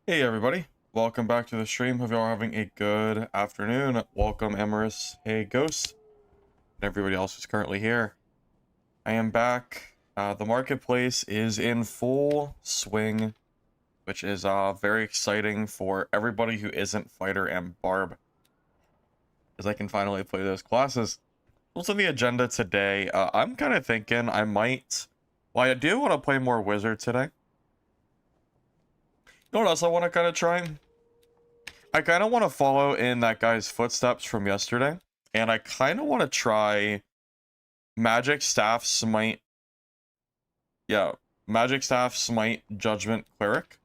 Hey everybody, welcome back to the stream. Hope y'all are having a good afternoon. Welcome Emerus, hey Ghost, and everybody else who's currently here. I am back. The marketplace is in full swing, which is very exciting for everybody who isn't Fighter and Barb, as I can finally play those classes. What's on the agenda today? I'm kind of thinking I might... Well, I do want to play more Wizard today. You know what else I want to kind of try? I kind of want to follow in that guy's footsteps from yesterday, and I kind of want to try Magic Staff Smite. Yeah, Magic Staff Smite Judgment Cleric,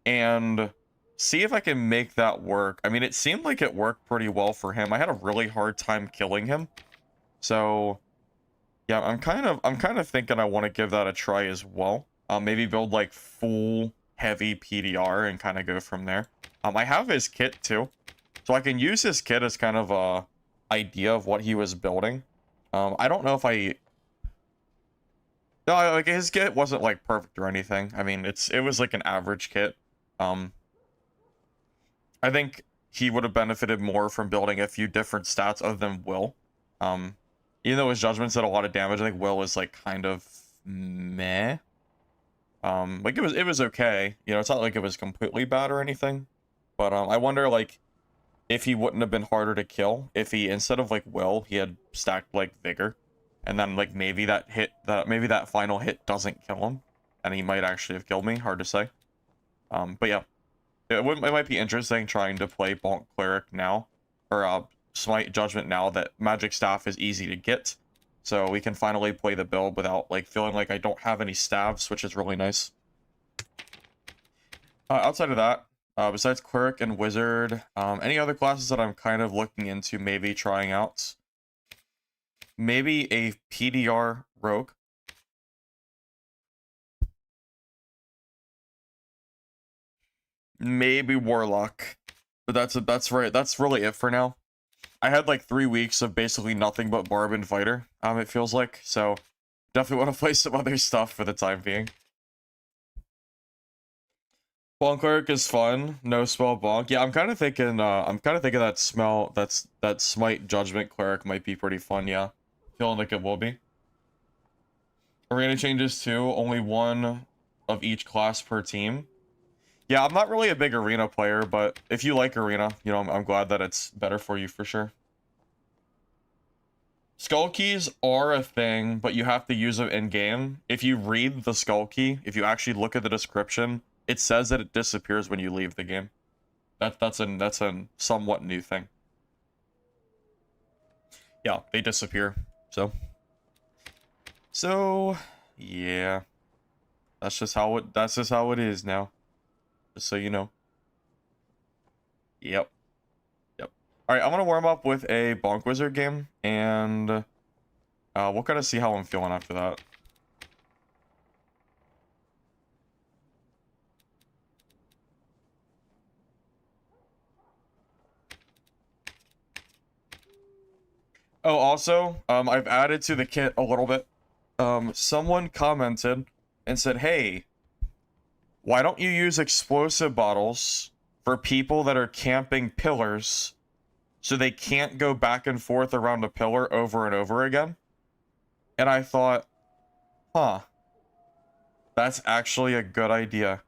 and see if I can make that work. I mean, it seemed like it worked pretty well for him. I had a really hard time killing him, so yeah, I'm kind of thinking I want to give that a try as well. Maybe build like full heavy PDR and kind of go from there. I have his kit too. So I can use his kit as kind of a idea of what he was building. I don't know if I... No, like his kit wasn't like perfect or anything. I mean, it was like an average kit. I think he would have benefited more from building a few different stats other than Will. Even though his judgments did a lot of damage, I think Will is like kind of meh. Like it was okay. You know, it's not like it was completely bad or anything. But I wonder like if he wouldn't have been harder to kill if he, instead of like Will, he had stacked like Vigor, and then like maybe that final hit doesn't kill him, and he might actually have killed me. Hard to say. But yeah, it might be interesting trying to play Bonk Cleric now, or Smite Judgment now that Magic Staff is easy to get, so we can finally play the build without like feeling like I don't have any staves, which is really nice. Outside of that, besides Cleric and Wizard, any other classes that I'm kind of looking into maybe trying out? Maybe a PDR Rogue. Maybe Warlock. But that's really it for now. I had like 3 weeks of basically nothing but Barb and Fighter, it feels like, so definitely want to play some other stuff for the time being. Bonk Cleric is fun. No spell bonk. Yeah, I'm kind of thinking that Smite Judgment Cleric might be pretty fun, yeah. Feeling like it will be. Arena changes too, only one of each class per team. Yeah, I'm not really a big arena player, but if you like arena, you know, I'm glad that it's better for you for sure. Skull keys are a thing, but you have to use them in game. If you read the skull key, if you actually look at the description, it says that it disappears when you leave the game. That's a somewhat new thing. Yeah, they disappear. So yeah. That's just how it is now. Just so you know. Yep. Yep. Alright, I'm gonna warm up with a Bonk Wizard game, and we'll kind of see how I'm feeling after that. Oh, also, I've added to the kit a little bit. Someone commented and said, hey, why don't you use explosive bottles for people that are camping pillars so they can't go back and forth around a pillar over and over again? And I thought, huh, that's actually a good idea.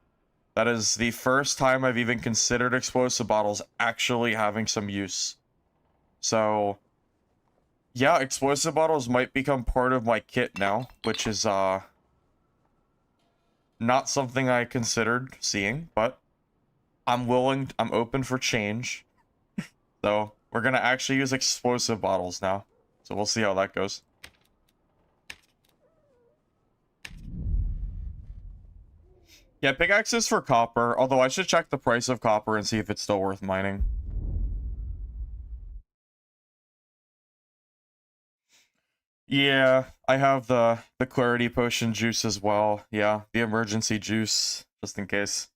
That is the first time I've even considered explosive bottles actually having some use. So, yeah, explosive bottles might become part of my kit now, which is, not something I considered seeing, but I'm open for change. So, we're gonna actually use explosive bottles now. So we'll see how that goes. Yeah, pickaxes for copper, although I should check the price of copper and see if it's still worth mining. Yeah, I have the clarity potion juice as well. Yeah, the emergency juice, just in case.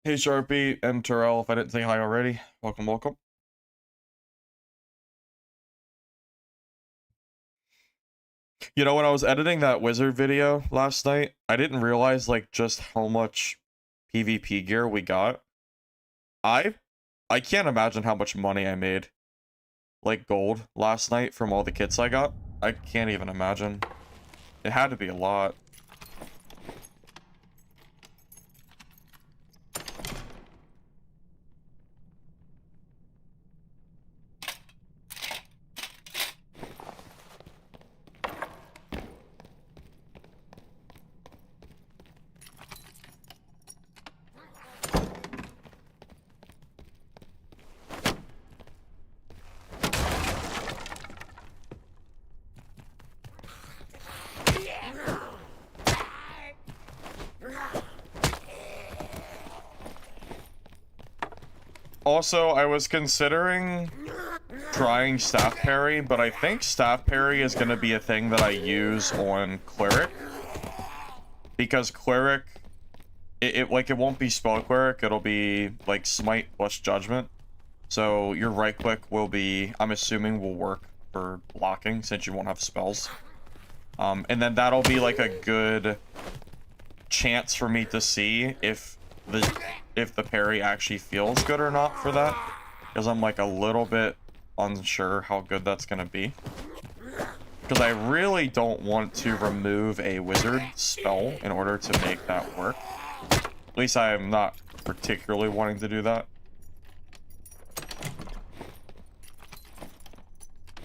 Hey Sharpie and Terrell, if I didn't say hi already, welcome, welcome. You know, when I was editing that wizard video last night, I didn't realize like just how much PvP gear we got. I can't imagine how much money I made, like gold, last night from all the kits I got. I can't even imagine. It had to be a lot. Also, I was considering trying staff parry, but I think staff parry is going to be a thing that I use on cleric, because cleric, it won't be spell cleric, it'll be like smite plus judgment. So your right click will be, I'm assuming, will work for blocking since you won't have spells. And then that'll be like a good chance for me to see if the parry actually feels good or not for that, because I'm like a little bit unsure how good that's gonna be, because I really don't want to remove a wizard spell in order to make that work. At least I am not particularly wanting to do that.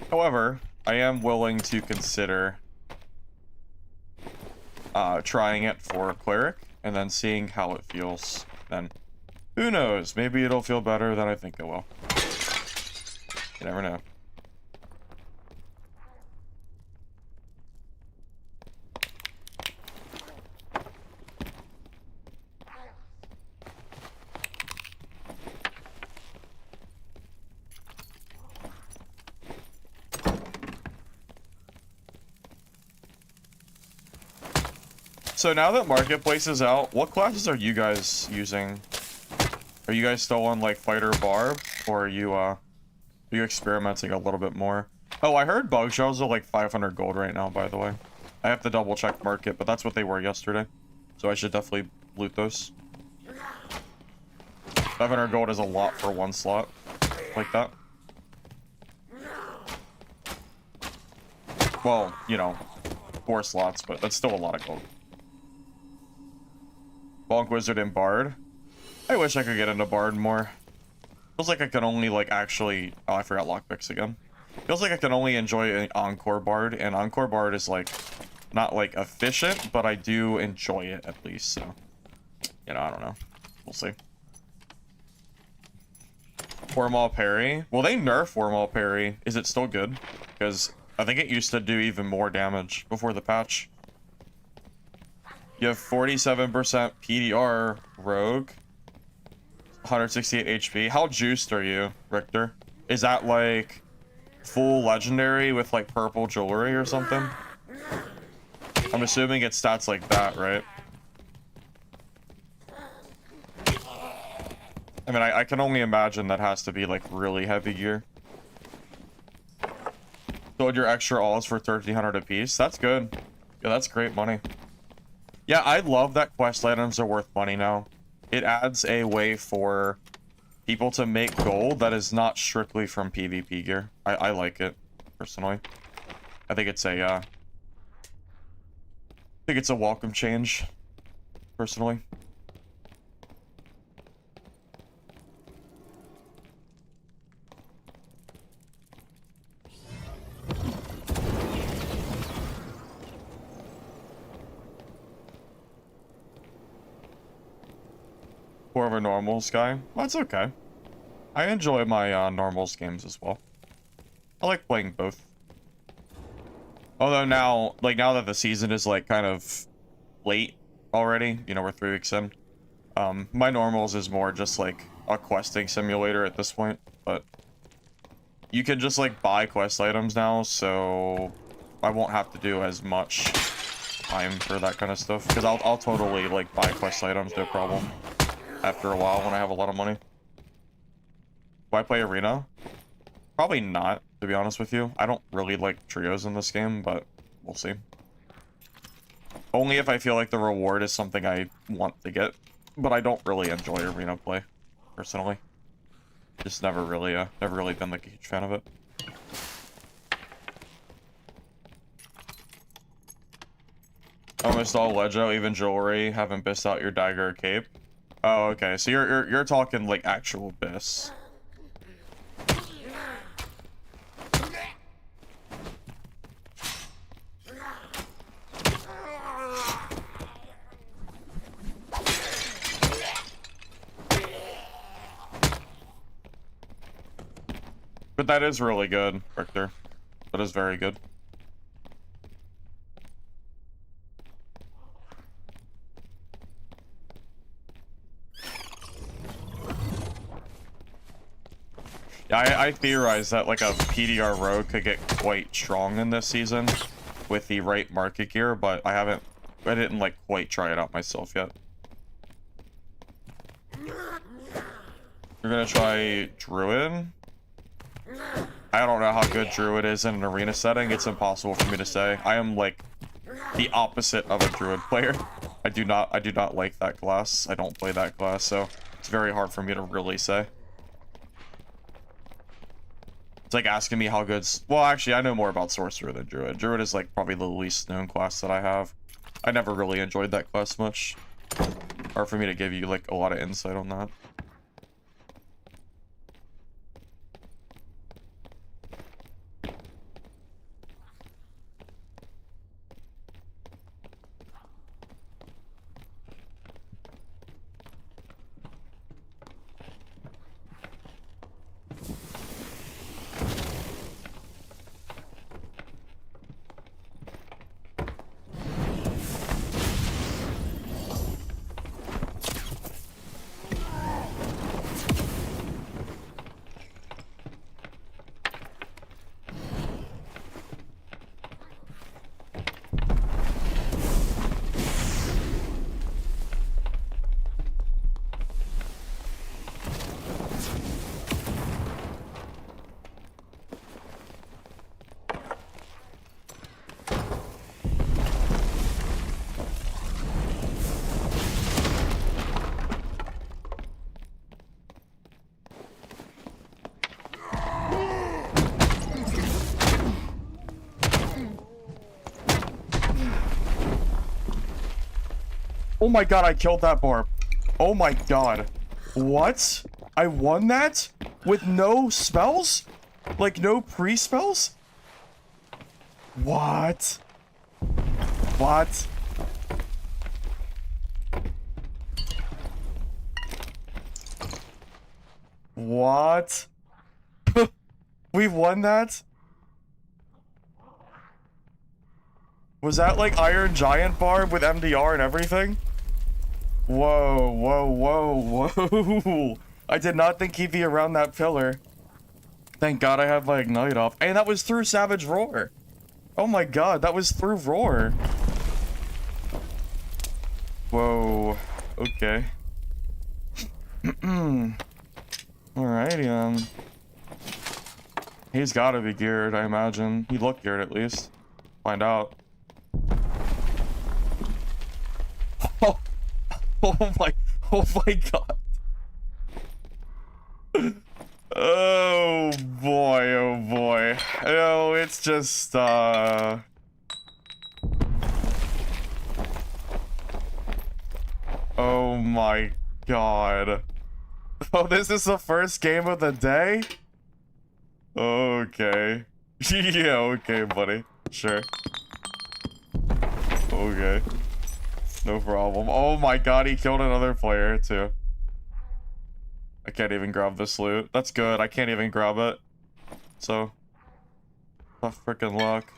However, I am willing to consider trying it for cleric and then seeing how it feels. Then who knows, maybe it'll feel better than I think it will. You never know. So now that Marketplace is out, what classes are you guys using? Are you guys still on like Fighter Barb, or are you experimenting a little bit more? Oh, I heard bug shells are like 500 gold right now, by the way. I have to double check market, but that's what they were yesterday. So I should definitely loot those. 500 gold is a lot for one slot like that. Well, you know, 4 slots, but that's still a lot of gold. Bonk, Wizard, and Bard. I wish I could get into Bard more. Feels like I can only, like, actually... Oh, I forgot lockpicks again. Feels like I can only enjoy an Encore Bard, and Encore Bard is, like, not, like, efficient, but I do enjoy it, at least, so... You know, I don't know. We'll see. Formal Parry. Well, they nerf Formal Parry. Is it still good? Because I think it used to do even more damage before the patch. You have 47% PDR, Rogue. 168 HP. How juiced are you, Richter? Is that like full legendary with like purple jewelry or something? I'm assuming it's stats like that, right? I mean, I can only imagine that has to be like really heavy gear. Sold your extra alls for 1,300 apiece. That's good. Yeah, that's great money. Yeah, I love that quest items are worth money now. It adds a way for people to make gold that is not strictly from PvP gear. I like it, personally. I think it's a, welcome change, personally. More of a normals guy. Well, that's okay. I enjoy my normals games as well. I like playing both. Although now, like now that the season is like kind of late already, you know, we're 3 weeks in. My normals is more just like a questing simulator at this point, but you can just like buy quest items now, so I won't have to do as much time for that kind of stuff, because I'll totally like buy quest items, no problem. after a while when I have a lot of money. Do I play arena? Probably not, to be honest with you. I don't really like trios in this game, but we'll see. Only if I feel like the reward is something I want to get, but I don't really enjoy arena play, personally. Just never really been like a huge fan of it. Almost all Legio, even jewelry, haven't bissed out your dagger or cape. Oh, okay. So you're talking like actual biss. But that is really good, Richter. That is very good. Yeah, I theorize that like a PDR rogue could get quite strong in this season with the right market gear, but I didn't like quite try it out myself yet. You're gonna try Druid? I don't know how good Druid is in an arena setting. It's impossible for me to say. I am like the opposite of a Druid player. I do not like that class. I don't play that class, so it's very hard for me to really say. It's like asking me how good's... Well, actually, I know more about Sorcerer than Druid. Druid is like probably the least known class that I have. I never really enjoyed that class much. Hard for me to give you like a lot of insight on that. Oh my god, I killed that barb. Oh my god. What? I won that? With no spells? Like, no pre-spells? What? What? What? We won that? Was that like Iron Giant Barb with MDR and everything? Whoa, whoa, whoa, whoa. I did not think he'd be around that pillar. Thank God I have my Ignite off. And that was through Savage Roar. Oh my god, that was through Roar. Whoa. Okay. Alrighty, he's gotta be geared, I imagine. He looked geared at least. Find out. Oh, oh my god. Oh boy, oh boy. Oh, it's just, oh my god. Oh, this is the first game of the day? Okay. Yeah, okay, buddy. Sure. Okay. No problem. Oh my god, he killed another player, too. I can't even grab this loot. That's good. I can't even grab it. So, tough freaking luck.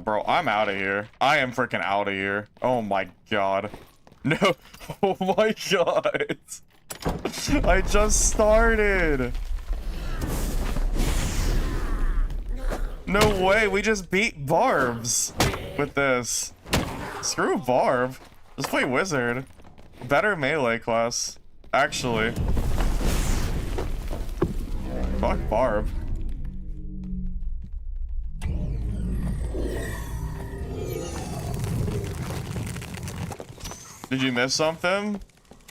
Bro, I'm out of here. I am freaking out of here. Oh my god. No. Oh my god. I just started. No way, we just beat Barbs with this. Screw Barb. Just play Wizard. Better melee class, actually. Fuck Barb. Did you miss something?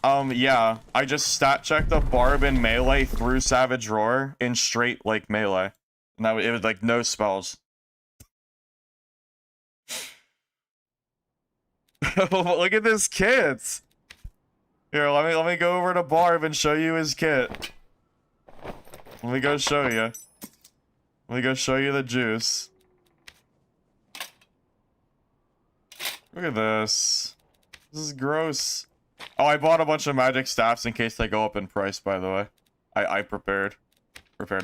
Yeah. I just stat checked the Barb in melee through Savage Roar in straight, like, melee. And that, it was, like, no spells. Look at this kit! Here, let me go over to Barb and show you his kit. Let me go show you. Let me go show you the juice. Look at this. This is gross. Oh, I bought a bunch of magic staffs in case they go up in price, by the way. I prepared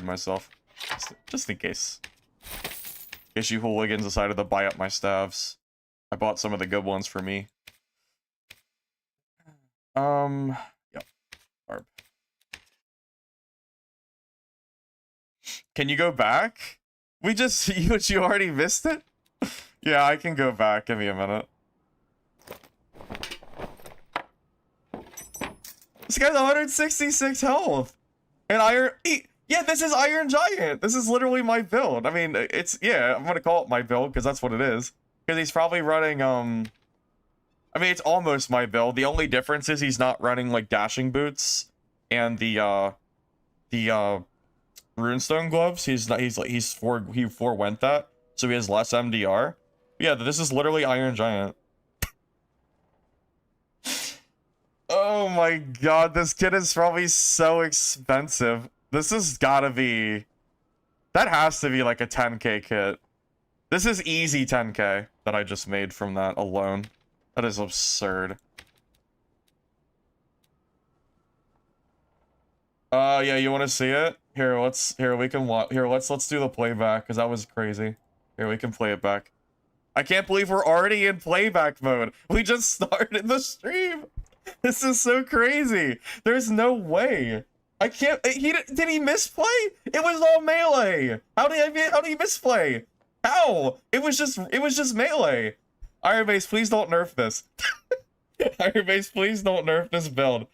myself. Just in case. In case you hooligans decided to buy up my staffs. I bought some of the good ones for me. Yep. Barb. Can you go back? We just, you already missed it? Yeah, I can go back. Give me a minute. This guy's 166 health. And Iron... Yeah, this is Iron Giant. This is literally my build. I mean, it's... Yeah, I'm gonna call it my build, because that's what it is. Because he's probably running, I mean, it's almost my build. The only difference is he's not running, like, dashing boots and the runestone gloves. He forewent that, so he has less MDR. Yeah, this is literally Iron Giant. Oh my god, this kit is probably so expensive. This has gotta be... That has to be like a 10k kit. This is easy 10k that I just made from that alone. That is absurd. Yeah, you want to see it? Here, let's do the playback, because that was crazy. Here, we can play it back. I can't believe we're already in playback mode. We just started the stream. This is so crazy. There's no way. I can't. Did he misplay? It was all melee. How did he misplay? How? It was just melee. Iron Base, please don't nerf this. Iron Base, please don't nerf this build.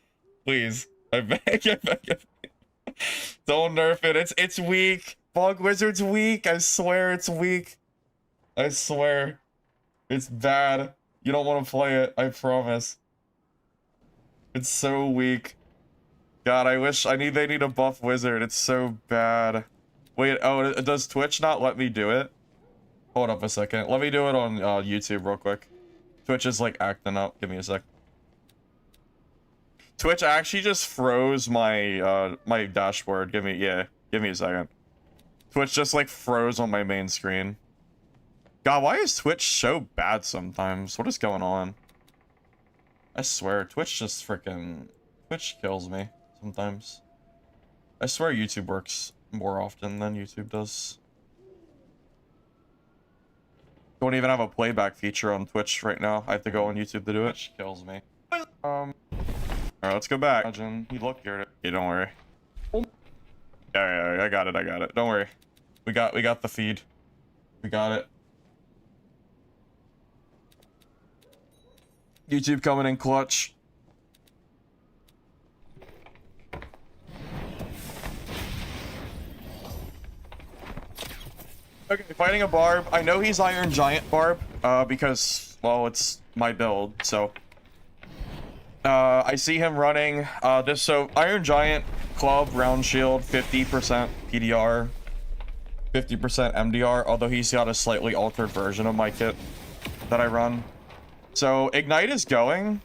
Please. I beg, I beg, I beg. Don't nerf it. It's weak. Bonk Wizard's weak. I swear it's weak. I swear. It's bad. You don't want to play it. I promise. It's so weak. God, they need a buff Wizard. It's so bad. Wait, oh, does Twitch not let me do it? Hold up a second. Let me do it on YouTube real quick. Twitch is like acting up. Give me a sec. Twitch actually just froze my my dashboard. Give me a second. Twitch just like froze on my main screen. God, why is Twitch so bad sometimes? What is going on? I swear, Twitch just freaking... Twitch kills me sometimes. I swear YouTube works more often than YouTube does. Don't even have a playback feature on Twitch right now. I have to go on YouTube to do it. Twitch kills me. Alright, let's go back. Imagine he looked here. Okay, don't worry. Yeah, I got it. Don't worry. We got the feed. We got it. YouTube coming in clutch. Okay, fighting a Barb. I know he's Iron Giant Barb, because, well, it's my build, so. I see him running, so Iron Giant, Club, Round Shield, 50% PDR, 50% MDR, although he's got a slightly altered version of my kit that I run. So, Ignite is going.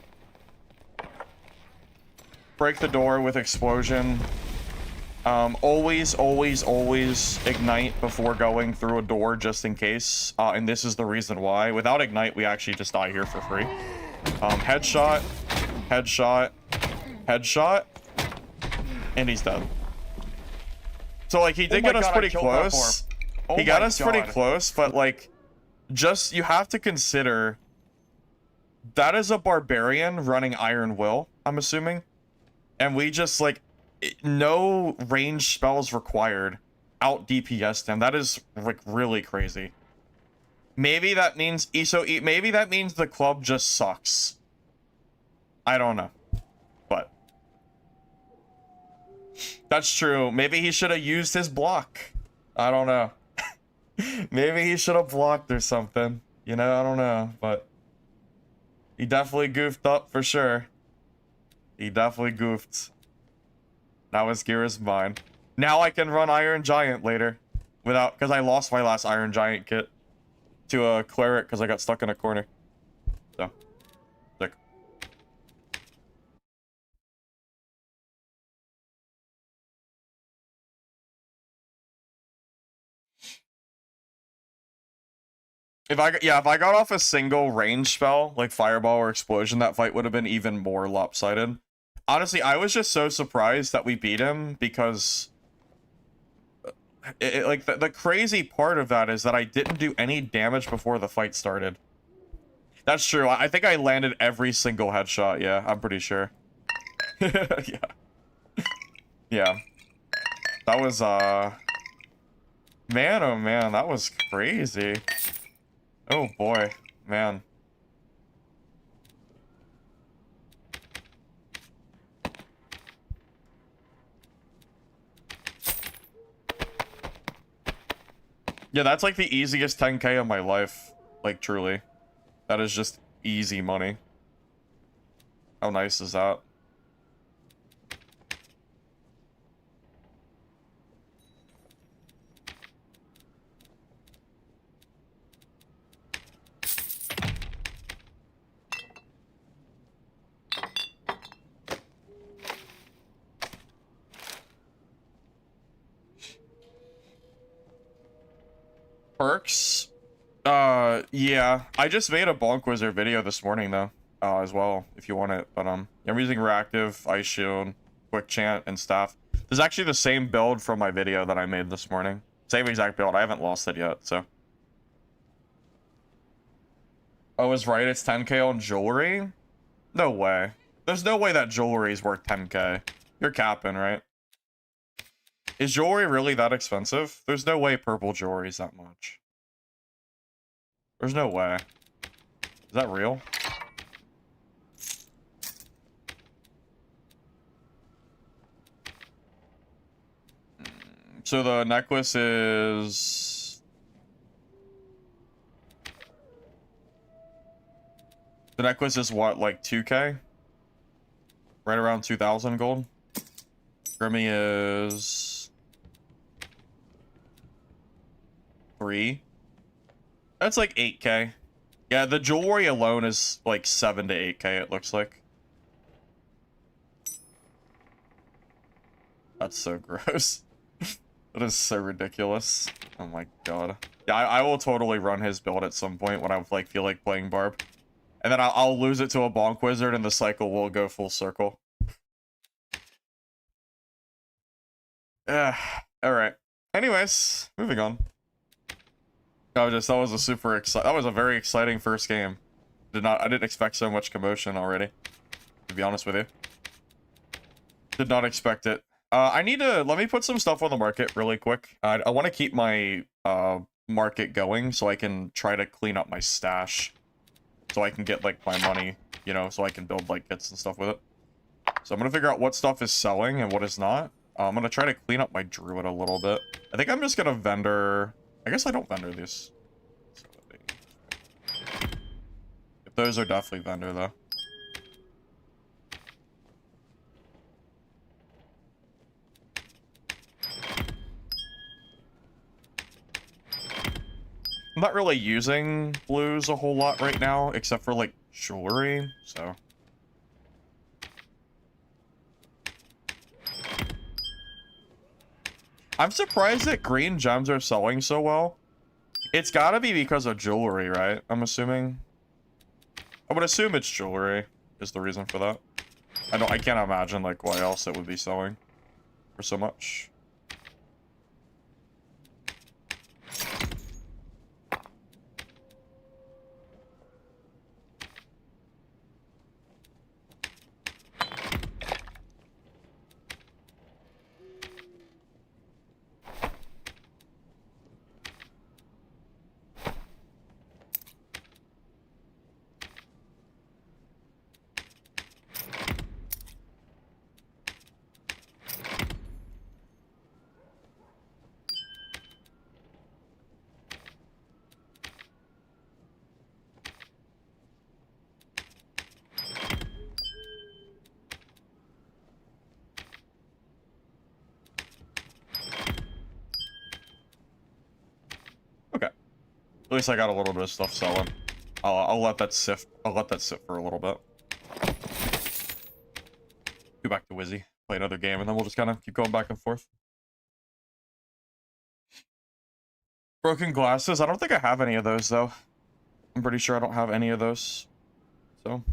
Break the door with Explosion. Always Ignite before going through a door just in case. And this is the reason why. Without Ignite, we actually just die here for free. Headshot. And he's dead. So, like, he did get us pretty close. He got us pretty close, but, like, just, you have to consider... That is a Barbarian running Iron Will, I'm assuming. And we just, like, no range spells required. out DPS'd him. That is like really crazy. Maybe that means maybe that means the club just sucks. I don't know. But that's true. Maybe he should have used his block. I don't know. Maybe he should have blocked or something. You know, I don't know, but he definitely goofed up for sure. He definitely goofed. Now his gear is mine. Now I can run Iron Giant later without, because I lost my last Iron Giant kit to a cleric because I got stuck in a corner. So, sick. If I got off a single range spell like Fireball or Explosion, that fight would have been even more lopsided. Honestly, I was just so surprised that we beat him because like the crazy part of that is that I didn't do any damage before the fight started. That's true. I think I landed every single headshot. Yeah, I'm pretty sure. Yeah. Yeah. That was man, oh man, that was crazy. Oh boy, man. Yeah, that's like the easiest 10k of my life. Like, truly. That is just easy money. How nice is that? Perks? Yeah. I just made a Bonk Wizard video this morning, though, as well, if you want it. But, I'm using Reactive, Ice Shield, Quick Chant, and Staff. This is actually the same build from my video that I made this morning. Same exact build. I haven't lost it yet, so. I was right, it's 10k on jewelry? No way. There's no way that jewelry is worth 10k. You're capping, right? Is jewelry really that expensive? There's no way purple jewelry is that much. There's no way. Is that real? So the necklace is... The necklace is what, like 2k? Right around 2,000 gold? Grimmy is... 3. That's like 8k. Yeah, the jewelry alone is like 7 to 8k, it looks like. That's so gross. That is so ridiculous. Oh my god. Yeah, I will totally run his build at some point when I like feel like playing Barb. And then I'll lose it to a Bonk Wizard and the cycle will go full circle. Alright. Anyways, moving on. That was a very exciting first game. I didn't expect so much commotion already, to be honest with you. Did not expect it. Let me put some stuff on the market really quick. I want to keep my market going so I can try to clean up my stash. So I can get like my money, you know, so I can build like kits and stuff with it. So I'm gonna figure out what stuff is selling and what is not. I'm gonna try to clean up my druid a little bit. I think I'm just gonna vendor. I guess I don't vendor these. If those are definitely vendor though. I'm not really using blues a whole lot right now, except for like jewelry, so. I'm surprised that green gems are selling so well. It's gotta be because of jewelry, right? I'm assuming. I would assume it's jewelry is the reason for that. I can't imagine like why else it would be selling for so much. At least I got a little bit of stuff selling. I'll let that sit. I'll let that sit for a little bit. Go back to Wizzy, play another game, and then we'll just kind of keep going back and forth. Broken glasses. I don't think I have any of those though. I'm pretty sure I don't have any of those. So.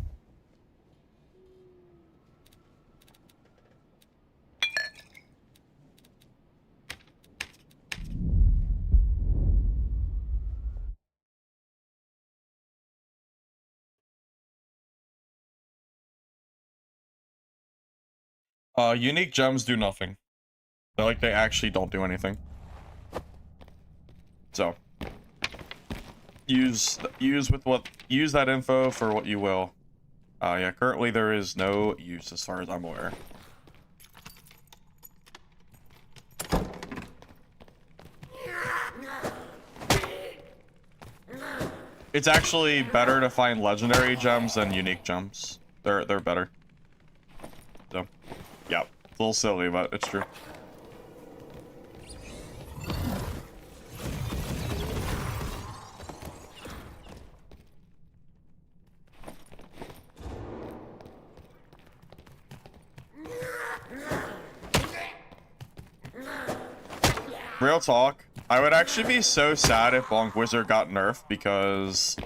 Unique gems do nothing. They actually don't do anything. So use that info for what you will. Yeah, currently there is no use as far as I'm aware. It's actually better to find legendary gems than unique gems. They're better. So, yeah, it's a little silly, but it's true. Real talk, I would actually be so sad if Bonk Wizard got nerfed because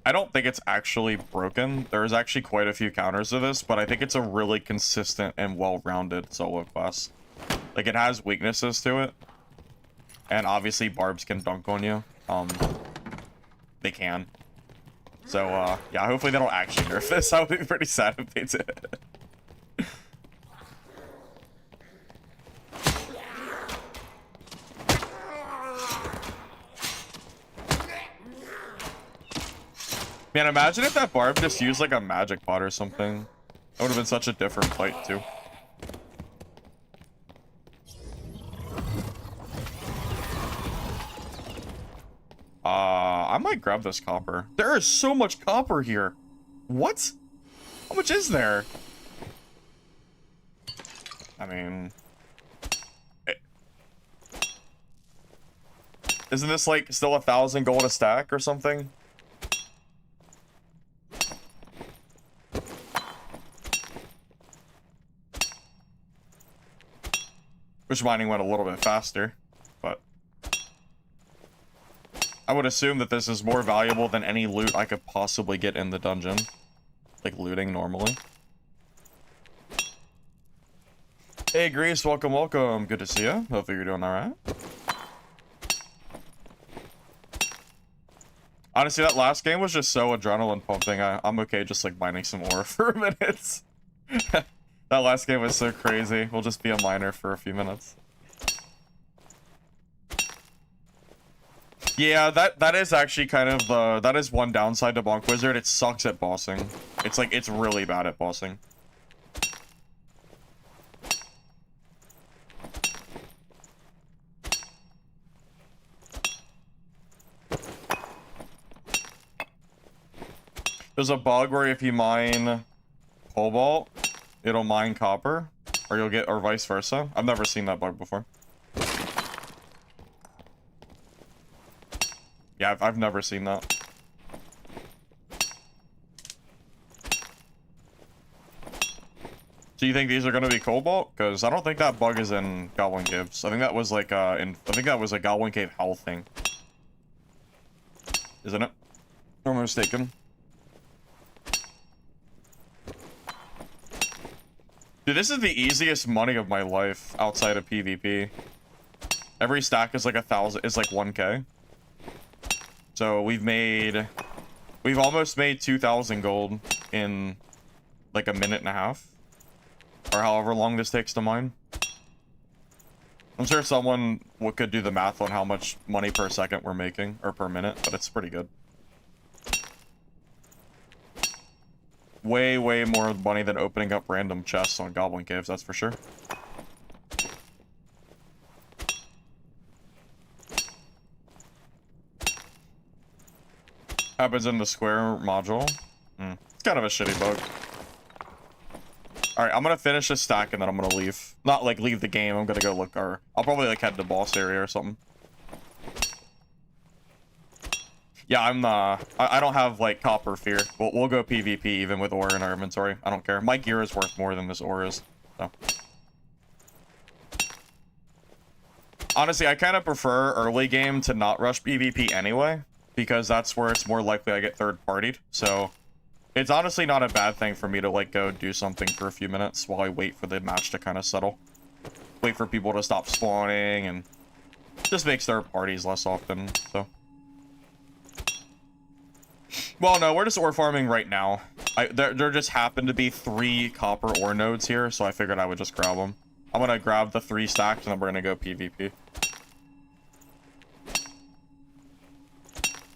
I don't think it's actually broken. There's actually quite a few counters to this, but I think it's a really consistent and well-rounded solo class. Like, it has weaknesses to it. And obviously Barbs can dunk on you. They can. So, yeah, hopefully they don't actually nerf this. I would be pretty sad if they did. Man, imagine if that Barb just used like a magic pot or something. That would have been such a different fight too. I might grab this copper. There is so much copper here. What? How much is there? I mean, isn't this like still 1,000 gold a stack or something? Wish mining went a little bit faster, but I would assume that this is more valuable than any loot I could possibly get in the dungeon. Like looting normally. Hey Grease, welcome, welcome. Good to see you. Hopefully you're doing alright. Honestly, that last game was just so adrenaline pumping. I'm okay just like mining some ore for a minute. That last game was so crazy. We'll just be a miner for a few minutes. Yeah, that is actually kind of the... That is one downside to Bonk Wizard. It sucks at bossing. It's like, it's really bad at bossing. There's a bug where if you mine cobalt, it'll mine copper, or you'll get, or vice versa. I've never seen that bug before. Yeah, I've never seen that. Do you think these are gonna be cobalt? Because I don't think that bug is in Goblin Caves. I think that was like I think that was a Goblin Cave hell thing. Isn't it? Or am I mistaken? Dude, this is the easiest money of my life outside of PvP. Every stack is like 1,000, is like 1k. So we've almost made 2,000 gold in like a minute and a half. Or however long this takes to mine. I'm sure someone could do the math on how much money per second we're making, or per minute, but it's pretty good. Way, way more money than opening up random chests on Goblin Caves, that's for sure. Happens in the square module. It's kind of a shitty bug. Alright, I'm gonna finish this stack and then I'm gonna leave. Not like leave the game, I'm gonna go look, or I'll probably like head to the boss area or something. Yeah, I don't have like copper fear. We'll go PvP even with ore in our inventory. I don't care. My gear is worth more than this ore is. So honestly, I kind of prefer early game to not rush PvP anyway, because that's where it's more likely I get third partied. So it's honestly not a bad thing for me to like go do something for a few minutes while I wait for the match to kind of settle. Wait for people to stop spawning, and just makes third parties less often. So. Well, no, we're just ore farming right now. There just happen to be 3 copper ore nodes here, so I figured I would just grab them. I'm gonna grab the 3 stacks, and then we're gonna go PvP.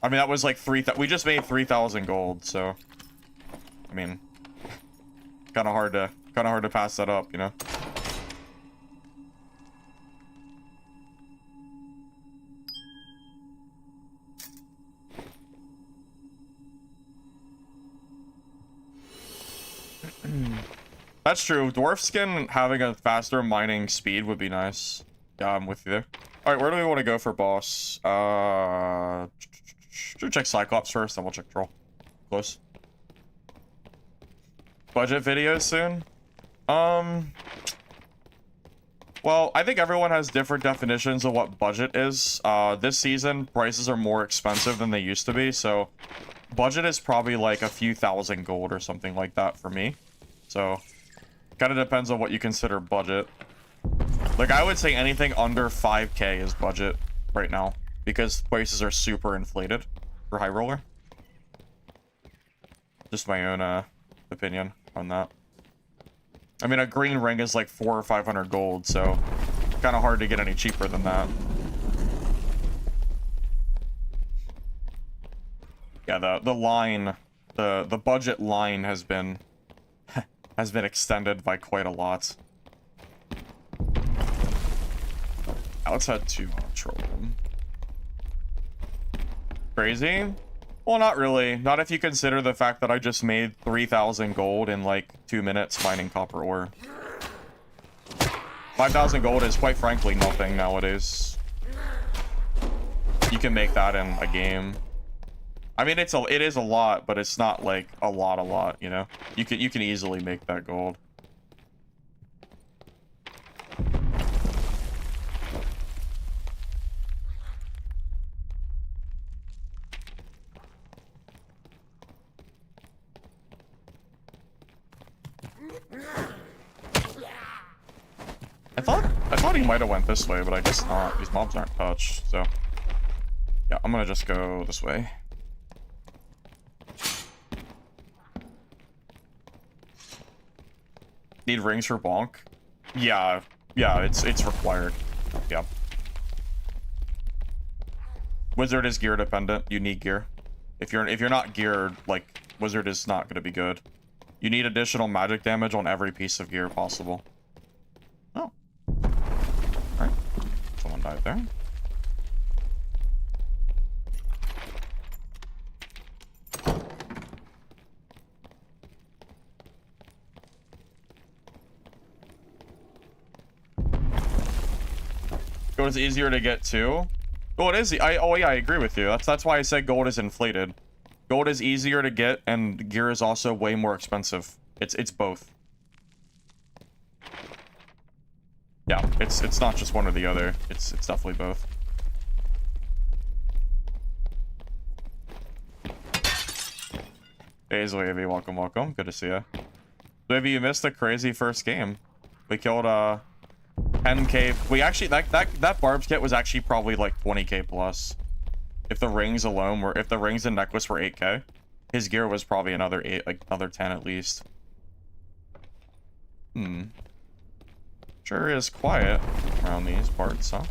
I mean, that was like we just made 3,000 gold, so I mean, kind of hard to pass that up, you know. That's true. Dwarf skin having a faster mining speed would be nice. Yeah, I'm with you there. All right, where do we want to go for boss? Should check Cyclops first, then we'll check Troll. Close. Budget videos soon? Well, I think everyone has different definitions of what budget is. This season, prices are more expensive than they used to be, so budget is probably like a few thousand gold or something like that for me. So, kind of depends on what you consider budget. Like, I would say anything under 5k is budget right now, because prices are super inflated for high roller. Just my own opinion on that. I mean, a green ring is like 400 or 500 gold, so kind of hard to get any cheaper than that. Yeah, the line, the budget line has been extended by quite a lot. Now let's head to Troll Room. Crazy? Well, not really. Not if you consider the fact that I just made 3,000 gold in like 2 minutes mining copper ore. 5,000 gold is quite frankly nothing nowadays. You can make that in a game. I mean, it is a lot, but it's not like a lot, you know? You can easily make that gold. I thought he might have went this way, but I guess not. These mobs aren't touched, so yeah, I'm gonna just go this way. Need rings for Bonk? Yeah, it's required. Yeah. Wizard is gear dependent. You need gear. If you're not geared, like, Wizard is not gonna be good. You need additional magic damage on every piece of gear possible. Oh. Alright. Someone died there. Gold is easier to get too. Oh, it is. Oh yeah, I agree with you. That's why I said gold is inflated. Gold is easier to get, and gear is also way more expensive. It's both. Yeah, it's not just one or the other. It's definitely both. Hey, Zoevi, welcome. Good to see you. Zoevi, you missed a crazy first game. We killed 10k. We actually that Barb's kit was actually probably like 20k plus. If the rings alone were, if the rings and necklace were 8k, his gear was probably another 8, like another 10 at least. Sure is quiet around these parts, huh?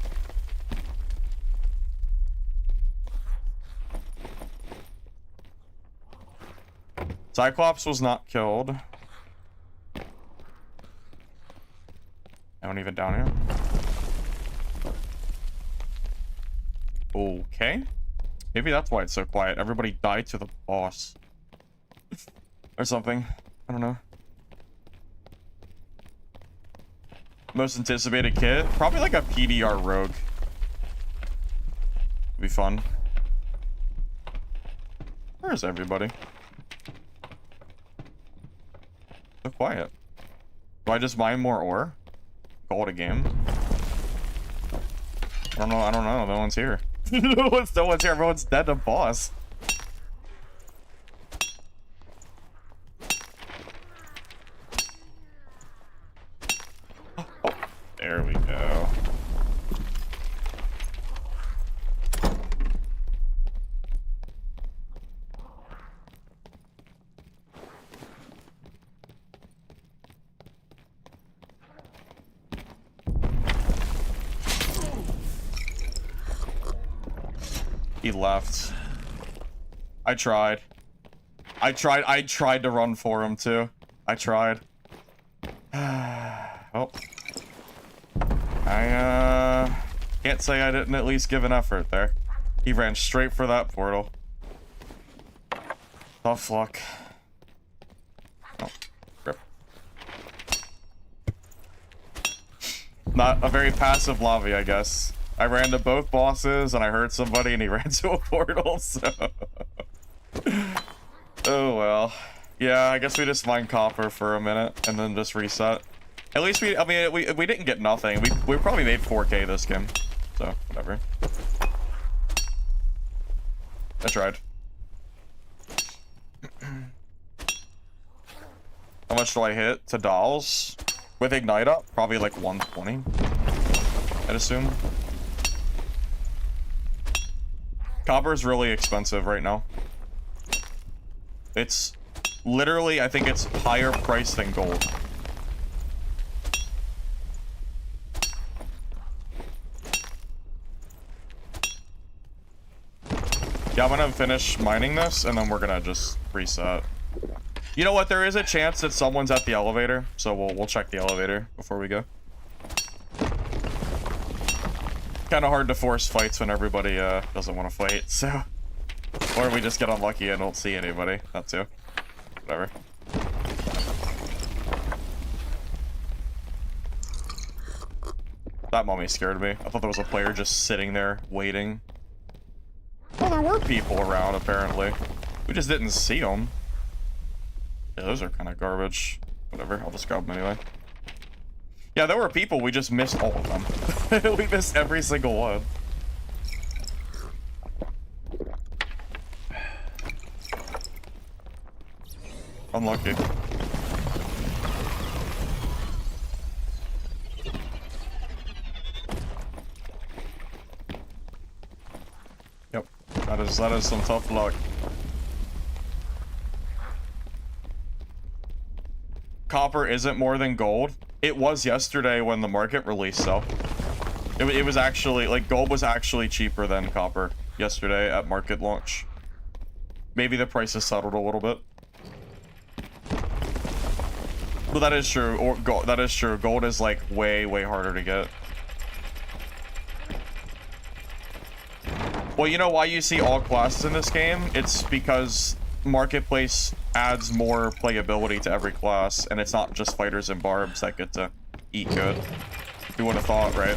Cyclops was not killed. Anyone even down here? Okay. Maybe that's why it's so quiet. Everybody died to the boss. Or something. I don't know. Most anticipated kit? Probably like a PDR rogue. Would be fun. Where is everybody? So quiet. Do I just mine more ore? Call it a game? I don't know. No one's here. no one's here. Everyone's dead to boss. Oh, there we go. He left. I tried to run for him too. I tried. Oh. I can't say I didn't at least give an effort there. He ran straight for that portal. Tough luck. Oh, rip. Not a very passive lobby, I guess. I ran to both bosses and I heard somebody and he ran to a portal, so... oh well. Yeah, I guess we just mined copper for a minute and then just reset. At least we didn't get nothing. We probably made 4K this game. So, whatever. I tried. How much do I hit to dolls? With Ignite up? Probably like 120. I'd assume. Copper is really expensive right now. It's literally, I think it's higher price than gold. Yeah, I'm gonna finish mining this and then we're gonna just reset. You know what? There is a chance that someone's at the elevator, so we'll check the elevator before we go. Kind of hard to force fights when everybody doesn't want to fight, so... Or we just get unlucky and don't see anybody. That too. Whatever. That mummy scared me. I thought there was a player just sitting there, waiting. Oh, there were people around, apparently. We just didn't see them. Yeah, those are kind of garbage. Whatever, I'll just grab them anyway. Yeah, there were people, we just missed all of them. We missed every single one. Unlucky. Yep, that is some tough luck. Copper isn't more than gold. It was yesterday when the market released, though. It was actually, like, gold was actually cheaper than copper yesterday at market launch. Maybe the price has settled a little bit. But that is true. Or gold, that is true. Gold is, like, way, way harder to get. Well, you know why you see all classes in this game? It's because Marketplace adds more playability to every class, and it's not just fighters and barbs that get to eat good. You would have thought, right?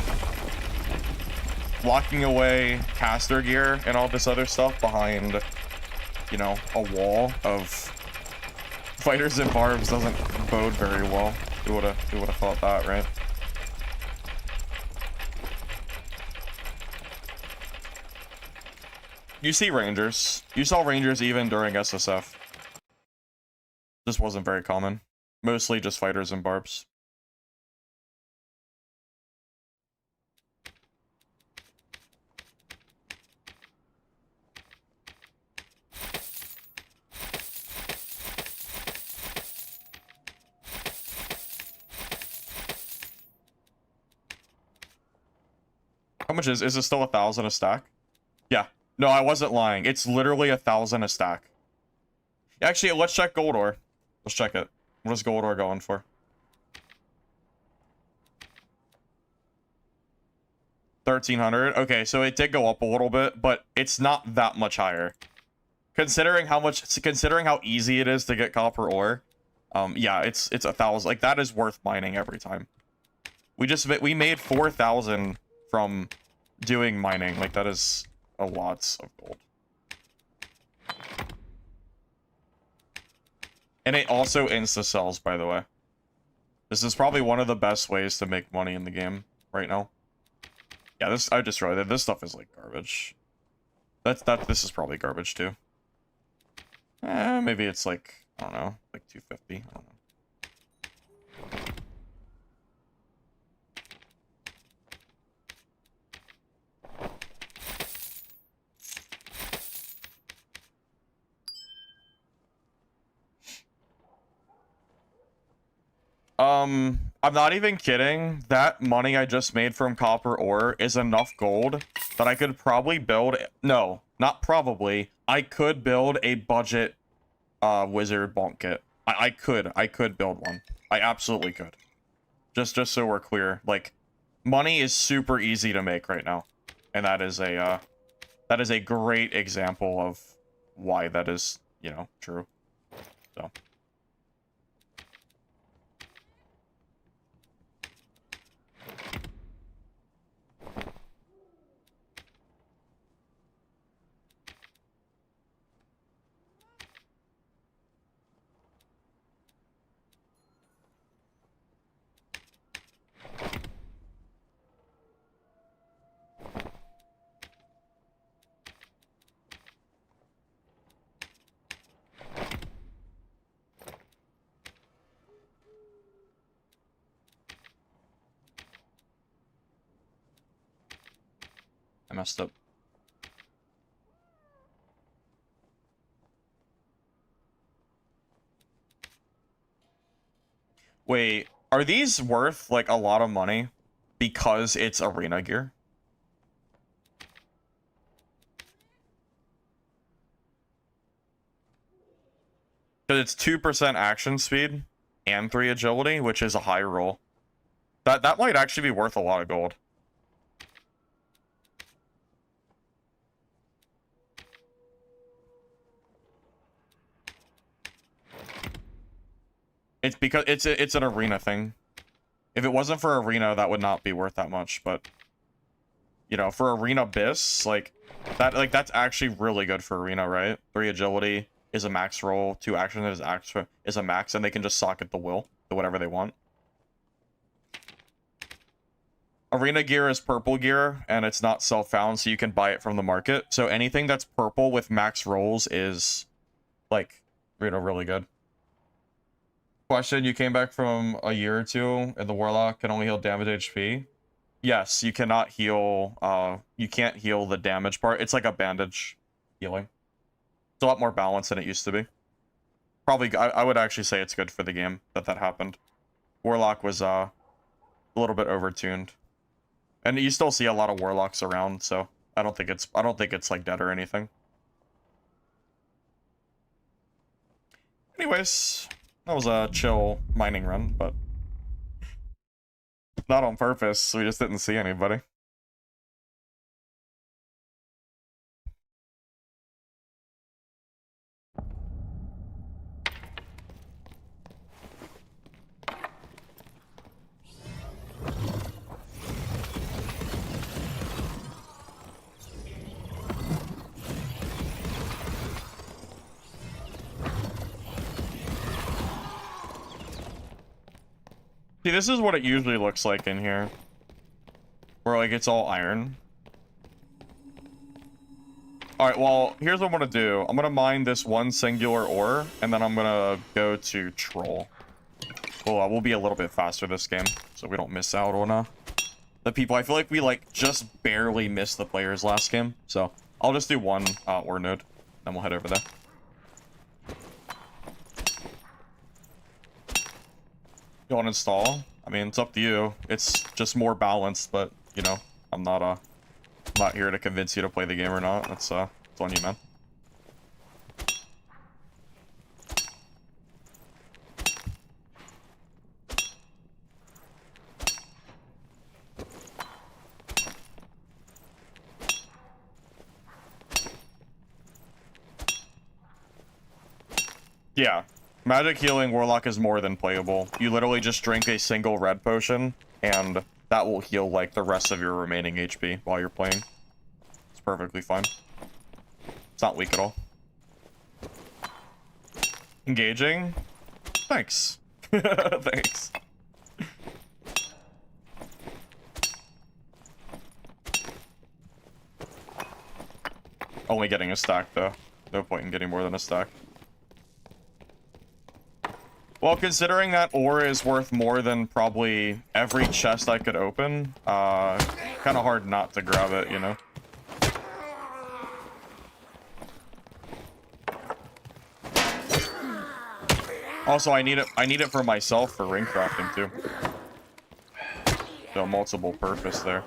Locking away caster gear and all this other stuff behind, you know, a wall of fighters and barbs doesn't bode very well. You would have thought that, right? You see Rangers. You saw Rangers even during SSF. This wasn't very common. Mostly just fighters and barbs. How much is it still 1,000 a stack? Yeah. No, I wasn't lying. It's literally 1,000 a stack. Actually, let's check gold ore. Let's check it. What is gold ore going for? 1,300. Okay, so it did go up a little bit, but it's not that much higher. Considering how easy it is to get copper ore, yeah, it's 1,000. Like, that is worth mining every time. We made 4,000 from doing mining. Like, that is a lot of gold. And it also insta-sells, by the way. This is probably one of the best ways to make money in the game right now. Yeah, I destroyed it. This stuff is like garbage. This is probably garbage too. Maybe it's like, I don't know, like 250. I don't know. I'm not even kidding. That money I just made from copper ore is enough gold that I could probably build... No, not probably. I could build a budget wizard bonk kit. I could build one. I absolutely could. Just so we're clear. Like, money is super easy to make right now. And that is a great example of why that is, you know, true. So... I messed up. Wait, are these worth, like, a lot of money because it's arena gear? Because it's 2% action speed and 3 agility, which is a high roll. That might actually be worth a lot of gold. It's because it's an arena thing. If it wasn't for arena, that would not be worth that much, but you know, for arena bis, like that's actually really good for arena, right? 3 agility is a max roll, 2 action is a max, and they can just socket the will to whatever they want. Arena gear is purple gear, and it's not self-found, so you can buy it from the market. So anything that's purple with max rolls is, like, you know, really good. Question, you came back from a year or two, and the Warlock can only heal damage HP? Yes, you cannot heal, you can't heal the damage part. It's like a bandage healing. It's a lot more balanced than it used to be. Probably, I would actually say it's good for the game that happened. Warlock was, a little bit overtuned. And you still see a lot of Warlocks around, so I don't think it's like dead or anything. Anyways, that was a chill mining run, but not on purpose. We just didn't see anybody. See, this is what it usually looks like in here. Where, like, it's all iron. Alright, well, here's what I'm gonna do. I'm gonna mine this one singular ore, and then I'm gonna go to Troll. Well, we'll be a little bit faster this game, so we don't miss out on the people. I feel like we, like, just barely missed the players last game, so I'll just do one ore node, then we'll head over there. You want to install? I mean, it's up to you. It's just more balanced, but, you know, I'm not here to convince you to play the game or not. It's on you, man. Yeah. Magic healing Warlock is more than playable. You literally just drink a single red potion, and that will heal, like, the rest of your remaining HP while you're playing. It's perfectly fine. It's not weak at all. Engaging? Thanks. Thanks. Only getting a stack, though. No point in getting more than a stack. Well, considering that ore is worth more than probably every chest I could open, kind of hard not to grab it, you know? Also, I need it for myself for ring crafting, too. So, multiple purpose there.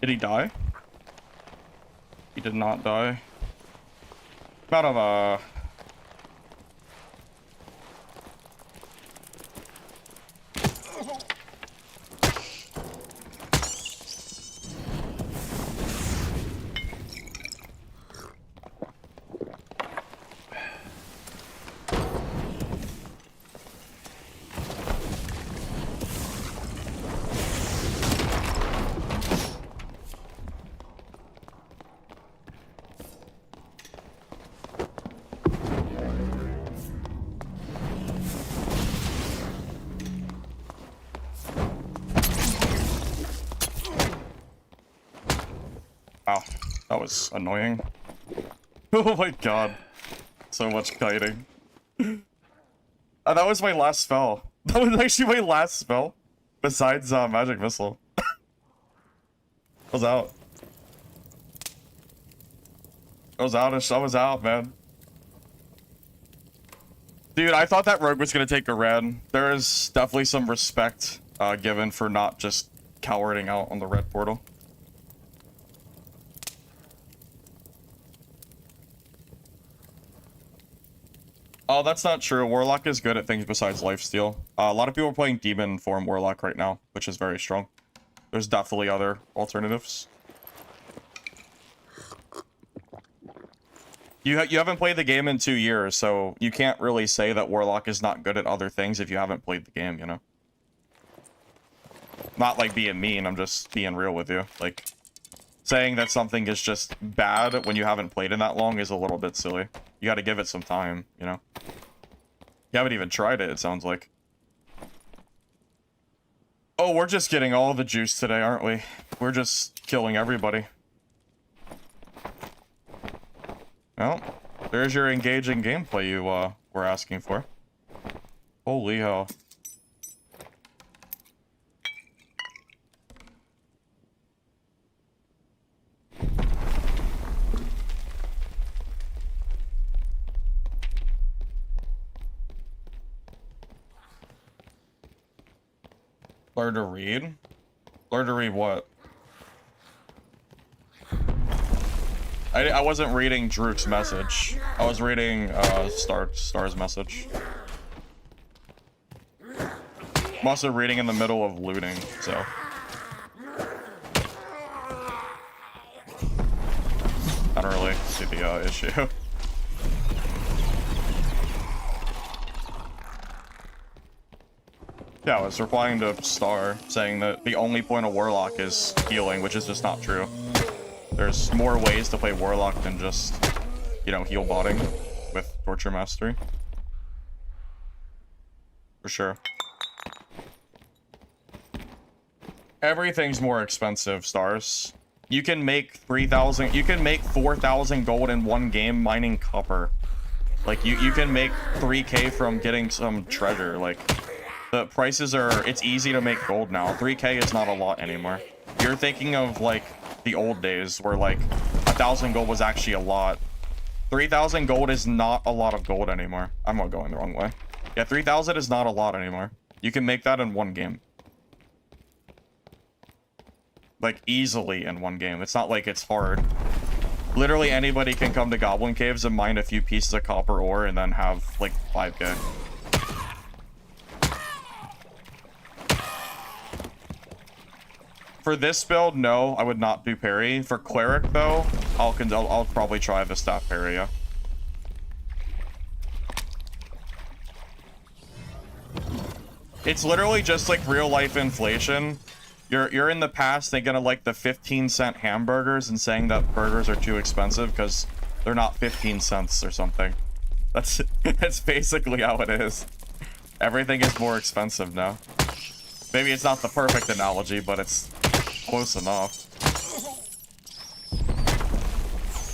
Did he die? He did not die. Out of wow, that was annoying. Oh my god. So much kiting. That was my last spell. That was actually my last spell. Besides Magic Missile. I was out. I was out, man. Dude, I thought that rogue was gonna take a red. There is definitely some respect given for not just cowarding out on the red portal. Oh, that's not true. Warlock is good at things besides lifesteal. A lot of people are playing Demon form Warlock right now, which is very strong. There's definitely other alternatives. You haven't played the game in 2 years, so you can't really say that Warlock is not good at other things if you haven't played the game, you know? Not like being mean, I'm just being real with you. Like, saying that something is just bad when you haven't played it that long is a little bit silly. You gotta give it some time, you know? You haven't even tried it, it sounds like. Oh, we're just getting all the juice today, aren't we? We're just killing everybody. Well, there's your engaging gameplay you were asking for. Holy hell. Learn to read? Learn to read what? I wasn't reading Druk's message. I was reading Star's message. I'm also reading in the middle of looting, so. I don't really see the issue. Yeah, I was replying to Star saying that the only point of Warlock is healing, which is just not true. There's more ways to play Warlock than just, you know, heal botting with Torture Mastery. For sure. Everything's more expensive, Stars. You can make 3,000, you can make 4,000 gold in one game mining copper. Like, you can make 3K from getting some treasure. Like, the prices are, it's easy to make gold now. 3K is not a lot anymore. You're thinking of, like, the old days where, like, 1,000 gold was actually a lot. 3,000 gold is not a lot of gold anymore. I'm not going the wrong way. Yeah, 3,000 is not a lot anymore. You can make that in one game. Like, easily in one game. It's not like it's hard. Literally anybody can come to Goblin Caves and mine a few pieces of copper ore and then have, like, 5K. For this build, no, I would not do parry. For Cleric, though, I'll probably try the staff parry, yeah. It's literally just like real-life inflation. You're in the past thinking of like the 15-cent hamburgers and saying that burgers are too expensive because they're not 15 cents or something. That's basically how it is. Everything is more expensive now. Maybe it's not the perfect analogy, but it's close enough.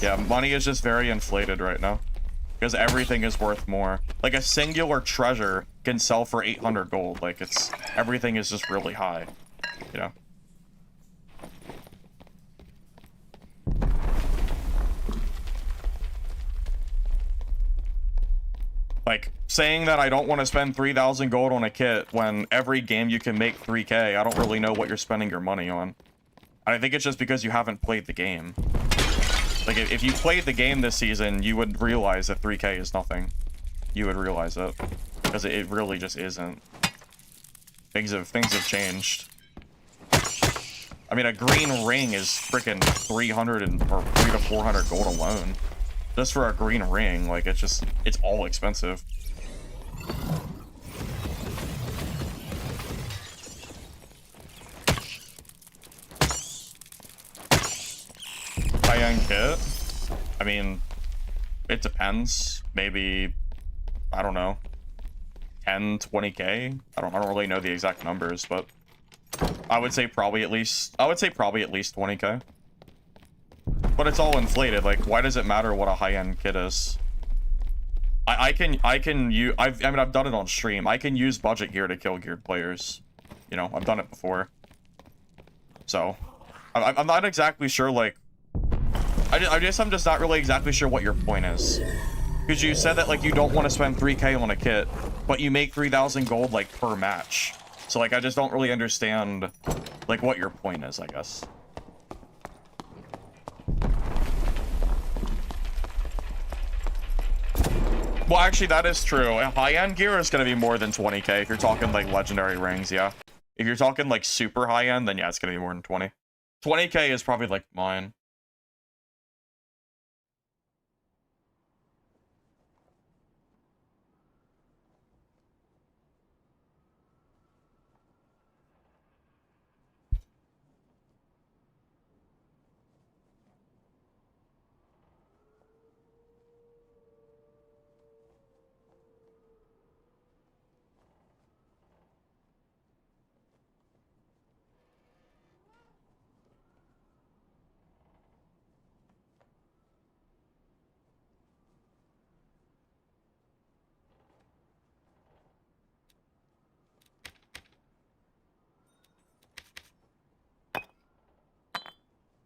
Yeah, money is just very inflated right now because everything is worth more. Like a singular treasure can sell for 800 gold. Like everything is just really high, you know. Like, saying that I don't want to spend 3,000 gold on a kit when every game you can make 3K, I don't really know what you're spending your money on. I think it's just because you haven't played the game. Like, if you played the game this season, you would realize that 3K is nothing. You would realize it. Because it really just isn't. Things have changed. I mean, a green ring is freaking 300 or 300 to 400 gold alone. Just for a green ring, like, it's all expensive. High-end kit? I mean, it depends. Maybe, I don't know, 10, 20K? I don't really know the exact numbers, but I would say probably at least 20K. But it's all inflated. Like, why does it matter what a high-end kit is? I mean, I've done it on stream. I can use budget gear to kill geared players. You know, I've done it before. So, I'm not exactly sure, like, I'm just not really exactly sure what your point is. Because you said that, like, you don't want to spend 3K on a kit, but you make 3,000 gold, like, per match. So, like, I just don't really understand, like, what your point is, I guess. Well, actually, that is true. High-end gear is going to be more than 20K if you're talking, like, legendary rings, yeah. If you're talking, like, super high-end, then yeah, it's going to be more than 20. 20K is probably, like, mine.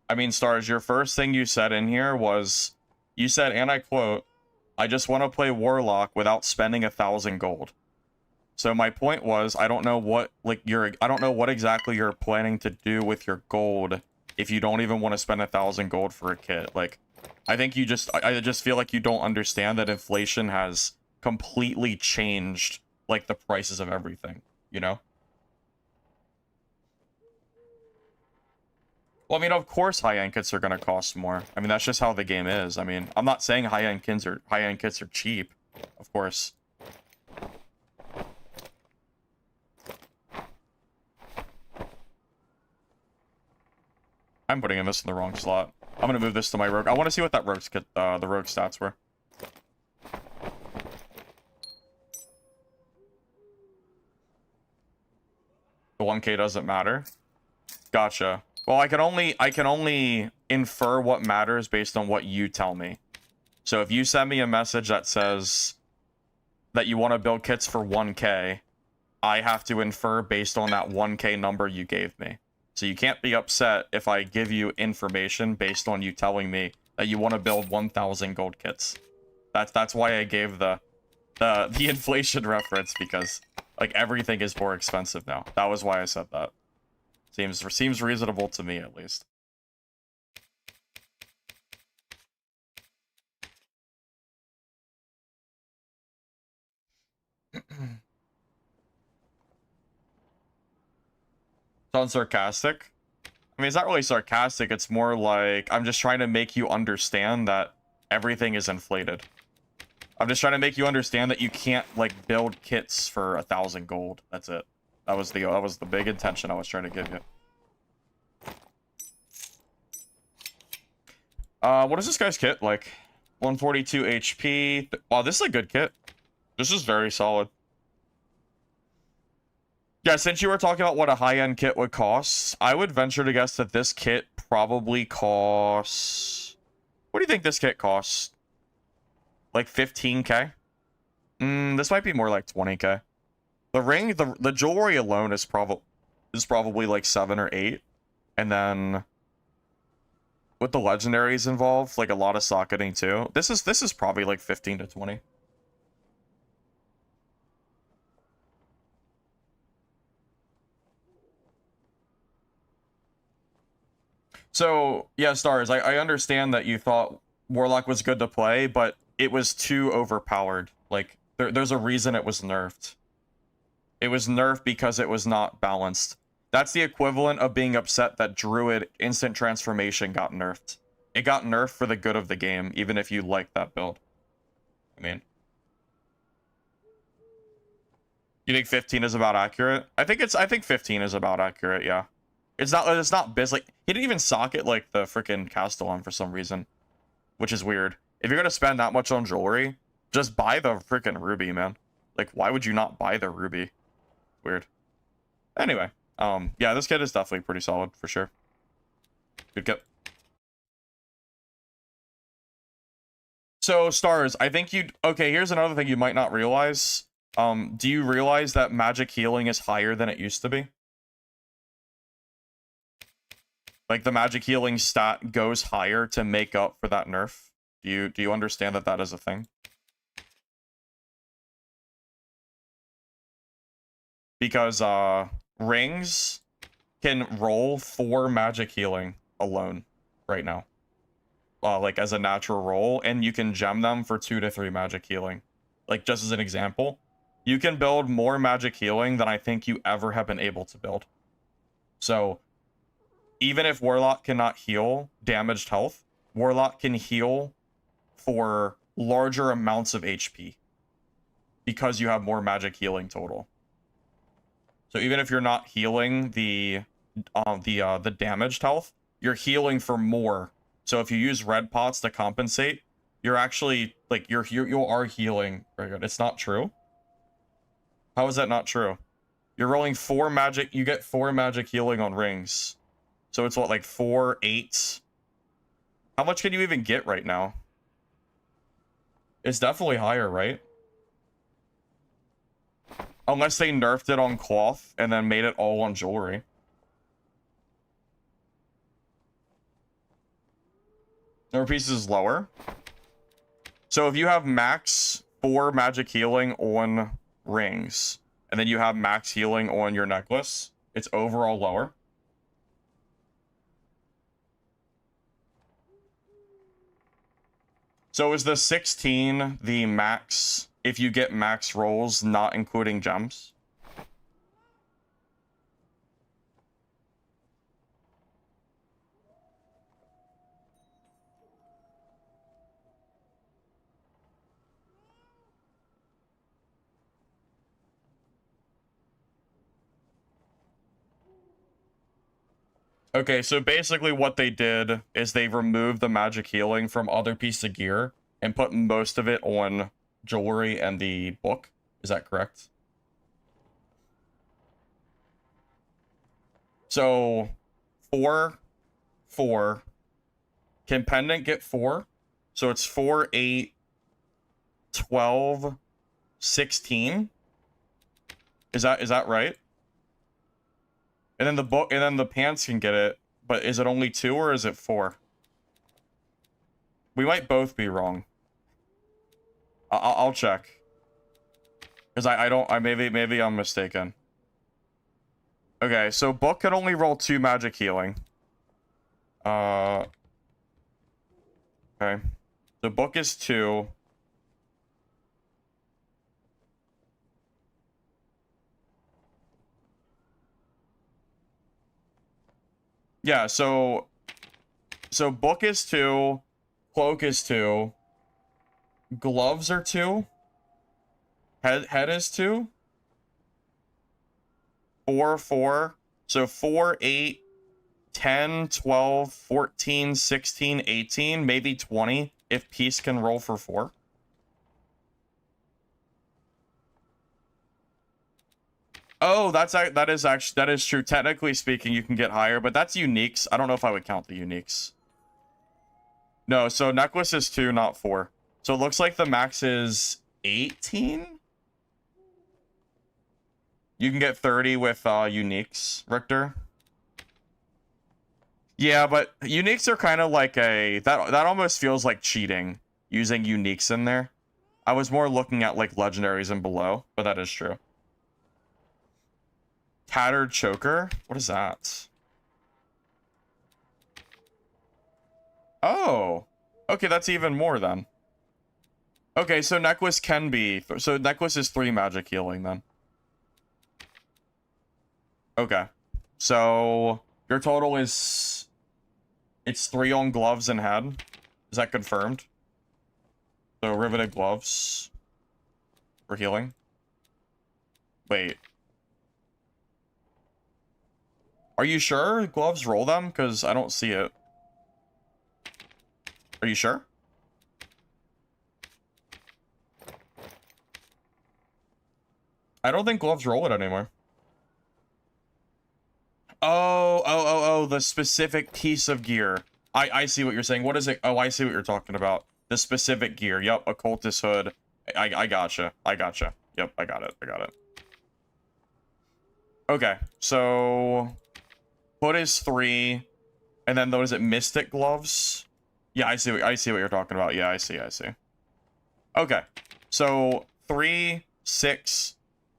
I mean, Stars, your first thing you said in here was, you said, and I quote, "I just want to play Warlock without spending 1,000 gold." So my point was, I don't know what I don't know what exactly you're planning to do with your gold if you don't even want to spend 1,000 gold for a kit. Like, I think you just I just feel like you don't understand that inflation has completely changed like the prices of everything, you know? Well, I mean, of course high-end kits are gonna cost more. I mean, that's just how the game is. I mean, I'm not saying high-end kits are cheap, of course. I'm putting in this in the wrong slot. I'm gonna move this to my rogue. I want to see what that rogue's kit, the rogue stats were. The 1K doesn't matter. Gotcha. Well, I can only infer what matters based on what you tell me. So if you send me a message that says that you want to build kits for 1K, I have to infer based on that 1K number you gave me. So you can't be upset if I give you information based on you telling me that you want to build 1,000 gold kits. That's why I gave the inflation reference, because like everything is more expensive now. That was why I said that. Seems reasonable to me, at least. Sounds sarcastic. I mean, it's not really sarcastic. It's more like I'm just trying to make you understand that everything is inflated. I'm just trying to make you understand that you can't like build kits for 1,000 gold. That's it. That was the big intention I was trying to give you. What is this guy's kit like? 142 HP. Wow, this is a good kit. This is very solid. Yeah, since you were talking about what a high-end kit would cost, I would venture to guess that this kit probably costs... What do you think this kit costs? Like 15k? This might be more like 20k. The ring, the jewelry alone is probably like 7 or 8. And then with the legendaries involved, like a lot of socketing too. This is probably like 15 to 20. So, yeah, Stars, I understand that you thought Warlock was good to play, but it was too overpowered. Like, there's a reason it was nerfed. It was nerfed because it was not balanced. That's the equivalent of being upset that Druid Instant Transformation got nerfed. It got nerfed for the good of the game, even if you like that build. I mean... You think 15 is about accurate? I think 15 is about accurate, yeah. It's not biz, like, he didn't even socket, like, the freaking Castellan for some reason. Which is weird. If you're gonna spend that much on jewelry, just buy the freaking ruby, man. Like, why would you not buy the ruby? Weird. Anyway, yeah, this kit is definitely pretty solid, for sure. Good kit. So, Stars, I think you... Okay, here's another thing you might not realize. Do you realize that magic healing is higher than it used to be? Like, the magic healing stat goes higher to make up for that nerf. Do you understand that that is a thing? Because, rings can roll 4 magic healing alone right now. Like, as a natural roll, and you can gem them for 2 to 3 magic healing. Like, just as an example, you can build more magic healing than I think you ever have been able to build. So... Even if Warlock cannot heal damaged health, Warlock can heal for larger amounts of HP because you have more magic healing total. So even if you're not healing the damaged health, you're healing for more. So if you use red pots to compensate, you're actually like you are healing. Very good. It's not true. How is that not true? You're rolling 4 magic. You get 4 magic healing on rings. So it's what, like 4, 8? How much can you even get right now? It's definitely higher, right? Unless they nerfed it on cloth and then made it all on jewelry. Number of pieces is lower. So if you have max 4 magic healing on rings, and then you have max healing on your necklace, it's overall lower. So is the 16 the max if you get max rolls, not including gems? Okay, so basically what they did is they removed the magic healing from other pieces of gear and put most of it on jewelry and the book. Is that correct? So 4, 4. Can pendant get 4? So it's 4, 8, 12, 16. Is that right? And then the book, and then the pants can get it, but is it only 2 or is it 4? We might both be wrong. I'll check. Because maybe I'm mistaken. Okay, so book can only roll 2 magic healing. Okay. The book is 2. Yeah, so book is 2, cloak is 2, gloves are 2, head is 2, 4, 4, so 4, 8, 10, 12, 14, 16, 18, maybe 20 if peace can roll for 4. Oh, that is true. Technically speaking, you can get higher, but that's uniques. I don't know if I would count the uniques. No, so necklace is 2, not 4. So it looks like the max is 18. You can get 30 with uniques, Richter. Yeah, but uniques are kind of like that almost feels like cheating using uniques in there. I was more looking at like legendaries and below, but that is true. Tattered choker? What is that? Oh. Okay, that's even more then. Okay, so necklace can be... So necklace is 3 magic healing then. Okay. So your total is... It's 3 on gloves and head. Is that confirmed? So riveted gloves for healing. Wait. Are you sure gloves roll them? Because I don't see it. Are you sure? I don't think gloves roll it anymore. Oh, the specific piece of gear. I see what you're saying. What is it? Oh, I see what you're talking about. The specific gear. Yep, occultist hood. I gotcha. Yep, I got it. Okay, so... Hood is 3. And then, what is it? Mystic gloves? Yeah, I see what you're talking about. Yeah, I see. Okay, so 3, 6,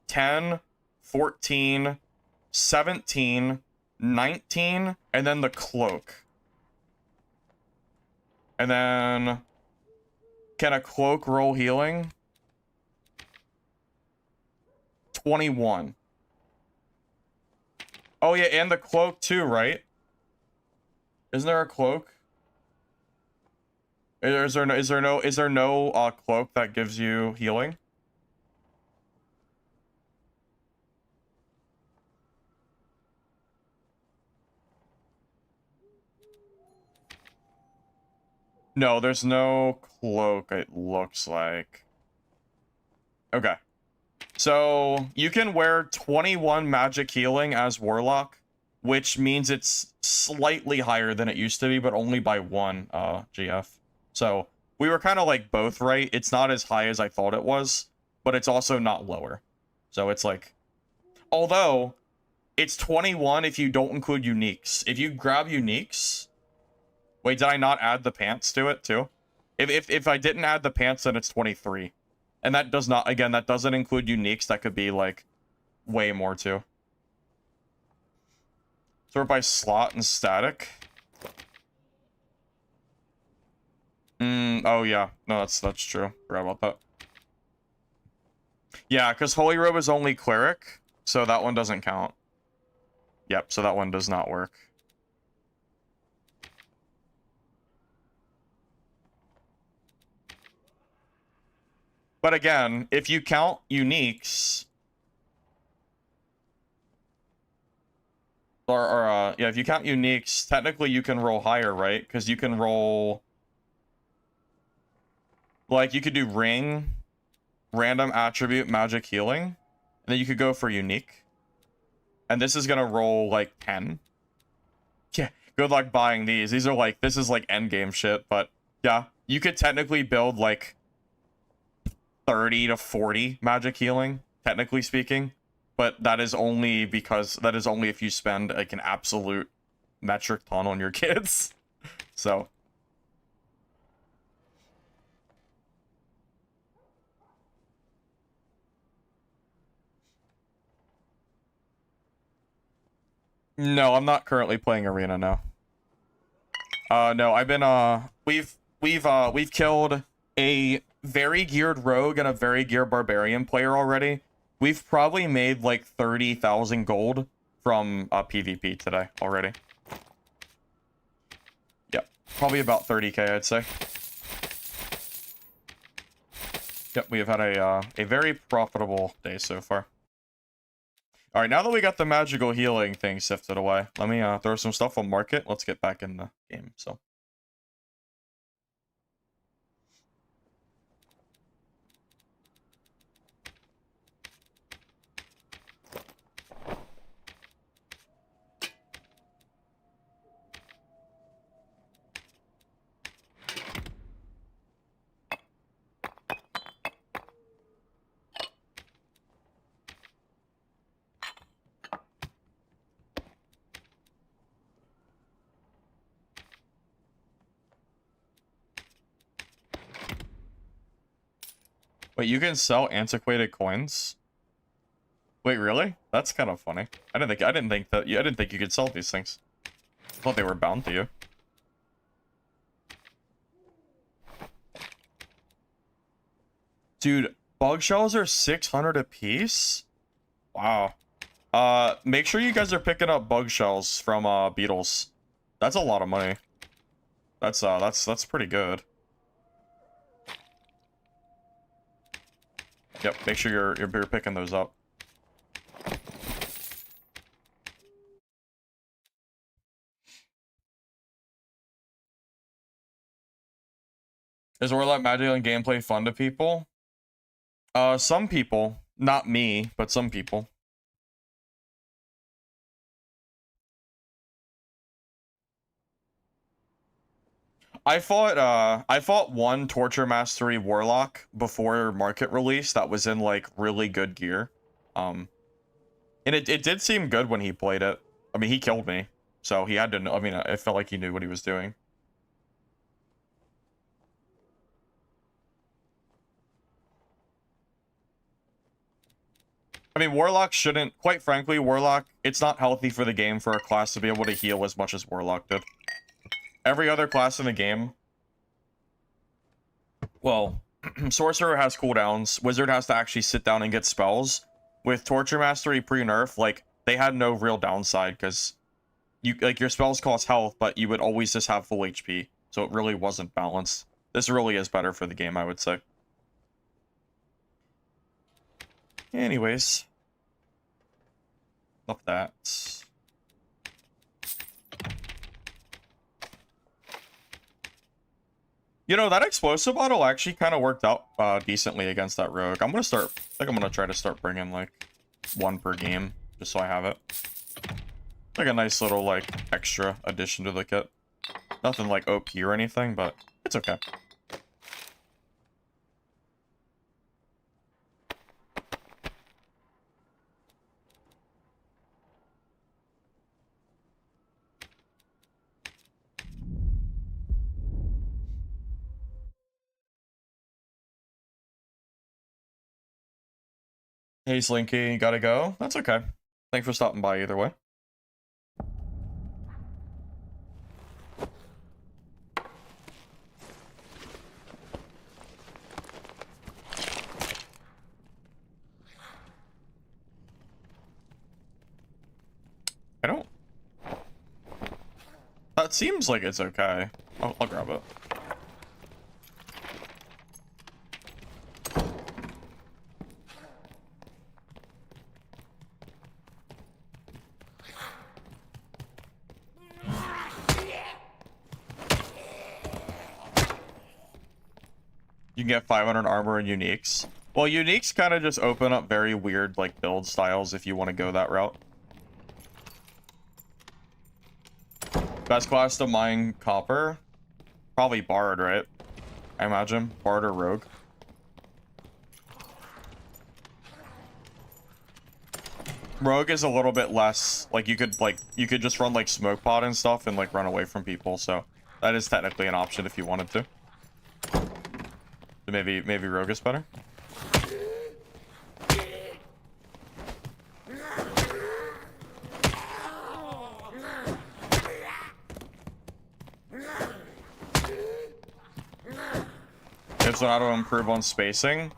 10, 14, 17, 19, and then the cloak. And then... Can a cloak roll healing? 21. Oh yeah, and the cloak too, right? Isn't there a cloak? Is there no cloak that gives you healing? No, there's no cloak, it looks like. Okay. So, you can wear 21 magic healing as Warlock, which means it's slightly higher than it used to be, but only by 1, GF. So, we were kind of like both right. It's not as high as I thought it was, but it's also not lower. So, it's like... Although, it's 21 if you don't include uniques. If you grab uniques... Wait, did I not add the pants to it, too? If I didn't add the pants, then it's 23. And that does not, again, that doesn't include uniques. That could be, like, way more too. Sort by slot and static. Oh yeah. No, that's true. Forgot about that. Yeah, because Holy Robe is only cleric, so that one doesn't count. Yep, so that one does not work. But again, if you count uniques, yeah, if you count uniques, technically you can roll higher, right? Because you can roll, like, you could do ring, random attribute, magic healing, and then you could go for unique. And this is gonna roll like 10. Yeah, good luck buying these. These are like, this is like endgame shit, but yeah, you could technically build like 30 to 40 magic healing, technically speaking, but that is only if you spend like an absolute metric ton on your kids. So no, I'm not currently playing arena now. No, I've been we've killed a very geared rogue and a very geared barbarian player already. We've probably made like 30,000 gold from PvP today already. Yep, probably about 30k, I'd say. Yep, we have had a very profitable day so far. All right, now that we got the magical healing thing sifted away, let me throw some stuff on market. Let's get back in the game. So. Wait, you can sell antiquated coins? Wait, really? That's kind of funny. I didn't think you could sell these things. I thought they were bound to you. Dude, bug shells are 600 a piece? Wow. Make sure you guys are picking up bug shells from beetles. That's a lot of money. That's pretty good. Yep, make sure you're picking those up. Is Warlock magic and gameplay fun to people? Some people. Not me, but some people. I fought one Torture Mastery Warlock before market release that was in like really good gear. And it did seem good when he played it. I mean, he killed me. So he had to know, I mean, it felt like he knew what he was doing. I mean, Warlock shouldn't, quite frankly, Warlock, it's not healthy for the game for a class to be able to heal as much as Warlock did. Every other class in the game, well, Sorcerer has cooldowns, Wizard has to actually sit down and get spells. With Torture Mastery pre-nerf, like, they had no real downside, because your spells cost health, but you would always just have full HP, so it really wasn't balanced. This really is better for the game, I would say. Anyways. Enough that. You know, that explosive bottle actually kind of worked out decently against that rogue. I think I'm gonna try to start bringing like one per game, just so I have it. Like a nice little like extra addition to the kit. Nothing like OP or anything, but it's okay. Hey Slinky, gotta go? That's okay. Thanks for stopping by either way. I don't... That seems like it's okay. I'll grab it. You can get 500 armor and uniques. Well, uniques kind of just open up very weird, like, build styles if you want to go that route. Best class to mine copper? Probably Bard, right? I imagine. Bard or Rogue. Rogue is a little bit less, like, you could just run, like, smoke pod and stuff and, like, run away from people, so that is technically an option if you wanted to. Maybe Rogue is better. It's how to improve on spacing.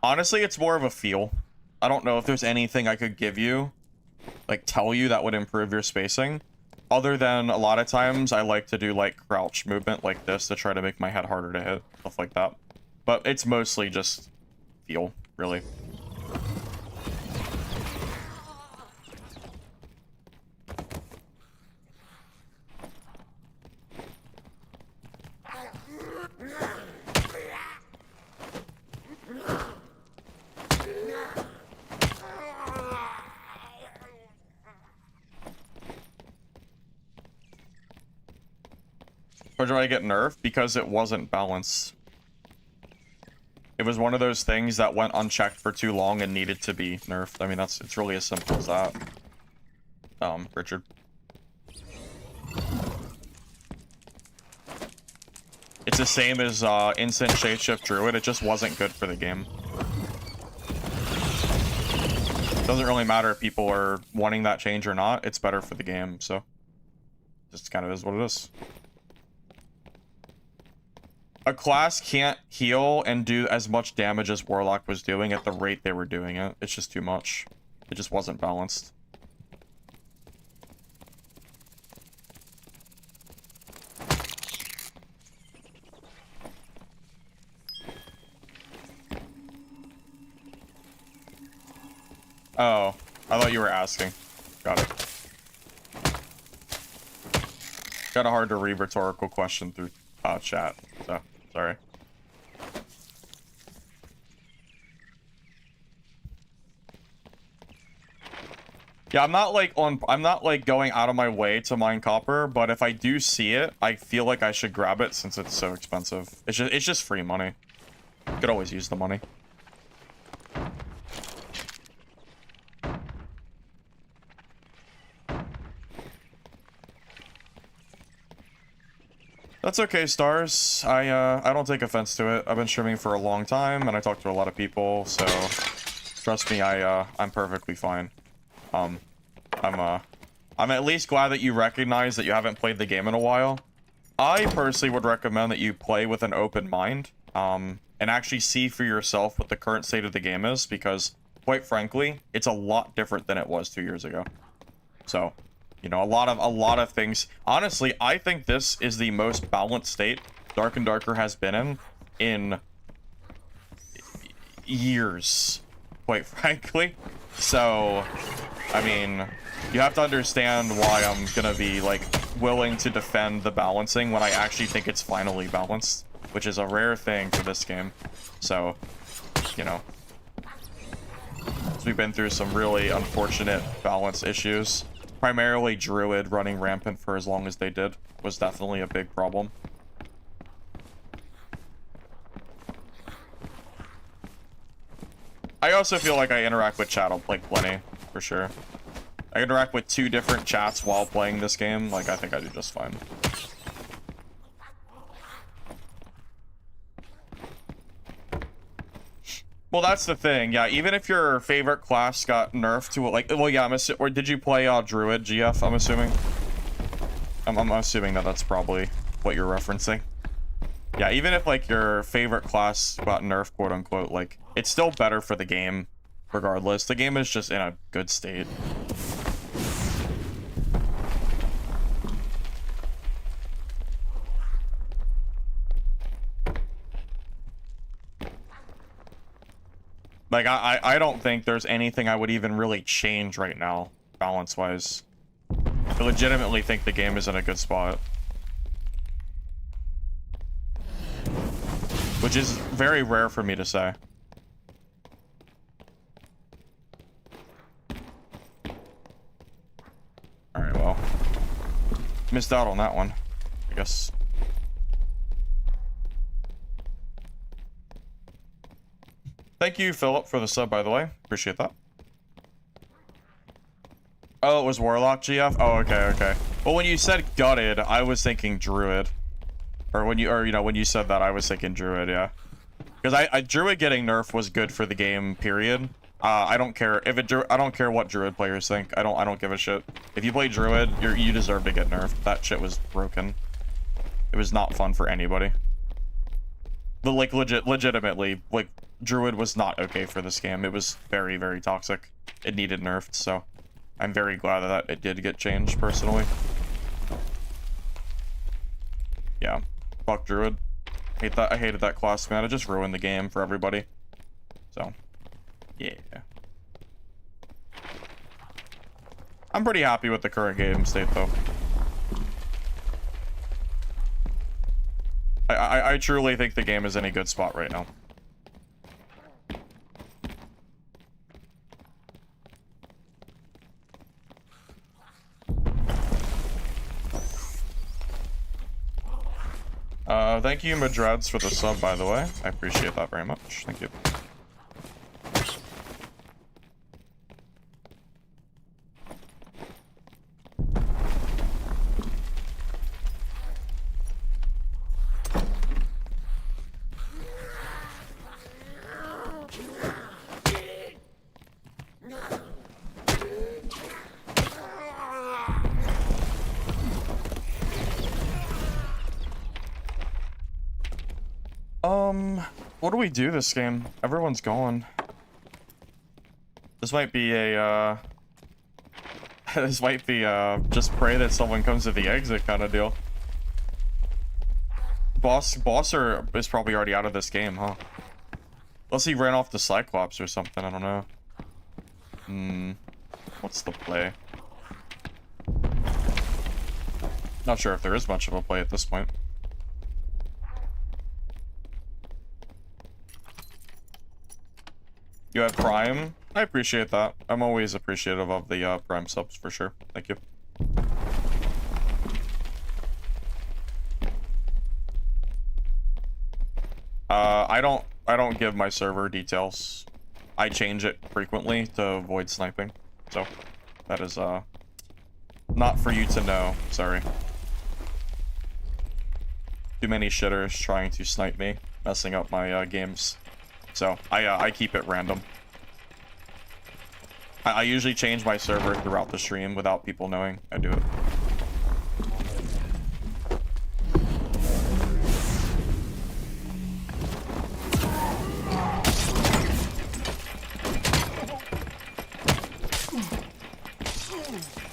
Honestly, it's more of a feel. I don't know if there's anything I could give you, like tell you that would improve your spacing. Other than a lot of times I like to do like crouch movement like this to try to make my head harder to hit, stuff like that. But it's mostly just feel, really. Or did I get nerfed? Because it wasn't balanced. It was one of those things that went unchecked for too long and needed to be nerfed. I mean, it's really as simple as that. Richard. It's the same as instant shapeshift druid. It just wasn't good for the game. Doesn't really matter if people are wanting that change or not. It's better for the game, so just kind of is what it is. A class can't heal and do as much damage as Warlock was doing at the rate they were doing it. It's just too much. It just wasn't balanced. Oh, I thought you were asking. Got it. Kind of hard to read rhetorical question through chat, so sorry. Yeah, I'm not like going out of my way to mine copper, but if I do see it, I feel like I should grab it since it's so expensive. It's just free money. You could always use the money. That's okay, Stars. I don't take offense to it. I've been streaming for a long time, and I talk to a lot of people, so trust me, I'm perfectly fine. I'm at least glad that you recognize that you haven't played the game in a while. I personally would recommend that you play with an open mind, and actually see for yourself what the current state of the game is, because, quite frankly, it's a lot different than it was 2 years ago. So, you know, a lot of things. Honestly, I think this is the most balanced state Dark and Darker has been in years, quite frankly. So, I mean, you have to understand why I'm gonna be, like, willing to defend the balancing when I actually think it's finally balanced, which is a rare thing for this game. So, you know, we've been through some really unfortunate balance issues. Primarily Druid running rampant for as long as they did was definitely a big problem. I also feel like I interact with chat like plenty, for sure. I interact with 2 different chats while playing this game. Like, I think I do just fine. Well, that's the thing. Yeah, even if your favorite class got nerfed to like, well, yeah, or did you play Druid GF? I'm assuming. I'm assuming that that's probably what you're referencing. Yeah, even if like your favorite class got nerfed, quote unquote, like it's still better for the game, regardless. The game is just in a good state. Like, I don't think there's anything I would even really change right now, balance-wise. I legitimately think the game is in a good spot. Which is very rare for me to say. Alright, well. Missed out on that one, I guess. Thank you, Philip, for the sub, by the way. Appreciate that. Oh, it was Warlock GF? Oh, okay, okay. Well, when you said gutted, I was thinking Druid. Or when you said that, I was thinking Druid, yeah. Because Druid getting nerfed was good for the game, period. I don't care if I don't care what Druid players think. I don't give a shit. If you play Druid, you deserve to get nerfed. That shit was broken. It was not fun for anybody. But like legitimately, like Druid was not okay for this game. It was very, very toxic. It needed nerfed, so I'm very glad that it did get changed personally. Yeah. Fuck Druid. Hate that. I hated that class, man. It just ruined the game for everybody. So, yeah. I'm pretty happy with the current game state, though. I truly think the game is in a good spot right now. Thank you, Madreds, for the sub, by the way. I appreciate that very much. Thank you. What do we do this game? Everyone's gone. This might be a, this might be, just pray that someone comes to the exit kind of deal. Bosser is probably already out of this game, huh? Unless he ran off the Cyclops or something, I don't know. What's the play? Not sure if there is much of a play at this point. You had Prime? I appreciate that. I'm always appreciative of the Prime subs for sure. Thank you. I don't give my server details. I change it frequently to avoid sniping. So that is not for you to know. Sorry. Too many shitters trying to snipe me, messing up my games. So I keep it random. I usually change my server throughout the stream without people knowing I do it.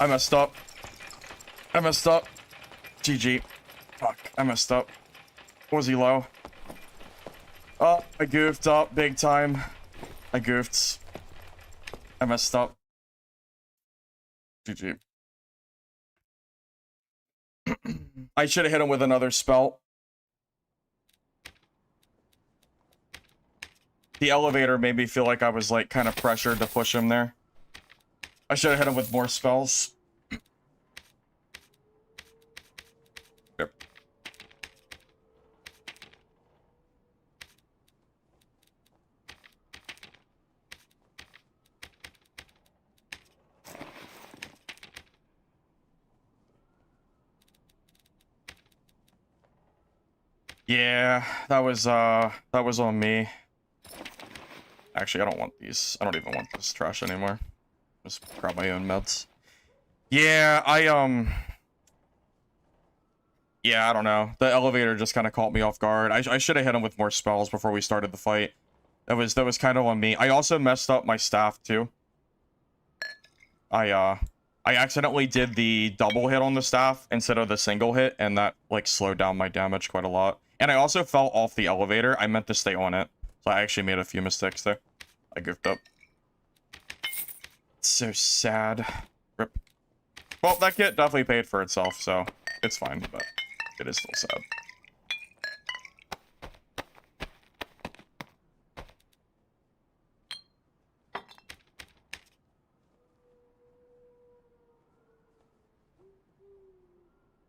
I messed up. I messed up. GG. Fuck, I messed up. Was he low? Oh, I goofed up big time. I goofed. I messed up. GG. I should have hit him with another spell. The elevator made me feel like I was like kind of pressured to push him there. I should have hit him with more spells. Yep. Yeah, that was on me. Actually, I don't want these. I don't even want this trash anymore. Just grab my own meds. Yeah, yeah, I don't know. The elevator just kind of caught me off guard. I should have hit him with more spells before we started the fight. That was kind of on me. I also messed up my staff too. I accidentally did the double hit on the staff instead of the single hit, and that like slowed down my damage quite a lot. And I also fell off the elevator. I meant to stay on it. So I actually made a few mistakes there. I goofed up. It's so sad. Rip. Well, that kit definitely paid for itself, so it's fine, but it is still sad.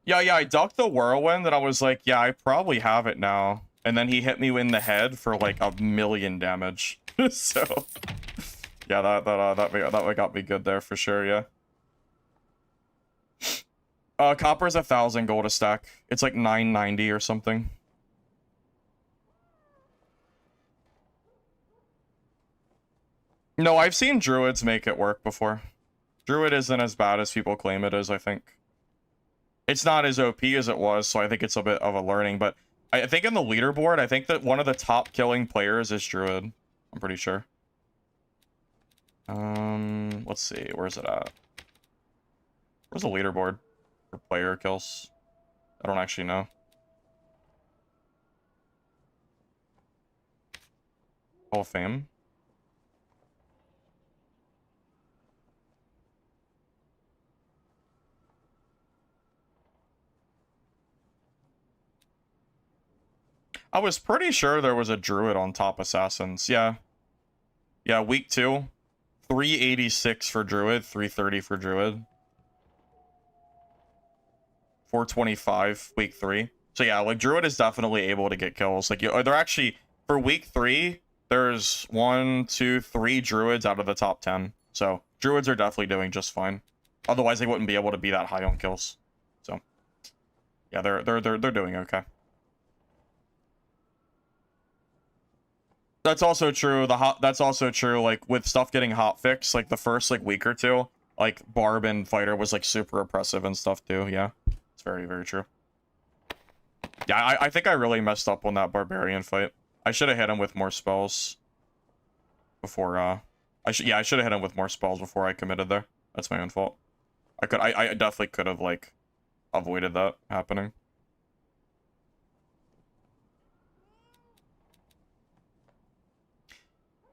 Yeah, I ducked the whirlwind, and I was like, yeah, I probably have it now. And then he hit me in the head for like 1,000,000 damage. So, yeah, that got me good there for sure, yeah. Copper's 1,000 gold a stack. It's like 990 or something. No, I've seen druids make it work before. Druid isn't as bad as people claim it is, I think. It's not as OP as it was, so I think it's a bit of a learning, but I think in the leaderboard, I think that one of the top killing players is Druid. I'm pretty sure. Let's see, where's it at? Where's the leaderboard for player kills? I don't actually know. Hall of Fame? I was pretty sure there was a druid on top assassins. Yeah. Yeah, week 2. 386 for druid, 330 for druid. 425 week 3. So yeah, like druid is definitely able to get kills. Like they're actually for week 3, there's 1, 2, 3 druids out of the top 10. So druids are definitely doing just fine. Otherwise they wouldn't be able to be that high on kills. So yeah, they're doing okay. That's also true. That's also true. Like with stuff getting hotfixed, like the first like week or two, like Barb and Fighter was like super oppressive and stuff too. Yeah, it's very, very true. Yeah, I think I really messed up on that Barbarian fight. I should have hit him with more spells before. I should have hit him with more spells before I committed there. That's my own fault. I definitely could have like avoided that happening.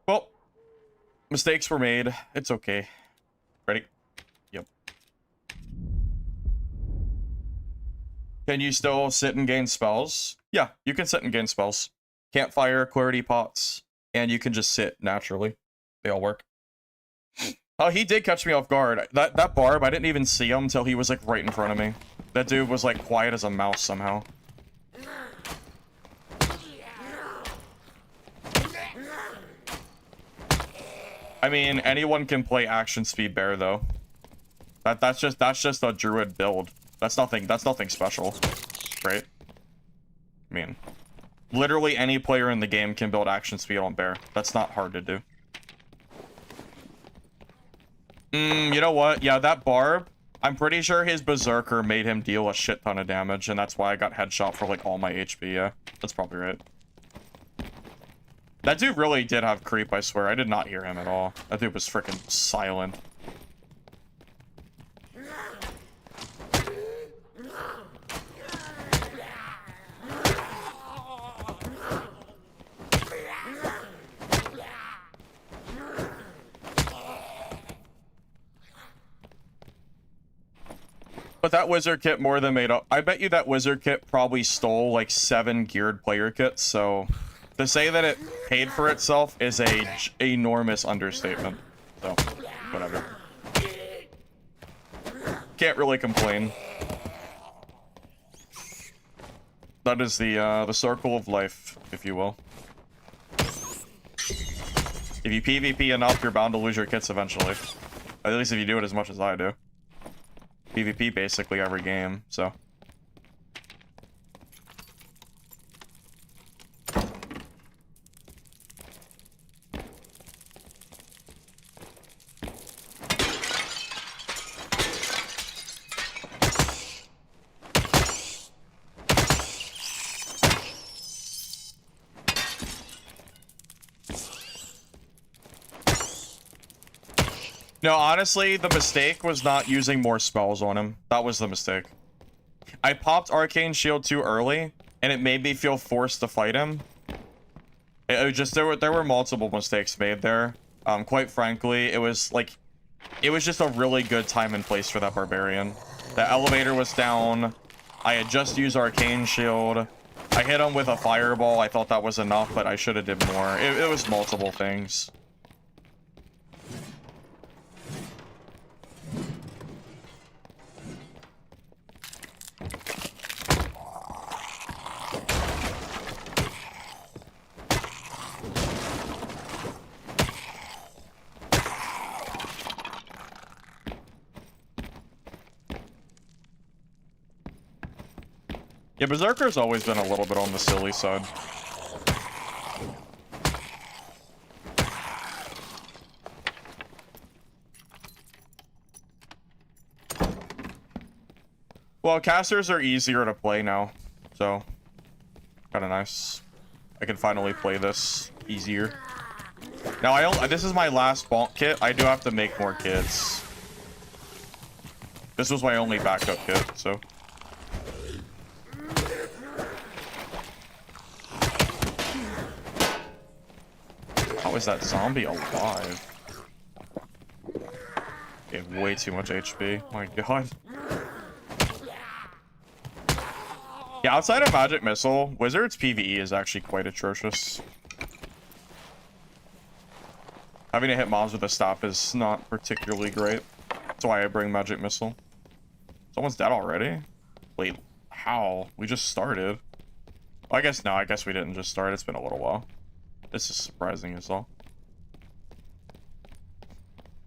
Well, mistakes were made. It's okay. Ready? Yep. Can you still sit and gain spells? Yeah, you can sit and gain spells. Campfire, clarity pots, and you can just sit naturally. They all work. Oh, he did catch me off guard. That Barb, I didn't even see him until he was like right in front of me. That dude was like quiet as a mouse somehow. I mean, anyone can play action speed bear though. That's just a druid build. That's nothing special, right? I mean, literally any player in the game can build action speed on bear. That's not hard to do. You know what? Yeah, that Barb, I'm pretty sure his Berserker made him deal a shit ton of damage, and that's why I got headshot for like all my HP, yeah. That's probably right. That dude really did have creep, I swear. I did not hear him at all. That dude was freaking silent. But that wizard kit more than made up. I bet you that wizard kit probably stole like 7 geared player kits, so to say that it paid for itself is a enormous understatement. So, whatever. Can't really complain. That is the circle of life, if you will. If you PvP enough, you're bound to lose your kits eventually. At least if you do it as much as I do. PvP basically every game, so. No, honestly, the mistake was not using more spells on him. That was the mistake. I popped Arcane Shield too early, and it made me feel forced to fight him. It was just, there were multiple mistakes made there. Quite frankly, it was just a really good time and place for that Barbarian. The elevator was down. I had just used Arcane Shield. I hit him with a fireball. I thought that was enough, but I should have did more. It was multiple things. Yeah, Berserker's always been a little bit on the silly side. Well, casters are easier to play now, so kind of nice. I can finally play this easier. Now, this is my last Bonk kit. I do have to make more kits. This was my only backup kit, so... How is that zombie alive? They have way too much HP. My god. Yeah, outside of Magic Missile, Wizard's PvE is actually quite atrocious. Having to hit mobs with a staff is not particularly great. That's why I bring Magic Missile. Someone's dead already? Wait, how? We just started. Well, I guess we didn't just start. It's been a little while. This is surprising as well.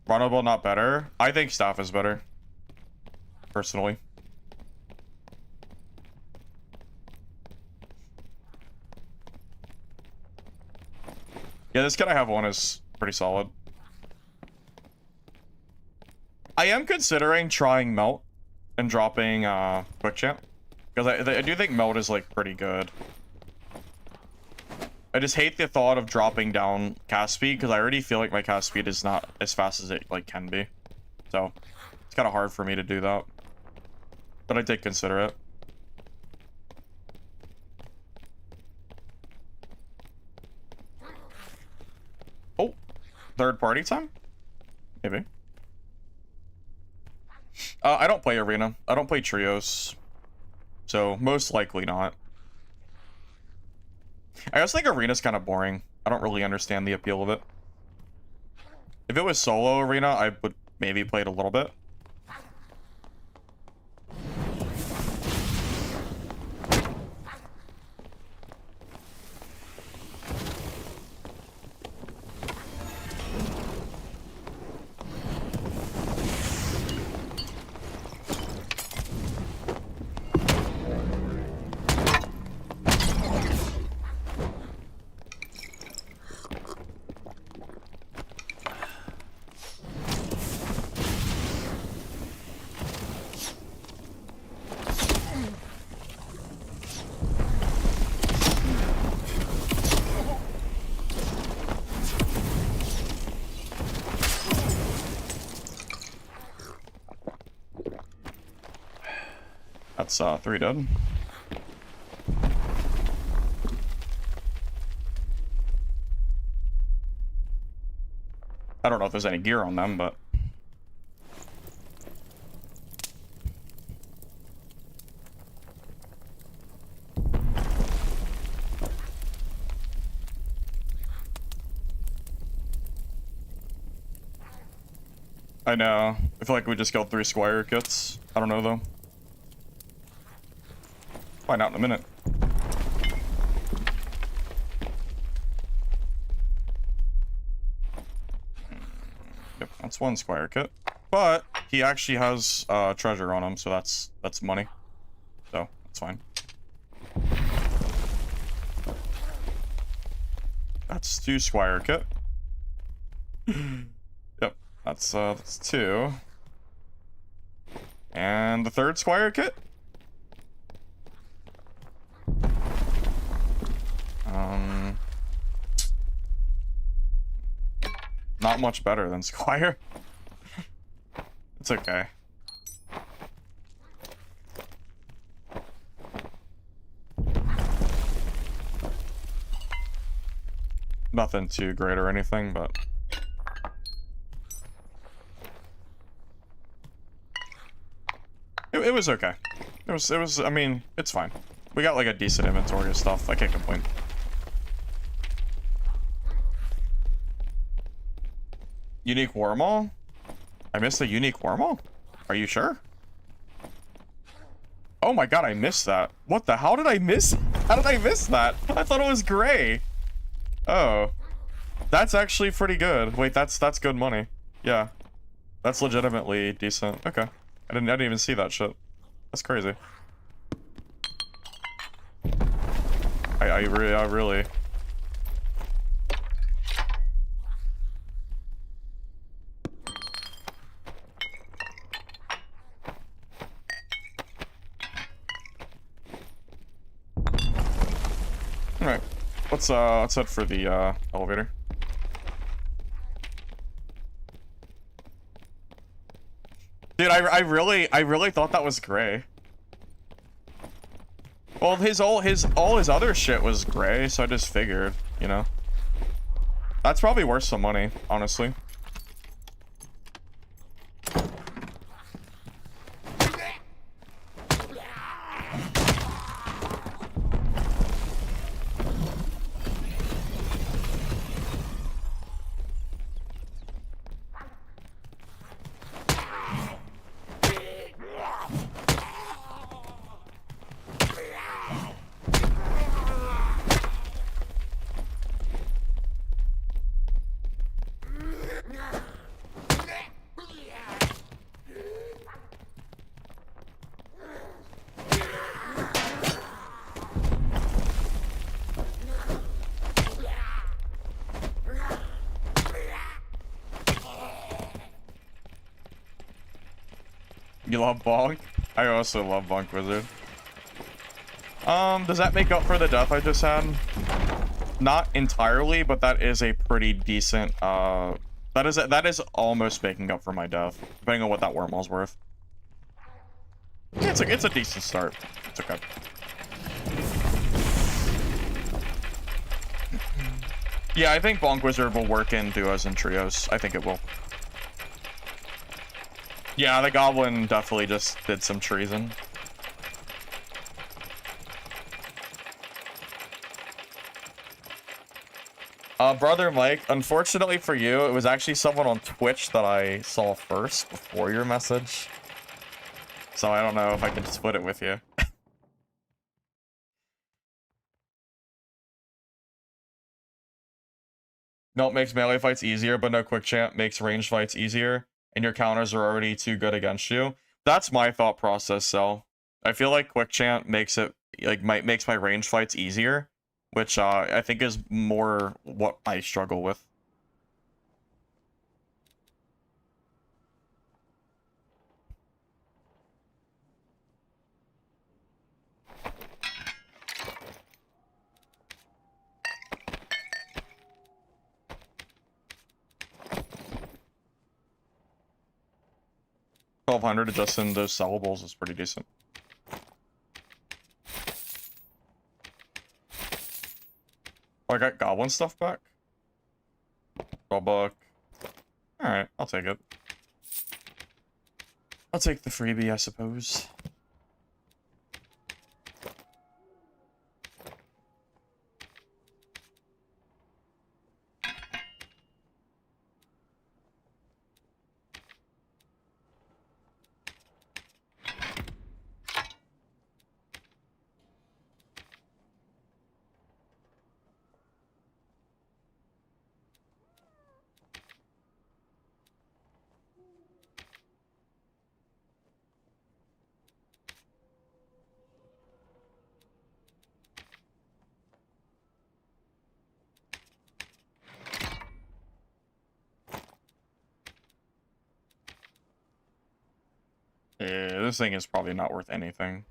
Runnable, not better. I think staff is better. Personally. Yeah, this kit I have one is pretty solid. I am considering trying Melt and dropping Quick Champ. Because I do think Melt is like pretty good. I just hate the thought of dropping down cast speed because I already feel like my cast speed is not as fast as it like can be. So it's kind of hard for me to do that. But I did consider it. Oh, third party time? Maybe. I don't play arena. I don't play trios. So most likely not. I also think arena's kind of boring. I don't really understand the appeal of it. If it was solo arena, I would maybe play it a little bit. That's 3 dead. I don't know if there's any gear on them, but... I know. I feel like we just killed 3 Squire kits. I don't know, though. Find out in a minute. Yep, that's 1 Squire kit. But he actually has treasure on him, so that's money. So that's fine. That's 2 Squire kit. Yep, that's 2. And the 3rd Squire kit. Not much better than Squire. It's okay. Nothing too great or anything, but... It was okay. It was, I mean, it's fine. We got like a decent inventory of stuff. I can't complain. Unique wormhole? I missed the unique wormhole? Are you sure? Oh my god, I missed that. What the? How did I miss? How did I miss that? I thought it was gray. Oh. That's actually pretty good. Wait, that's good money. Yeah. That's legitimately decent. Okay. I didn't even see that shit. That's crazy. I really... Alright. Let's head for the, elevator. Dude, I really thought that was gray. Well, all his other shit was gray, so I just figured, you know. That's probably worth some money, honestly. You love Bonk? I also love Bonk Wizard. Does that make up for the death I just had? Not entirely, but that is a pretty decent, that is almost making up for my death, depending on what that wormhole's worth. Yeah, it's a decent start. It's okay. Yeah, I think Bonk Wizard will work in duos and trios. I think it will. Yeah, the goblin definitely just did some treason. Brother Mike, unfortunately for you, it was actually someone on Twitch that I saw first before your message. So I don't know if I can split it with you. No, it makes melee fights easier, but no quick champ makes range fights easier, and your counters are already too good against you. That's my thought process, so I feel like quick champ makes it like makes my range fights easier, which I think is more what I struggle with. $1,200 just in those sellables is pretty decent. Oh, I got goblin stuff back. $12. Alright, I'll take it. I'll take the freebie, I suppose. Yeah, this thing is probably not worth anything.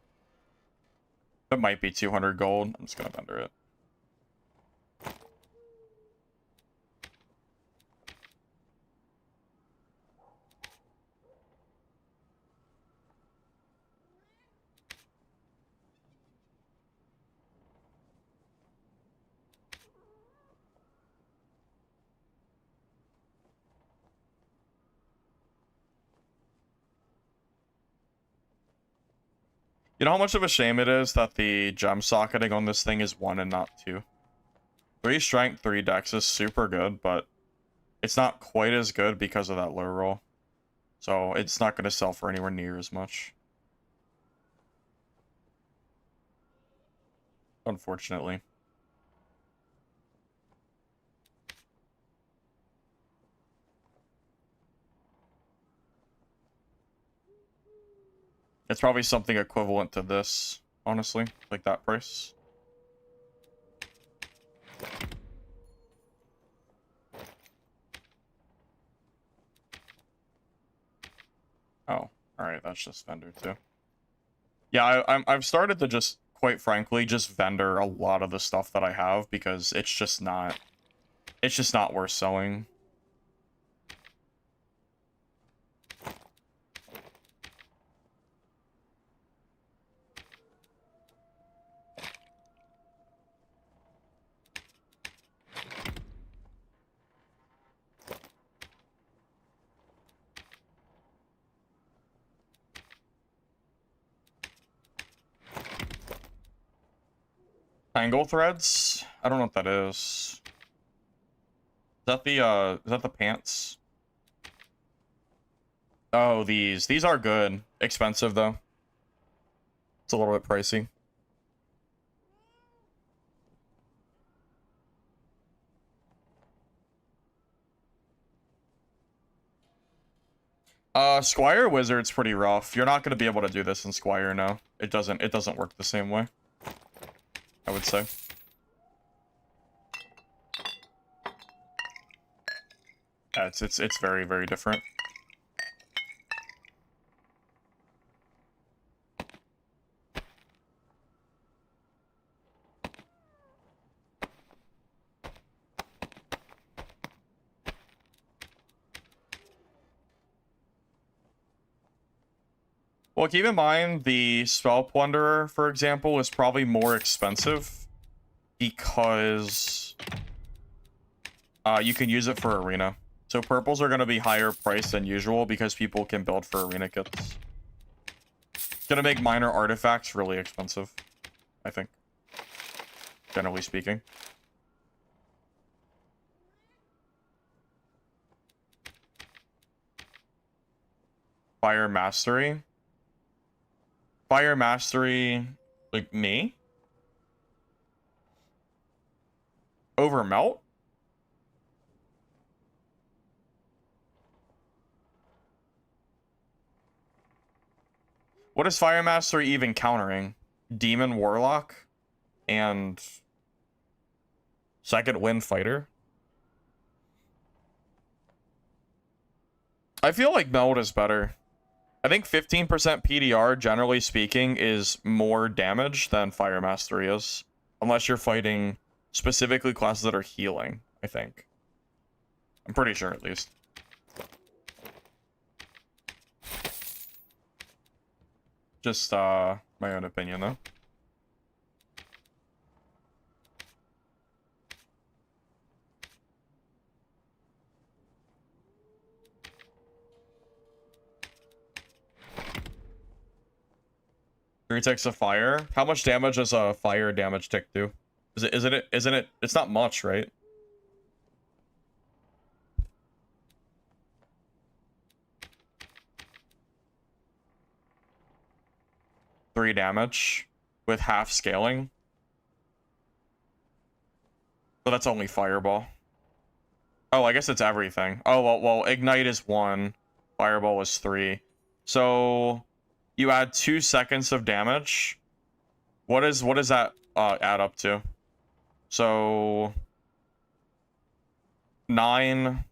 It might be 200 gold. I'm just gonna vendor it. You know how much of a shame it is that the gem socketing on this thing is 1 and not 2? 3 strength, 3 dex is super good, but it's not quite as good because of that low roll. So it's not going to sell for anywhere near as much. Unfortunately. It's probably something equivalent to this, honestly, like that price. Oh, alright, that's just vendor too. Yeah, I've started to just, quite frankly, just vendor a lot of the stuff that I have because it's just not worth selling. Tangle threads? I don't know what that is. Is that the pants? Oh, these are good. Expensive though. It's a little bit pricey. Squire Wizard's pretty rough. You're not gonna be able to do this in Squire, no. It doesn't work the same way, I would say. Yeah, it's very, very different. Well, keep in mind, the Spell Plunderer, for example, is probably more expensive because you can use it for Arena. So purples are going to be higher priced than usual because people can build for Arena kits. It's going to make minor artifacts really expensive, I think, generally speaking. Fire Mastery. Fire Mastery, like me? Over Melt? What is Fire Mastery even countering? Demon Warlock and Second Wind Fighter? I feel like Meld is better. I think 15% PDR, generally speaking, is more damage than Fire Mastery is. Unless you're fighting specifically classes that are healing, I think. I'm pretty sure, at least. Just, my own opinion, though. Three ticks of fire. How much damage does a fire damage tick do? Isn't it? It's not much, right? Three damage with half scaling. So that's only fireball. Oh, I guess it's everything. Oh, well, ignite is 1. Fireball is 3. So you add 2 seconds of damage. What does that add up to? So 9,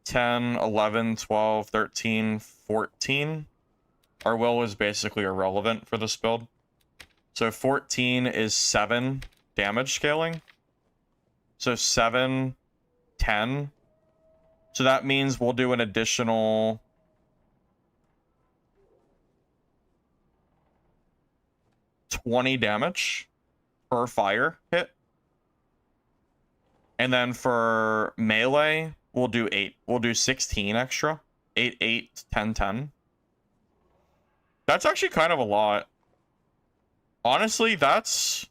10, 11, 12, 13, 14. Our will is basically irrelevant for this build. So 14 is 7 damage scaling. So 7, 10. So that means we'll do an additional 20 damage per fire hit. And then for melee, we'll do 8. We'll do 16 extra. 8, 8, 10, 10. That's actually kind of a lot. Honestly, that's...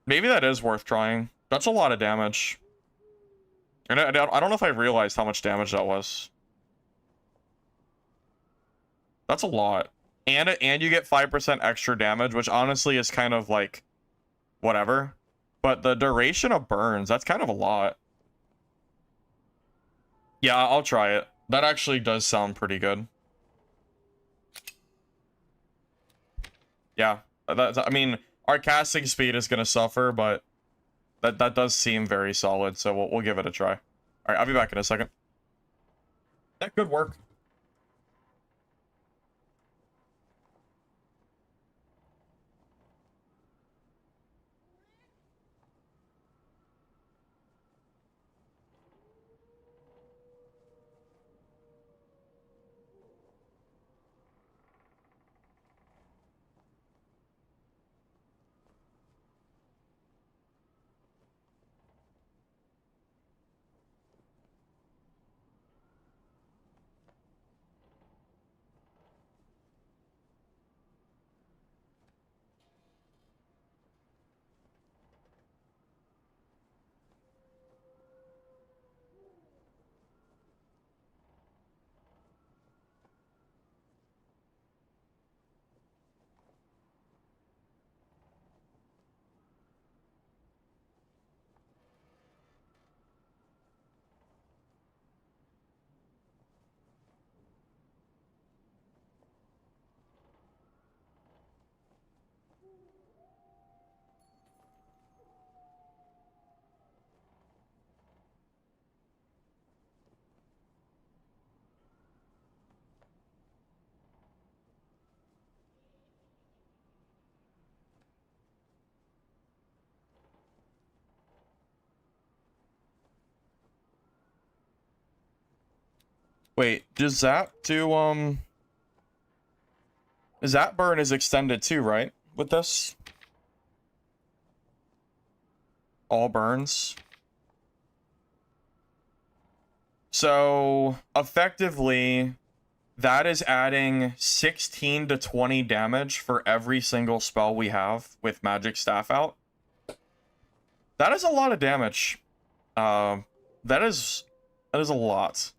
Maybe that is worth trying. That's a lot of damage. And I don't know if I realized how much damage that was. That's a lot. And you get 5% extra damage, which honestly is kind of like... whatever. But the duration of burns, that's kind of a lot. Yeah, I'll try it. That actually does sound pretty good. Yeah, I mean, our casting speed is gonna suffer, but that does seem very solid, so we'll give it a try. All right, I'll be back in a second. That could work. Wait, does Zap do, Zap burn is extended too, right? With this? All burns. So, effectively, that is adding 16 to 20 damage for every single spell we have with Magic Staff out. That is a lot of damage. That is a lot.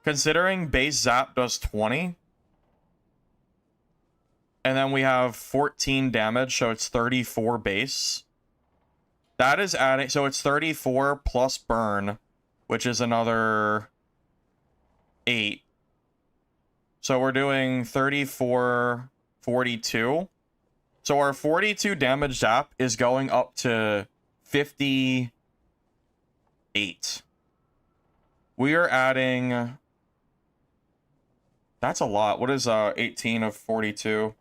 Considering base Zap does 20. And then we have 14 damage, so it's 34 base. That is adding, so it's 34 plus burn, which is another 8. So we're doing 34, 42. So our 42 damage Zap is going up to 58. We are adding... That's a lot. What is 18 of 42? Is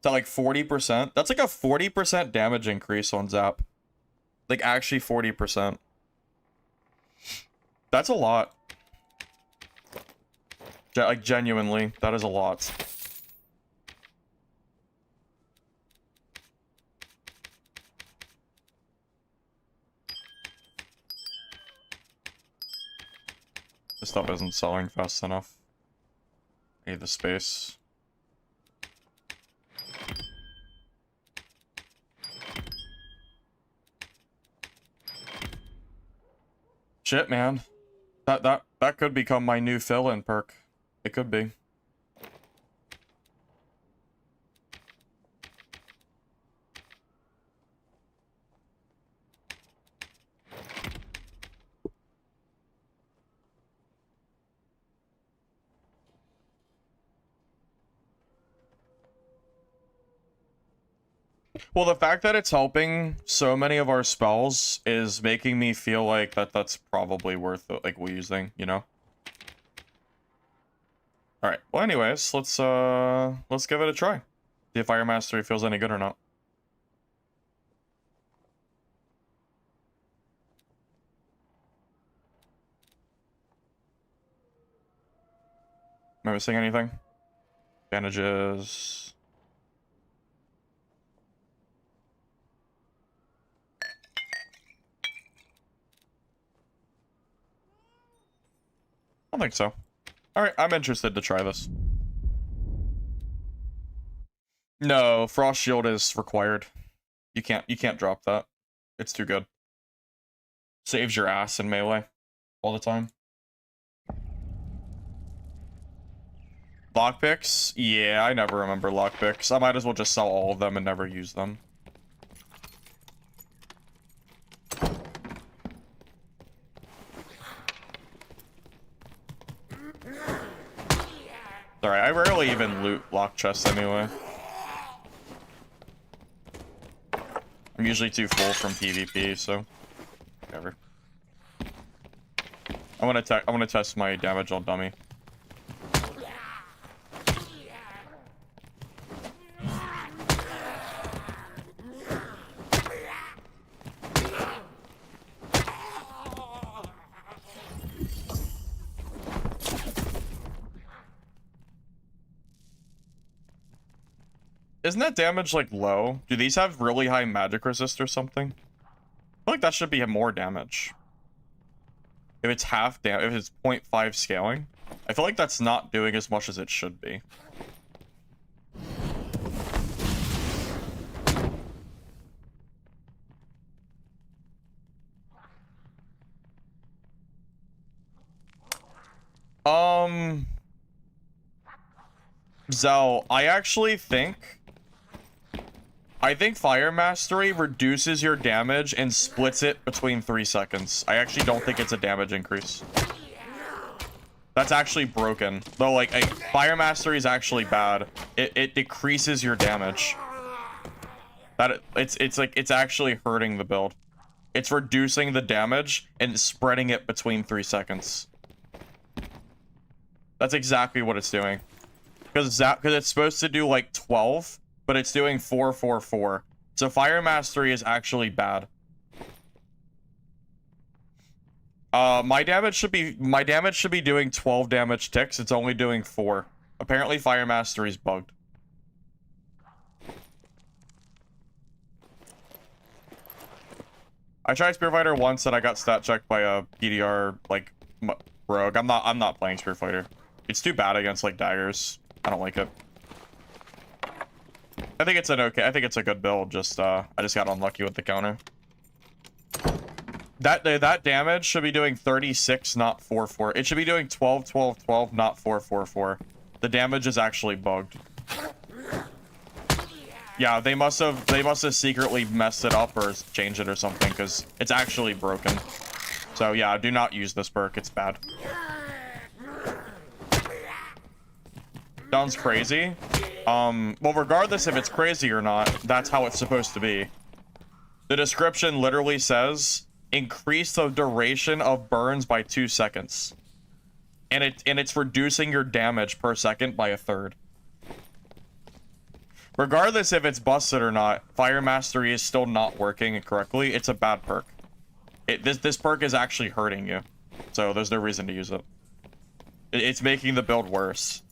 that like 40%? That's like a 40% damage increase on Zap. Like actually 40%. That's a lot. Like genuinely, that is a lot. This stuff isn't selling fast enough. I need the space. Shit, man. That could become my new fill-in perk. It could be. Well, the fact that it's helping so many of our spells is making me feel like that's probably worth it, like using, you know? Alright, well anyways, let's give it a try. See if Fire Mastery feels any good or not. Am I missing anything? Advantages. I don't think so. Alright, I'm interested to try this. No, Frost Shield is required. You can't drop that. It's too good. Saves your ass in melee all the time. Lockpicks? Yeah, I never remember lockpicks. I might as well just sell all of them and never use them. Sorry, I rarely even loot lock chests anyway. I'm usually too full from PvP, so whatever. I want to test my damage on dummy. Isn't that damage like low? Do these have really high magic resist or something? I feel like that should be more damage. If it's half damage, if it's 0.5 scaling, I feel like that's not doing as much as it should be. Zell, I think Fire Mastery reduces your damage and splits it between 3 seconds. I actually don't think it's a damage increase. That's actually broken. Though, like, Fire Mastery is actually bad. It decreases your damage. It's actually hurting the build. It's reducing the damage and spreading it between 3 seconds. That's exactly what it's doing. Because it's supposed to do like 12, but it's doing 4, 4, 4. So Fire Mastery is actually bad. My damage should be doing 12 damage ticks. It's only doing 4. Apparently Fire Mastery is bugged. I tried Spear Fighter once and I got stat checked by a PDR like rogue. I'm not playing Spear Fighter. It's too bad against like daggers. I don't like it. I think it's a good build. Just I just got unlucky with the counter. That damage should be doing 36, not 4, 4. It should be doing 12, 12, 12, not 4, 4, 4. The damage is actually bugged. Yeah, they must have secretly messed it up or changed it or something because it's actually broken. So yeah, do not use this perk. It's bad. Sounds crazy. Well, regardless if it's crazy or not, that's how it's supposed to be. The description literally says increase the duration of burns by 2 seconds. And it's reducing your damage per second by 1/3. Regardless if it's busted or not, Fire Mastery is still not working correctly. It's a bad perk. This perk is actually hurting you. So there's no reason to use it. It's making the build worse.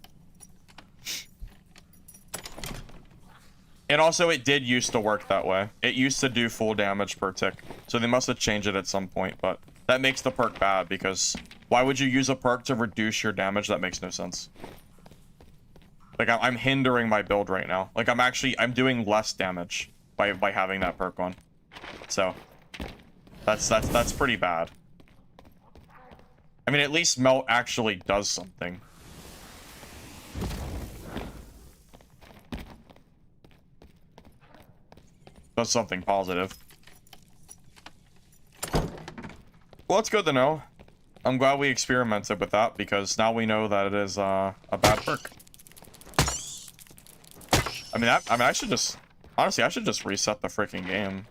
And also, it did used to work that way. It used to do full damage per tick. So they must have changed it at some point, but that makes the perk bad because why would you use a perk to reduce your damage? That makes no sense. Like, I'm hindering my build right now. Like, I'm doing less damage by having that perk on. So, that's pretty bad. I mean, at least Melt actually does something. Does something positive. Well, it's good to know. I'm glad we experimented with that because now we know that it is a bad perk. I mean, I should just honestly, I should just reset the freaking game.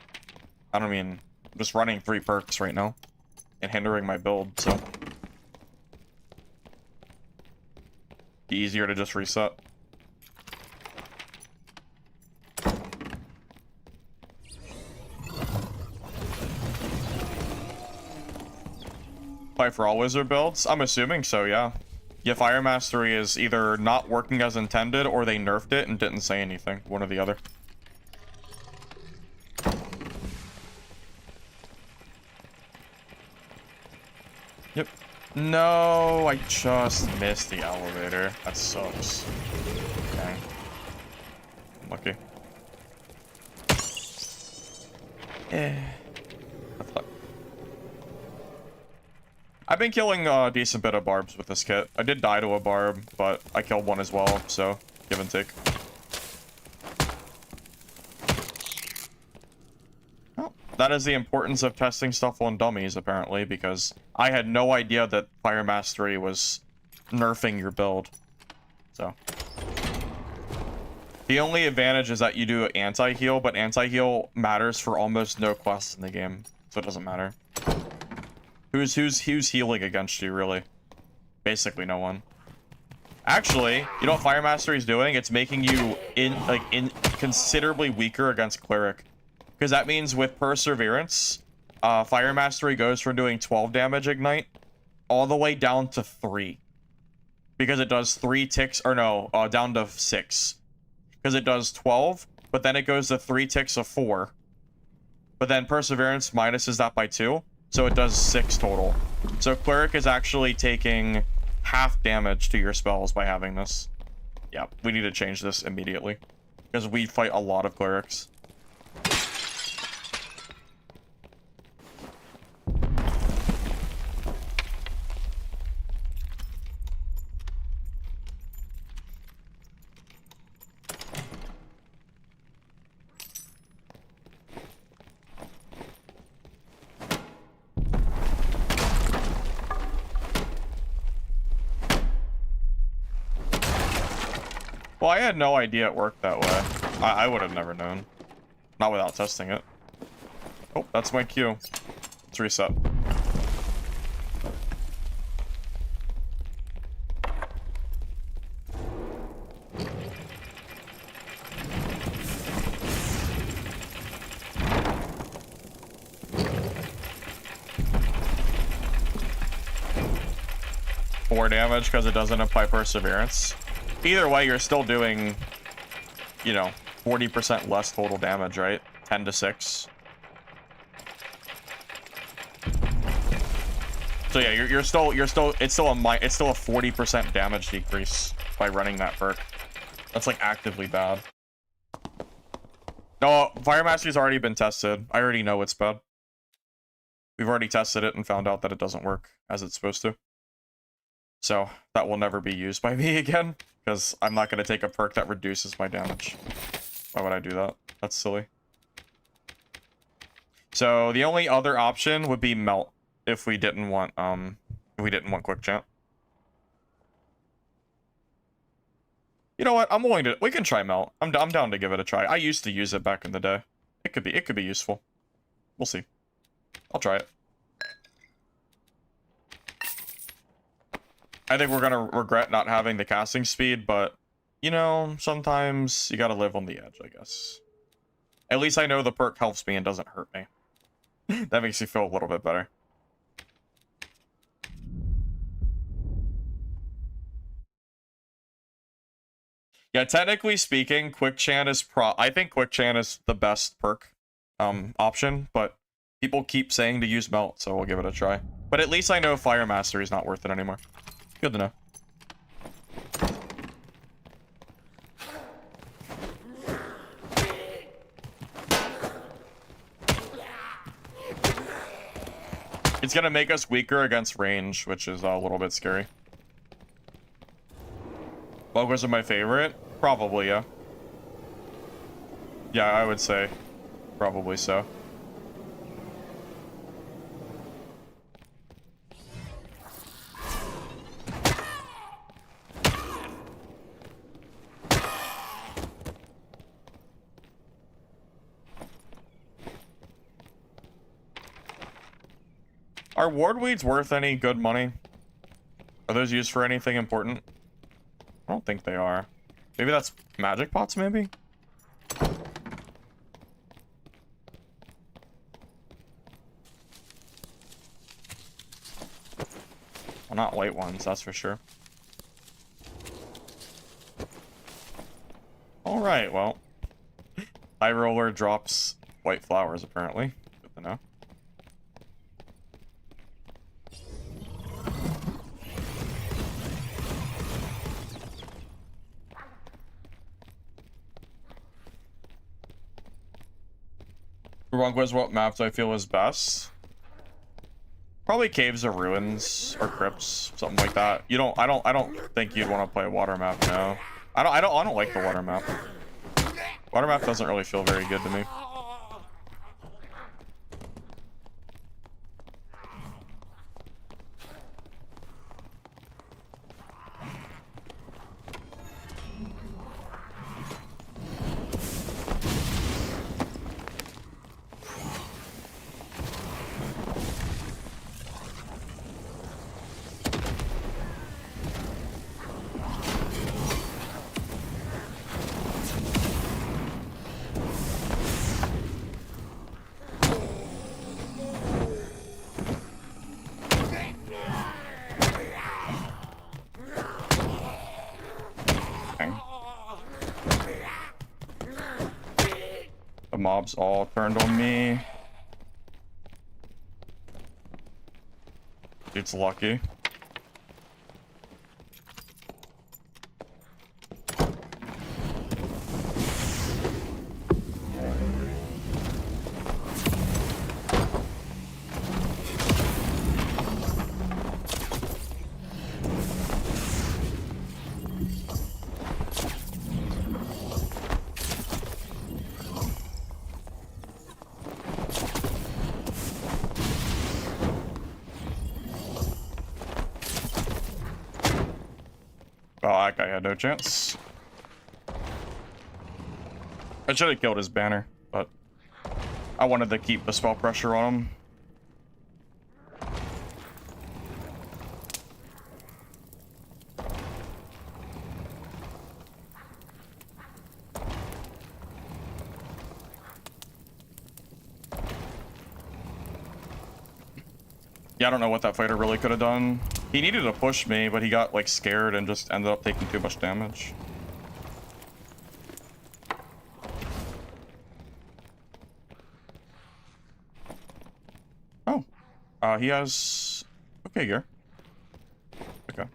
I don't mean I'm just running 3 perks right now and hindering my build, so be easier to just reset. Fight for all wizard builds? I'm assuming so, yeah. Yeah, Fire Mastery is either not working as intended or they nerfed it and didn't say anything. One or the other. Yep. No, I just missed the elevator. That sucks. Okay. Lucky. Eh. I've been killing a decent bit of barbs with this kit. I did die to a barb, but I killed one as well, so give and take. Well, that is the importance of testing stuff on dummies, apparently, because I had no idea that Fire Mastery was nerfing your build. So. The only advantage is that you do anti-heal, but anti-heal matters for almost no quests in the game, so it doesn't matter. Who's healing against you, really? Basically no one. Actually, you know what Fire Mastery is doing? It's making you considerably weaker against Cleric. Because that means with Perseverance, Fire Mastery goes from doing 12 damage ignite all the way down to 3. Because it does 3 ticks, or no, down to 6. Because it does 12, but then it goes to 3 ticks of 4. But then Perseverance minuses that by 2. So it does 6 total. So Cleric is actually taking half damage to your spells by having this. Yeah, we need to change this immediately. Because we fight a lot of Clerics. Well, I had no idea it worked that way. I would have never known. Not without testing it. Oh, that's my cue. Let's reset. More damage because it doesn't apply Perseverance. Either way, you're still doing, you know, 40% less total damage, right? 10 to 6. So yeah, it's still a 40% damage decrease by running that perk. That's like actively bad. No, Fire Mastery's already been tested. I already know it's bad. We've already tested it and found out that it doesn't work as it's supposed to. So that will never be used by me again, because I'm not going to take a perk that reduces my damage. Why would I do that? That's silly. So the only other option would be Melt if we didn't want quick chant. You know what? We can try Melt. I'm down to give it a try. I used to use it back in the day. It could be useful. We'll see. I'll try it. I think we're gonna regret not having the casting speed, but you know, sometimes you gotta live on the edge, I guess. At least I know the perk helps me and doesn't hurt me. That makes me feel a little bit better. Yeah, technically speaking, quick chant is I think quick chant is the best perk option, but people keep saying to use Melt, so we'll give it a try. But at least I know Fire Mastery is not worth it anymore. Good to know. It's gonna make us weaker against range, which is a little bit scary. Bogos are my favorite? Probably, yeah. Yeah, I would say probably so. Are ward weeds worth any good money? Are those used for anything important? I don't think they are. Maybe that's magic pots, maybe? Well, not white ones, that's for sure. Alright, well. High roller drops white flowers, apparently. Good to know. Bonk was what map do I feel is best? Probably Caves or Ruins or Crypts, something like that. I don't think you'd want to play a water map now. I don't like the water map. Water map doesn't really feel very good to me. Mobs all turned on me. It's lucky. Oh, that guy had no chance. I should have killed his banner, but I wanted to keep the spell pressure on him. Yeah, I don't know what that fighter really could have done. He needed to push me, but he got like scared and just ended up taking too much damage. Oh, he has okay gear. Okay.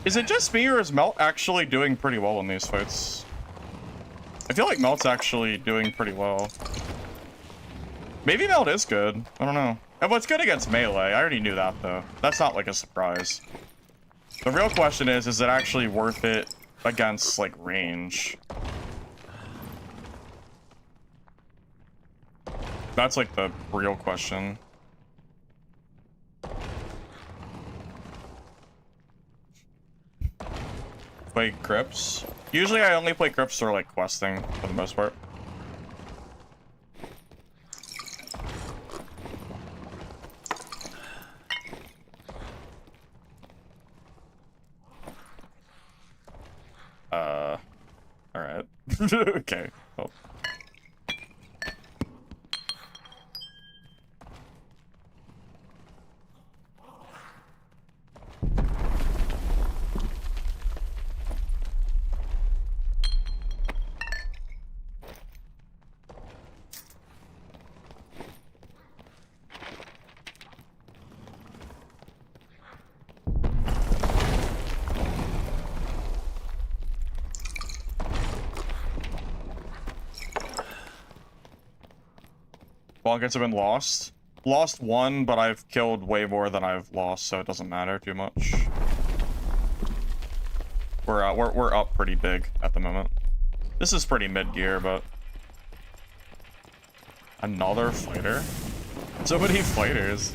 Is it just me, or is Melt actually doing pretty well in these fights? I feel like Melt's actually doing pretty well. Maybe Melt is good. I don't know. And what's good against melee? I already knew that, though. That's not like a surprise. The real question is it actually worth it against, like, range? That's, like, the real question. Play Crypts. Usually I only play Crypts for like questing for the most part. Alright. Okay. Oh. Blankets have been lost. Lost one, but I've killed way more than I've lost, so it doesn't matter too much. We're up pretty big at the moment. This is pretty mid-gear, but another fighter? So many fighters.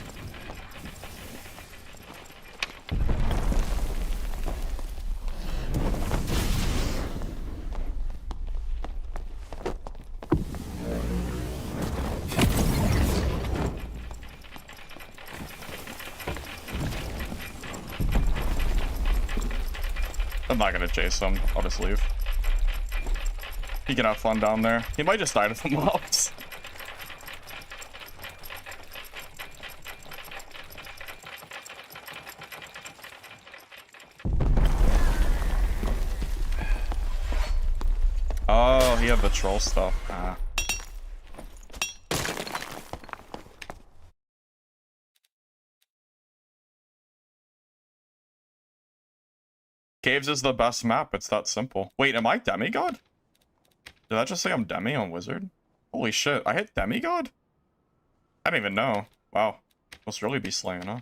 I'm not gonna chase him. I'll just leave. He can have fun down there. He might just die to the mobs. Oh, he had the troll stuff. Ah. Caves is the best map. It's that simple. Wait, am I demigod? Did that just say I'm demi on wizard? Holy shit, I hit demigod? I didn't even know. Wow. Must really be slaying, huh?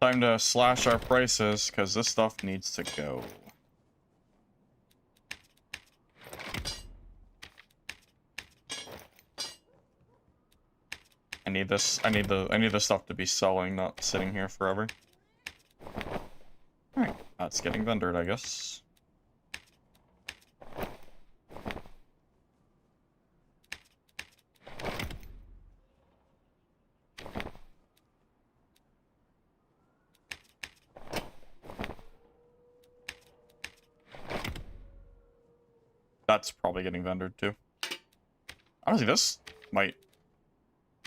Time to slash our prices, because this stuff needs to go. I need this. I need the stuff to be selling, not sitting here forever. Alright, that's getting vendored, I guess. That's probably getting vendored too. Honestly, this might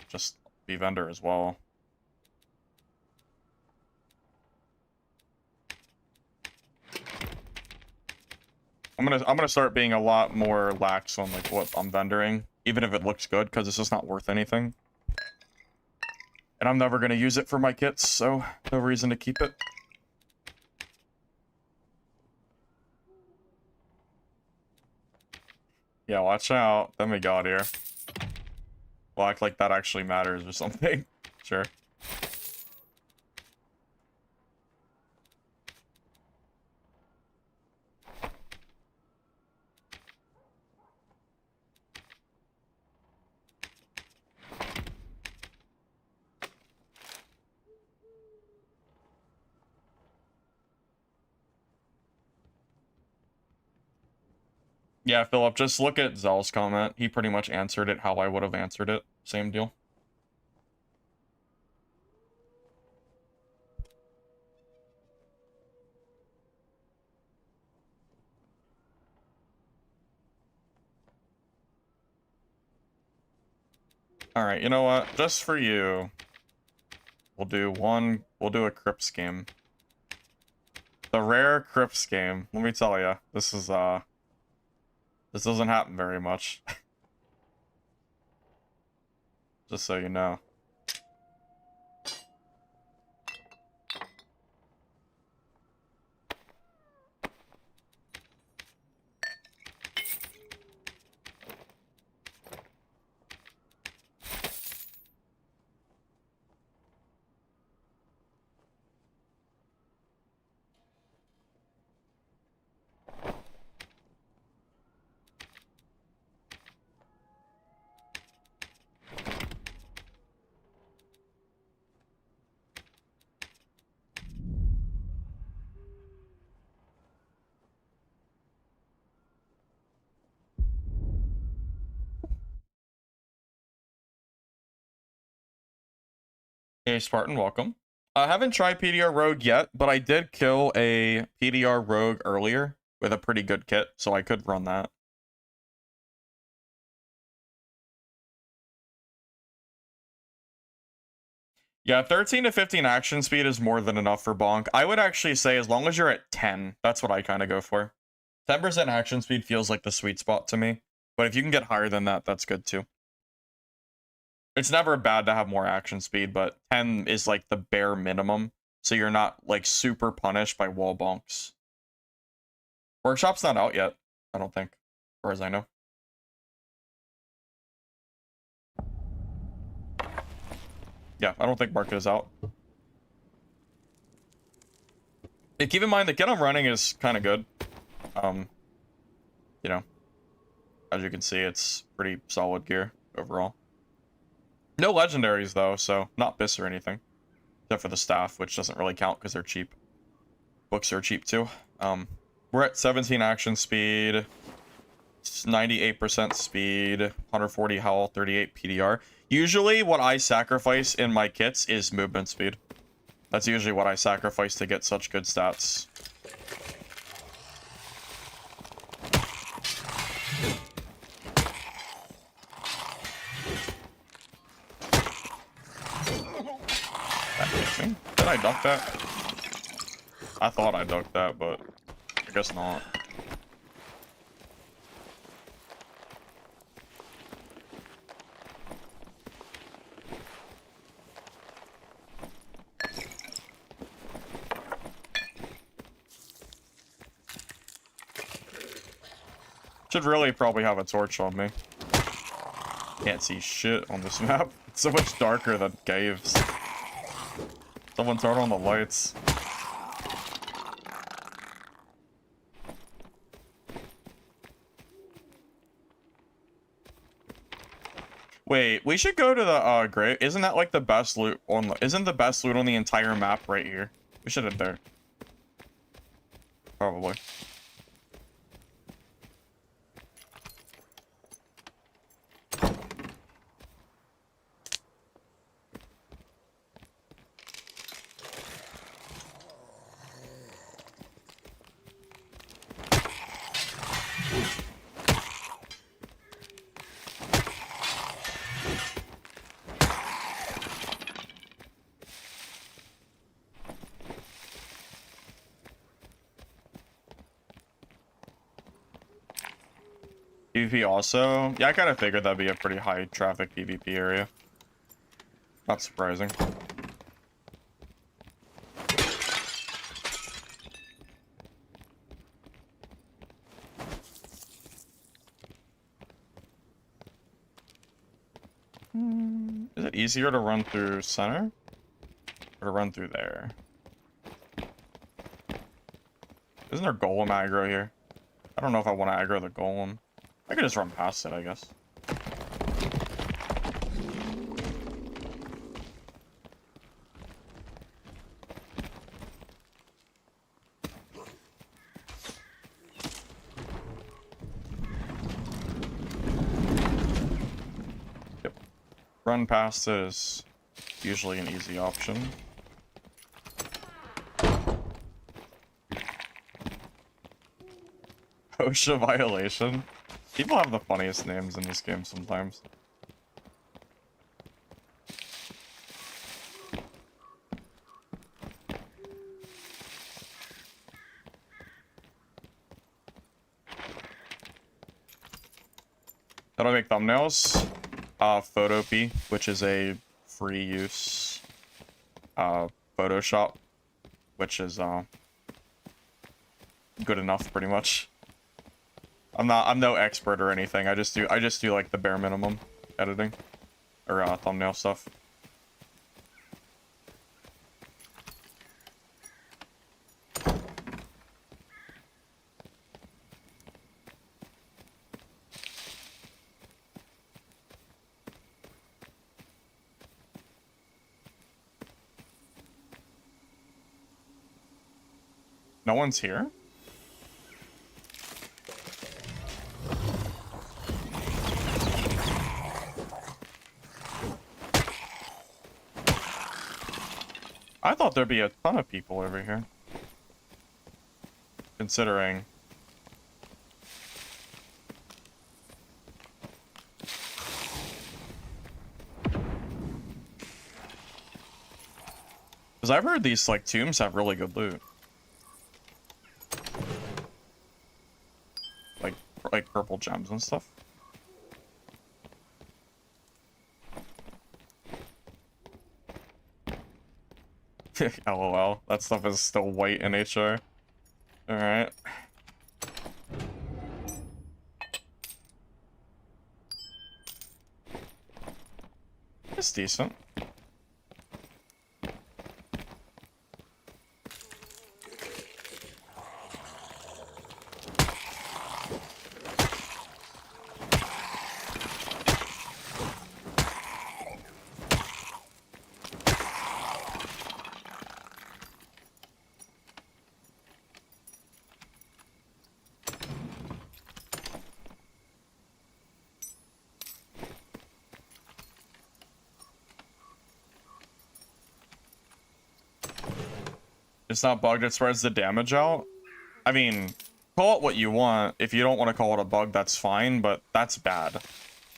just be vendor as well. I'm gonna start being a lot more lax on like what I'm vendoring, even if it looks good, because it's just not worth anything. And I'm never gonna use it for my kits, so no reason to keep it. Yeah, watch out. Then we got here. We'll act like that actually matters or something. Sure. Yeah, Philip, just look at Zell's comment. He pretty much answered it how I would have answered it. Same deal. Alright, you know what? Just for you, we'll do a Crips game. The rare Crips game. Let me tell you, this doesn't happen very much. Just so you know. Hey, Spartan, welcome. I haven't tried PDR Rogue yet, but I did kill a PDR Rogue earlier with a pretty good kit, so I could run that. Yeah, 13 to 15 action speed is more than enough for Bonk. I would actually say as long as you're at 10, that's what I kind of go for. 10% action speed feels like the sweet spot to me, but if you can get higher than that, that's good too. It's never bad to have more action speed, but 10 is like the bare minimum, so you're not like super punished by wall bonks. Workshop's not out yet, I don't think, as far as I know. Yeah, I don't think market is out. Yeah, keep in mind that get 'em running is kind of good. You know, as you can see, it's pretty solid gear overall. No legendaries though, so not bis or anything, except for the staff, which doesn't really count because they're cheap. Books are cheap too. We're at 17 action speed, 98% speed, 140 health, 38 PDR. Usually what I sacrifice in my kits is movement speed. That's usually what I sacrifice to get such good stats. That hit me. Did I duck that? I thought I ducked that, but I guess not. Should really probably have a torch on me. Can't see shit on this map. It's so much darker than caves. Someone turn on the lights. Wait, we should go to the grave. Isn't that like the best loot on the, isn't the best loot on the entire map right here? We should head there. Probably. PvP also? Yeah, I kind of figured that'd be a pretty high traffic PvP area. Not surprising. Is it easier to run through center? Or to run through there? Isn't there golem aggro here? I don't know if I want to aggro the golem. I could just run past it, I guess. Yep. Run past it is usually an easy option. OSHA violation. People have the funniest names in this game sometimes. How do I make thumbnails? Photopea, which is a free use Photoshop, which is good enough pretty much. I'm no expert or anything. I just do like the bare minimum editing or thumbnail stuff. No one's here? I thought there'd be a ton of people over here. Considering... Because I've heard these, like, tombs have really good loot. Like purple gems and stuff. LOL. That stuff is still white in HR. Alright. It's decent. It's not bugged, it spreads the damage out. I mean, call it what you want. If you don't want to call it a bug, that's fine, but that's bad.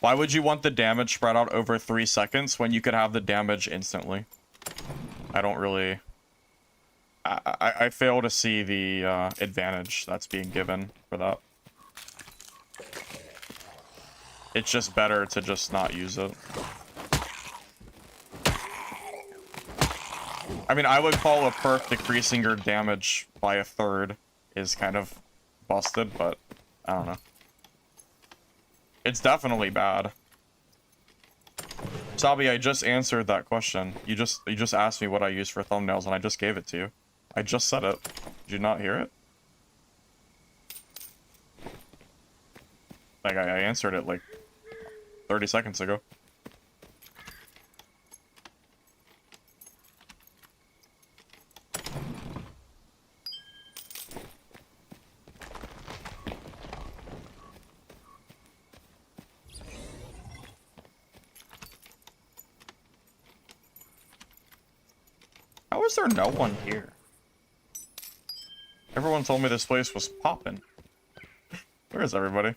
Why would you want the damage spread out over 3 seconds when you could have the damage instantly? I don't really... I fail to see the advantage that's being given for that. It's just better to just not use it. I mean, I would call a perk decreasing your damage by a third is kind of busted, but I don't know. It's definitely bad. Sabi, I just answered that question. You just asked me what I use for thumbnails, and I just gave it to you. I just said it. Did you not hear it? Like, I answered it like 30 seconds ago. How is there no one here? Everyone told me this place was poppin'. Where is everybody?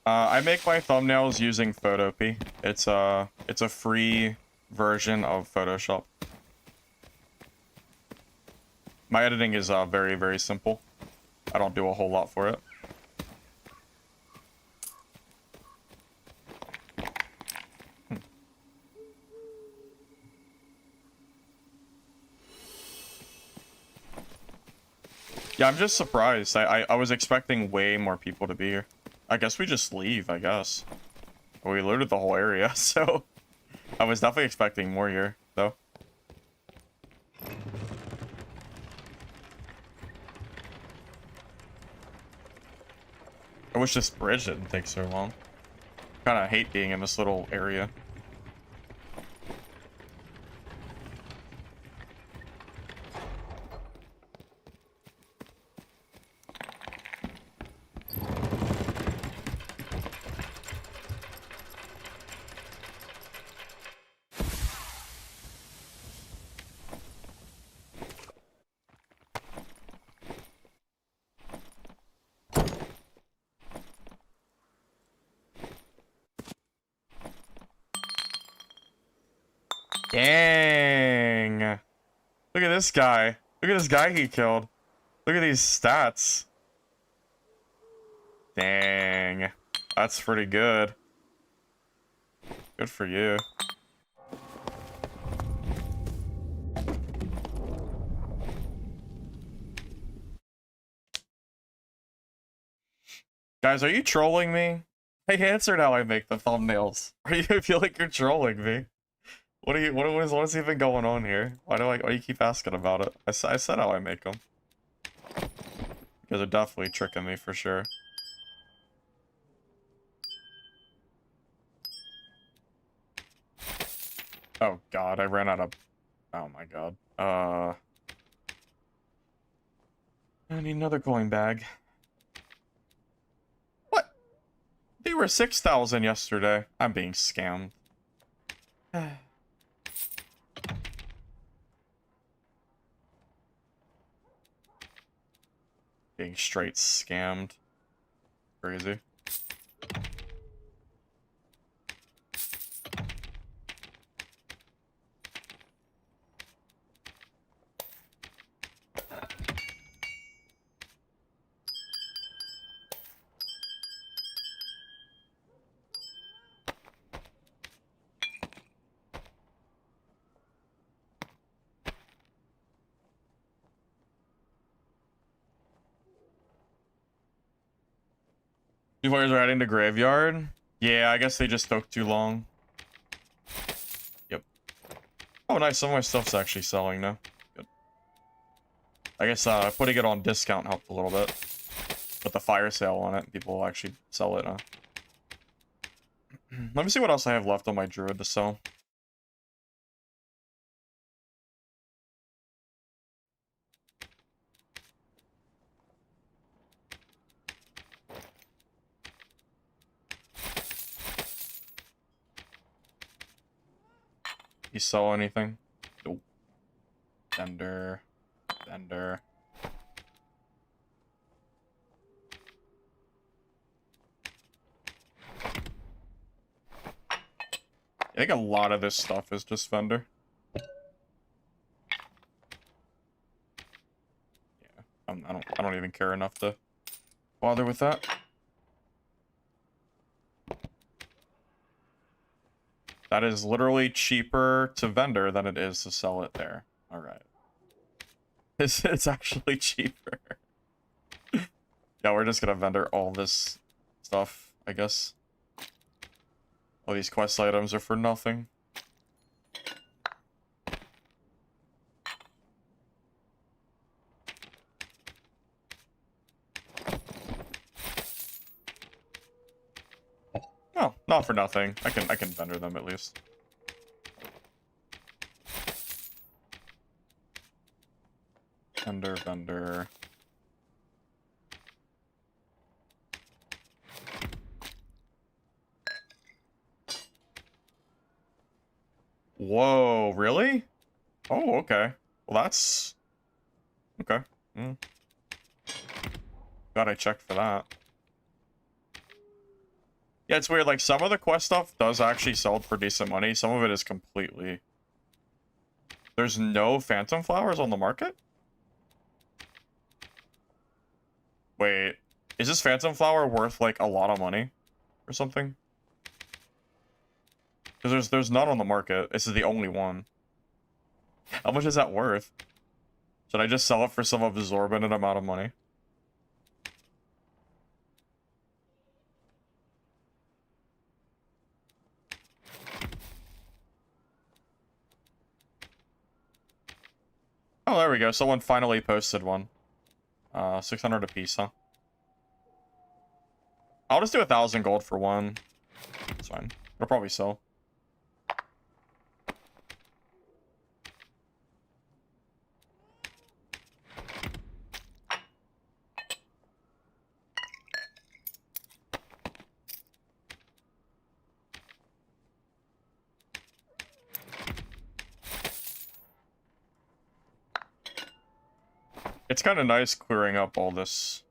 I make my thumbnails using Photopea. It's a free version of Photoshop. My editing is very, very simple. I don't do a whole lot for it. Yeah, I'm just surprised. I was expecting way more people to be here. I guess we just leave, I guess. We looted the whole area, so... I was definitely expecting more here, though. I wish this bridge didn't take so long. Kinda hate being in this little area. Dang. Look at this guy. Look at this guy he killed. Look at these stats. Dang. That's pretty good. Good for you. Guys, are you trolling me? I answered how I make the thumbnails. Are you I feel like you're trolling me? What is even going on here? Why do you keep asking about it? I said how I make them. You guys are definitely tricking me for sure. Oh god, I ran out of... Oh my god. I need another coin bag. What? They were 6,000 yesterday. I'm being scammed. Being straight scammed. Crazy. Two players are adding to graveyard? Yeah, I guess they just took too long. Yep. Oh, nice. Some of my stuff's actually selling now. Good. I guess putting it on discount helped a little bit. Put the fire sale on it, people will actually sell it. Let me see what else I have left on my druid to sell. You sell anything? Nope. Vendor. Vendor. I think a lot of this stuff is just vendor. Yeah, I don't even care enough to bother with that. That is literally cheaper to vendor than it is to sell it there. All right. It's actually cheaper. Yeah, we're just gonna vendor all this stuff, I guess. All these quest items are for nothing. No, not for nothing. I can vendor them at least. Vendor. Whoa, really? Oh, okay. Well, that's... Okay. Glad I checked for that. Yeah, it's weird. Like, some of the quest stuff does actually sell for decent money. Some of it is completely... There's no phantom flowers on the market? Wait, is this phantom flower worth, like, a lot of money? Or something? Because there's none on the market. This is the only one. How much is that worth? Should I just sell it for some absorbent amount of money? Oh, there we go. Someone finally posted one. 600 a piece, huh? I'll just do 1,000 gold for one. It's fine. It'll probably sell. It's kind of nice clearing up all this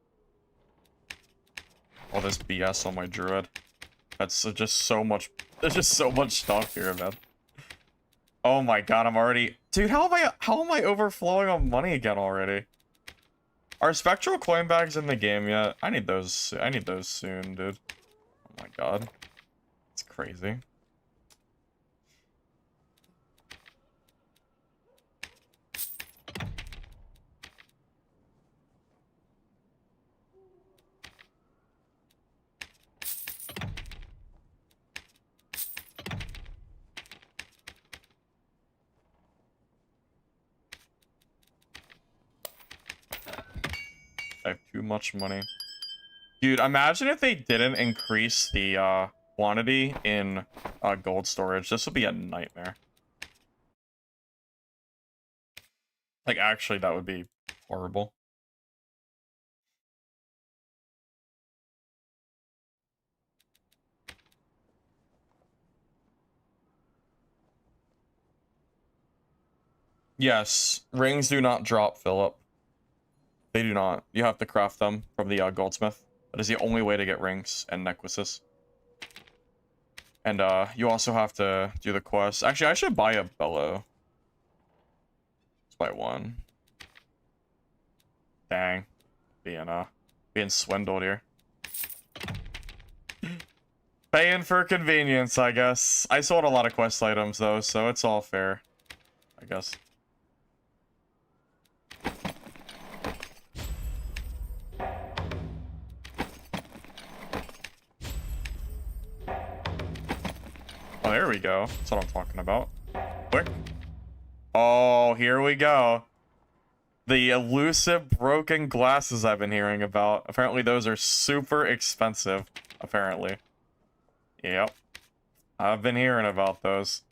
BS on my druid. That's just so much. There's just so much stuff here, man. Oh my god, I'm already... Dude, how am I overflowing on money again already? Are spectral coin bags in the game yet? I need those soon, dude. Oh my god. It's crazy. I have too much money. Dude, imagine if they didn't increase the quantity in gold storage. This would be a nightmare. Like, actually, that would be horrible. Yes, rings do not drop, Philip. They do not. You have to craft them from the goldsmith. That is the only way to get rings and necklaces. And you also have to do the quest. Actually, I should buy a bellow. Let's buy one. Dang. Being swindled here. Paying for convenience, I guess. I sold a lot of quest items though, so it's all fair, I guess. Oh, there we go. That's what I'm talking about. Quick. Oh, here we go. The elusive broken glasses I've been hearing about. Apparently those are super expensive, apparently. Yep. I've been hearing about those.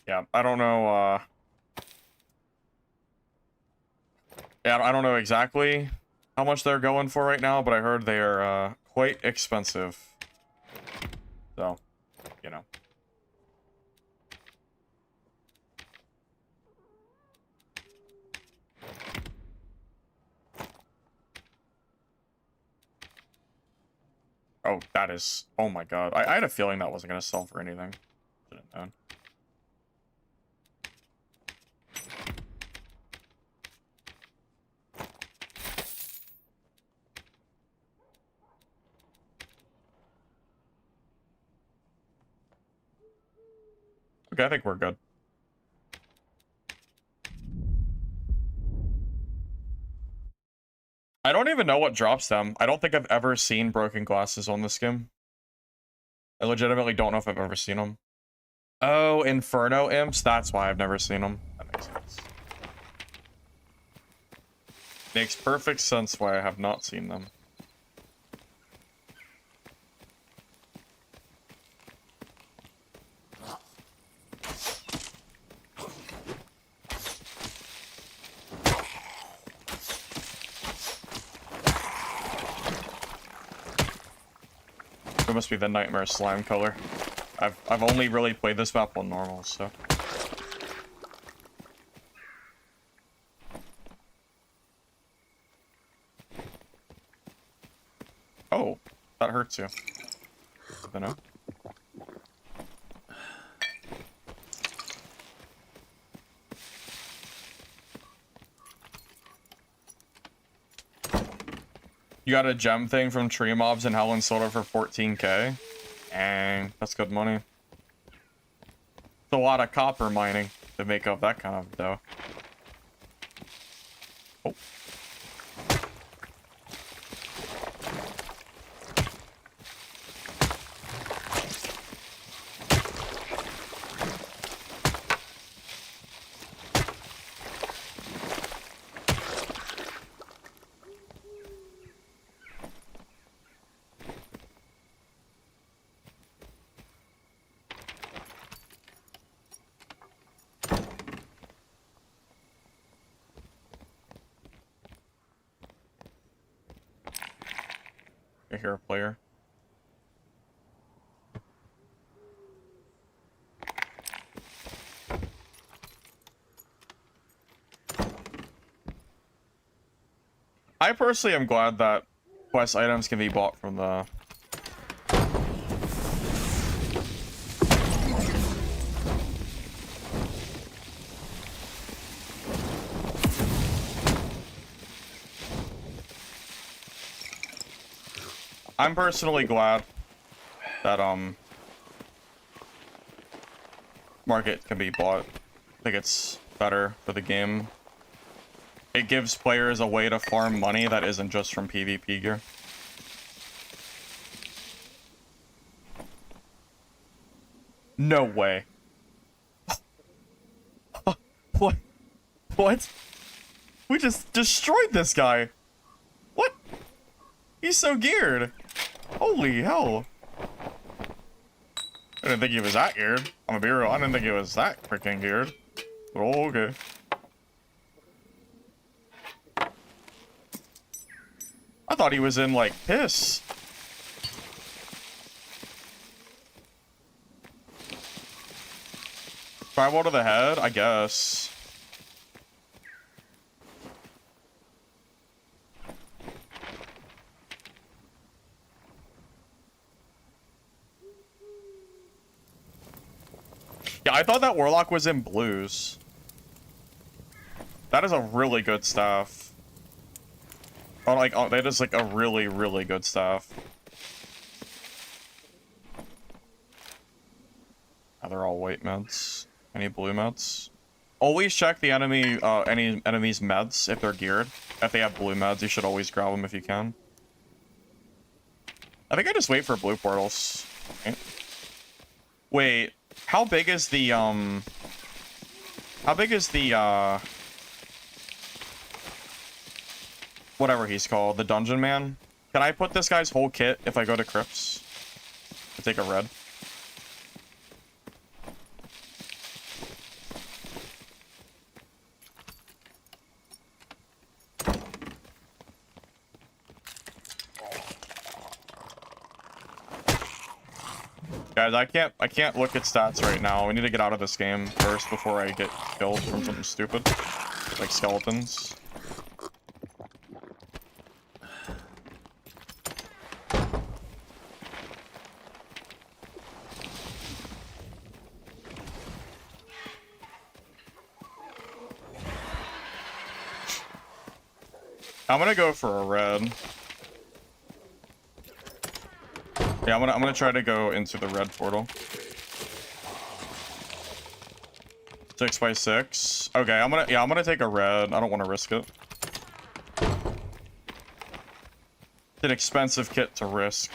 Yeah, I don't know, yeah, I don't know exactly how much they're going for right now, but I heard they are, quite expensive. So, you know. Oh, that is... Oh my god. I had a feeling that wasn't going to sell for anything. Shouldn't have known. Okay, I think we're good. I don't even know what drops them. I don't think I've ever seen broken glasses on this game. I legitimately don't know if I've ever seen them. Oh, Inferno Imps? That's why I've never seen them. That makes sense. Makes perfect sense why I have not seen them. It must be the Nightmare Slime color. I've only really played this map on normal, so... Oh, that hurts you. I don't know. You got a gem thing from tree mobs in Hell and sold it for 14k? Dang, that's good money. It's a lot of copper mining to make up that kind of dough. Oh. I hear a player. I personally am glad that quest items can be bought from the... I'm personally glad that, market can be bought. I think it's better for the game. It gives players a way to farm money that isn't just from PvP gear. No way. What? What? We just destroyed this guy. What? He's so geared. Holy hell. I didn't think he was that geared. I'm gonna be real. I didn't think he was that freaking geared. But oh, okay. I thought he was in, like, piss. Fireball to the head? I guess. Yeah, I thought that Warlock was in blues. That is a really good staff. Oh, like, oh, that is like a really, really good staff. Oh, they're all white meds. Any blue meds? Always check the enemy, any enemy's meds if they're geared. If they have blue meds, you should always grab them if you can. I think I just wait for blue portals. Okay. Wait, how big is the, whatever he's called, the dungeon man? Can I put this guy's whole kit if I go to crypts? To take a red? Guys, I can't look at stats right now. We need to get out of this game first before I get killed from something stupid. Like skeletons. I'm gonna go for a red. Yeah, I'm gonna try to go into the red portal. 6x6. Okay, I'm gonna take a red. I don't want to risk it. It's an expensive kit to risk.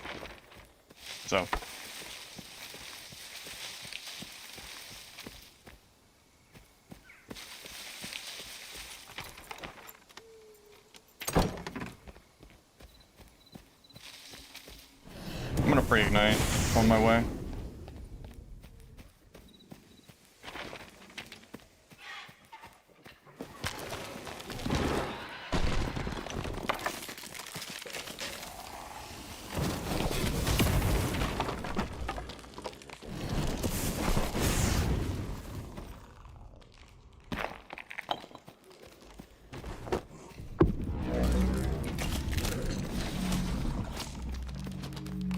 So. I'm gonna pre-ignite on my way.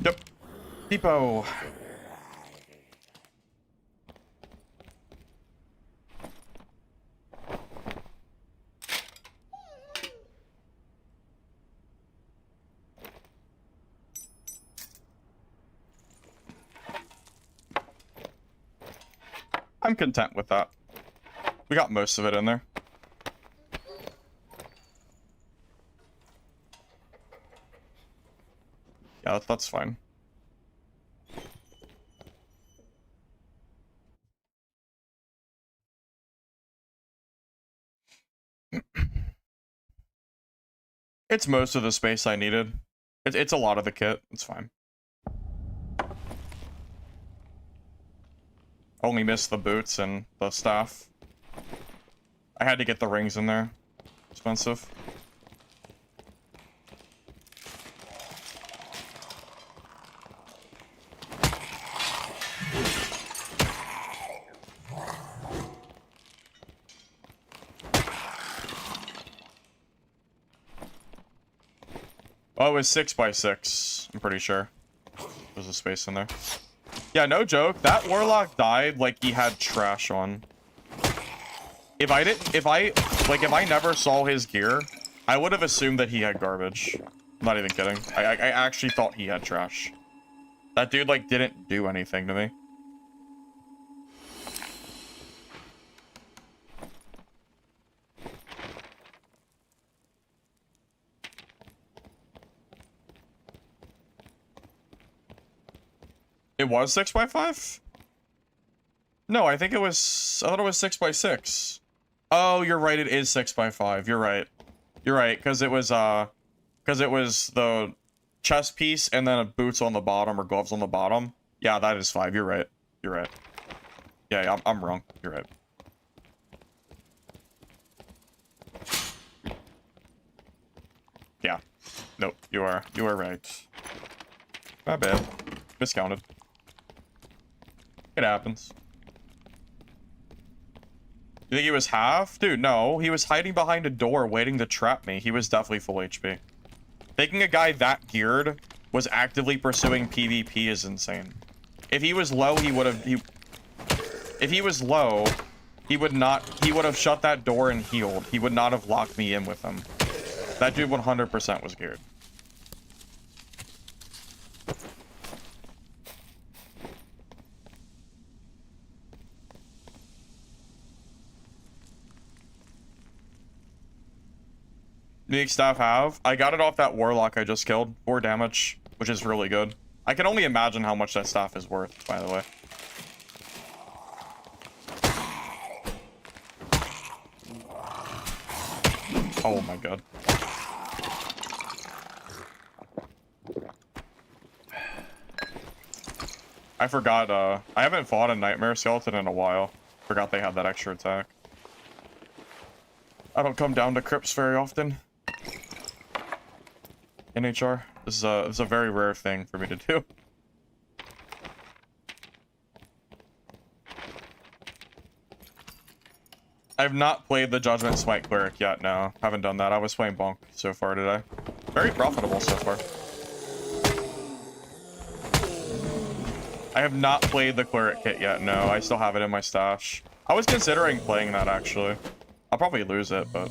Yep. Depot. I'm content with that. We got most of it in there. Yeah, that's fine. It's most of the space I needed. It's a lot of the kit. It's fine. Only missed the boots and the staff. I had to get the rings in there. Expensive. Oh, it was 6x6. I'm pretty sure. There's a space in there. Yeah, no joke. That warlock died like he had trash on. If I never saw his gear, I would have assumed that he had garbage. I'm not even kidding. I actually thought he had trash. That dude, like, didn't do anything to me. It was 6x5? No, I thought it was 6x6. Oh, you're right. It is 6x5. You're right. You're right, because it was the chest piece and then boots on the bottom or gloves on the bottom. Yeah, that is 5. You're right. You're right. Yeah, I'm wrong. You're right. Yeah. Nope. You are right. Not bad. Miscounted. It happens. You think he was half? Dude, no. He was hiding behind a door waiting to trap me. He was definitely full HP. Thinking a guy that geared was actively pursuing PvP is insane. If he was low, he would have... If he was low, he would have shut that door and healed. He would not have locked me in with him. That dude 100% was geared. Unique staff have? I got it off that warlock I just killed. 4 damage, which is really good. I can only imagine how much that staff is worth, by the way. Oh my god. I forgot, I haven't fought a Nightmare Skeleton in a while. Forgot they had that extra attack. I don't come down to crypts very often. NHR. This is a very rare thing for me to do. I have not played the Judgment Smite Cleric yet, no. Haven't done that. I was playing Bonk so far today. Very profitable so far. I have not played the Cleric kit yet, no. I still have it in my stash. I was considering playing that, actually. I'll probably lose it, but...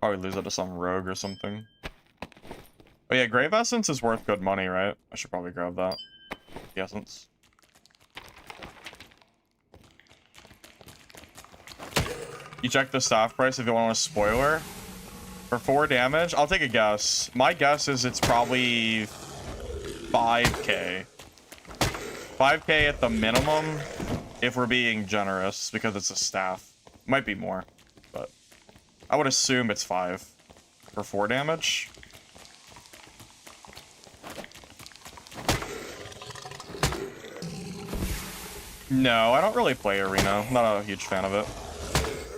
Probably lose it to some rogue or something. Oh yeah, Grave Essence is worth good money, right? I should probably grab that. The Essence. You check the staff price if you want a spoiler. For 4 damage, I'll take a guess. My guess is it's probably 5k. 5k at the minimum, if we're being generous, because it's a staff. Might be more, but I would assume it's 5 for 4 damage. No, I don't really play Arena. I'm not a huge fan of it.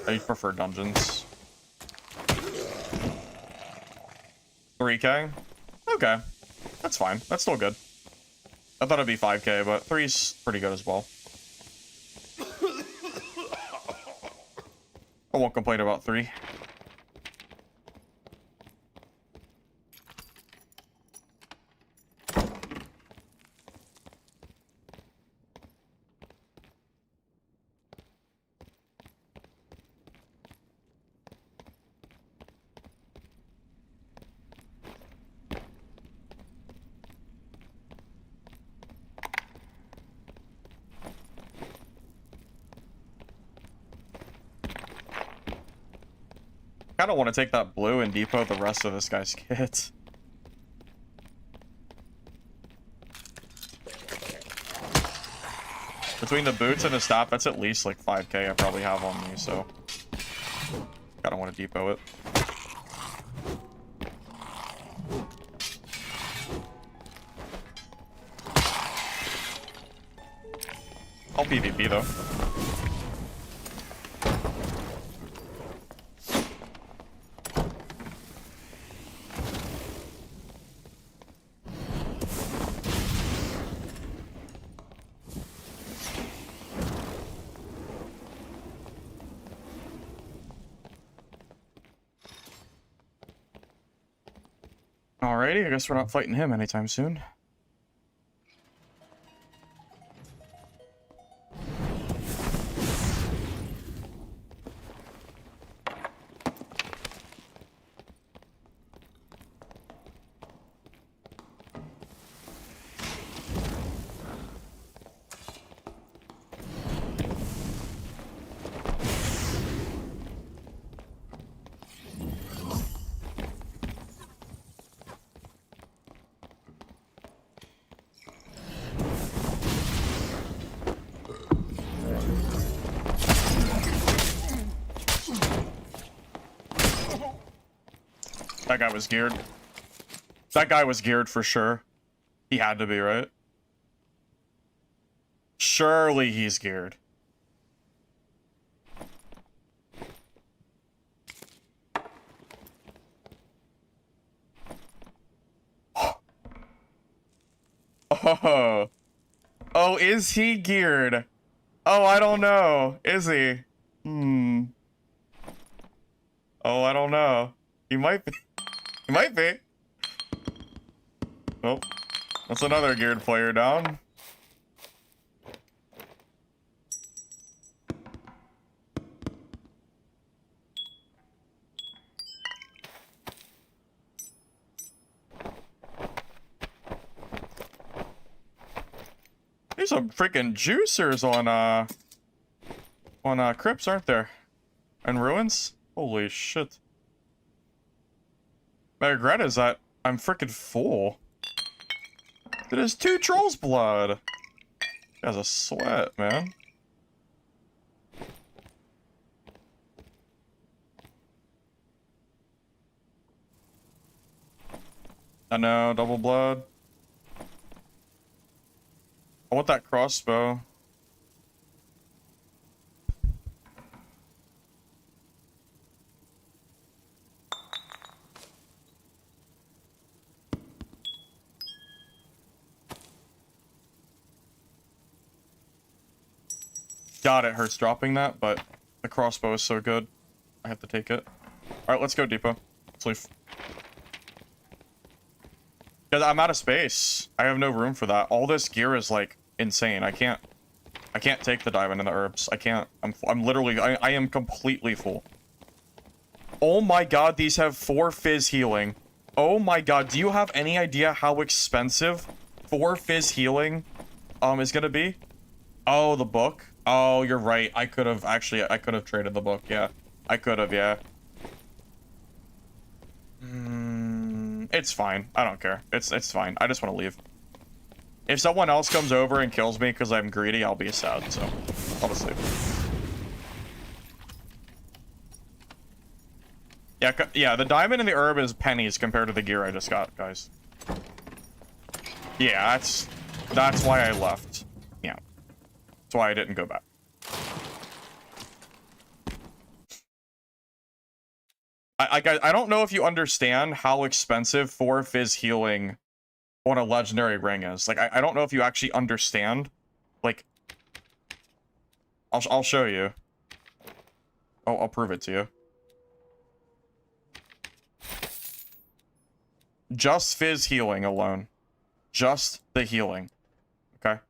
I prefer dungeons. 3k? Okay. That's fine. That's still good. I thought it'd be 5k, but 3's pretty good as well. I won't complain about 3. I don't want to take that blue and depot the rest of this guy's kit. Between the boots and the staff, that's at least like 5k I probably have on me, so I don't want to depot it. I'll PvP though. Alrighty, I guess we're not fighting him anytime soon. That guy was geared. That guy was geared for sure. He had to be, right? Surely he's geared. Oh. Oh, is he geared? Oh, I don't know. Is he? Hmm. Oh, I don't know. He might be. He might be. Oh, that's another geared player down. There's some freaking juicers on Crypts, aren't there? And Ruins? Holy shit. My regret is that I'm freaking full. It is 2 trolls blood. Has a sweat, man. I know, double blood. I want that crossbow. God, it hurts dropping that, but the crossbow is so good. I have to take it. Alright, let's go, Depot. Let's leave. Because I'm out of space. I have no room for that. All this gear is, like, insane. I can't take the diamond and the herbs. I can't. I'm literally... I am completely full. Oh my god, these have 4 fizz healing. Oh my god, do you have any idea how expensive 4 fizz healing is gonna be? Oh, the book? Oh, you're right. I could have traded the book. Yeah, I could have. Yeah. It's fine. I don't care. It's fine. I just want to leave. If someone else comes over and kills me because I'm greedy, I'll be sad. So I'll just leave. Yeah. The diamond and the herb is pennies compared to the gear I just got, guys. Yeah, that's why I left. Yeah. That's why I didn't go back. I don't know if you understand how expensive 4 fizz healing on a legendary ring is. Like, I don't know if you actually understand. Like, I'll show you. I'll prove it to you. Just fizz healing alone. Just the healing. Okay?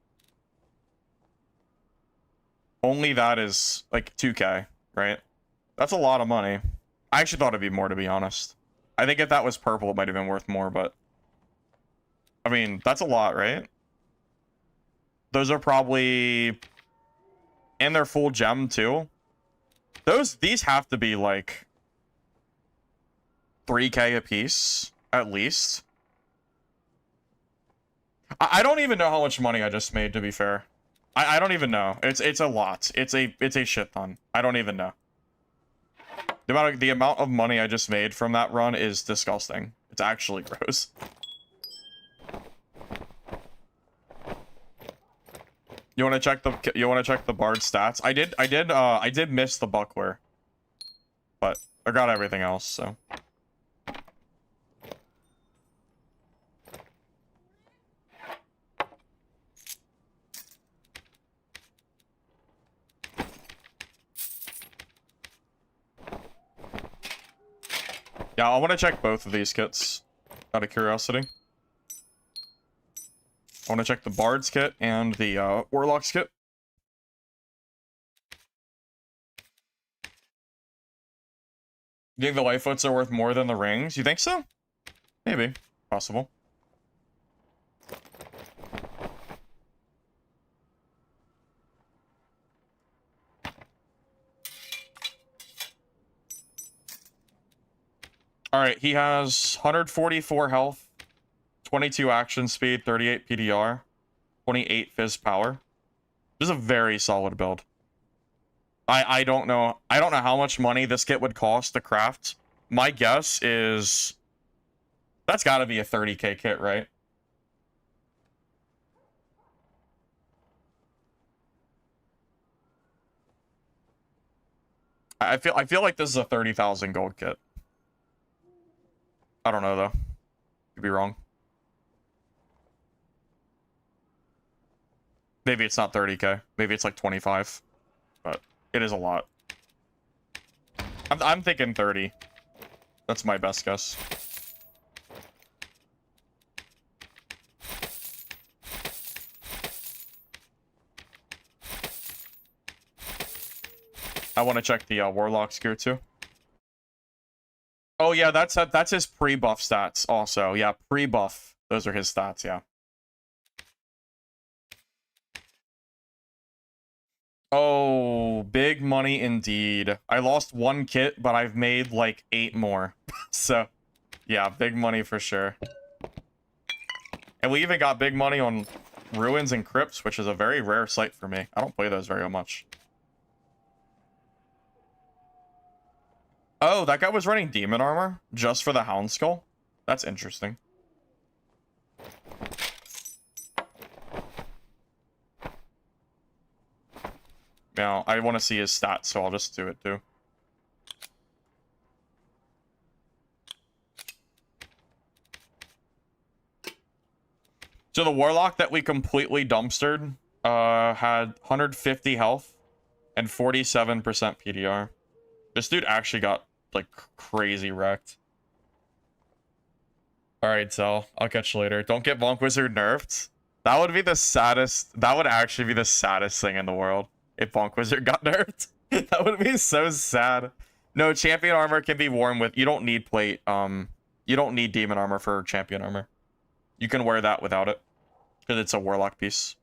Only that is, like, 2k, right? That's a lot of money. I actually thought it'd be more, to be honest. I think if that was purple, it might have been worth more, but... I mean, that's a lot, right? Those are probably... And they're full gem, too. These have to be, like... 3k a piece, at least. I don't even know how much money I just made, to be fair. I don't even know. It's a lot. It's a shit ton. I don't even know. The amount of money I just made from that run is disgusting. It's actually gross. You want to check the bard stats? I did miss the buckler, but I got everything else, so. Yeah, I want to check both of these kits, out of curiosity. I want to check the Bard's kit and the Warlock's kit. Do you think the Lightfoots are worth more than the rings? You think so? Maybe. Possible. Alright, he has 144 health, 22 action speed, 38 PDR, 28 fizz power. This is a very solid build. I don't know how much money this kit would cost to craft. My guess is That's got to be a 30k kit, right? I feel like this is a 30,000 gold kit. I don't know though. Could be wrong. Maybe it's not 30k. Maybe it's like 25. But it is a lot. I'm thinking 30. That's my best guess. I want to check the Warlock's gear too. Oh yeah, that's his pre-buff stats also. Yeah, pre-buff. Those are his stats, yeah. Oh, big money indeed. I lost one kit, but I've made like 8 more. So, yeah, big money for sure. And we even got big money on Ruins and Crypts, which is a very rare sight for me. I don't play those very much. Oh, that guy was running demon armor just for the Hound Skull? That's interesting. Now, I want to see his stats, so I'll just do it too. So the Warlock that we completely dumpstered had 150 health and 47% PDR. This dude actually got, like, crazy wrecked. Alright, so I'll catch you later. Don't get Bonk Wizard nerfed. That would be the saddest... That would actually be the saddest thing in the world. If Bonk Wizard got nerfed. That would be so sad. No, champion armor can be worn with... You don't need plate. You don't need demon armor for champion armor. You can wear that without it. Because it's a warlock piece.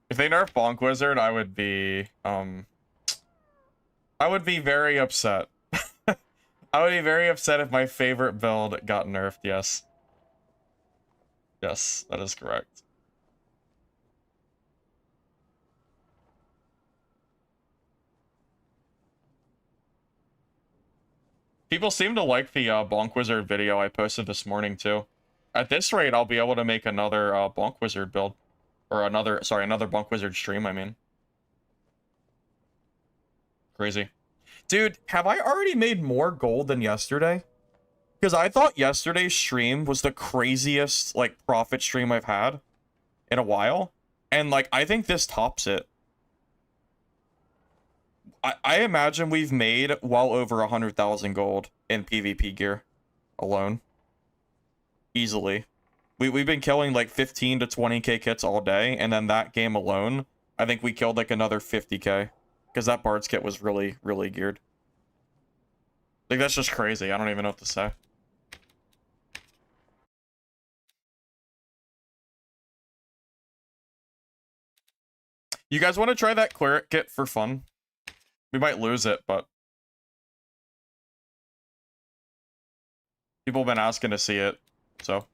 If they nerf Bonk Wizard, I would be very upset. I would be very upset if my favorite build got nerfed, yes. Yes, that is correct. People seem to like the Bonk Wizard video I posted this morning, too. At this rate, I'll be able to make another Bonk Wizard build. Or another Bonk Wizard stream, I mean. Crazy. Dude, have I already made more gold than yesterday? Because I thought yesterday's stream was the craziest, like, profit stream I've had in a while. And, like, I think this tops it. I imagine we've made well over 100,000 gold in PvP gear alone. Easily. We've been killing like 15 to 20k kits all day, and then that game alone, I think we killed like another 50k. Because that Bard's kit was really, really geared. Like, that's just crazy. I don't even know what to say. You guys want to try that Cleric kit for fun? We might lose it, but... people have been asking to see it, so...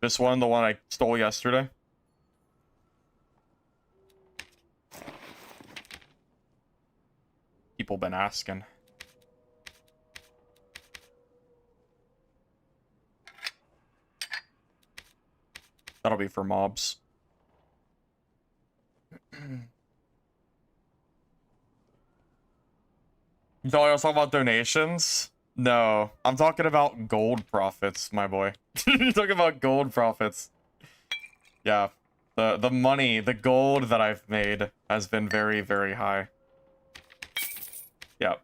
This one, the one I stole yesterday. People been asking. That'll be for mobs. You thought I was talking about donations? No, I'm talking about gold profits, my boy. You're talking about gold profits. Yeah, the money, the gold that I've made has been very, very high. Yeah,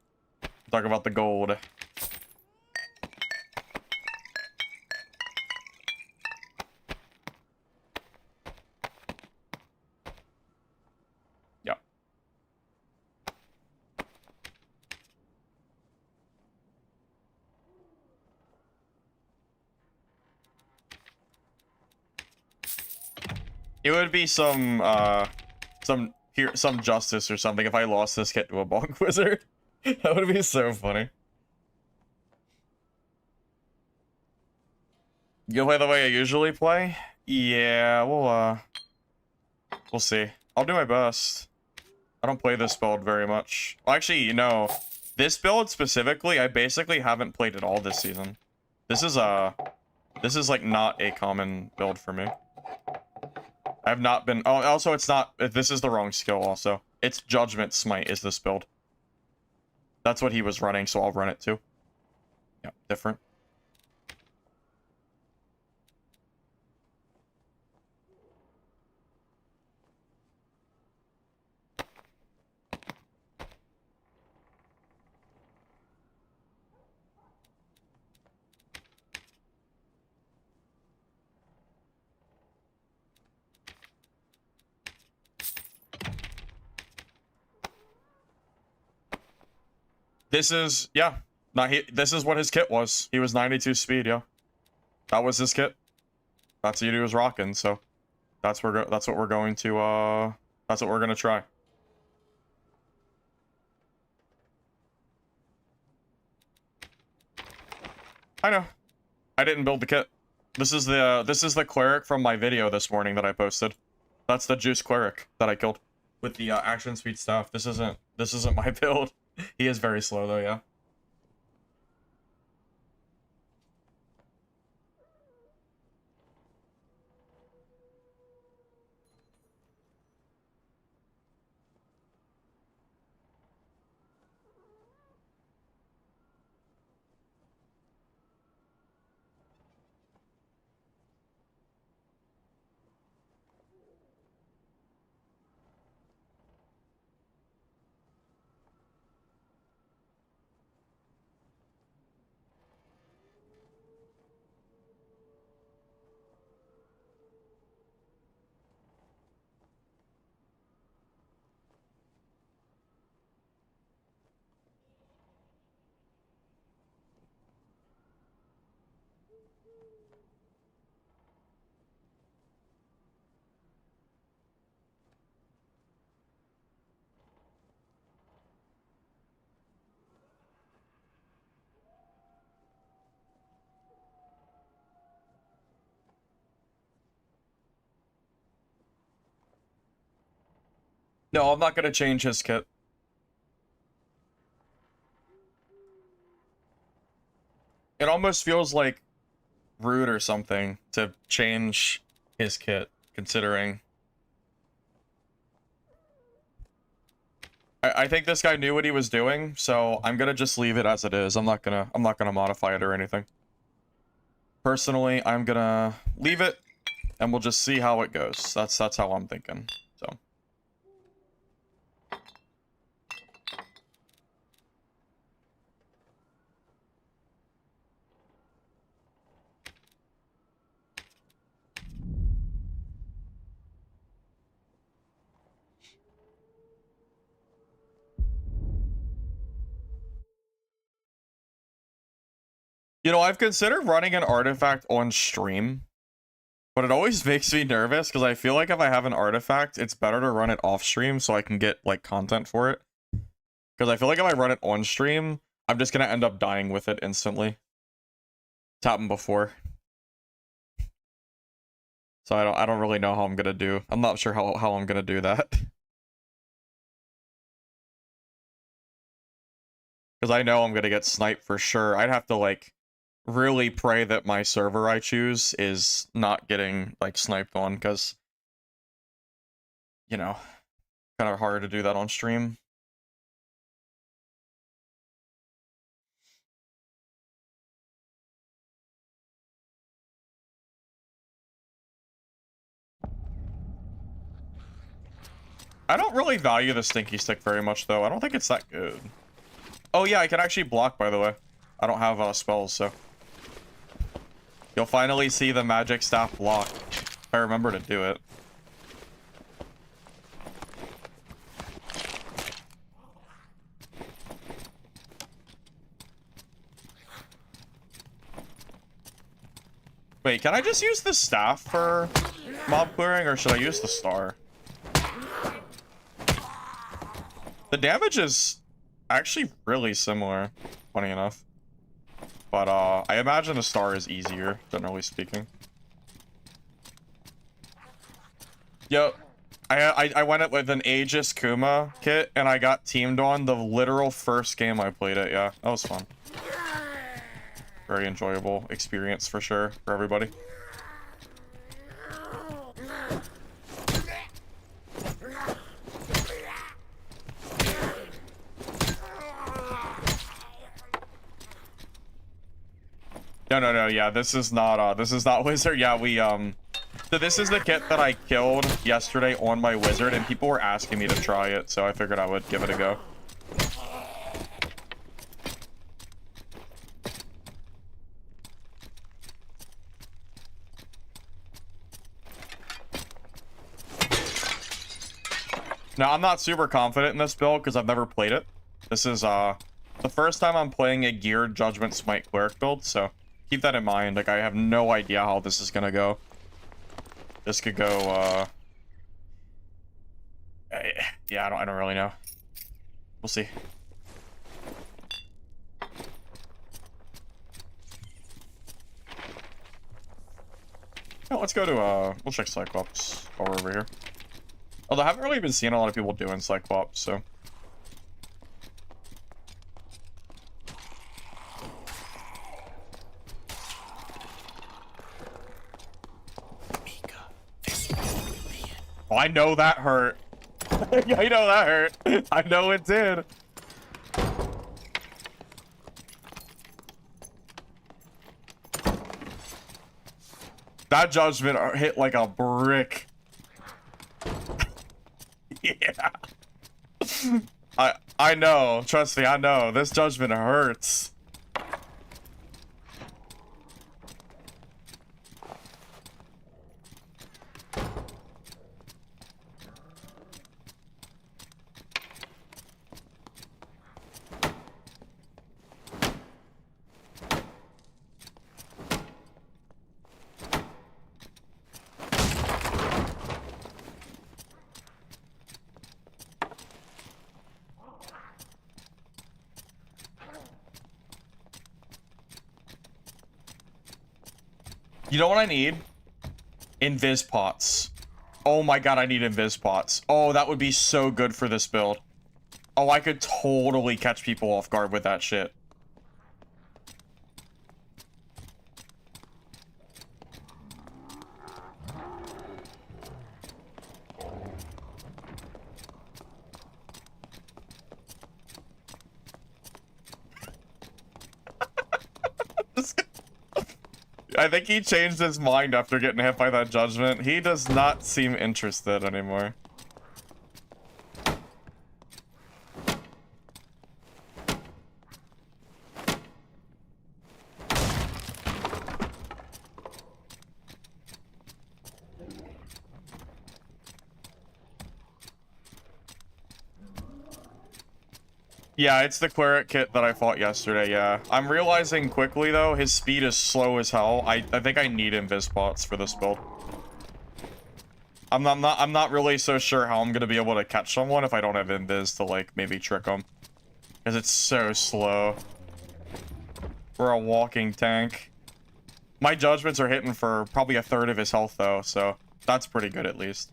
talk about the gold. Yeah. It would be some justice or something if I lost this kit to a Bonk Wizard. That would be so funny. You'll play the way I usually play? Yeah, we'll see. I'll do my best. I don't play this build very much. Well, actually, you know, this build specifically, I basically haven't played it all this season. This is like not a common build for me. I've not been, oh, also it's not, this is the wrong skill also. It's Judgment Smite is this build. That's what he was running, so I'll run it too. Yeah, different. This is, yeah. This is what his kit was. He was 92 speed, yeah. That was his kit. That's what he was rocking, so that's what we're going to that's what we're gonna try. I know. I didn't build the kit. This is the cleric from my video this morning that I posted. That's the juice cleric that I killed with the action speed staff. This isn't my build. He is very slow though, yeah. No, I'm not gonna change his kit. It almost feels like rude or something to change his kit, considering I think this guy knew what he was doing, so I'm gonna just leave it as it is. I'm not gonna modify it or anything. Personally, I'm gonna leave it, and we'll just see how it goes. That's how I'm thinking. So. You know, I've considered running an artifact on stream, but it always makes me nervous because I feel like if I have an artifact, it's better to run it off stream so I can get like content for it. Because I feel like if I run it on stream, I'm just gonna end up dying with it instantly. It's happened before. So I don't really know how I'm gonna do. I'm not sure how I'm gonna do that. Because I know I'm gonna get sniped for sure. I'd have to like really pray that my server I choose is not getting like sniped on, because you know, kind of hard to do that on stream. I don't really value the stinky stick very much though. I don't think it's that good. Oh yeah, I can actually block, by the way. I don't have spells, so you'll finally see the magic staff block if I remember to do it. Wait, can I just use the staff for mob clearing, or should I use the star? The damage is actually really similar, funny enough. But I imagine a star is easier, generally speaking. Yep. I went it with an Aegis Kuma kit, and I got teamed on the literal first game I played it. Yeah, that was fun. Very enjoyable experience for sure for everybody. No, yeah, this is not wizard. Yeah, so this is the kit that I killed yesterday on my wizard, and people were asking me to try it, so I figured I would give it a go. Now, I'm not super confident in this build because I've never played it. This is the first time I'm playing a geared Judgment Smite cleric build, so keep that in mind. Like, I have no idea how this is gonna go. This could go, yeah, I don't really know. We'll see. Yeah, let's go to, we'll check Cyclops while we're over here. Although I haven't really been seeing a lot of people doing Cyclops, so. Oh, I know that hurt. Yeah, I know that hurt. I know it did. That judgment hit like a brick. Yeah. I know. Trust me, I know. This judgment hurts. You know what I need? Invis pots. Oh my god, I need invis pots. Oh, that would be so good for this build. Oh, I could totally catch people off guard with that shit. I think he changed his mind after getting hit by that judgment. He does not seem interested anymore. Yeah, it's the cleric kit that I fought yesterday, yeah. I'm realizing quickly, though, his speed is slow as hell. I think I need invis pots for this build. I'm not really so sure how I'm gonna be able to catch someone if I don't have invis to, like, maybe trick them. Because it's so slow. We're a walking tank. My judgments are hitting for probably a third of his health, though, so that's pretty good at least.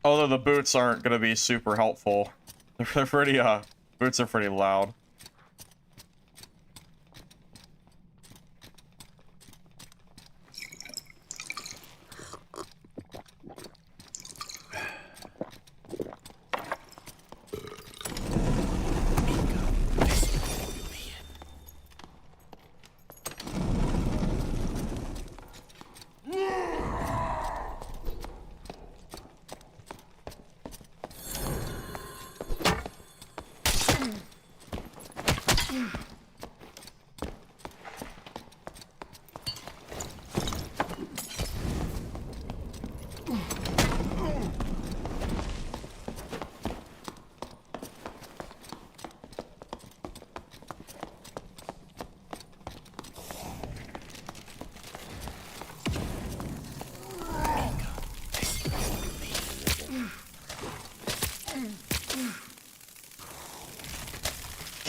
Although the boots aren't gonna be super helpful. They're pretty, boots are pretty loud.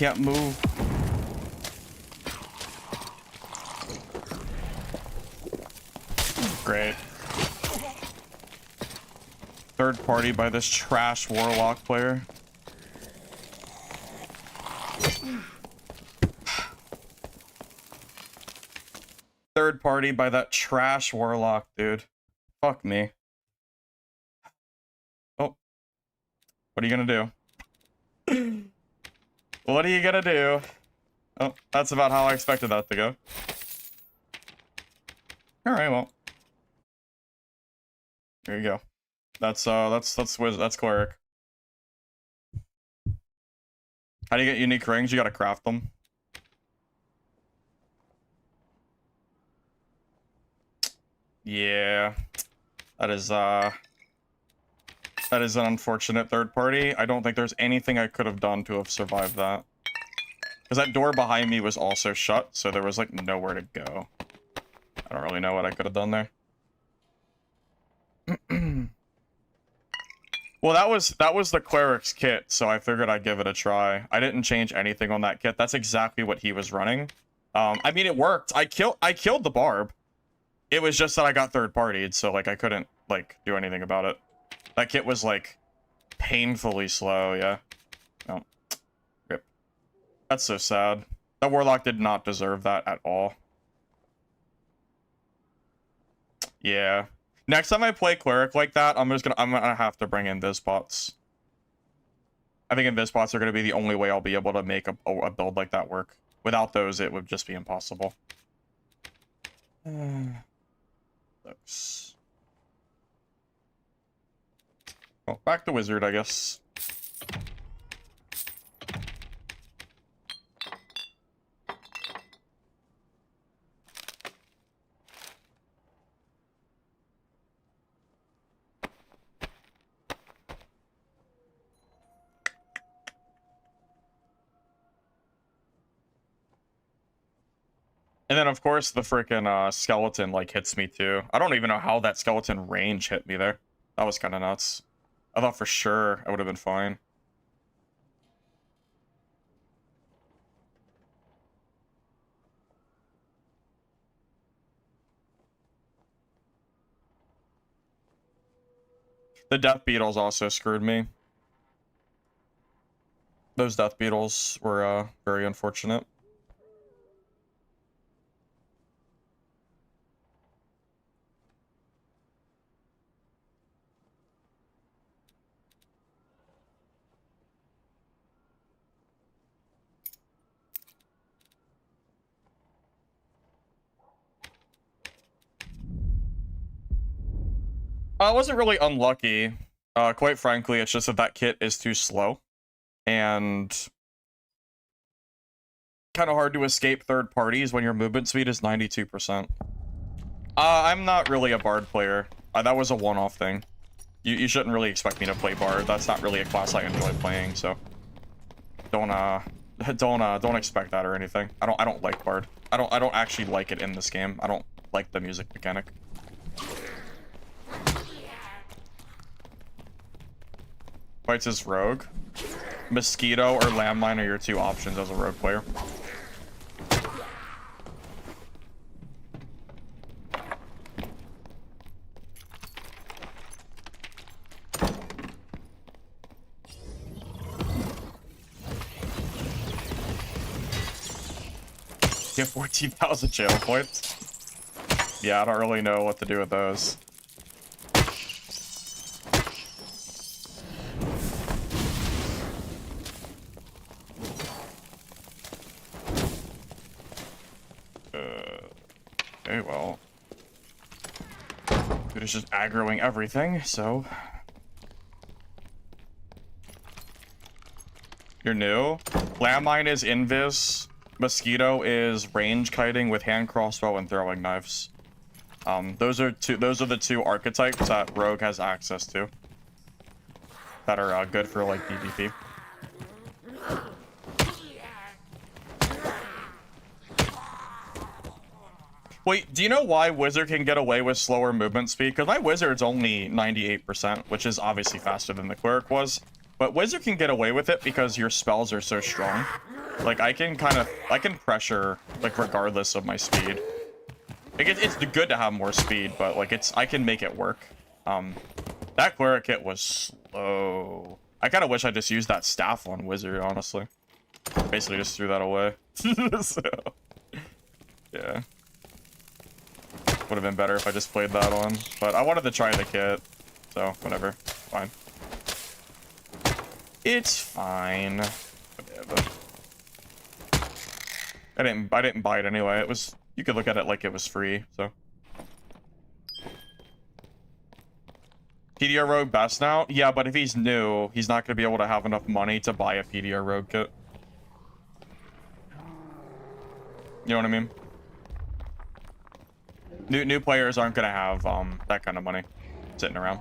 can't move. Great. Third party by this trash warlock player. Third party by that trash warlock, dude. Fuck me. Oh. What are you gonna do? What are you gonna do? Oh, that's about how I expected that to go. Alright, well. There you go. That's cleric. How do you get unique rings? You gotta craft them. Yeah. That is an unfortunate third party. I don't think there's anything I could have done to have survived that. Because that door behind me was also shut, so there was like nowhere to go. I don't really know what I could have done there. Well, that was the cleric's kit, so I figured I'd give it a try. I didn't change anything on that kit. That's exactly what he was running. I mean, it worked. I killed the barb. It was just that I got third partied, so like I couldn't like do anything about it. That kit was like painfully slow, yeah. Oh. Rip. That's so sad. That warlock did not deserve that at all. Yeah. Next time I play cleric like that, I'm gonna have to bring in Vizpots. I think Vizpots are gonna be the only way I'll be able to make a build like that work. Without those, it would just be impossible. Looks. Well, back to wizard, I guess. And then, of course, the freaking skeleton, like, hits me, too. I don't even know how that skeleton range hit me there. That was kind of nuts. I thought for sure I would have been fine. The death beetles also screwed me. Those death beetles were very unfortunate. I wasn't really unlucky. Quite frankly, it's just that kit is too slow. And kind of hard to escape third parties when your movement speed is 92%. I'm not really a bard player. That was a one-off thing. You shouldn't really expect me to play bard. That's not really a class I enjoy playing, so don't expect that or anything. I don't like bard. I don't actually like it in this game. I don't like the music mechanic. Fights as rogue. Mosquito or landmine are your two options as a rogue player. Get 14,000 jail points. Yeah, I don't really know what to do with those. Okay, well. Dude is just aggroing everything, so. You're new. Landmine is invis. Mosquito is range kiting with hand crossbow and throwing knives. Those are the two archetypes that Rogue has access to. That are good for like PvP. Wait, do you know why Wizard can get away with slower movement speed? Because my Wizard's only 98%, which is obviously faster than the Cleric was. But Wizard can get away with it because your spells are so strong. Like, I can pressure, like, regardless of my speed. Like, it's good to have more speed, but, like, I can make it work. That Cleric hit was slow. I kind of wish I just used that staff on Wizard, honestly. Basically just threw that away. So, yeah. Would have been better if I just played that on. But I wanted to try the kit. So, whatever. Fine. It's fine. Whatever. I didn't buy it anyway. It was, you could look at it like it was free, so. PDR Rogue best now? Yeah, but if he's new, he's not going to be able to have enough money to buy a PDR Rogue kit. You know what I mean? New players aren't going to have that kind of money sitting around.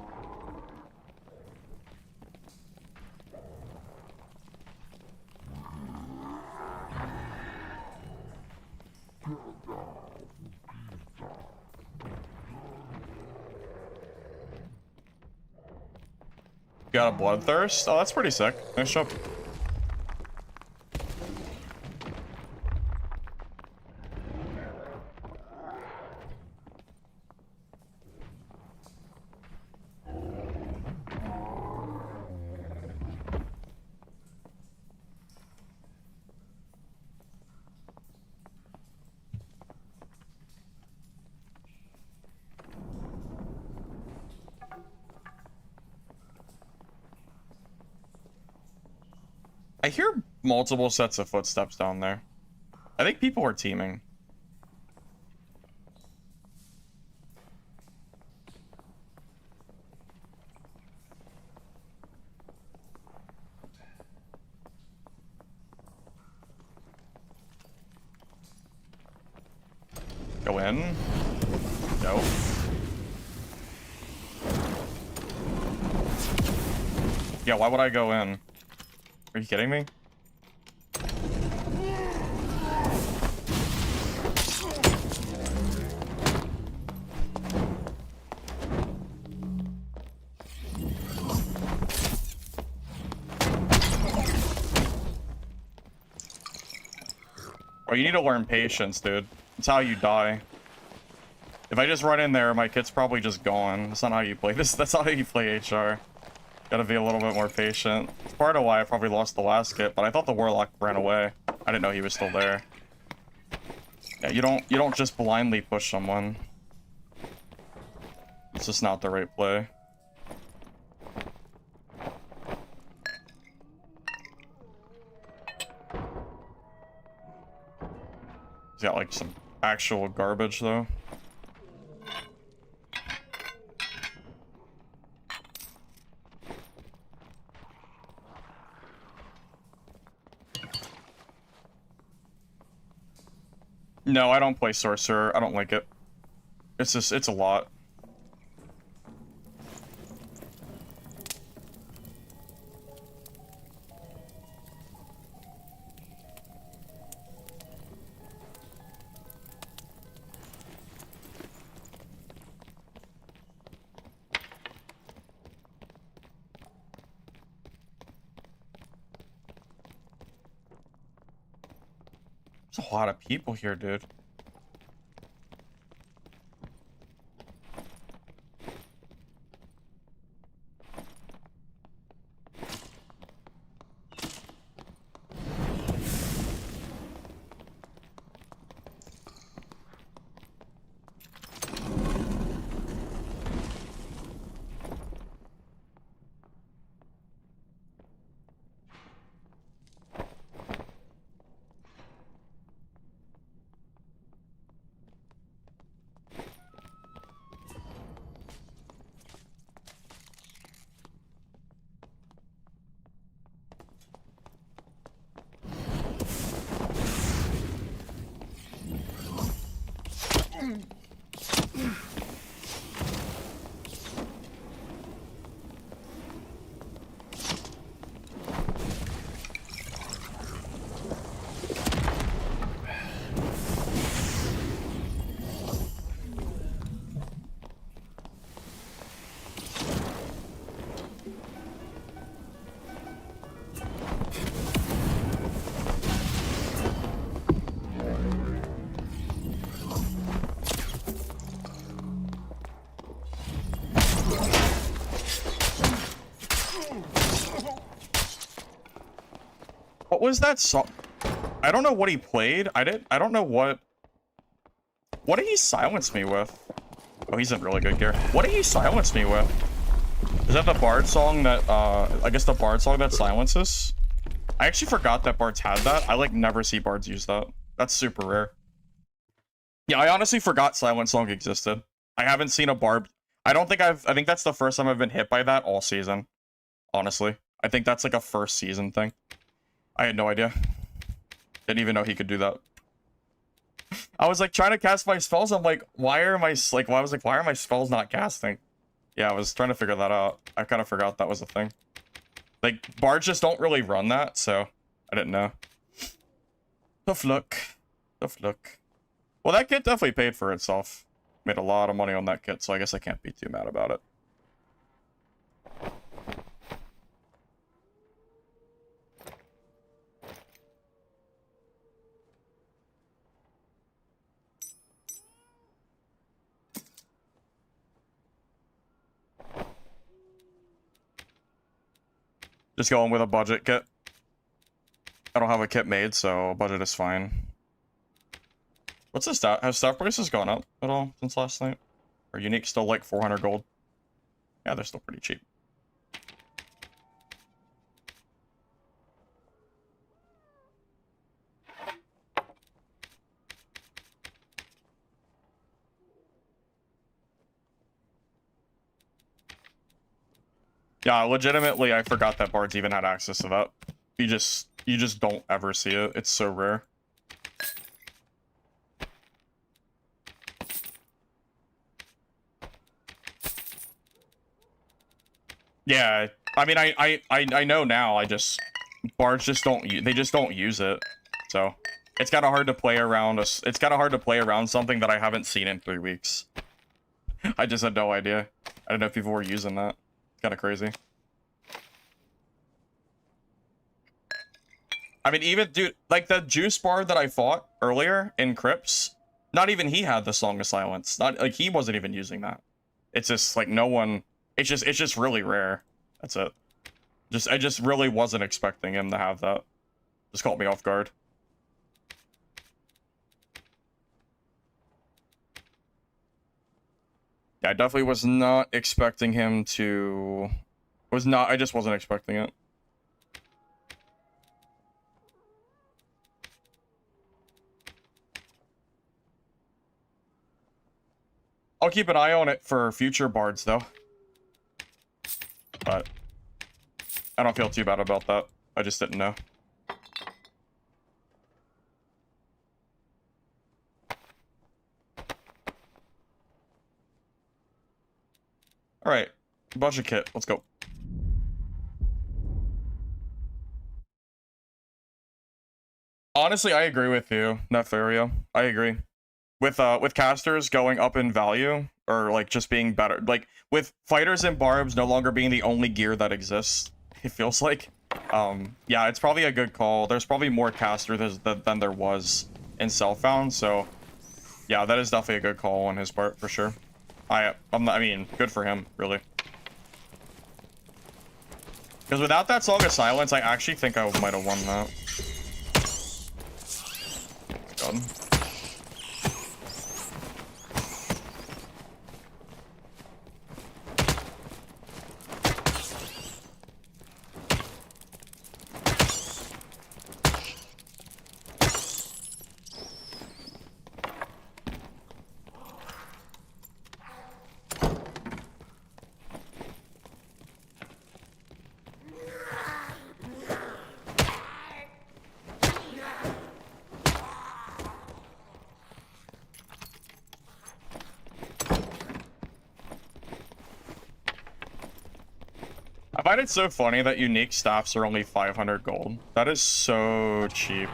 Got a Bloodthirst? Oh, that's pretty sick. Nice job. I hear multiple sets of footsteps down there. I think people are teaming. Go in. No. Yeah, why would I go in? Are you kidding me? Oh, you need to learn patience, dude. It's how you die. If I just run in there, my kit's probably just gone. That's not how you play this. That's not how you play HR. Gotta be a little bit more patient. It's part of why I probably lost the last kit, but I thought the Warlock ran away. I didn't know he was still there. Yeah, you don't just blindly push someone. It's just not the right play. He's got like some actual garbage though. No, I don't play Sorcerer. I don't like it. It's just, it's a lot. There's a lot of people here, dude. What was that song? I don't know what he played. I don't know what did he silence me with? Oh, he's in really good gear. What did he silence me with? Is that the Bard song that, I guess the Bard song that silences? I actually forgot that Bards had that. I, like, never see Bards use that. That's super rare. Yeah, I honestly forgot Silent Song existed. I haven't seen a Bard. I think that's the first time I've been hit by that all season. Honestly. I think that's, like, a first season thing. I had no idea. Didn't even know he could do that. I was, like, trying to cast my spells. I'm like, why are my spells not casting? Yeah, I was trying to figure that out. I kind of forgot that was a thing. Like, Bards just don't really run that, so I didn't know. Tough luck. Tough luck. Well, that kit definitely paid for itself. Made a lot of money on that kit, so I guess I can't be too mad about it. Just going with a budget kit. I don't have a kit made, so budget is fine. What's the stat? Have staff prices gone up at all since last night? Are unique still like 400 gold? Yeah, they're still pretty cheap. Yeah, legitimately, I forgot that Bards even had access to that. You just don't ever see it. It's so rare. Yeah, I mean, I know now. Bards just they just don't use it. So it's kind of hard to play around. It's kind of hard to play around something that I haven't seen in 3 weeks. I just had no idea. I didn't know if people were using that. Kind of crazy. I mean, even, dude, like the Juice Bard that I fought earlier in Crypts, not even he had the Song of Silence. Not like he wasn't even using that. It's just like no one. It's just really rare. That's it. I just really wasn't expecting him to have that. Just caught me off guard. Yeah, I definitely was not expecting him to... I just wasn't expecting it. I'll keep an eye on it for future Bards, though. But I don't feel too bad about that. I just didn't know. Alright, budget kit, let's go. Honestly, I agree with you, Nefario. I agree. With casters going up in value, or like just being better, like with fighters and barbs no longer being the only gear that exists, it feels like, yeah, it's probably a good call. There's probably more casters than there was in Self-Found, so yeah, that is definitely a good call on his part for sure. I mean, good for him, really. Because without that Song of Silence, I actually think I might have won that. God. I find it so funny that unique staffs are only 500 gold. That is so cheap.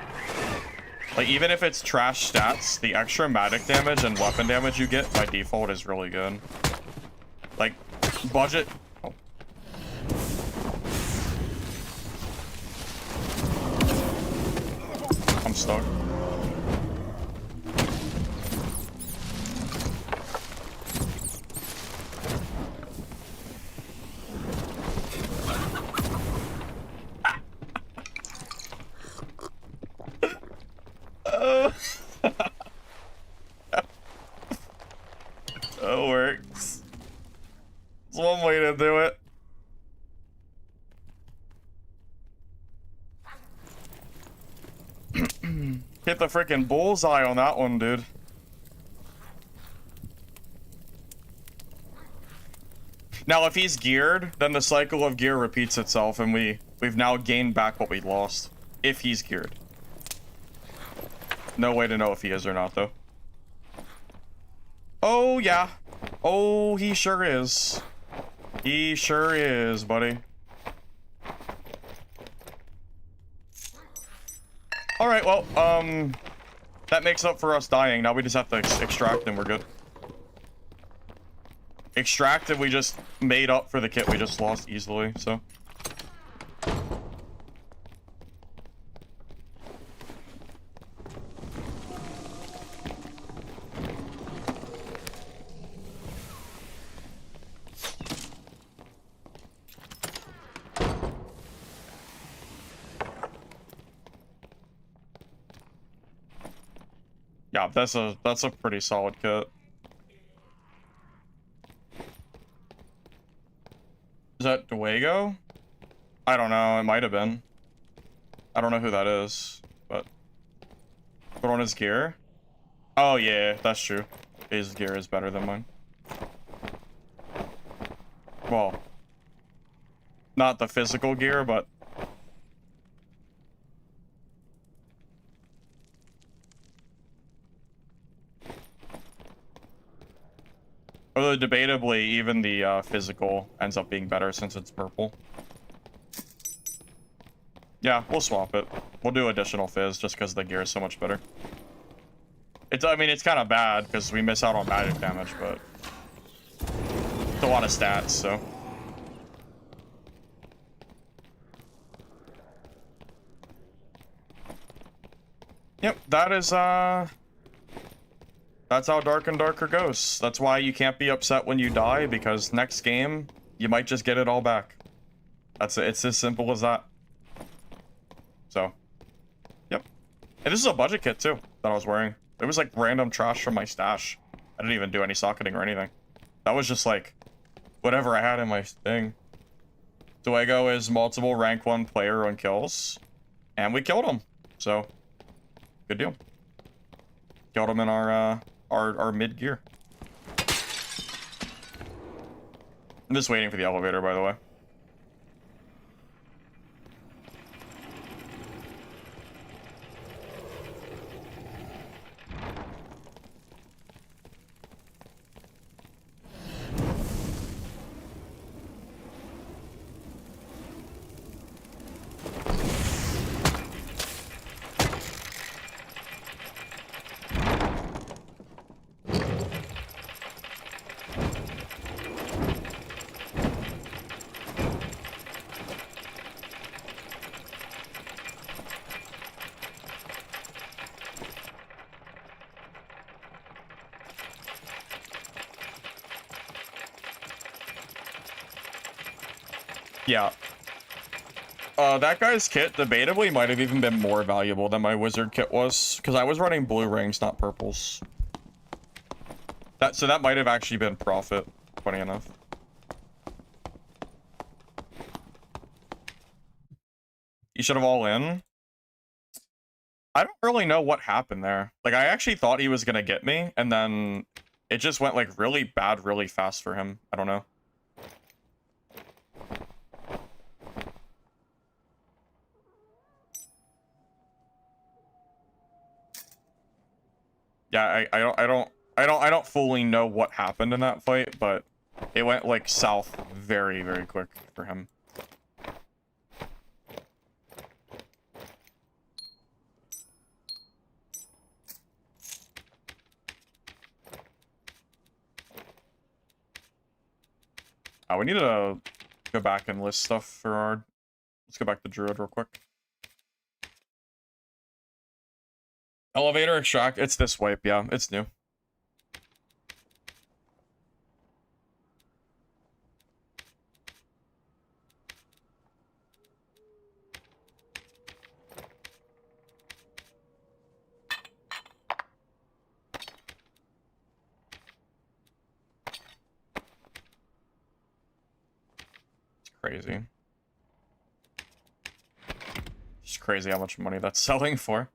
Like, even if it's trash stats, the extra magic damage and weapon damage you get by default is really good. Like, budget... Oh. I'm stuck. Hit the freaking bullseye on that one, dude. Now, if he's geared, then the cycle of gear repeats itself, and we've now gained back what we lost. If he's geared. No way to know if he is or not, though. Oh, yeah. Oh, he sure is. He sure is, buddy. Alright, well, that makes up for us dying. Now we just have to extract and we're good. Extracted, we just made up for the kit we just lost easily, so. Yeah, that's a pretty solid kit. Is that Duego? I don't know, it might have been. I don't know who that is, but put on his gear. Oh yeah, that's true. His gear is better than mine. Well, not the physical gear, but although debatably, even the physical ends up being better since it's purple. Yeah, we'll swap it. We'll do additional fizz just because the gear is so much better. I mean, it's kind of bad because we miss out on magic damage, but it's a lot of stats, so. Yep, that is, that's how Dark and Darker goes. That's why you can't be upset when you die, because next game, you might just get it all back. That's it. It's as simple as that. So, yep. And this is a budget kit, too, that I was wearing. It was, like, random trash from my stash. I didn't even do any socketing or anything. That was just, like, whatever I had in my thing. Duego is multiple rank 1 player on kills. And we killed him. So, good deal. Killed him in our mid gear. I'm just waiting for the elevator, by the way. Yeah. That guy's kit debatably might have even been more valuable than my wizard kit was, because I was running blue rings, not purples. So that might have actually been profit, funny enough. You should have all in. I don't really know what happened there. Like, I actually thought he was gonna get me, and then it just went, like, really bad really fast for him. I don't know. Yeah, I don't fully know what happened in that fight, but it went like south very, very quick for him. We need to go back and list stuff for our. Let's go back to Druid real quick. Elevator extract. It's this wipe, yeah. It's new. It's crazy. It's crazy how much money that's selling for.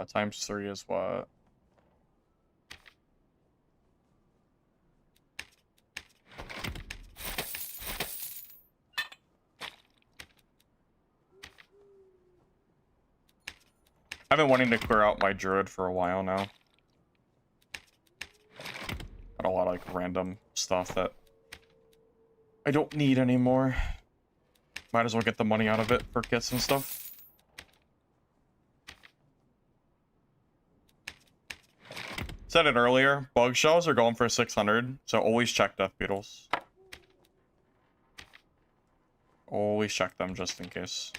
Times 3 is what? I've been wanting to clear out my druid for a while now. Got a lot of like random stuff that I don't need anymore. Might as well get the money out of it for kits and stuff. Said it earlier, bug shells are going for 600, so always check death beetles. Always check them just in case.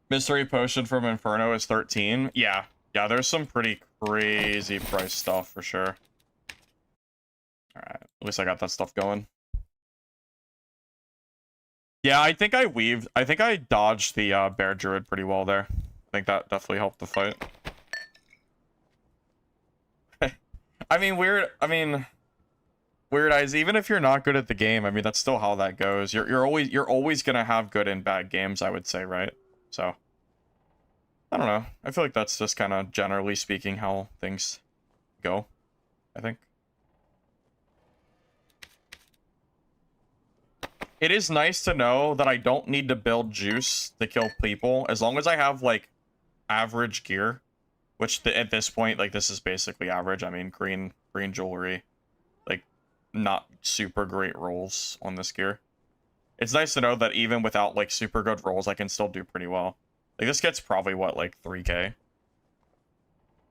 Mystery potion from Inferno is 13. Yeah, there's some pretty crazy price stuff for sure. Alright, at least I got that stuff going. Yeah, I think I dodged the bear druid pretty well there. I think that definitely helped the fight. Weird Eyes, even if you're not good at the game, I mean that's still how that goes. You're always gonna have good and bad games, I would say, right? So I don't know. I feel like that's just kind of generally speaking how things go, I think. It is nice to know that I don't need to build juice to kill people as long as I have like average gear, which at this point, like this is basically average. I mean, green jewelry, like not super great rolls on this gear. It's nice to know that even without like super good rolls, I can still do pretty well. Like this gets probably what, like 3k?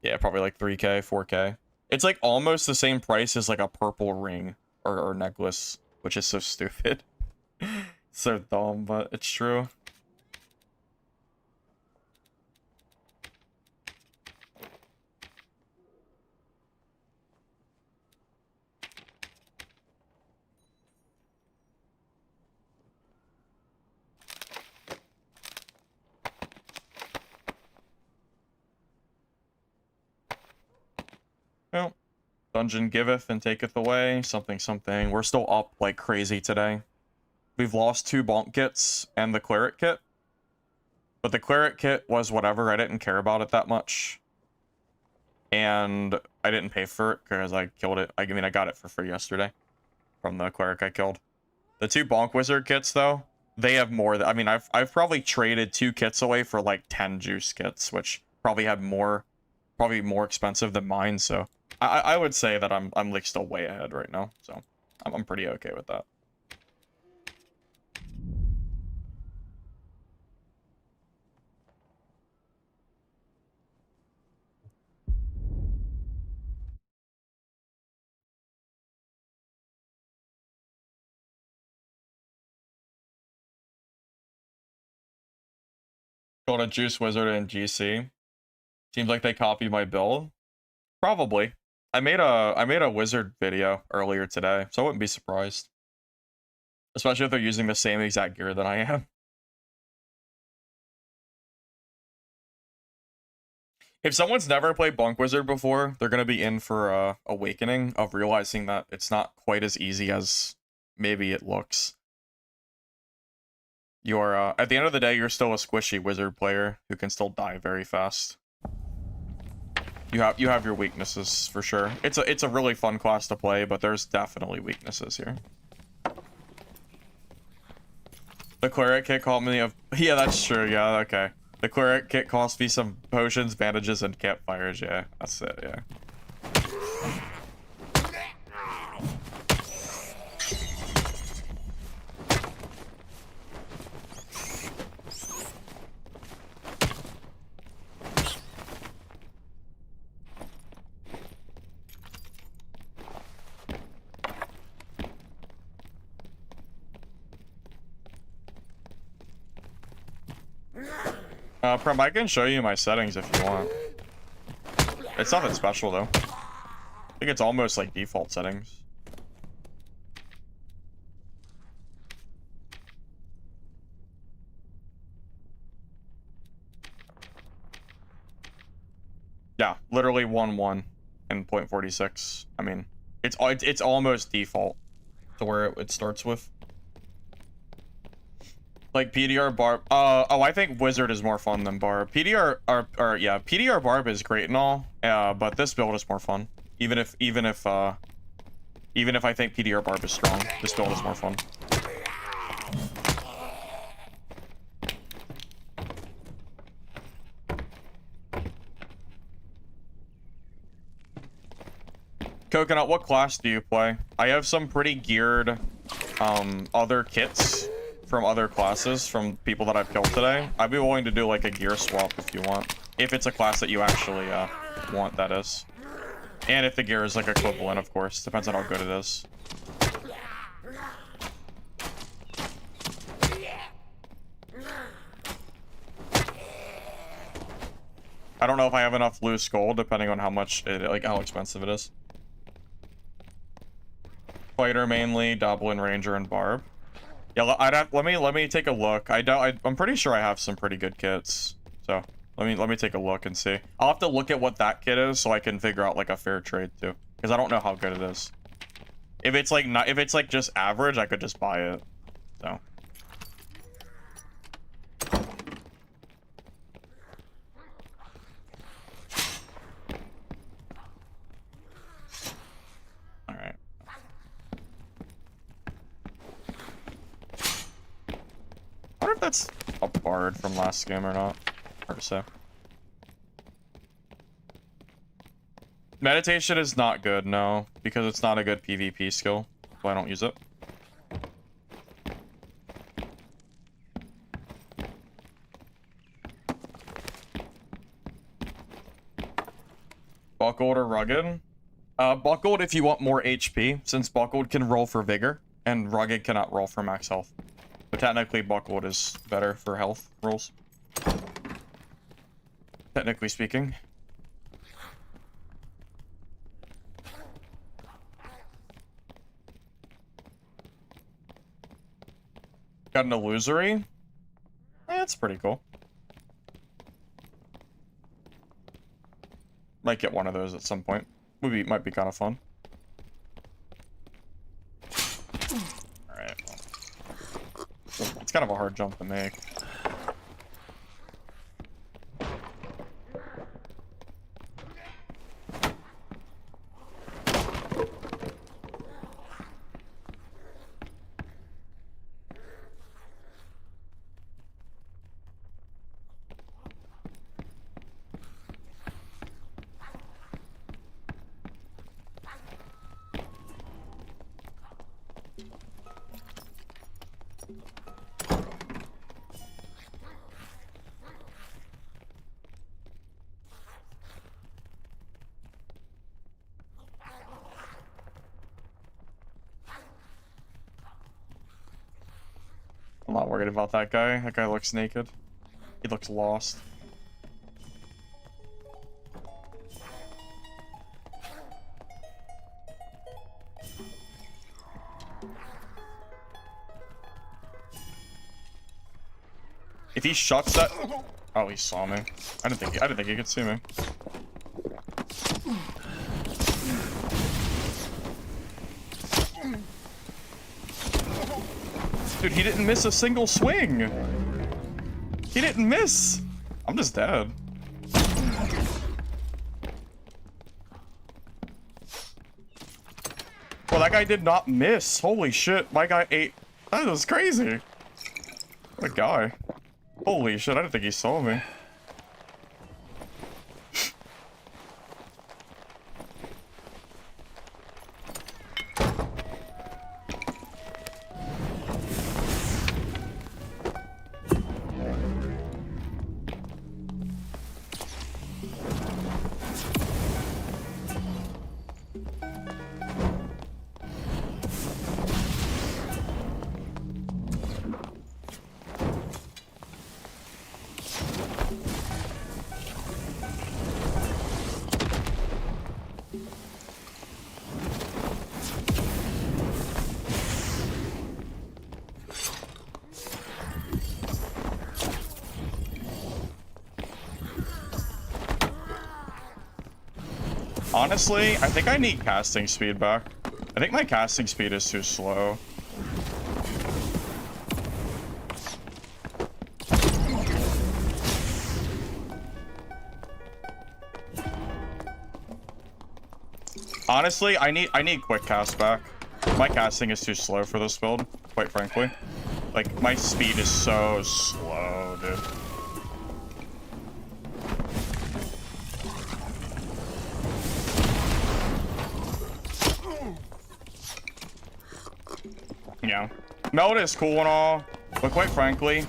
Yeah, probably like 3k, 4k. It's like almost the same price as like a purple ring or necklace, which is so stupid. So dumb, but it's true. Well, dungeon giveth and taketh away, something something. We're still up like crazy today. We've lost 2 bonk kits and the cleric kit. But the cleric kit was whatever, I didn't care about it that much. And I didn't pay for it because I killed it. I mean, I got it for free yesterday from the cleric I killed. The 2 bonk wizard kits though, they have more. I mean, I've probably traded 2 kits away for like 10 juice kits, which probably had probably more expensive than mine. So I would say that I'm like still way ahead right now. So I'm pretty okay with that. Got a juice wizard in GC. Seems like they copied my build. Probably. I made a wizard video earlier today, so I wouldn't be surprised. Especially if they're using the same exact gear that I am. If someone's never played Bonk Wizard before, they're gonna be in for a awakening of realizing that it's not quite as easy as maybe it looks. You're at the end of the day, you're still a squishy wizard player who can still die very fast. You have your weaknesses for sure. It's a really fun class to play, but there's definitely weaknesses here. The cleric kit called me of yeah, that's true. Yeah, okay. The cleric kit cost me some potions, bandages, and campfires. Yeah, that's it. Yeah. Prem, I can show you my settings if you want. It's nothing special though. I think it's almost like default settings. Yeah, literally 1-1 and 0.46. I mean, it's almost default to where it starts with. Like PDR Barb. Oh, I think Wizard is more fun than Barb. PDR Barb is great and all. But this build is more fun. Even if I think PDR Barb is strong, this build is more fun. Coconut, what class do you play? I have some pretty geared other kits from other classes from people that I've killed today. I'd be willing to do like a gear swap if you want. If it's a class that you actually want, that is. And if the gear is like equivalent, of course. Depends on how good it is. I don't know if I have enough loose gold, depending on how much how expensive it is. Fighter mainly, Doblin, Ranger, and Barb. Yeah, let me take a look. I'm pretty sure I have some pretty good kits. So let me take a look and see. I'll have to look at what that kit is so I can figure out like a fair trade too, because I don't know how good it is. If it's like just average, I could just buy it. So. I wonder if that's a bard from last game or not. Hard to say. Meditation is not good, no, because it's not a good PvP skill, so I don't use it. Buckled or rugged? Buckled if you want more HP, since buckled can roll for vigor, and rugged cannot roll for max health. But technically, buckled is better for health rolls. Technically speaking. Got an illusory? That's pretty cool. Might get one of those at some point. Might be kind of fun. Alright. It's kind of a hard jump to make. I'm not worried about that guy. That guy looks naked. He looks lost. If he shuts that... Oh, he saw me. I didn't think he could see me. Dude, he didn't miss a single swing. He didn't miss. I'm just dead. Well, that guy did not miss. Holy shit. My guy ate. That was crazy. What a guy. Holy shit, I didn't think he saw me. Honestly, I think I need casting speed back. I think my casting speed is too slow. Honestly, I need quick cast back. My casting is too slow for this build, quite frankly. Like, my speed is so slow, dude. Yeah. Meld is cool and all, but quite frankly...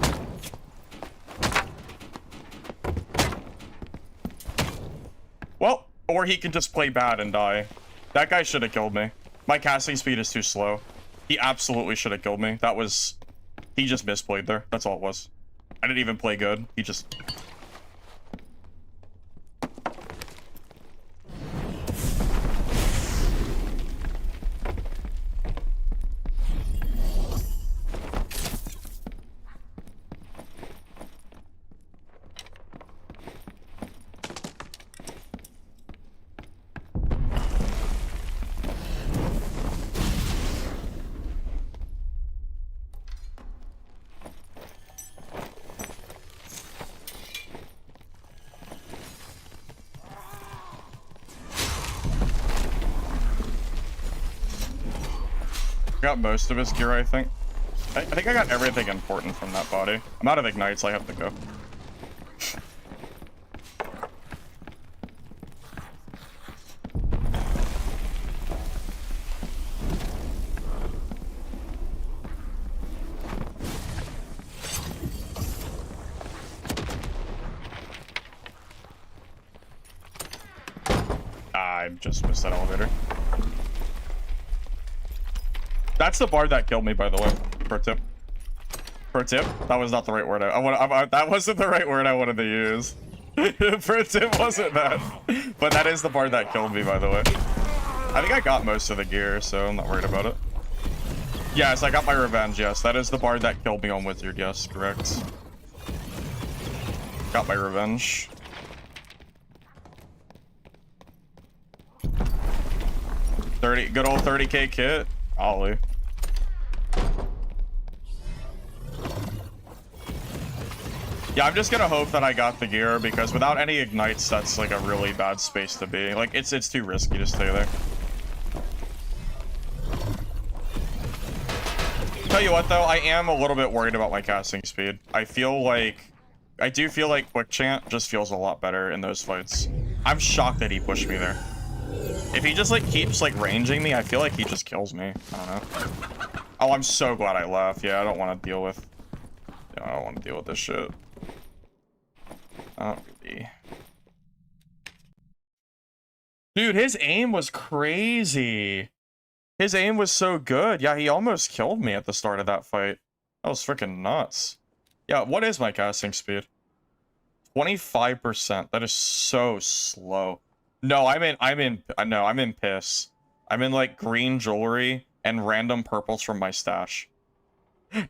Well, or he can just play bad and die. That guy should have killed me. My casting speed is too slow. He absolutely should have killed me. That was... He just misplayed there. That's all it was. I didn't even play good. He just... Got most of his gear, I think. I think I got everything important from that body. I'm out of ignites, so I have to go. I just missed that elevator. That's the bard that killed me, by the way. Pro tip. Pro tip? That was not the right word. That wasn't the right word I wanted to use. Pro tip wasn't that. But that is the bard that killed me, by the way. I think I got most of the gear, so I'm not worried about it. Yes, I got my revenge, yes. That is the bard that killed me on Wizard, yes, correct. Got my revenge. Good old 30k kit. Ollie. Yeah, I'm just gonna hope that I got the gear, because without any ignites, that's like a really bad space to be. Like, it's too risky to stay there. Tell you what though, I am a little bit worried about my casting speed. I do feel like quick chant just feels a lot better in those fights. I'm shocked that he pushed me there. If he just like keeps like ranging me, I feel like he just kills me. I don't know. Oh, I'm so glad I left. Yeah, I don't want to deal with... Yeah, I don't want to deal with this shit. Not really. Dude, his aim was crazy. His aim was so good. Yeah, he almost killed me at the start of that fight. That was freaking nuts. Yeah, what is my casting speed? 25%. That is so slow. No, I'm in piss. I'm in like green jewelry and random purples from my stash.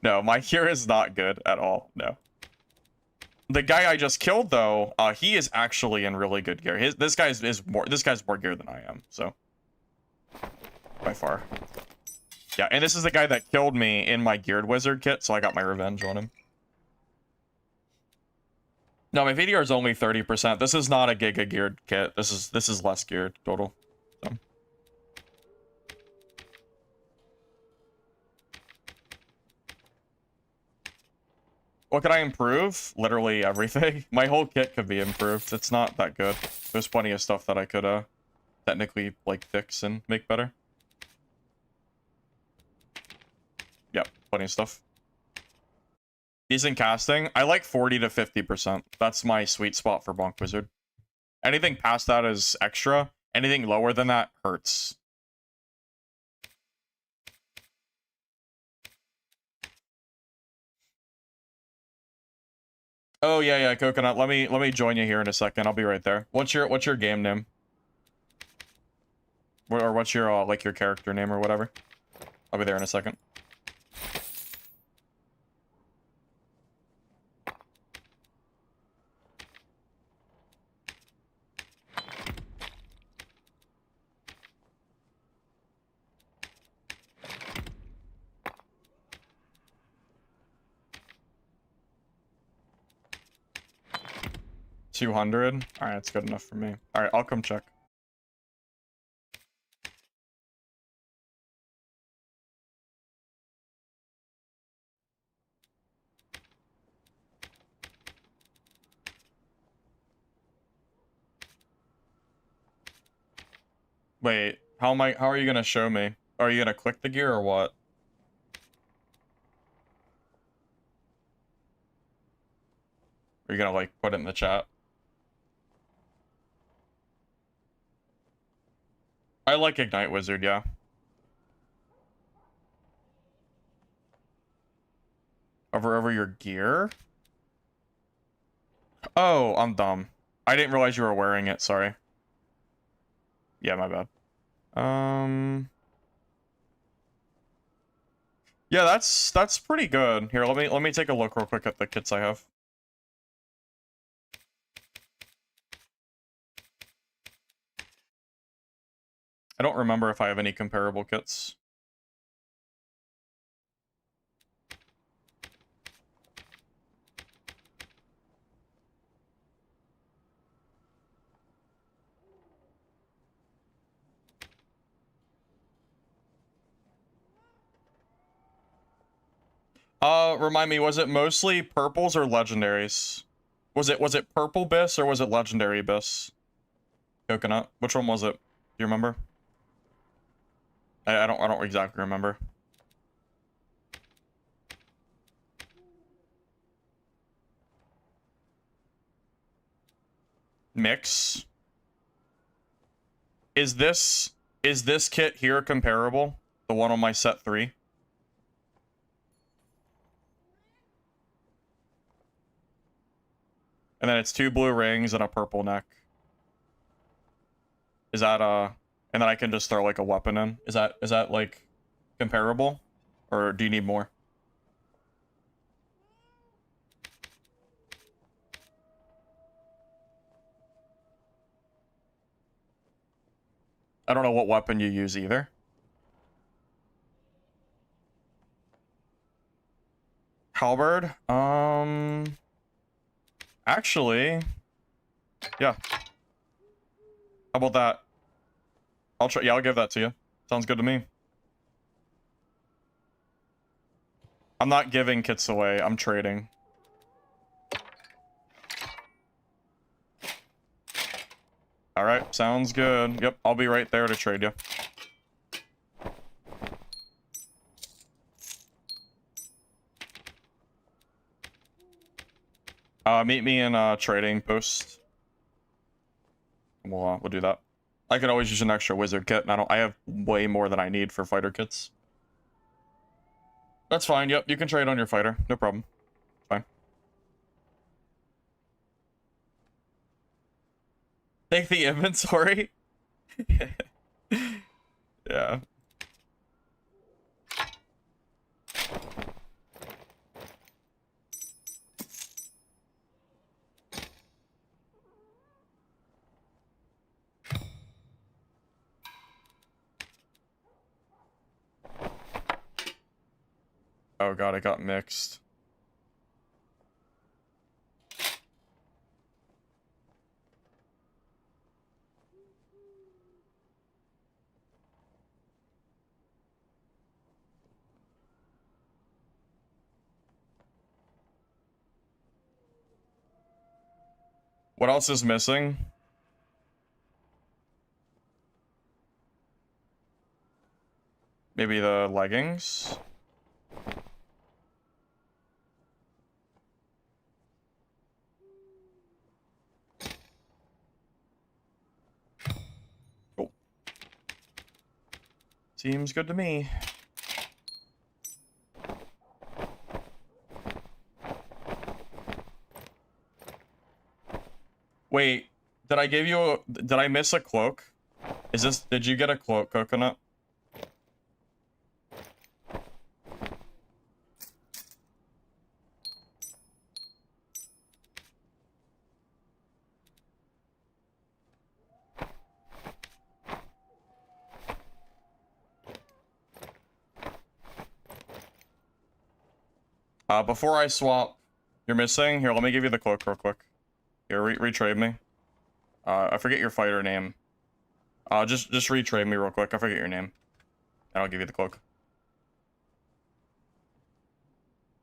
No, my gear is not good at all. No. The guy I just killed though, he is actually in really good gear. This guy's more gear than I am, so by far. Yeah, and this is the guy that killed me in my geared wizard kit, so I got my revenge on him. No, my VDR is only 30%. This is not a giga geared kit. This is less geared total. So. What could I improve? Literally everything. My whole kit could be improved. It's not that good. There's plenty of stuff that I could technically like fix and make better. Yep, plenty of stuff. Decent casting. I like 40 to 50%. That's my sweet spot for Bonk Wizard. Anything past that is extra. Anything lower than that hurts. Oh yeah, Coconut. Let me join you here in a second. I'll be right there. What's your game name? Or what's your like your character name or whatever? I'll be there in a second. 200. All right, that's good enough for me. All right, I'll come check. Wait, how are you gonna show me? Are you gonna click the gear or what? Are you gonna like put it in the chat? I like Ignite Wizard, yeah. Over your gear? Oh, I'm dumb. I didn't realize you were wearing it, sorry. Yeah, my bad. Yeah, that's pretty good. Here, let me take a look real quick at the kits I have. I don't remember if I have any comparable kits. Remind me, was it mostly purples or legendaries? Was it purple bis or was it legendary bis? Coconut. Which one was it? Do you remember? I don't exactly remember. Mix. Is this kit here comparable? The one on my set 3? And then it's 2 blue rings and a purple neck. Is that and then I can just throw like a weapon in? Is that like comparable? Or do you need more? I don't know what weapon you use either. Halberd? Actually, yeah. How about that? I'll try. Yeah, I'll give that to you. Sounds good to me. I'm not giving kits away. I'm trading. All right, sounds good. Yep, I'll be right there to trade you. Meet me in trading post. We'll do that. I could always use an extra wizard kit, and I have way more than I need for fighter kits. That's fine. Yep, you can trade on your fighter. No problem. Fine. Take the inventory. Yeah. Oh god, it got mixed. What else is missing? Maybe the leggings? Cool. Seems good to me. Wait, did I give you a... Did I miss a cloak? Is this... Did you get a cloak, Coconut? Before I swap, you're missing? Here, let me give you the cloak real quick. Here, retrade me. I forget your fighter name. Just retrade me real quick. I forget your name, and I'll give you the cloak.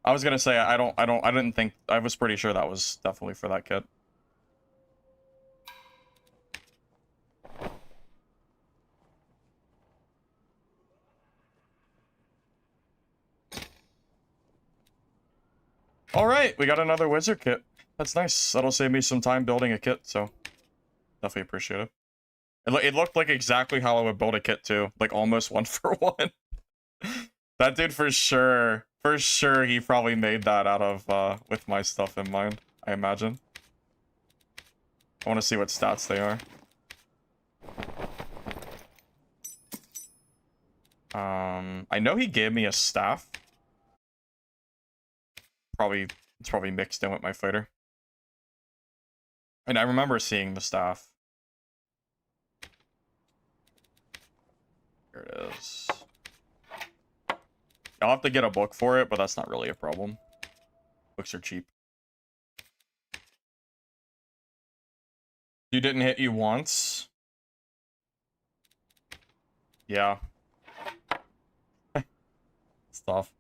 I was gonna say I didn't think, I was pretty sure that was definitely for that kit. All right, we got another wizard kit. That's nice. That'll save me some time building a kit, so definitely appreciate it. It looked like exactly how I would build a kit too, like almost one for one. That dude for sure, he probably made that out of with my stuff in mind, I imagine. I want to see what stats they are. I know he gave me a staff. It's probably mixed in with my fighter. And I remember seeing the staff. Here it is. I'll have to get a book for it, but that's not really a problem. Books are cheap. You didn't hit you once? Yeah. It's tough.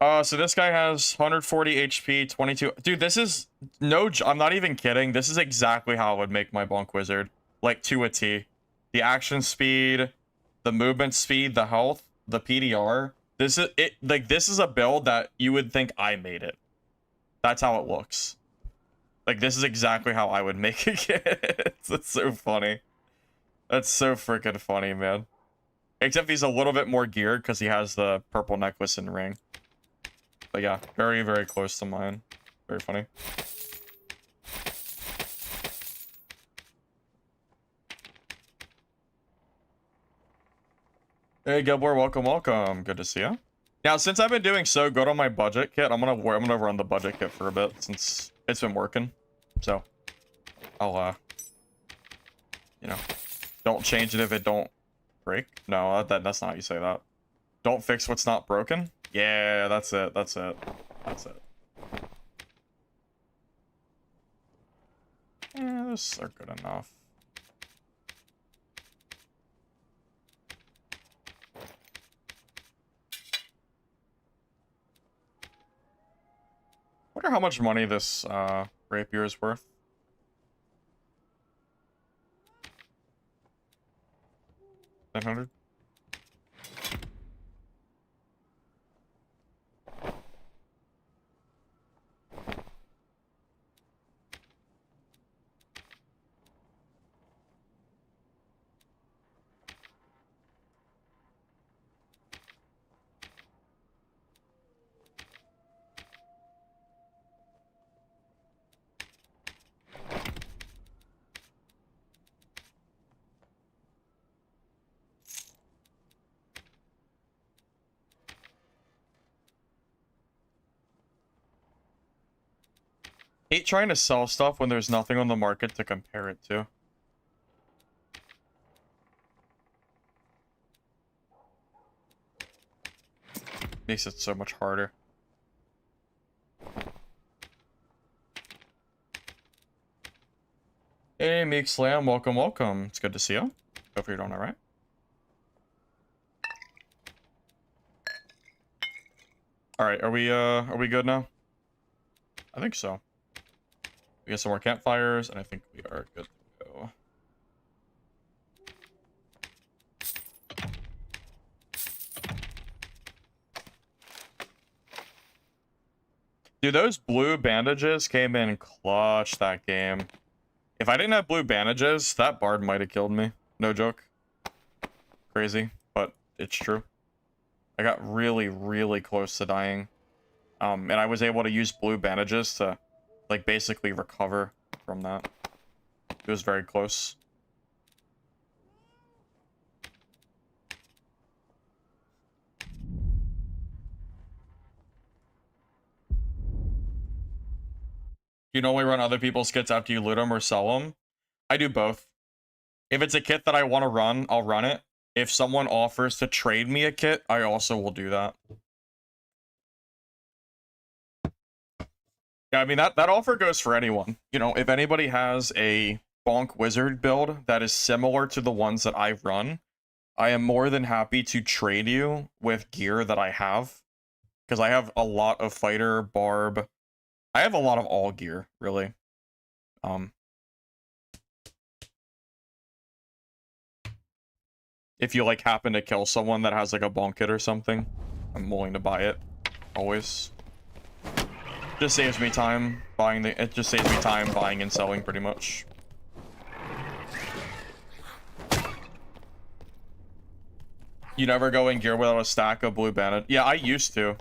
So this guy has 140 HP, 22. Dude, this is I'm not even kidding. This is exactly how I would make my Bonk Wizard. Like, to a T. The action speed, the movement speed, the health, the PDR. This is it. Like, this is a build that you would think I made it. That's how it looks. Like, this is exactly how I would make it. That's so funny. That's so freaking funny, man. Except he's a little bit more geared because he has the purple necklace and ring. But yeah, very, very close to mine. Very funny. Hey, Gilbor, welcome, welcome. Good to see you. Now, since I've been doing so good on my budget kit, I'm gonna run the budget kit for a bit since it's been working. So, I'll you know, don't change it if it don't break. No, that's not how you say that. Don't fix what's not broken. Yeah, that's it. That's it. That's it. Yeah, those are good enough. Wonder how much money this rapier is worth. 900. Hate trying to sell stuff when there's nothing on the market to compare it to. Makes it so much harder. Hey, Meek Slam, welcome, welcome. It's good to see you. Hope you're doing alright. Alright, are we good now? I think so. We got some more campfires, and I think we are good to go. Dude, those blue bandages came in clutch that game. If I didn't have blue bandages, that bard might have killed me. No joke. Crazy, but it's true. I got really, really close to dying. And I was able to use blue bandages to, like, basically recover from that. It was very close. You normally run other people's kits after you loot them or sell them? I do both. If it's a kit that I want to run, I'll run it. If someone offers to trade me a kit, I also will do that. Yeah, I mean, that offer goes for anyone. You know, if anybody has a Bonk Wizard build that is similar to the ones that I run, I am more than happy to trade you with gear that I have. Because I have a lot of fighter, barb. I have a lot of all gear, really. If you, like, happen to kill someone that has, like, a bonk kit or something, I'm willing to buy it. Always. Just saves me time buying it just saves me time buying and selling, pretty much. You never go in gear without a stack of blue bandit? Yeah, I used to.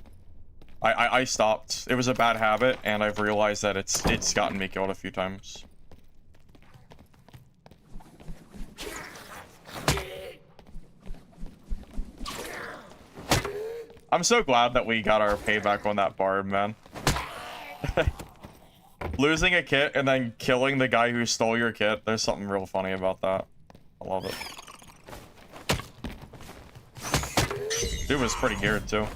I stopped. It was a bad habit, and I've realized that it's gotten me killed a few times. I'm so glad that we got our payback on that barb, man. Losing a kit and then killing the guy who stole your kit, there's something real funny about that. I love it. Dude was pretty geared, too.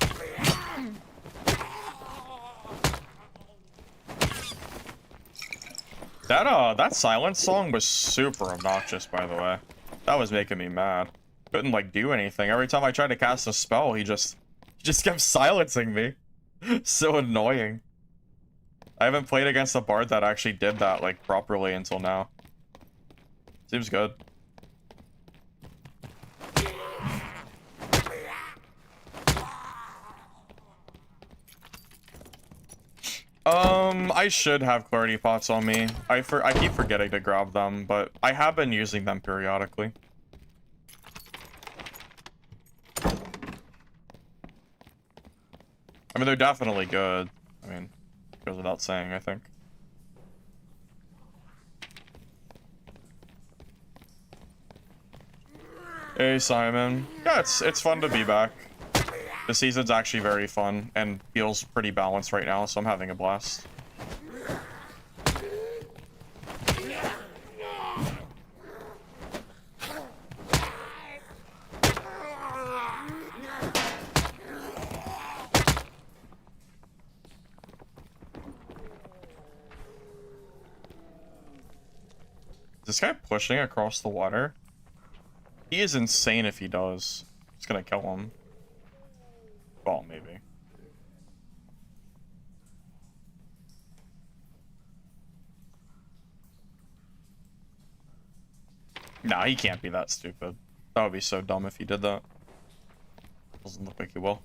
That silence song was super obnoxious, by the way. That was making me mad. Couldn't, like, do anything. Every time I tried to cast a spell, he just kept silencing me. So annoying. I haven't played against a bard that actually did that, like, properly until now. Seems good. I should have clarity pots on me. I keep forgetting to grab them, but I have been using them periodically. I mean, they're definitely good. I mean, goes without saying, I think. Hey, Simon. Yeah, it's fun to be back. The season's actually very fun and feels pretty balanced right now, so I'm having a blast. Is this guy pushing across the water? He is insane if he does. It's gonna kill him. Well, maybe. Nah, he can't be that stupid. That would be so dumb if he did that. Doesn't look like he will.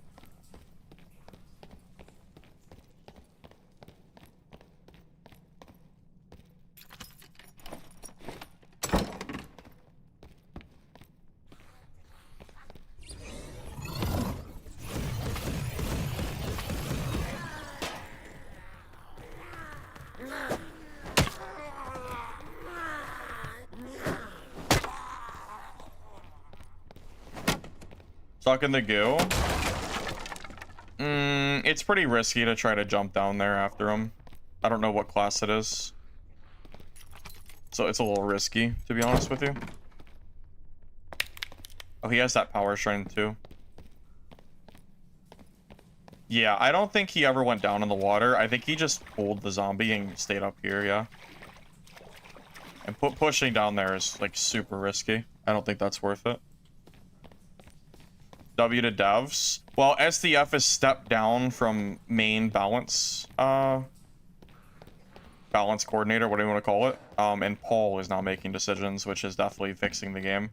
Stuck in the goo. It's pretty risky to try to jump down there after him. I don't know what class it is. So it's a little risky, to be honest with you. Oh, he has that power shrine too. Yeah, I don't think he ever went down in the water. I think he just pulled the zombie and stayed up here, yeah. And pushing down there is, like, super risky. I don't think that's worth it. W to devs. Well, SDF is stepped down from main balance, balance coordinator, what do you want to call it? And Paul is now making decisions, which is definitely fixing the game.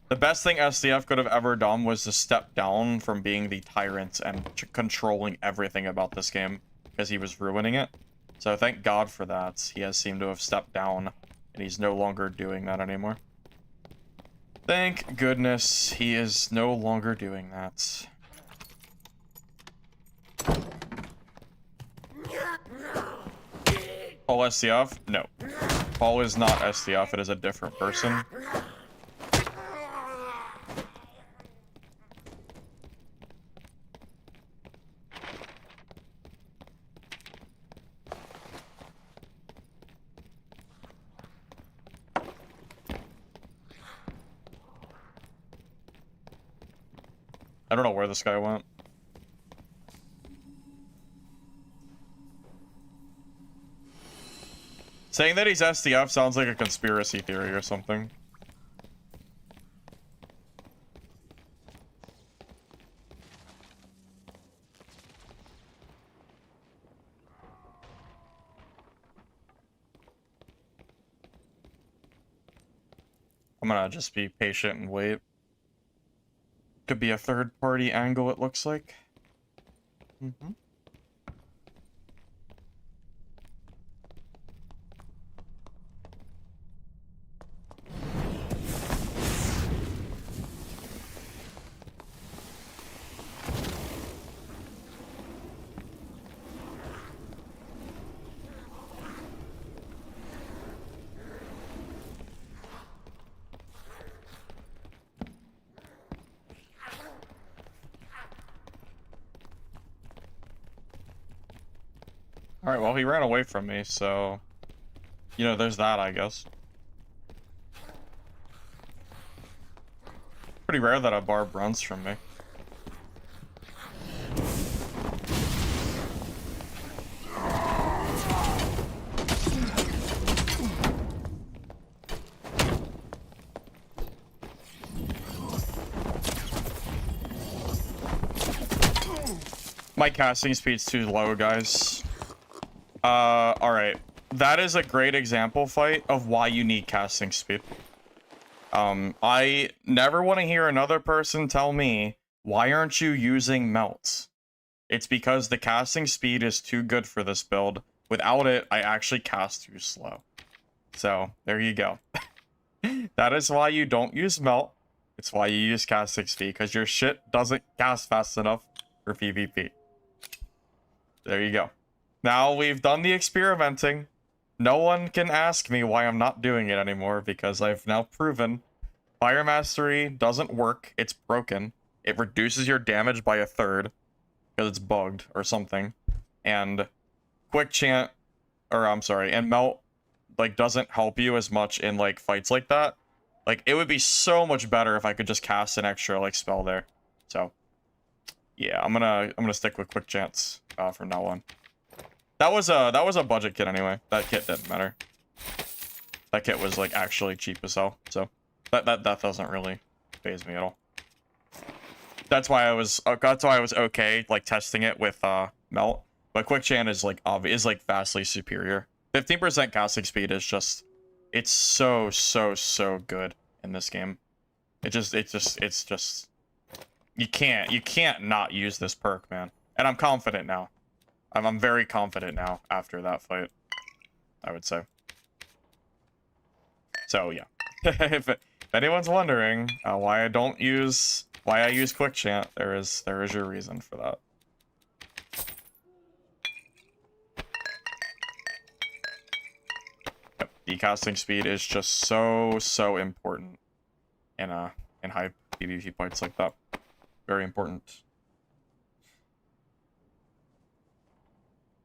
The best thing SDF could have ever done was to step down from being the tyrant and controlling everything about this game, because he was ruining it. So thank God for that. He has seemed to have stepped down, and he's no longer doing that anymore. Thank goodness he is no longer doing that. Paul SDF? No. Paul is not SDF, it is a different person. I don't know where this guy went. Saying that he's SDF sounds like a conspiracy theory or something. I'm gonna just be patient and wait. Could be a third-party angle, it looks like. Mm-hmm. Alright, well, he ran away from me, so... You know, there's that, I guess. Pretty rare that a barb runs from me. My casting speed's too low, guys. Alright. That is a great example fight of why you need casting speed. I never want to hear another person tell me, why aren't you using melts? It's because the casting speed is too good for this build. Without it, I actually cast too slow. So, there you go. That is why you don't use melt. It's why you use casting speed, because your shit doesn't cast fast enough for PvP. There you go. Now we've done the experimenting. No one can ask me why I'm not doing it anymore, because I've now proven Fire Mastery doesn't work. It's broken. It reduces your damage by 1/3 because it's bugged or something. And Quick Chant, or I'm sorry, and Melt, like, doesn't help you as much in, like, fights like that. Like, it would be so much better if I could just cast an extra, like, spell there. So, yeah, I'm gonna stick with Quick Chants from now on. That was a budget kit anyway. That kit didn't matter. That kit was, like, actually cheap as hell. So that doesn't really faze me at all. That's why I was okay, like, testing it with Melt. But Quick Chant is, like, is vastly superior. 15% casting speed is just, it's so good in this game. It's just you can't not use this perk, man. And I'm confident now. I'm very confident now after that fight, I would say. So yeah, if anyone's wondering why I use Quick Chant, there is your reason for that. Yep, the casting speed is just so important in high PvP fights like that. Very important.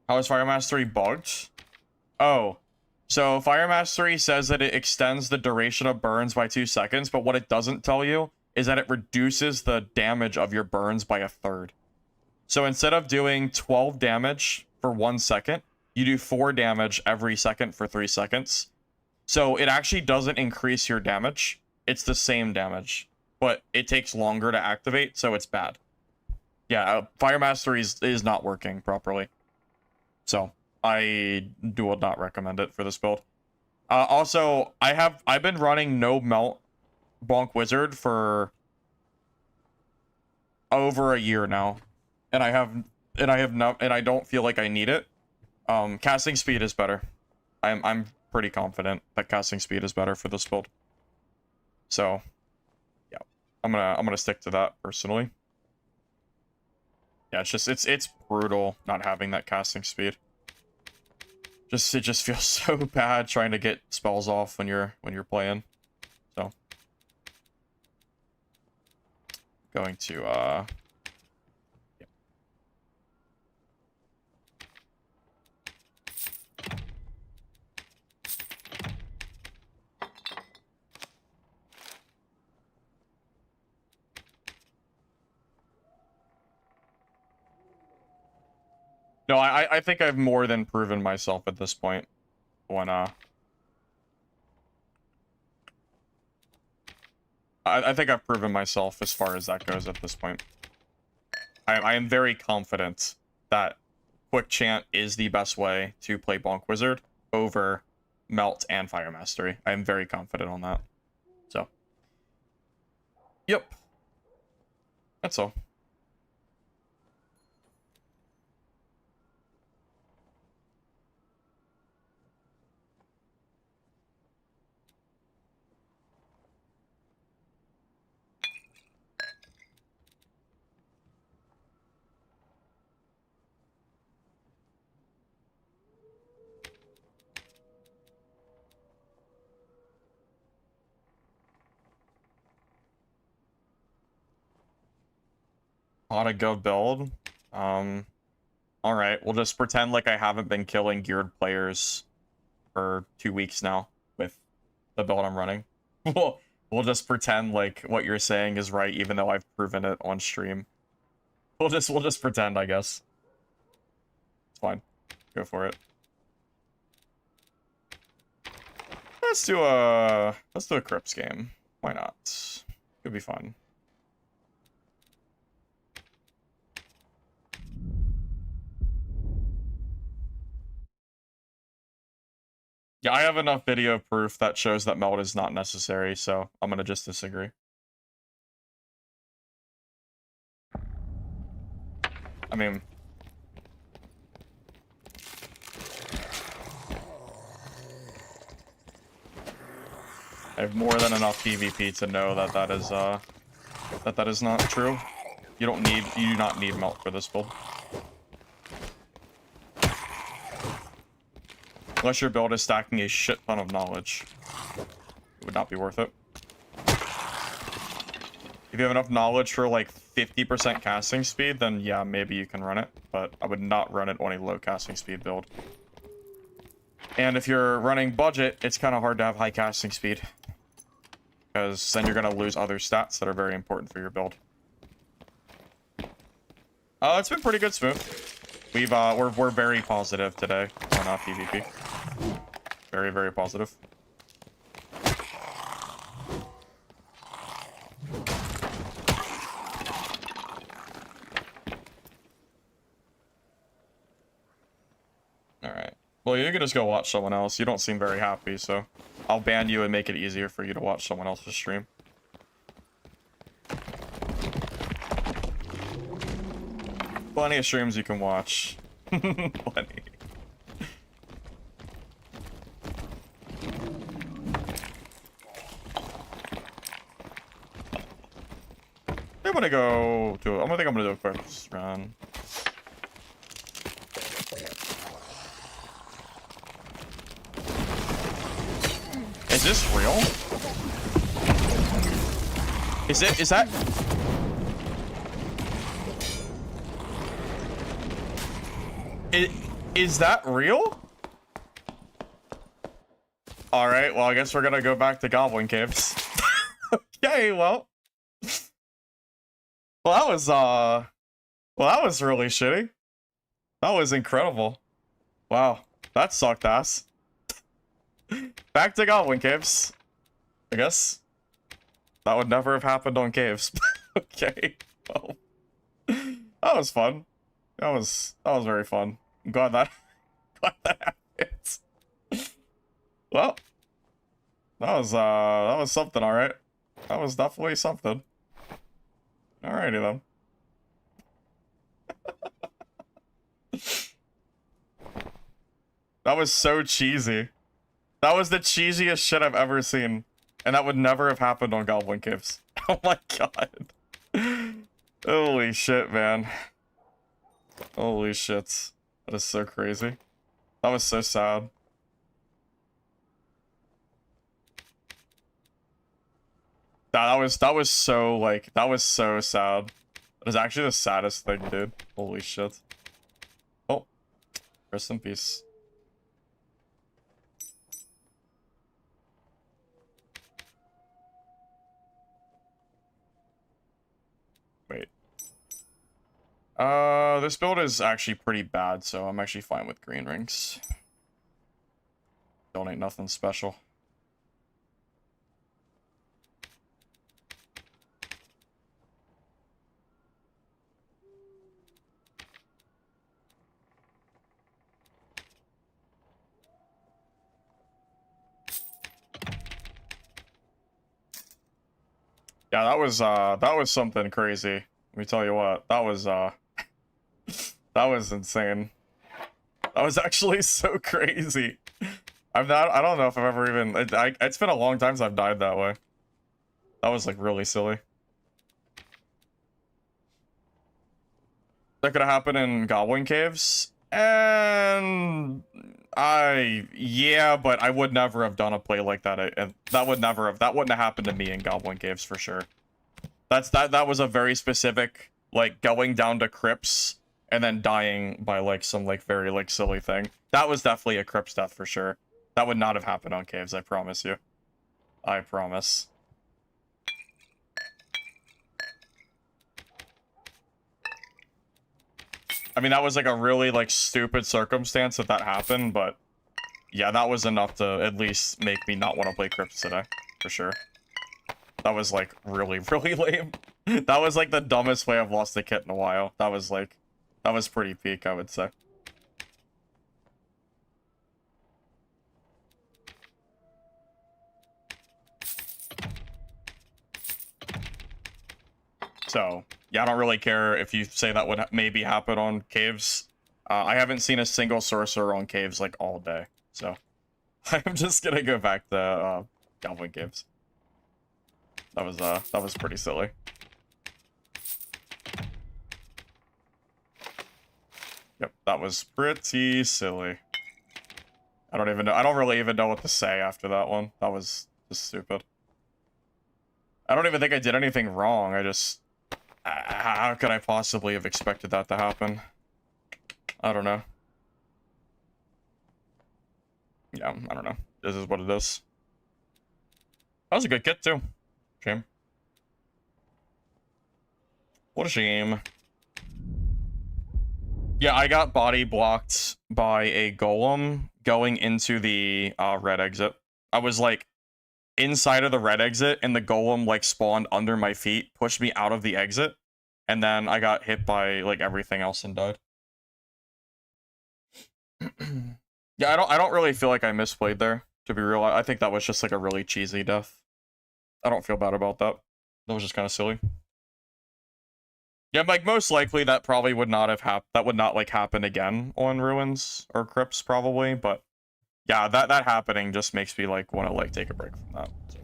How is Fire Mastery bugged? Oh, so Fire Mastery says that it extends the duration of burns by 2 seconds, but what it doesn't tell you is that it reduces the damage of your burns by 1/3. So instead of doing 12 damage for 1 second, you do 4 damage every second for 3 seconds. So it actually doesn't increase your damage. It's the same damage, but it takes longer to activate, so it's bad. Yeah, Fire Mastery is not working properly. So I would not recommend it for this build. Also, I've been running no melt Bonk Wizard for over a year now, and I don't feel like I need it. Casting speed is better. I'm pretty confident that casting speed is better for this build. So yeah, I'm gonna stick to that personally. Yeah, it's brutal not having that casting speed. It just feels so bad trying to get spells off when you're playing. So going to yeah. No, I think I've more than proven myself at this point. when I think I've proven myself as far as that goes at this point. I am very confident that Quick Chant is the best way to play Bonk Wizard over Melt and Fire Mastery. I am very confident on that. So, yep. That's all. How to go build? Alright, we'll just pretend like I haven't been killing geared players for 2 weeks now with the build I'm running. We'll just pretend like what you're saying is right, even though I've proven it on stream. We'll just pretend, I guess. It's fine. Go for it. Let's do a Crips game. Why not? Could be fun. Yeah, I have enough video proof that shows that meld is not necessary, so I'm gonna just disagree. I mean... I have more than enough PvP to know that that is not true. You do not need melt for this build. Unless your build is stacking a shit ton of knowledge. It would not be worth it. If you have enough knowledge for like 50% casting speed, then yeah, maybe you can run it. But I would not run it on a low casting speed build. And if you're running budget, it's kind of hard to have high casting speed. Because then you're going to lose other stats that are very important for your build. It's been pretty good, Smooth. We're very positive today on PvP. Very, very positive. Alright. Well, you can just go watch someone else. You don't seem very happy, so I'll ban you and make it easier for you to watch someone else's stream. Plenty of streams you can watch. Plenty. I'm gonna go do it. I think I'm gonna do a quick run. Is this real? Is that? Is that real? Alright, well, I guess we're gonna go back to Goblin Caves. Okay, well. Well, that was really shitty. That was incredible. Wow, that sucked ass. Back to Goblin Caves, I guess. That would never have happened on Caves. Okay, well. That was fun. That was very fun. I'm glad that happened. Well, that was something, alright. That was definitely something. Alrighty then. That was so cheesy. That was the cheesiest shit I've ever seen. And that would never have happened on Goblin Caves. Oh my god. Holy shit, man. Holy shit. That is so crazy. That was so sad. That was so, like, that was so sad. That is actually the saddest thing, dude. Holy shit. Oh. Rest in peace. Wait. This build is actually pretty bad, so I'm actually fine with green rings. Don't ain't nothing special. Yeah, that was something crazy. Let me tell you what, that was that was insane. That was actually so crazy. I don't know if I've ever even it's been a long time since I've died that way. That was like really silly. That could have happened in Goblin Caves, and yeah, but I would never have done a play like that. That wouldn't have happened to me in Goblin Caves for sure. That was a very specific, like, going down to crypts and then dying by like some like very like silly thing. That was definitely a crypt's death for sure. That would not have happened on Caves, I promise you. I promise. I mean, that was like a really like stupid circumstance that happened, but yeah, that was enough to at least make me not want to play crypts today, for sure. That was like really, really lame. That was like the dumbest way I've lost a kit in a while. That was pretty peak, I would say. So, yeah, I don't really care if you say that would maybe happen on Caves. I haven't seen a single sorcerer on Caves like all day, so I'm just gonna go back to Goblin Caves. That was pretty silly. Yep, that was pretty silly. I don't really even know what to say after that one. That was just stupid. I don't even think I did anything wrong. I just... how could I possibly have expected that to happen? I don't know. Yeah, I don't know. This is what it is. That was a good kit, too. Shame. What a shame. Yeah, I got body blocked by a golem going into the red exit. I was like inside of the red exit and the golem like spawned under my feet, pushed me out of the exit, and then I got hit by like everything else and died. Yeah, I don't really feel like I misplayed there, to be real. I think that was just like a really cheesy death. I don't feel bad about that. That was just kind of silly. Yeah, like most likely that probably would not have that would not like happen again on Ruins or Crypts probably, but yeah, that happening just makes me like want to like take a break from that. So,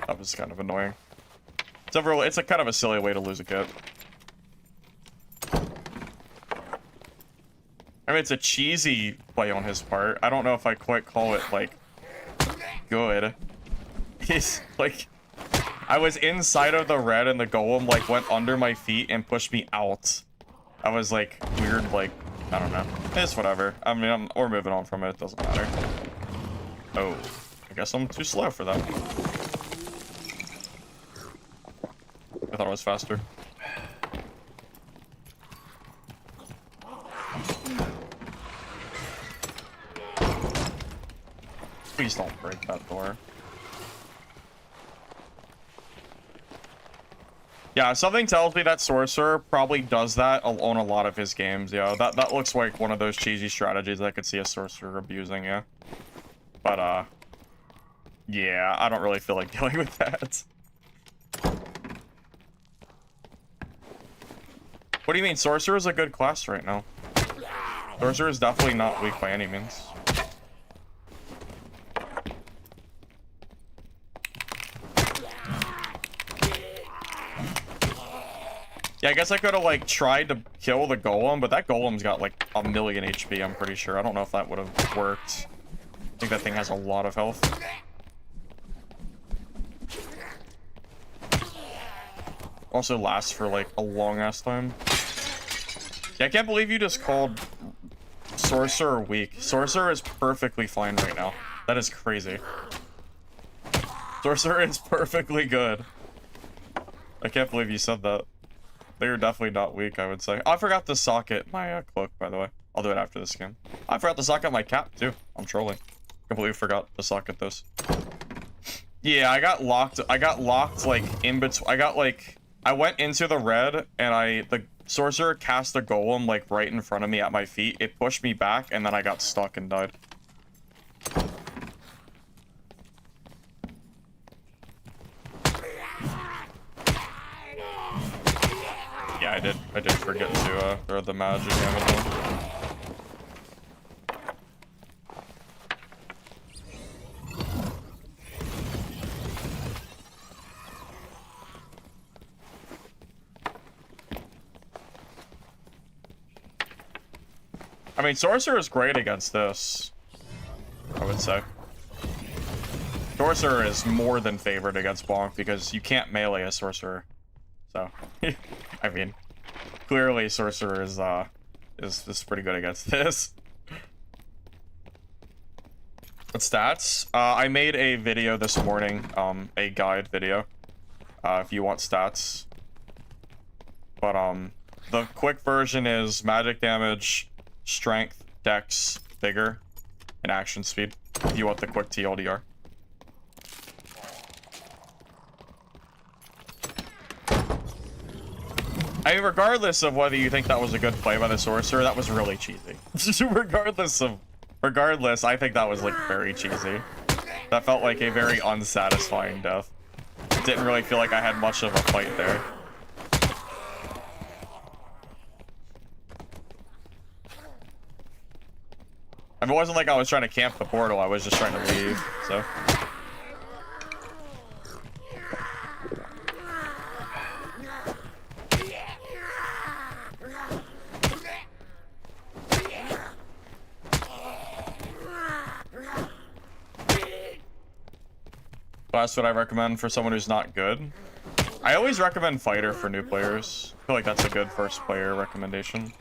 that was kind of annoying. It's a kind of a silly way to lose a kit. I mean, it's a cheesy play on his part. I don't know if I quite call it like good. He's like, I was inside of the red and the golem like went under my feet and pushed me out. I was like weird, like, I don't know. It's whatever. I mean, we're moving on from it. It doesn't matter. Oh, I guess I'm too slow for that. I thought it was faster. Please don't break that door. Yeah, something tells me that Sorcerer probably does that on a lot of his games, yeah. That looks like one of those cheesy strategies I could see a Sorcerer abusing, yeah. But, yeah, I don't really feel like dealing with that. What do you mean? Sorcerer is a good class right now. Sorcerer is definitely not weak by any means. Yeah, I guess I could have, like, tried to kill the golem, but that golem's got, like, 1,000,000 HP, I'm pretty sure. I don't know if that would have worked. I think that thing has a lot of health. Also lasts for, like, a long-ass time. Yeah, I can't believe you just called Sorcerer weak. Sorcerer is perfectly fine right now. That is crazy. Sorcerer is perfectly good. I can't believe you said that. They're definitely not weak, I would say. Oh, I forgot to socket my cloak, by the way. I'll do it after this game. I forgot to socket my cap, too. I'm trolling. Completely forgot to suck at this. Yeah, I got locked like in between. I went into the red and the sorcerer cast a golem like right in front of me at my feet. It pushed me back and then I got stuck and died. Yeah, I did forget to throw the magic damage on. I mean, Sorcerer is great against this, I would say. Sorcerer is more than favored against Bonk because you can't melee a Sorcerer. So, I mean, clearly Sorcerer is pretty good against this. But stats? I made a video this morning, a guide video, if you want stats. But, the quick version is magic damage, strength, dex, vigor, and action speed, if you want the quick TLDR. I mean, regardless of whether you think that was a good play by the sorcerer, that was really cheesy. Regardless, I think that was, like, very cheesy. That felt like a very unsatisfying death. Didn't really feel like I had much of a fight there. I mean, it wasn't like I was trying to camp the portal, I was just trying to leave, so. That's what I recommend for someone who's not good. I always recommend fighter for new players. I feel like that's a good first player recommendation.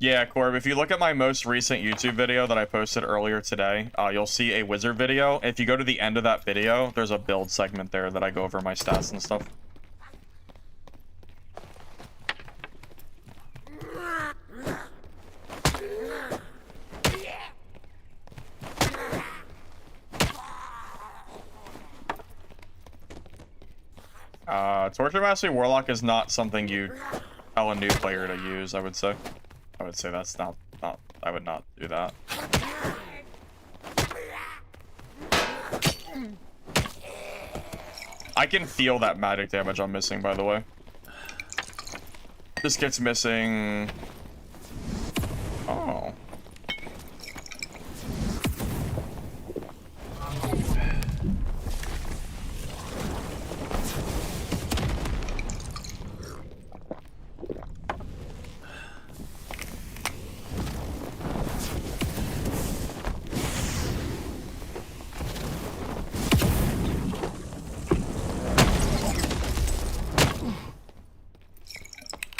Yeah, Corb, if you look at my most recent YouTube video that I posted earlier today, you'll see a wizard video. If you go to the end of that video, there's a build segment there that I go over my stats and stuff. Torture Mastery Warlock is not something you tell a new player to use, I would say. I would say that's not I would not do that. I can feel that magic damage I'm missing, by the way. This gets missing. Oh.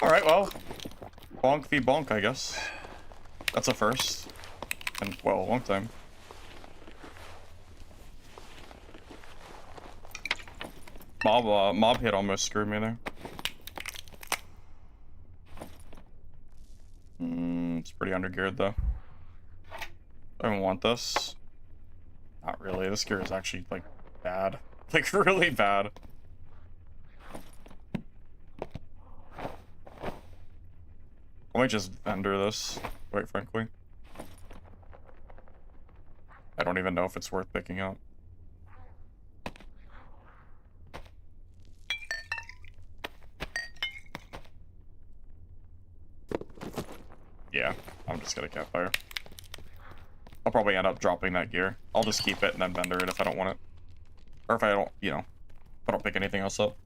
Alright, well, Bonk v Bonk, I guess. That's a first. And, well, a long time. Mob hit almost screwed me there. It's pretty undergeared, though. I don't want this. Not really. This gear is actually, like, bad. Like, really bad. I might just vendor this, quite frankly. I don't even know if it's worth picking up. Yeah, I'm just gonna campfire. I'll probably end up dropping that gear. I'll just keep it and then vendor it if I don't want it. Or if I don't, you know, if I don't pick anything else up.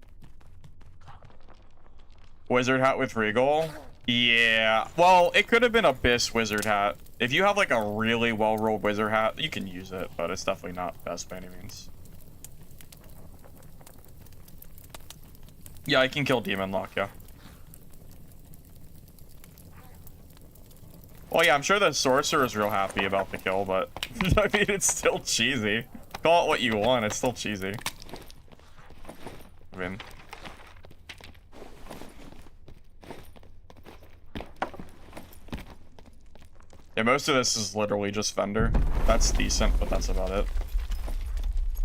Wizard hat with Regal? Yeah, well, it could have been Abyss wizard hat. If you have like a really well-rolled wizard hat, you can use it, but it's definitely not best by any means. Yeah, I can kill Demon Lock, yeah. Well, yeah, I'm sure the Sorcerer is real happy about the kill, but I mean, it's still cheesy. Call it what you want, it's still cheesy. I mean... Yeah, most of this is literally just vendor. That's decent, but that's about it.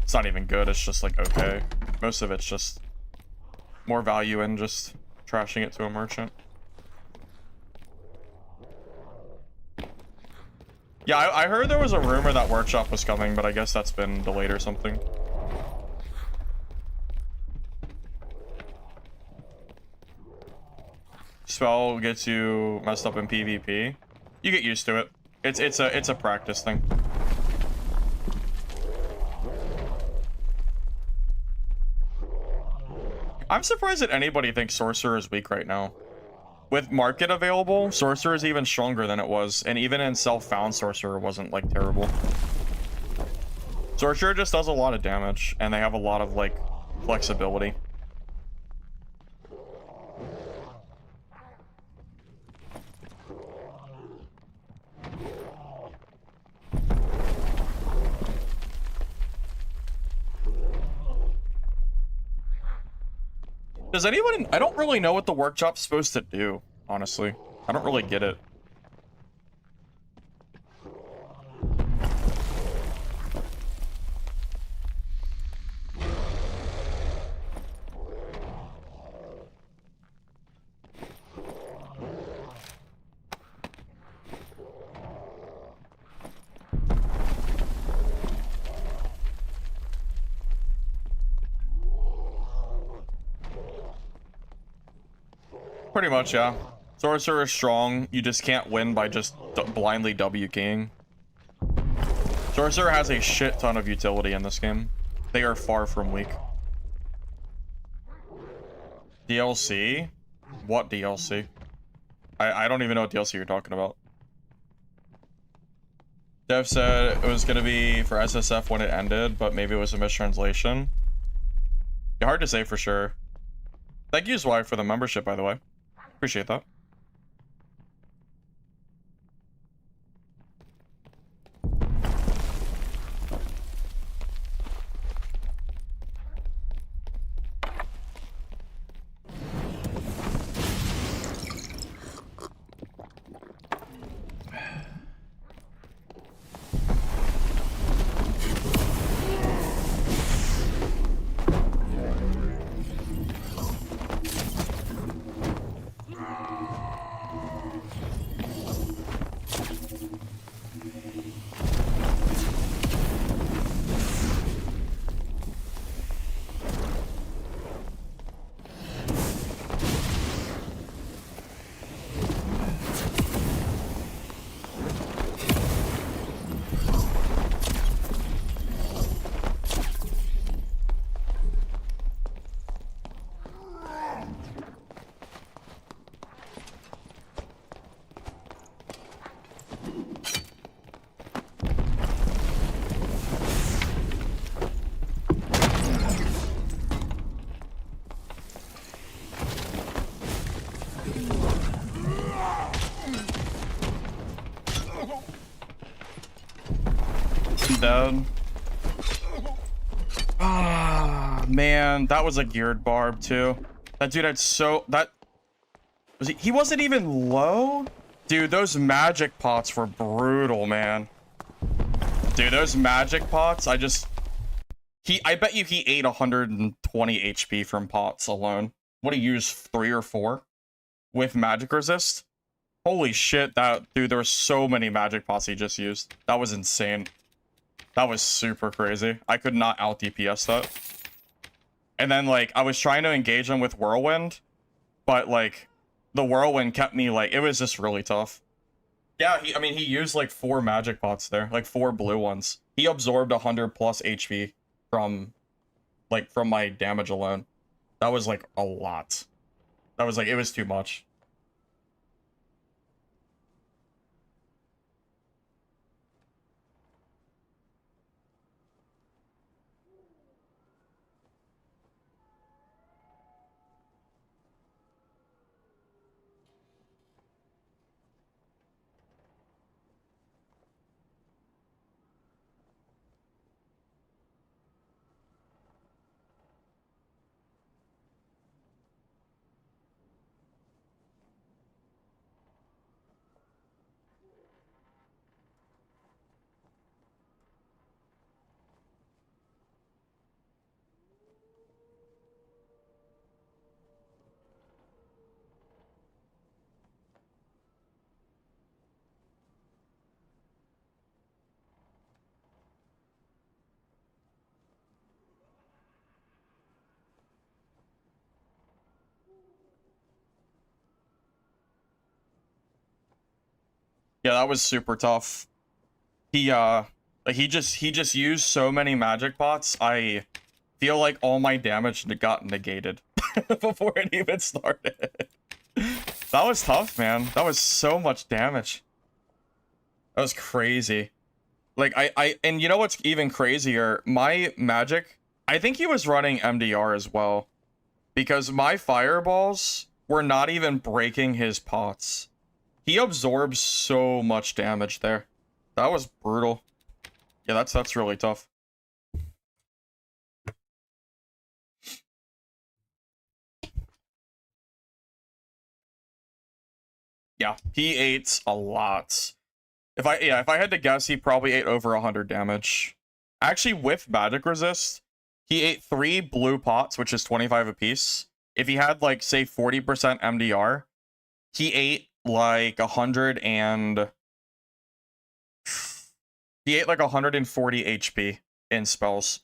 It's not even good, it's just like okay. Most of it's just more value in just trashing it to a merchant. Yeah, I heard there was a rumor that workshop was coming, but I guess that's been delayed or something. Spell gets you messed up in PvP. You get used to it. It's a practice thing. I'm surprised that anybody thinks Sorcerer is weak right now. With market available, Sorcerer is even stronger than it was, and even in self-found, Sorcerer wasn't like terrible. Sorcerer just does a lot of damage, and they have a lot of like flexibility. Does anyone... I don't really know what the workshop's supposed to do, honestly. I don't really get it. Pretty much, yeah. Sorcerer is strong. You just can't win by just blindly W keying. Sorcerer has a shit ton of utility in this game. They are far from weak. DLC? What DLC? I don't even know what DLC you're talking about. Dev said it was going to be for SSF when it ended, but maybe it was a mistranslation. Yeah, hard to say for sure. Thank you, Zwy, for the membership, by the way. Appreciate that. Dead. Ah, man, that was a geared barb too. That dude had so that was he wasn't even low? Dude, those magic pots were brutal, man. Dude, those magic pots, I bet you he ate 120 HP from pots alone. What, he used 3 or 4 with magic resist? Holy shit, dude, there were so many magic pots he just used. That was insane. That was super crazy. I could not out DPS that. And then, like, I was trying to engage him with Whirlwind, but, like, the Whirlwind kept me, like, it was just really tough. Yeah, I mean, he used, like, 4 magic pots there. Like, 4 blue ones. He absorbed 100 plus HP from my damage alone. That was, like, a lot. That was, like, it was too much. Yeah, that was super tough. Like he just used so many magic pots. I feel like all my damage got negated before it even started. That was tough, man. That was so much damage. That was crazy. Like and you know what's even crazier? My magic, I think he was running MDR as well, because my fireballs were not even breaking his pots. He absorbs so much damage there. That was brutal. Yeah, that's really tough. Yeah, he ate a lot. If I had to guess, he probably ate over 100 damage. Actually, with magic resist, he ate 3 blue pots, which is 25 apiece. If he had, like, say 40% MDR, he ate like 100 and he ate like 140 HP in spells.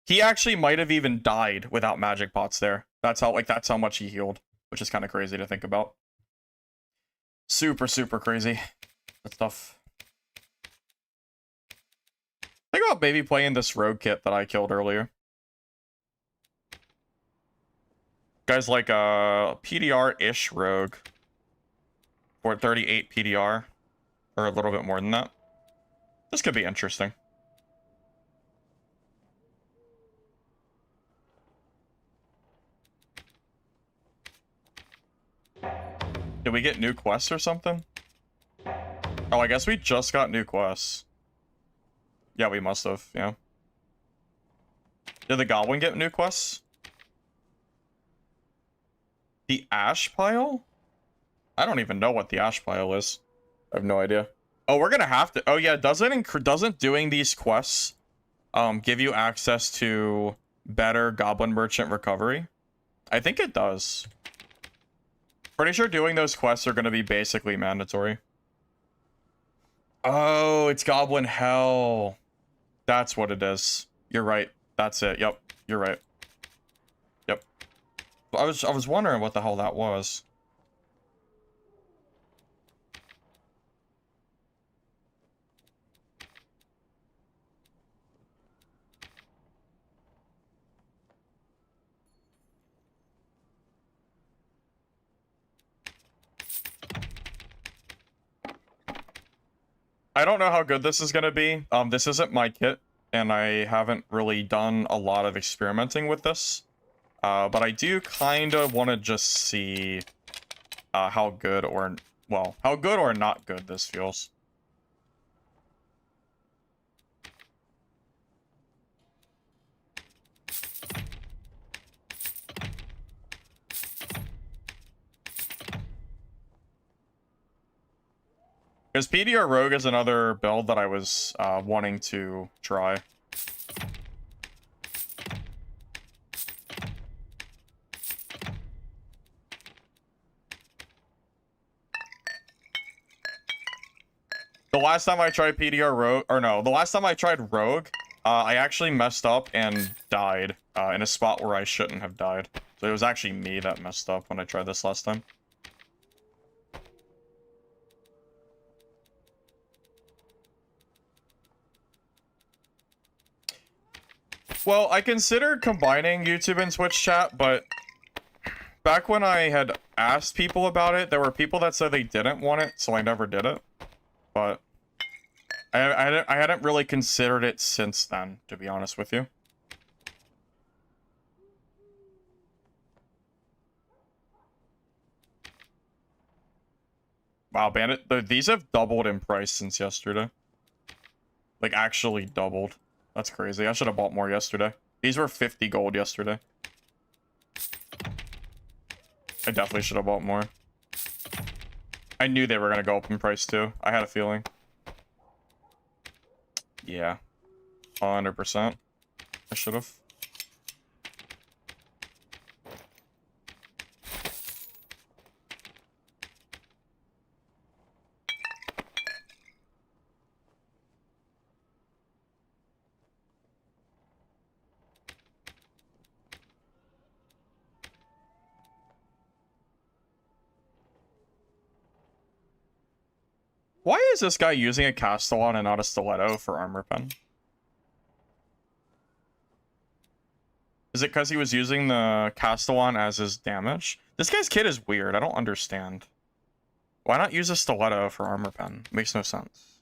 He actually might have even died without magic pots there. That's how much he healed, which is kind of crazy to think about. Super, super crazy. That's tough. Think about maybe playing this rogue kit that I killed earlier. Guys, like a PDR-ish rogue for 38 PDR, or a little bit more than that. This could be interesting. Did we get new quests or something? Oh, I guess we just got new quests. Yeah, we must have, yeah. Did the goblin get new quests? The ash pile? I don't even know what the ash pile is. I have no idea. Oh, we're gonna have to. Oh yeah, doesn't doing these quests give you access to better goblin merchant recovery? I think it does. Pretty sure doing those quests are gonna be basically mandatory. Oh, it's goblin hell. That's what it is. You're right. That's it. Yep, you're right. Yep. I was wondering what the hell that was. I don't know how good this is gonna be. This isn't my kit, and I haven't really done a lot of experimenting with this. But I do kind of want to just see how good or, well, how good or not good this feels. Because PDR Rogue is another build that I was wanting to try. The last time I tried PDR Rogue, or no, the last time I tried Rogue, I actually messed up and died in a spot where I shouldn't have died. So it was actually me that messed up when I tried this last time. Well, I considered combining YouTube and Twitch chat, but back when I had asked people about it, there were people that said they didn't want it, so I never did it. But I hadn't really considered it since then, to be honest with you. Wow, Bandit, these have doubled in price since yesterday. Like, actually doubled. That's crazy. I should have bought more yesterday. These were 50 gold yesterday. I definitely should have bought more. I knew they were going to go up in price too. I had a feeling. Yeah. 100%. I should have. Why is this guy using a Castellan and not a Stiletto for armor pen? Is it because he was using the Castellan as his damage? This guy's kit is weird. I don't understand. Why not use a Stiletto for armor pen? Makes no sense.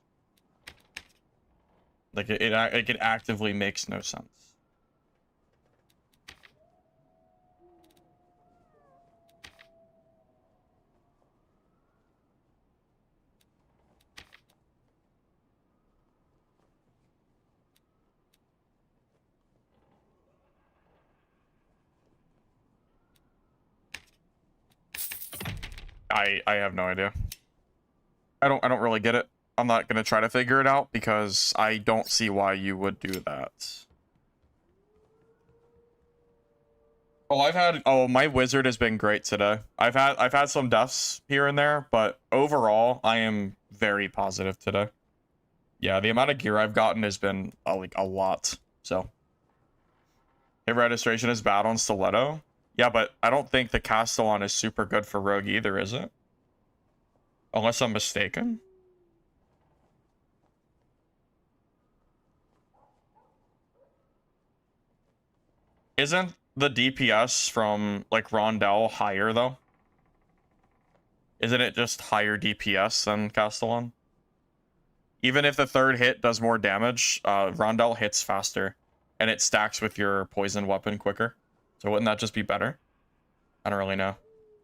Like, it actively makes no sense. I have no idea. I don't really get it. I'm not gonna try to figure it out because I don't see why you would do that. Oh, my wizard has been great today. I've had some deaths here and there, but overall I am very positive today. Yeah, the amount of gear I've gotten has been like a lot. So hit registration is bad on Stiletto. Yeah, but I don't think the Castellan is super good for Rogue either, is it? Unless I'm mistaken. Isn't the DPS from, like, Rondell higher, though? Isn't it just higher DPS than Castellan? Even if the third hit does more damage, Rondell hits faster. And it stacks with your poison weapon quicker. So wouldn't that just be better? I don't really know.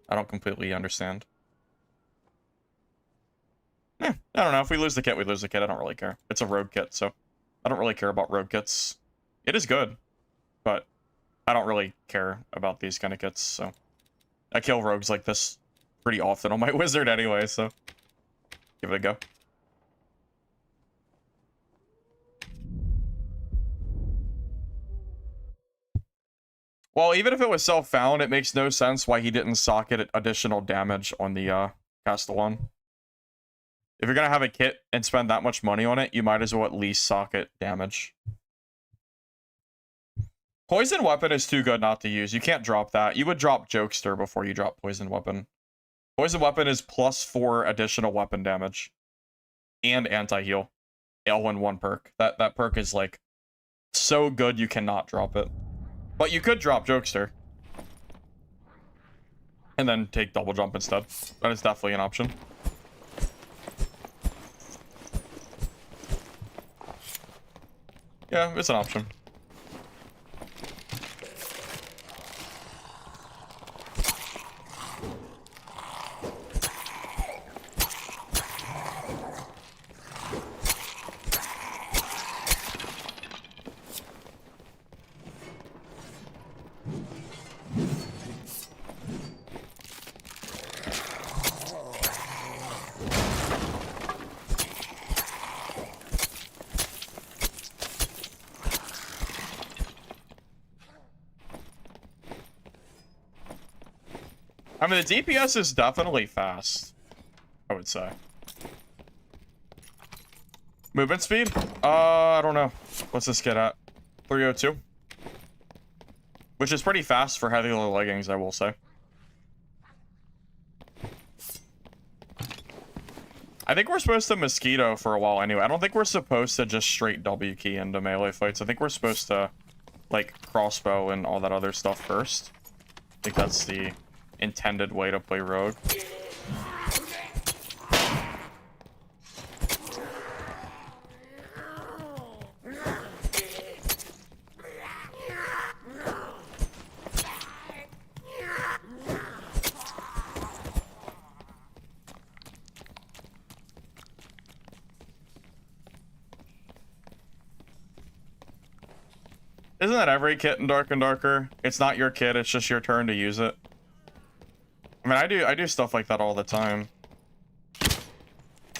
I don't completely understand. I don't know. If we lose the kit, we lose the kit. I don't really care. It's a rogue kit, so I don't really care about rogue kits. It is good, but I don't really care about these kind of kits, so I kill rogues like this pretty often on my wizard anyway, so give it a go. Well, even if it was self-found, it makes no sense why he didn't socket additional damage on the Castellan. If you're gonna have a kit and spend that much money on it, you might as well at least socket damage. Poison weapon is too good not to use. You can't drop that. You would drop Jokester before you drop poison weapon. Poison weapon is +4 additional weapon damage. And anti-heal. All in one perk. That perk is like so good you cannot drop it. But you could drop Jokester. And then take double jump instead. That is definitely an option. Yeah, it's an option. I mean, the DPS is definitely fast, I would say. Movement speed? I don't know. What's this get at? 302? Which is pretty fast for heavy leggings, I will say. I think we're supposed to Mosquito for a while anyway. I don't think we're supposed to just straight W key into melee fights. I think we're supposed to, like, crossbow and all that other stuff first. I think that's the intended way to play rogue. Isn't that every kit in Dark and Darker? It's not your kit, it's just your turn to use it. I mean, I do stuff like that all the time.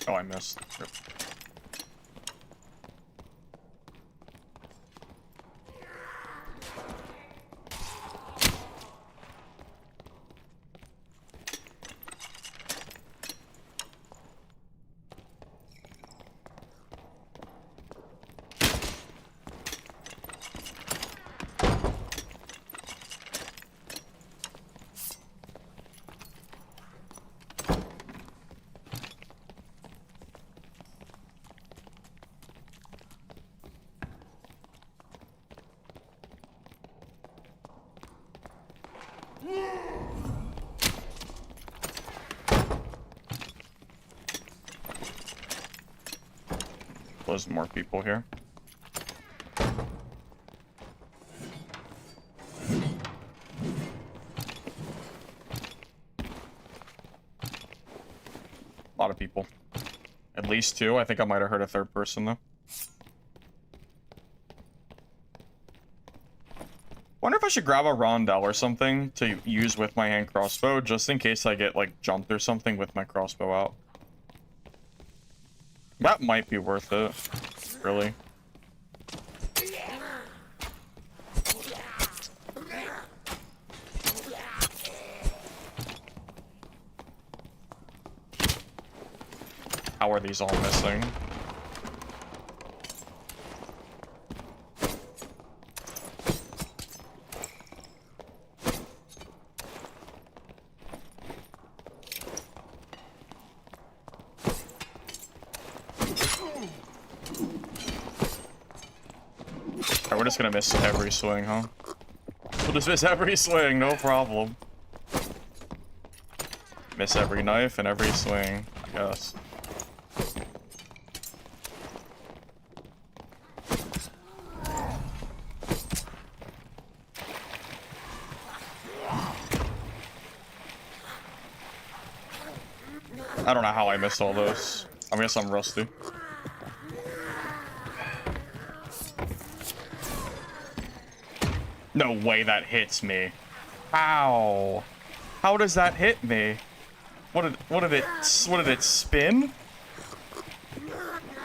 Oh, I missed. Rip. There's more people here. A lot of people. At least two. I think I might have heard a third person though. Wonder if I should grab a rondelle or something to use with my hand crossbow, just in case I get like jumped or something with my crossbow out. That might be worth it, really. How are these all missing? We're just gonna miss every swing, huh? We'll just miss every swing, no problem. Miss every knife and every swing, I guess. I don't know how I missed all those. I guess I'm rusty. No way that hits me. How? How does that hit me? What did it spin?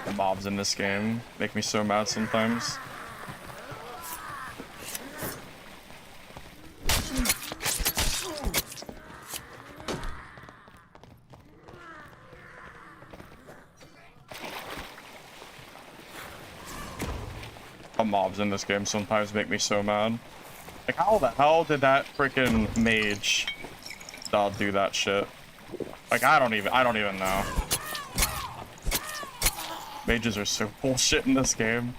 The mobs in this game make me so mad sometimes. The mobs in this game sometimes make me so mad. Like, how the hell did that freaking mage do that shit? Like, I don't even know. Mages are so bullshit in this game.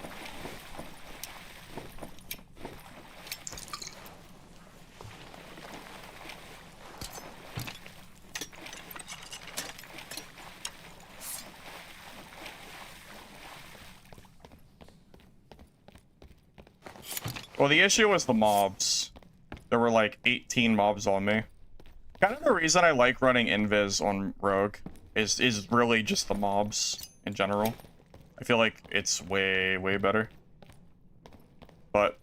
Well, the issue was the mobs. There were like 18 mobs on me. Kind of the reason I like running invis on Rogue is really just the mobs in general. I feel like it's way better. But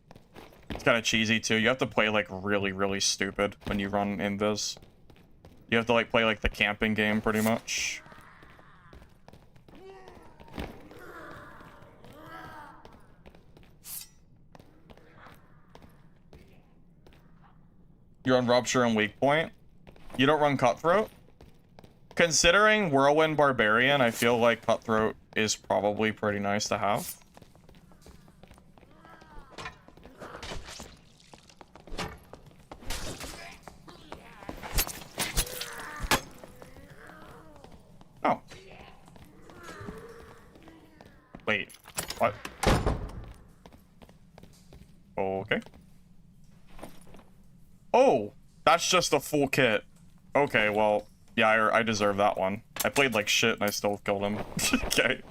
it's kind of cheesy too. You have to play like really stupid when you run invis. You have to like play like the camping game pretty much. You're on Rupture and Weak Point. You don't run Cutthroat? Considering Whirlwind Barbarian, I feel like Cutthroat is probably pretty nice to have. Oh. Wait. What? Okay. Oh, that's just a full kit. Okay, well, yeah, I deserve that one. I played like shit and I still killed him. Okay.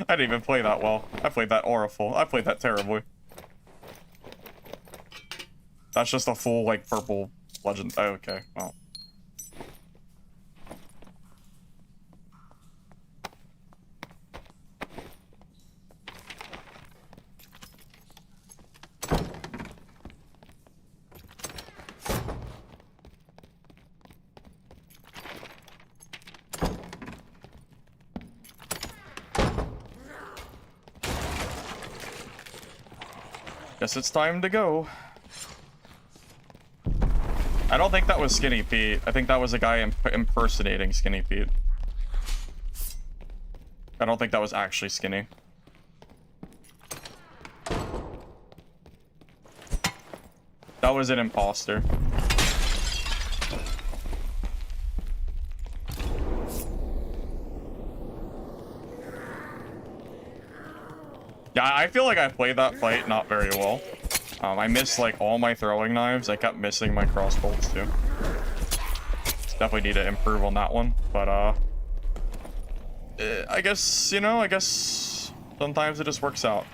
I didn't even play that well. I played that awful. I played that terribly. That's just a full, like, purple legend. Oh, okay, well. Guess it's time to go. I don't think that was Skinny Pete. I think that was a guy impersonating Skinny Pete. I don't think that was actually Skinny. That was an imposter. Yeah, I feel like I played that fight not very well. I missed like all my throwing knives. I kept missing my crossbolts too. Definitely need to improve on that one, but I guess, you know, I guess sometimes it just works out.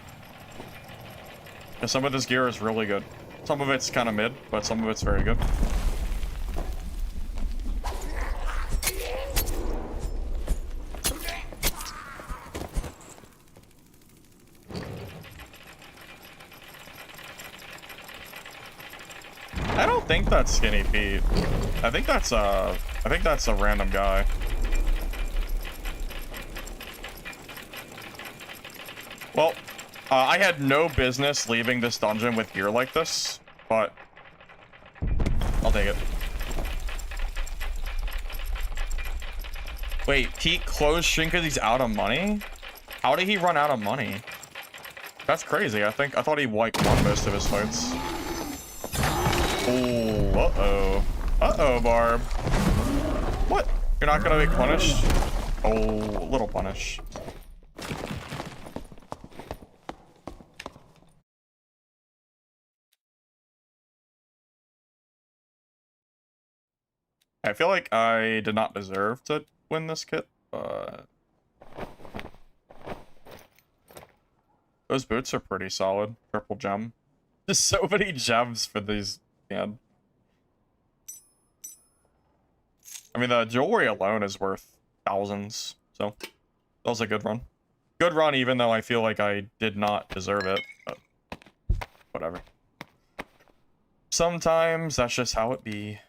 Because some of this gear is really good. Some of it's kind of mid, but some of it's very good. I don't think that's Skinny Pete. I think that's a random guy. Well, I had no business leaving this dungeon with gear like this, but I'll take it. Wait, Pete closed stream because he's out of money? How did he run out of money? That's crazy. I thought he like won most of his fights. Oh, uh-oh. Uh-oh, Barb. What? You're not gonna be punished? Oh, a little punish. I feel like I did not deserve to win this kit, but those boots are pretty solid. Triple gem. Just so many gems for these, man. I mean, the jewelry alone is worth thousands, so that was a good run. Good run, even though I feel like I did not deserve it, but whatever. Sometimes that's just how it be.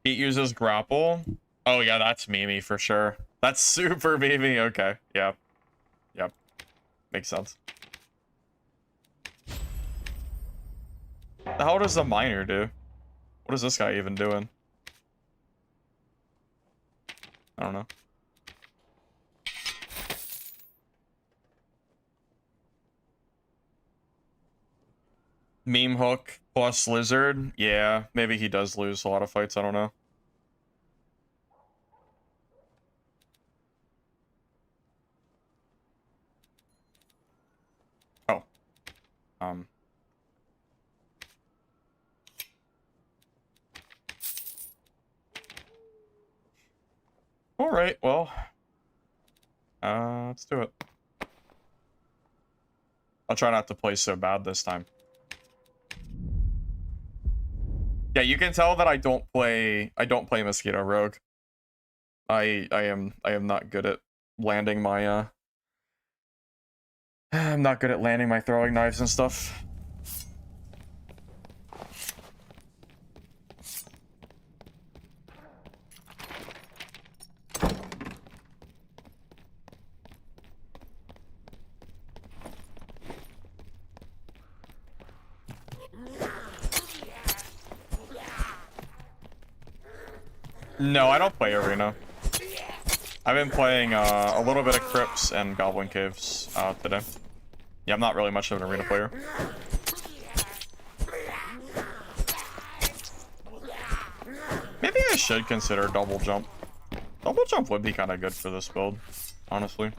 Pete uses grapple. Oh yeah, that's Mimi for sure. That's super Mimi. Okay, yeah, yep, makes sense. The hell does the miner do? What is this guy even doing? I don't know. Meme hook plus lizard. Yeah, maybe he does lose a lot of fights. I don't know. Oh. All right. Well. Let's do it. I'll try not to play so bad this time. Yeah, you can tell that I don't play Mosquito Rogue. I am not good at landing my I'm not good at landing my throwing knives and stuff. No, I don't play Arena. I've been playing a little bit of Crypts and Goblin Caves today. Yeah, I'm not really much of an Arena player. Maybe I should consider double jump. Double jump would be kind of good for this build, honestly.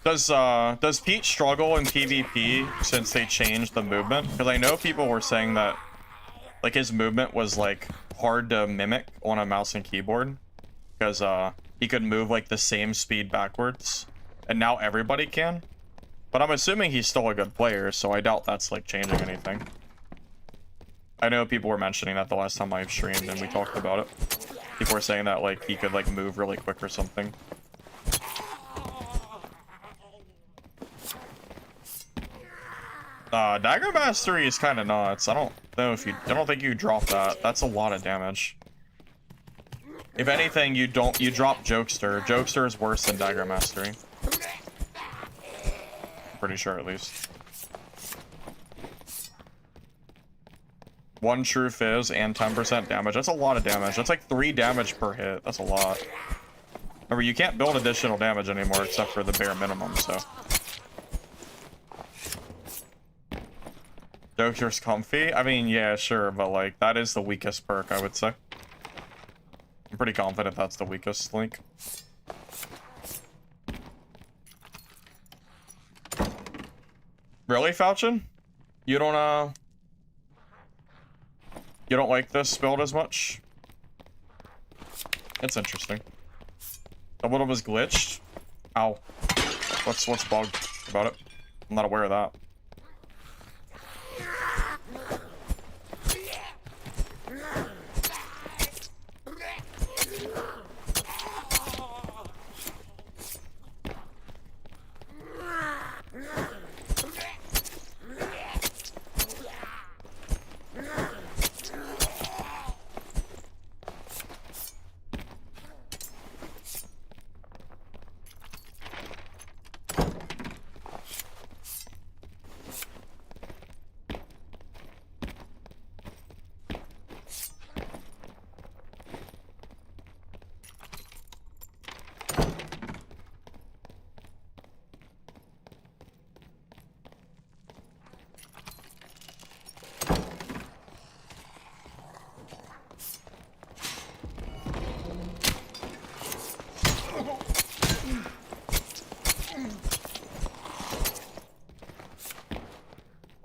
Does Pete struggle in PvP since they changed the movement? Because I know people were saying that like his movement was like hard to mimic on a mouse and keyboard because he could move like the same speed backwards, and now everybody can. But I'm assuming he's still a good player, so I doubt that's like changing anything. I know people were mentioning that the last time I streamed and we talked about it. People were saying that like he could like move really quick or something. Dagger Mastery is kind of nuts. I don't think you drop that. That's a lot of damage. If anything, you drop Jokester. Jokester is worse than Dagger Mastery. I'm pretty sure, at least. 1 true fizz and 10% damage. That's a lot of damage. That's like 3 damage per hit. That's a lot. Remember, you can't build additional damage anymore except for the bare minimum, so. Joker's comfy? I mean, yeah, sure, but like, that is the weakest perk, I would say. I'm pretty confident that's the weakest link. Really, Falchion? You don't like this build as much? It's interesting. The one was glitched? Ow. What's bugged about it? I'm not aware of that.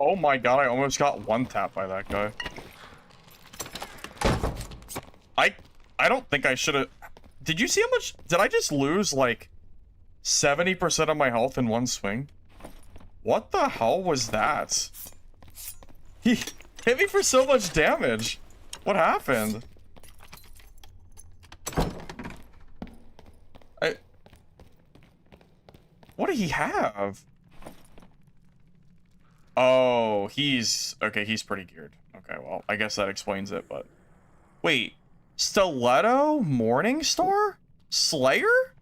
Oh my god, I almost got one tap by that guy. I don't think I should have... Did you see how much... Did I just lose, like, 70% of my health in one swing? What the hell was that? He hit me for so much damage. What happened? What did he have? Oh, he's... Okay, he's pretty geared. Okay, well, I guess that explains it, but... Wait. Stiletto? Morningstar? Slayer?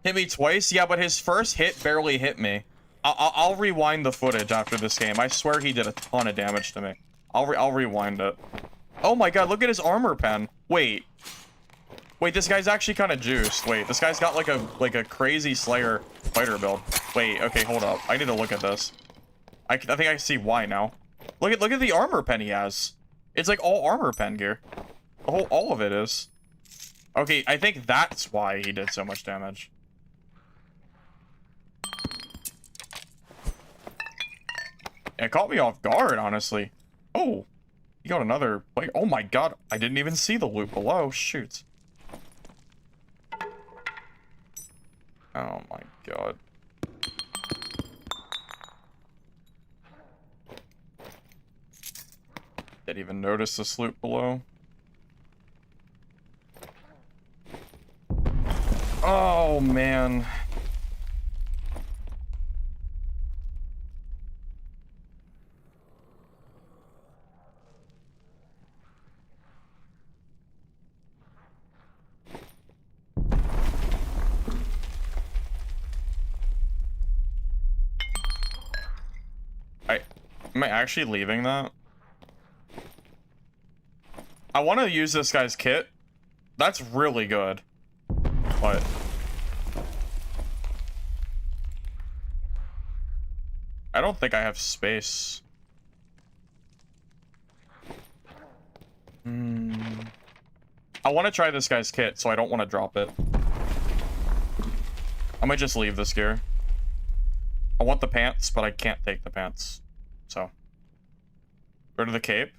Hit me twice? Yeah, but his first hit barely hit me. I'll rewind the footage after this game. I swear he did a ton of damage to me. I'll rewind it. Oh my god, look at his armor pen. Wait, this guy's actually kind of juiced. Wait, this guy's got like a crazy Slayer fighter build. Wait, okay, hold up. I need to look at this. I think I see why now. Look at the armor pen he has. It's like all armor pen gear. All of it is. Okay, I think that's why he did so much damage. It caught me off guard, honestly. Oh, you got another player. Oh my god, I didn't even see the loot below. Shoot. Oh my god. Didn't even notice this loot below. Oh man. Am I actually leaving that? I want to use this guy's kit. That's really good. But I don't think I have space. I want to try this guy's kit, so I don't want to drop it. I might just leave this gear. I want the pants, but I can't take the pants. So, rid of the cape.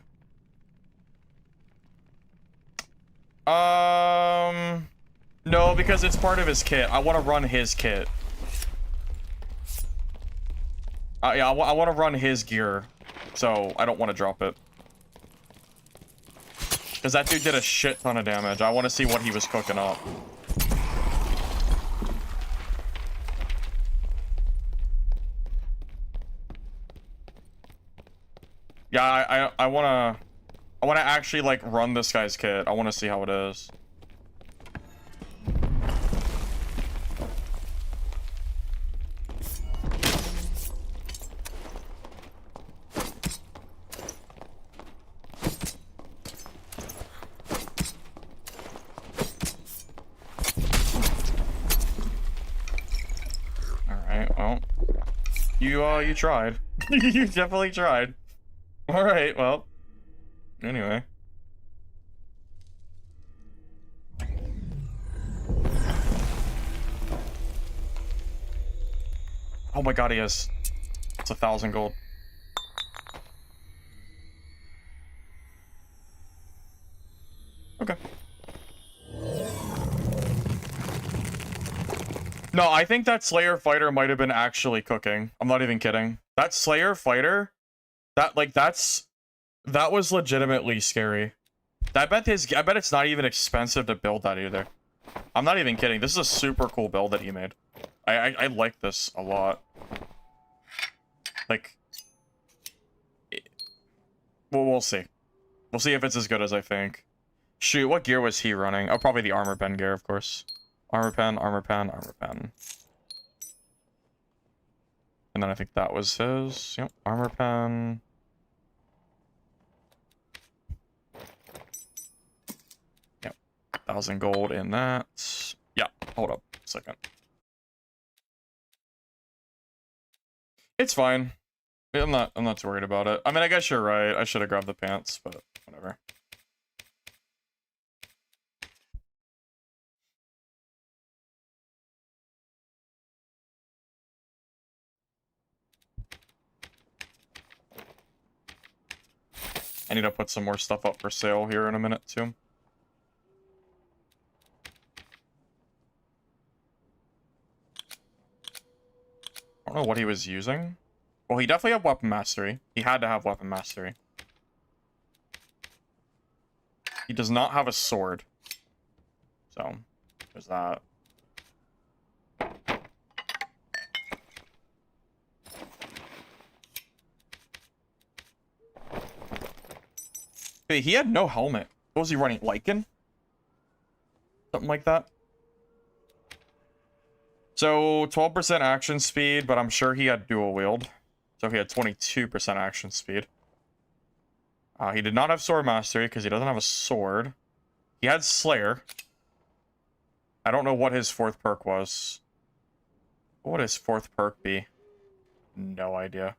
No, because it's part of his kit. I want to run his kit. Yeah, I want to run his gear, so I don't want to drop it. Because that dude did a shit ton of damage. I want to see what he was cooking up. Yeah, I wanna actually like run this guy's kit. I wanna see how it is. You tried. You definitely tried. All right, well. Anyway. Oh my god, he has. It's 1,000 gold. Okay. No, I think that Slayer fighter might have been actually cooking. I'm not even kidding. That Slayer fighter, that was legitimately scary. I bet it's not even expensive to build that either. I'm not even kidding. This is a super cool build that he made. I like this a lot. Like, well, we'll see. We'll see if it's as good as I think. Shoot, what gear was he running? Oh, probably the armor pen gear, of course. Armor pen, armor pen, armor pen. And then I think that was his. Yep, armor pen. Yep, 1,000 gold in that. Yeah, hold up a second. It's fine. I'm not too worried about it. I mean, I guess you're right. I should have grabbed the pants, but whatever. I need to put some more stuff up for sale here in a minute, too. I don't know what he was using. Well, he definitely had weapon mastery. He had to have weapon mastery. He does not have a sword. So, there's that. Hey, he had no helmet. What was he running? Lycan? Something like that. So, 12% action speed, but I'm sure he had dual wield. So he had 22% action speed. He did not have sword mastery because he doesn't have a sword. He had Slayer. I don't know what his 4th perk was. What would his 4th perk be? No idea.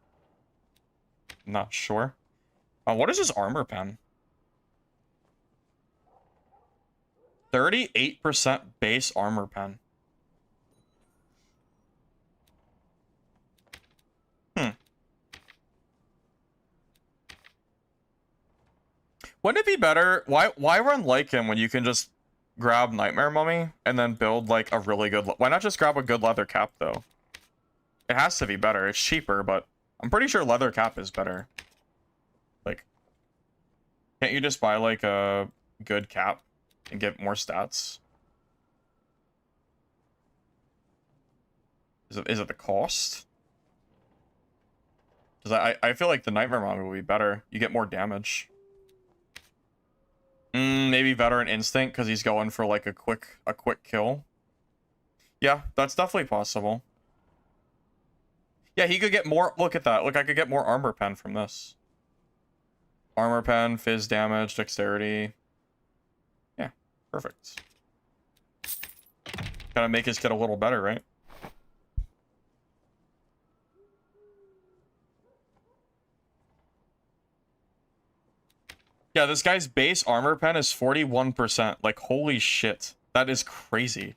Not sure. What is his armor pen? 38% base armor pen. Wouldn't it be better? Why run Lycan when you can just grab Nightmare Mummy and then build like a really good... Why not just grab a good leather cap though? It has to be better. It's cheaper, but I'm pretty sure leather cap is better. Like, can't you just buy like a good cap and get more stats? Is it the cost? Because I feel like the Nightmare Mummy will be better. You get more damage. Maybe Veteran Instinct because he's going for like a quick kill. Yeah, that's definitely possible. Yeah, he could get more. Look at that. Look, I could get more armor pen from this. Armor pen, fizz damage, dexterity. Yeah, perfect. Gotta make his kit a little better, right? Yeah, this guy's base armor pen is 41%. Like, holy shit. That is crazy.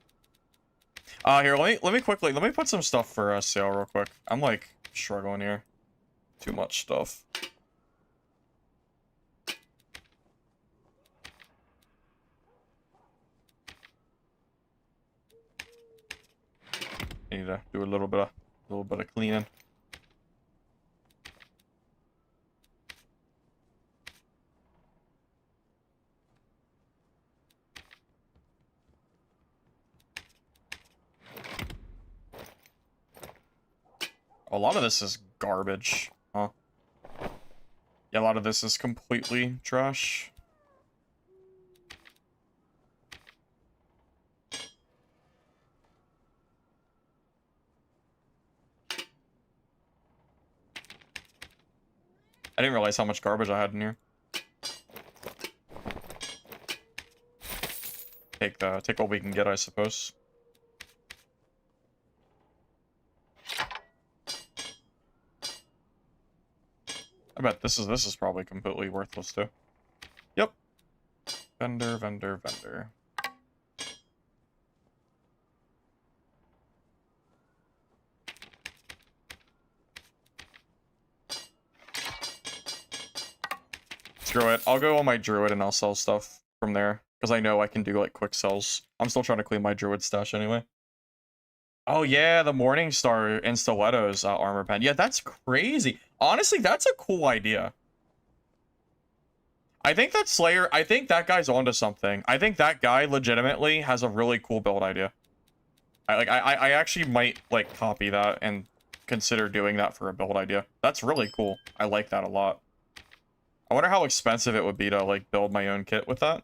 Here, let me put some stuff for sale real quick. I'm like struggling here. Too much stuff. I need to do a little bit of cleaning. A lot of this is garbage, huh? Yeah, a lot of this is completely trash. I didn't realize how much garbage I had in here. Take what we can get, I suppose. I bet this is probably completely worthless too. Yep. Vendor, vendor, vendor. Screw it. I'll go on my druid and I'll sell stuff from there. Because I know I can do like quick sells. I'm still trying to clean my druid stash anyway. Oh yeah, the Morningstar and Stilettos armor pen. Yeah, that's crazy. Honestly, that's a cool idea. I think that Slayer, I think that guy's onto something. I think that guy legitimately has a really cool build idea. I actually might like copy that and consider doing that for a build idea. That's really cool. I like that a lot. I wonder how expensive it would be to like build my own kit with that.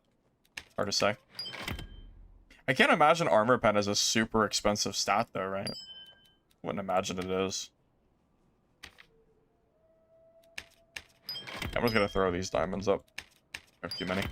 Hard to say. I can't imagine armor pen is a super expensive stat though, right? Wouldn't imagine it is. I'm just gonna throw these diamonds up. I have too many.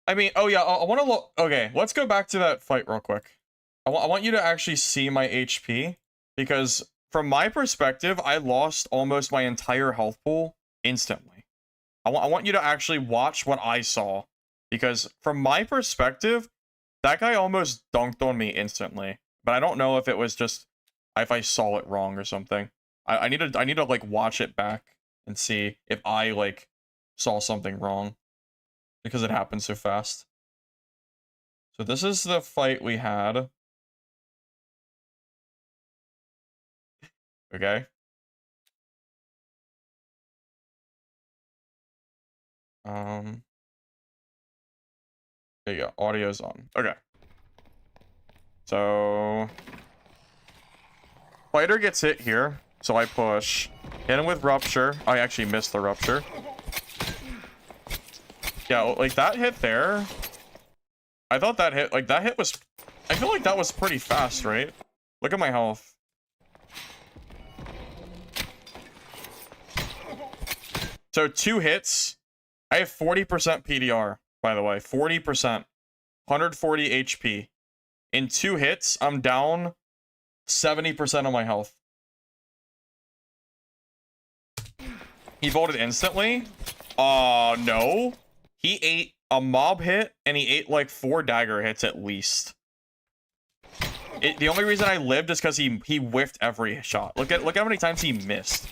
I mean, oh yeah, I want to look. Okay, let's go back to that fight real quick. I want you to actually see my HP, because from my perspective, I lost almost my entire health pool instantly. I want you to actually watch what I saw, because from my perspective, that guy almost dunked on me instantly. But I don't know if it was just if I saw it wrong or something. I need to like watch it back and see if I like saw something wrong, because it happened so fast. So this is the fight we had. Okay. There you go. Audio's on. Okay. So fighter gets hit here, so I push. Hit him with rupture. I actually missed the rupture. Yeah, like that hit there. I thought that hit, like that hit was, I feel like that was pretty fast, right? Look at my health. So 2 hits. I have 40% PDR, by the way. 40%. 140 HP. In 2 hits, I'm down 70% of my health. He voted instantly? No. He ate a mob hit, and he ate like 4 dagger hits at least. The only reason I lived is because he whiffed every shot. Look how many times he missed.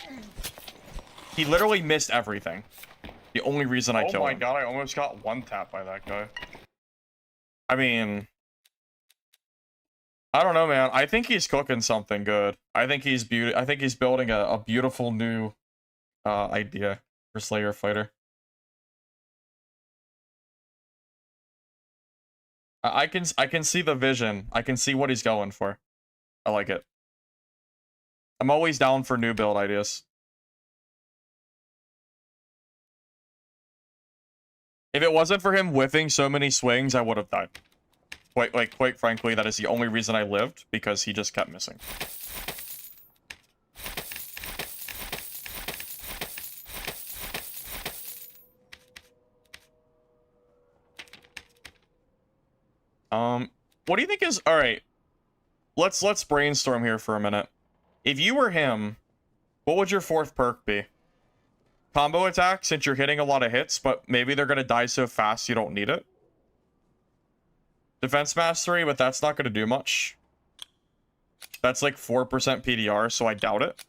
He literally missed everything. The only reason I killed him. Oh my god, I almost got 1 tap by that guy. I mean, I don't know, man. I think he's cooking something good. I think he's building a beautiful new idea for Slayer Fighter. I can see the vision. I can see what he's going for. I like it. I'm always down for new build ideas. If it wasn't for him whiffing so many swings, I would have died. Quite frankly, that is the only reason I lived, because he just kept missing. What do you think is, all right, let's brainstorm here for a minute. If you were him, what would your 4th perk be? Combo attack, since you're hitting a lot of hits, but maybe they're gonna die so fast you don't need it. Defense mastery, but that's not gonna do much. That's like 4% PDR, so I doubt it.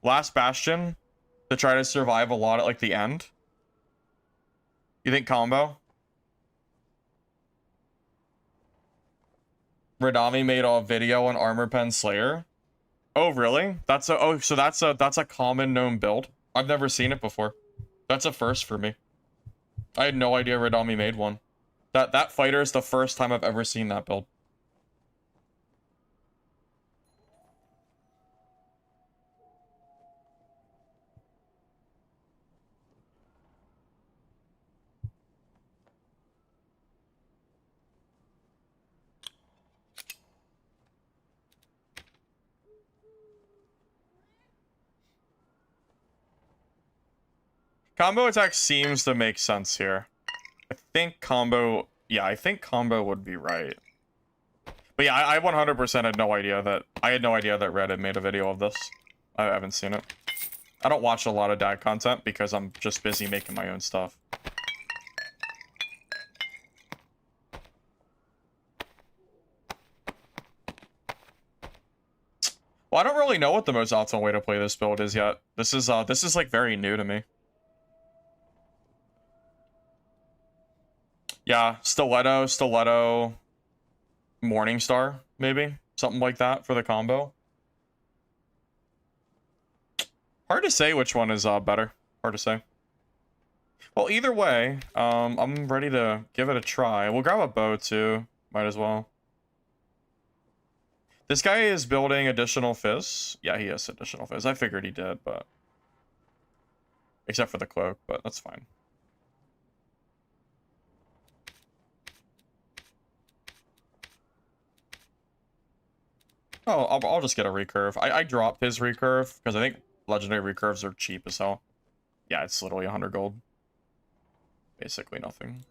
Last bastion, to try to survive a lot at like the end. You think combo? Radami made a video on Armor Pen Slayer. Oh, really? So that's a common known build. I've never seen it before. That's a first for me. I had no idea Radami made one. That fighter is the first time I've ever seen that build. Combo attack seems to make sense here. I think combo... Yeah, I think combo would be right. But yeah, I 100% had no idea that... I had no idea that Red had made a video of this. I haven't seen it. I don't watch a lot of dad content because I'm just busy making my own stuff. Well, I don't really know what the most optimal way to play this build is yet. This is like very new to me. Yeah, stiletto, Morningstar, maybe something like that for the combo. Hard to say which one is better. Hard to say. Well, either way, I'm ready to give it a try. We'll grab a bow too. Might as well. This guy is building additional fizz. Yeah, he has additional fizz. I figured he did, but... Except for the cloak, but that's fine. Oh, I'll just get a recurve. I dropped his recurve, because I think legendary recurves are cheap as hell. Yeah, it's literally 100 gold. Basically nothing.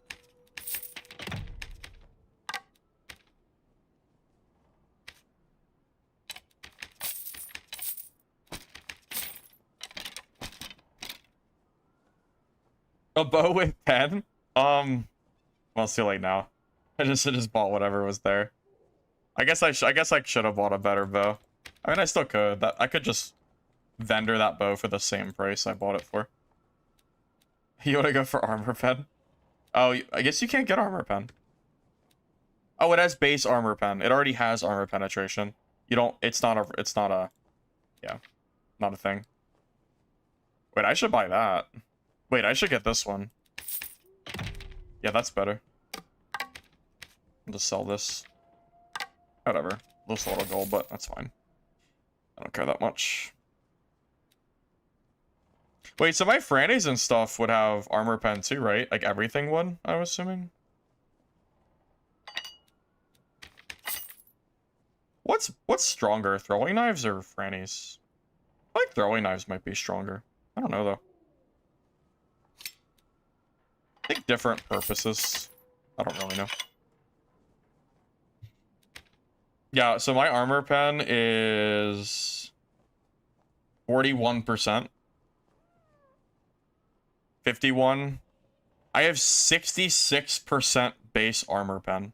A bow with pen? Well, it's too late now. I just bought whatever was there. I guess I should have bought a better bow. I mean, I still could. I could just vendor that bow for the same price I bought it for. You want to go for armor pen? Oh, I guess you can't get armor pen. Oh, it has base armor pen. It already has armor penetration. You don't. It's not a. Yeah, not a thing. Wait, I should buy that. Wait, I should get this one. Yeah, that's better. I'll just sell this. Whatever. Lose a little gold, but that's fine. I don't care that much. Wait, so my Frannies and stuff would have armor pen too, right? Like everything would, I was assuming. What's stronger, throwing knives or Frannies? I think throwing knives might be stronger. I don't know though. I think different purposes. I don't really know. Yeah, so my armor pen is 41%. 51. I have 66% base armor pen.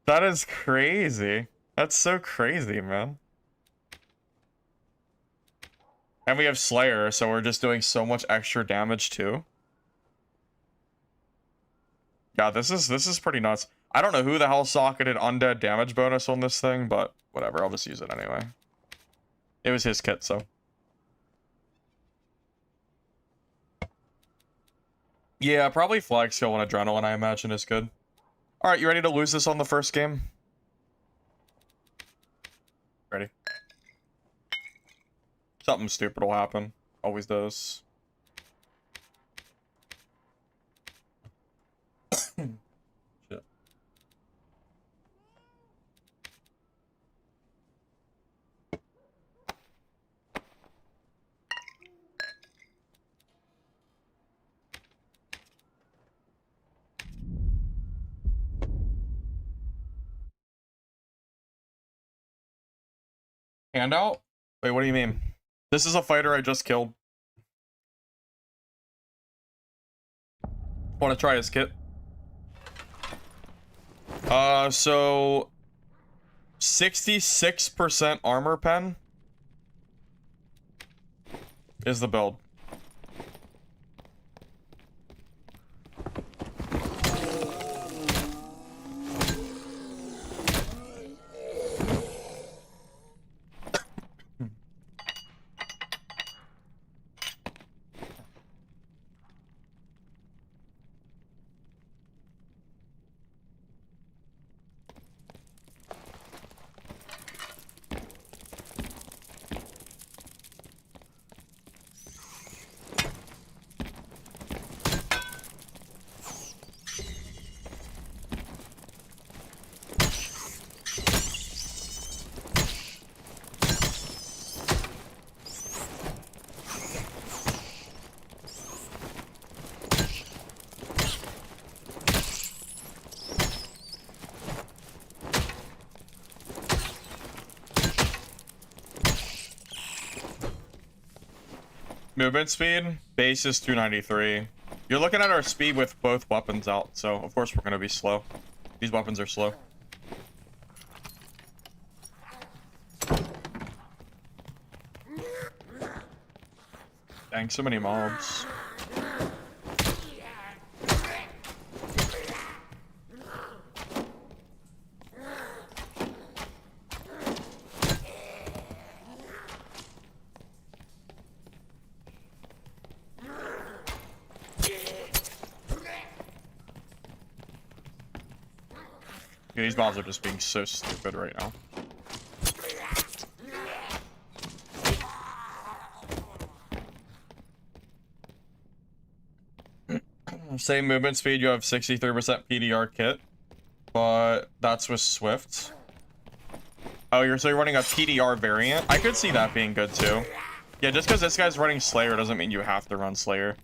That is crazy. That's so crazy, man. And we have Slayer, so we're just doing so much extra damage too. Yeah, this is pretty nuts. I don't know who the hell socketed undead damage bonus on this thing, but whatever, I'll just use it anyway. It was his kit, so. Yeah, probably flag skill and adrenaline, I imagine, is good. Alright, you ready to lose this on the first game? Ready? Something stupid will happen. Always does. Shit. Handout? Wait, what do you mean? This is a fighter I just killed. Want to try his kit? So 66% armor pen is the build. Movement speed, base is 293. You're looking at our speed with both weapons out, so of course we're gonna be slow. These weapons are slow. Dang, so many mobs. Yeah, these mobs are just being so stupid right now. Same movement speed, you have 63% PDR kit, but that's with Swift. Oh, you're running a PDR variant? I could see that being good too. Yeah, just because this guy's running Slayer doesn't mean you have to run Slayer.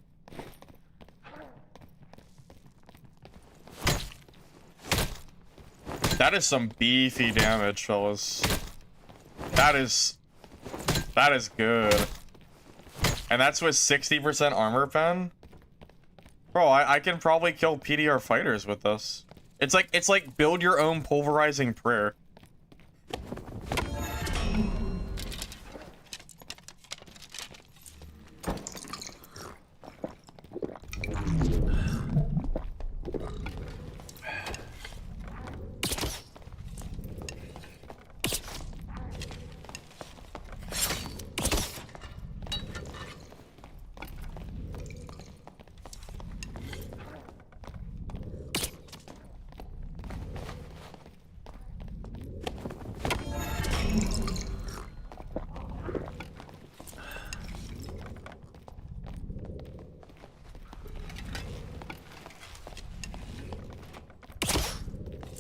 That is some beefy damage, fellas. That is good. And that's with 60% armor pen? Bro, I can probably kill PDR fighters with this. It's like build your own pulverizing prayer.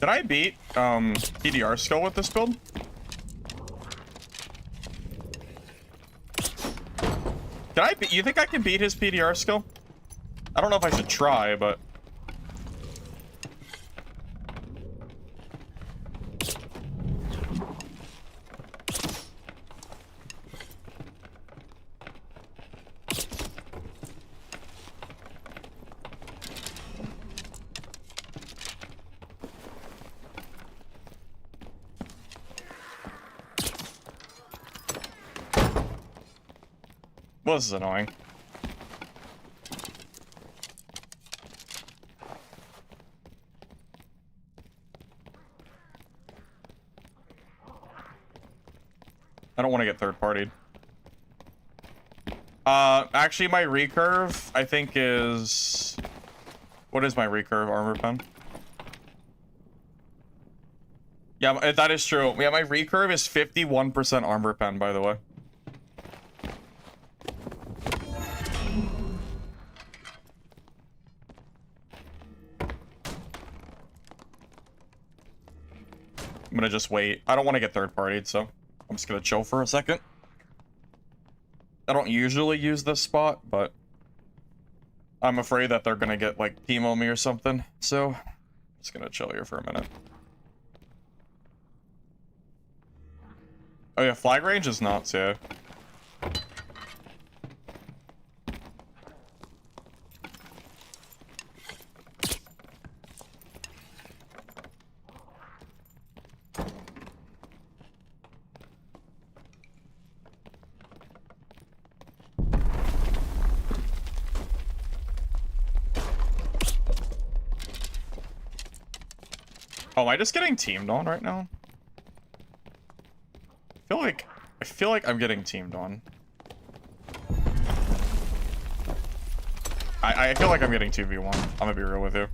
Did I beat PDR skill with this build? You think I can beat his PDR skill? I don't know if I should try, but well, this is annoying. I don't want to get third-partied. Actually, my recurve, I think, is... What is my recurve armor pen? Yeah, that is true. Yeah, my recurve is 51% armor pen, by the way. I'm gonna just wait. I don't want to get third-partied, so I'm just gonna chill for a second. I don't usually use this spot, but I'm afraid that they're gonna get, like, Teemo me or something, so I'm just gonna chill here for a minute. Oh yeah, flag range is nuts, yeah. Oh, am I just getting teamed on right now? I feel like I'm getting teamed on. I feel like I'm getting 2v1. I'm gonna be real with you.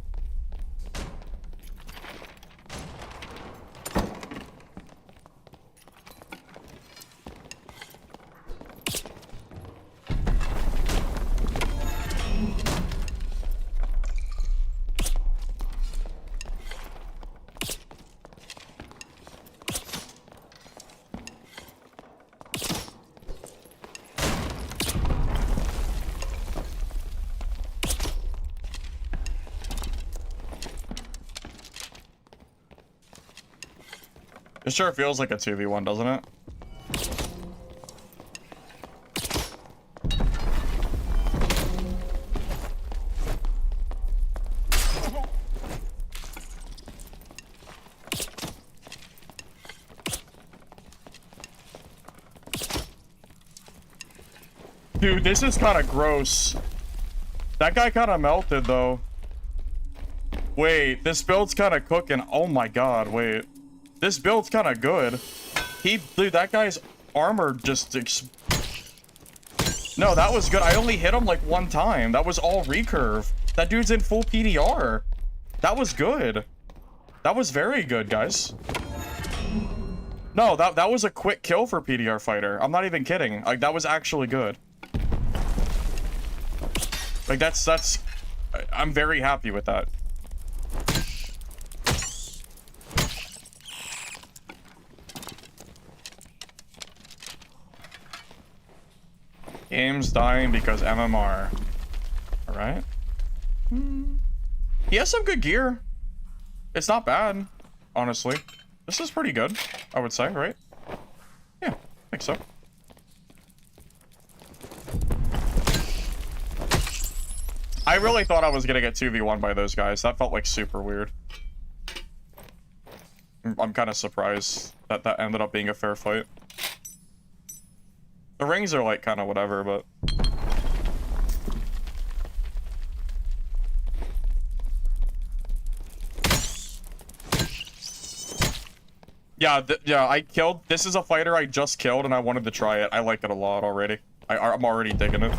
It sure feels like a 2v1, doesn't it? Dude, this is kind of gross. That guy kind of melted, though. Wait, this build's kind of cooking. Oh my god, wait. This build's kind of good. Dude, that guy's armor just... No, that was good. I only hit him like one time. That was all recurve. That dude's in full PDR. That was good. That was very good, guys. No, that was a quick kill for PDR fighter. I'm not even kidding. Like, that was actually good. Like, that's... I'm very happy with that. Game's dying because MMR. Alright. He has some good gear. It's not bad, honestly. This is pretty good, I would say, right? Yeah, I think so. I really thought I was gonna get 2v1 by those guys. That felt like super weird. I'm kind of surprised that that ended up being a fair fight. The rings are like kind of whatever, but... Yeah, yeah, I killed... This is a fighter I just killed, and I wanted to try it. I like it a lot already. I'm already digging it.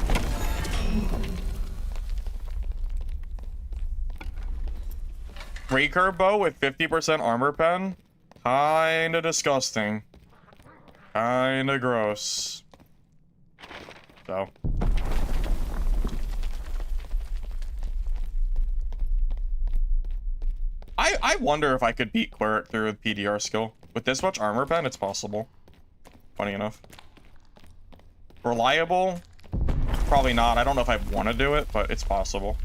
Recurve bow with 50% armor pen? Kinda disgusting. Kinda gross. So. I wonder if I could beat Quirk through with PDR skill. With this much armor pen, it's possible. Funny enough. Reliable? Probably not. I don't know if I want to do it, but it's possible.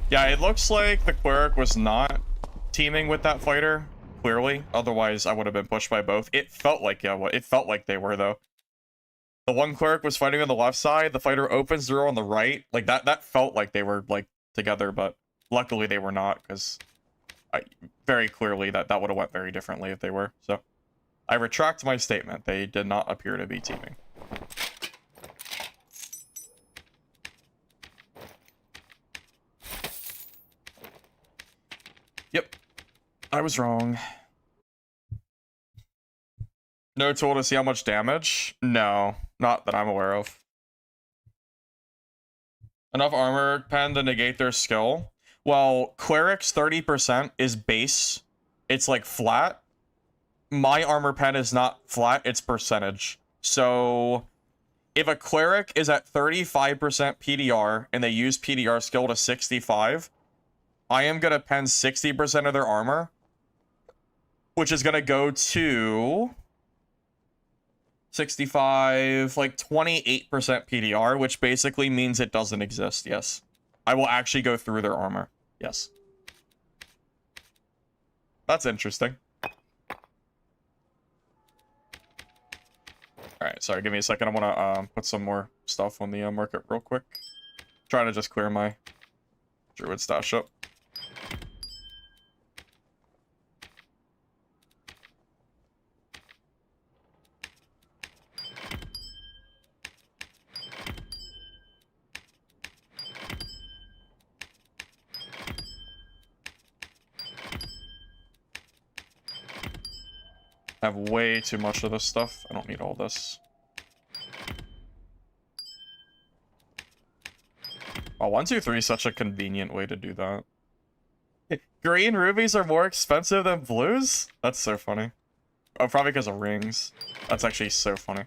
Yeah, it looks like the Quirk was not teaming with that fighter, clearly. Otherwise, I would have been pushed by both. It felt like, yeah, it felt like they were, though. The one Quirk was fighting on the left side, the fighter opens door on the right. Like, that felt like they were, like, together, but luckily they were not, because very clearly that would have went very differently if they were. So, I retract my statement. They did not appear to be teaming. Yep. I was wrong. No tool to see how much damage? No, not that I'm aware of. Enough armor pen to negate their skill? Well, Cleric's 30% is base. It's like flat. My armor pen is not flat, it's percentage. So if a Cleric is at 35% PDR and they use PDR skill to 65, I am going to pen 60% of their armor, which is going to go to 65, like 28% PDR, which basically means it doesn't exist, yes. I will actually go through their armor, yes. That's interesting. Alright, sorry, give me a second. I want to put some more stuff on the market real quick. Trying to just clear my Druid stash up. I have way too much of this stuff. I don't need all this. Oh, 1, 2, 3 is such a convenient way to do that. Green rubies are more expensive than blues? That's so funny. Oh, probably because of rings. That's actually so funny.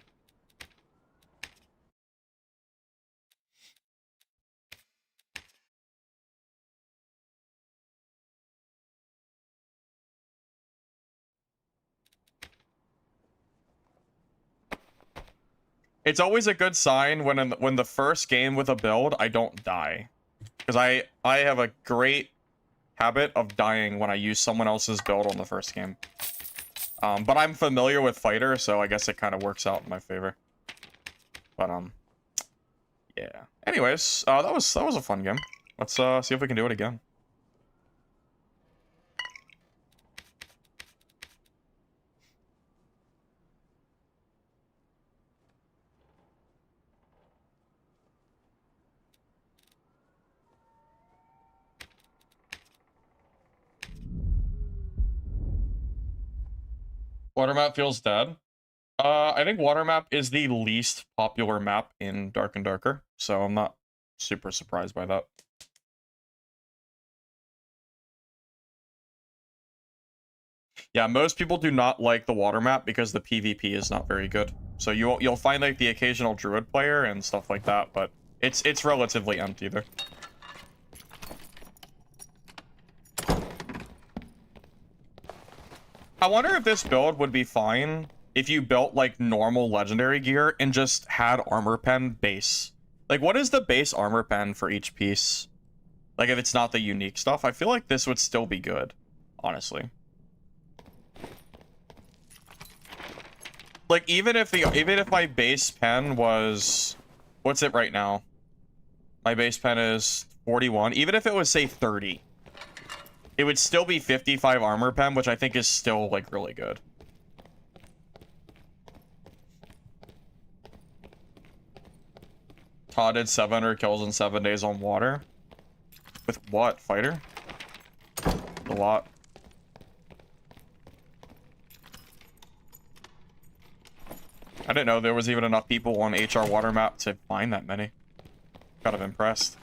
It's always a good sign when the first game with a build, I don't die. Because I have a great habit of dying when I use someone else's build on the first game. But I'm familiar with fighter, so I guess it kind of works out in my favor. But, Yeah. Anyways, that was a fun game. Let's see if we can do it again. Water map feels dead. I think water map is the least popular map in Dark and Darker, so I'm not super surprised by that. Yeah, most people do not like the water map because the PvP is not very good. So you'll find like the occasional druid player and stuff like that, but it's relatively empty there. I wonder if this build would be fine if you built like normal legendary gear and just had armor pen base. Like, what is the base armor pen for each piece? Like, if it's not the unique stuff, I feel like this would still be good, honestly. Like, even if my base pen was, what's it right now? My base pen is 41. Even if it was, say, 30, it would still be 55 armor pen, which I think is still, like, really good. Todd did 700 kills in 7 days on water. With what? Fighter? A lot. I didn't know there was even enough people on HR water map to find that many. Kind of impressed.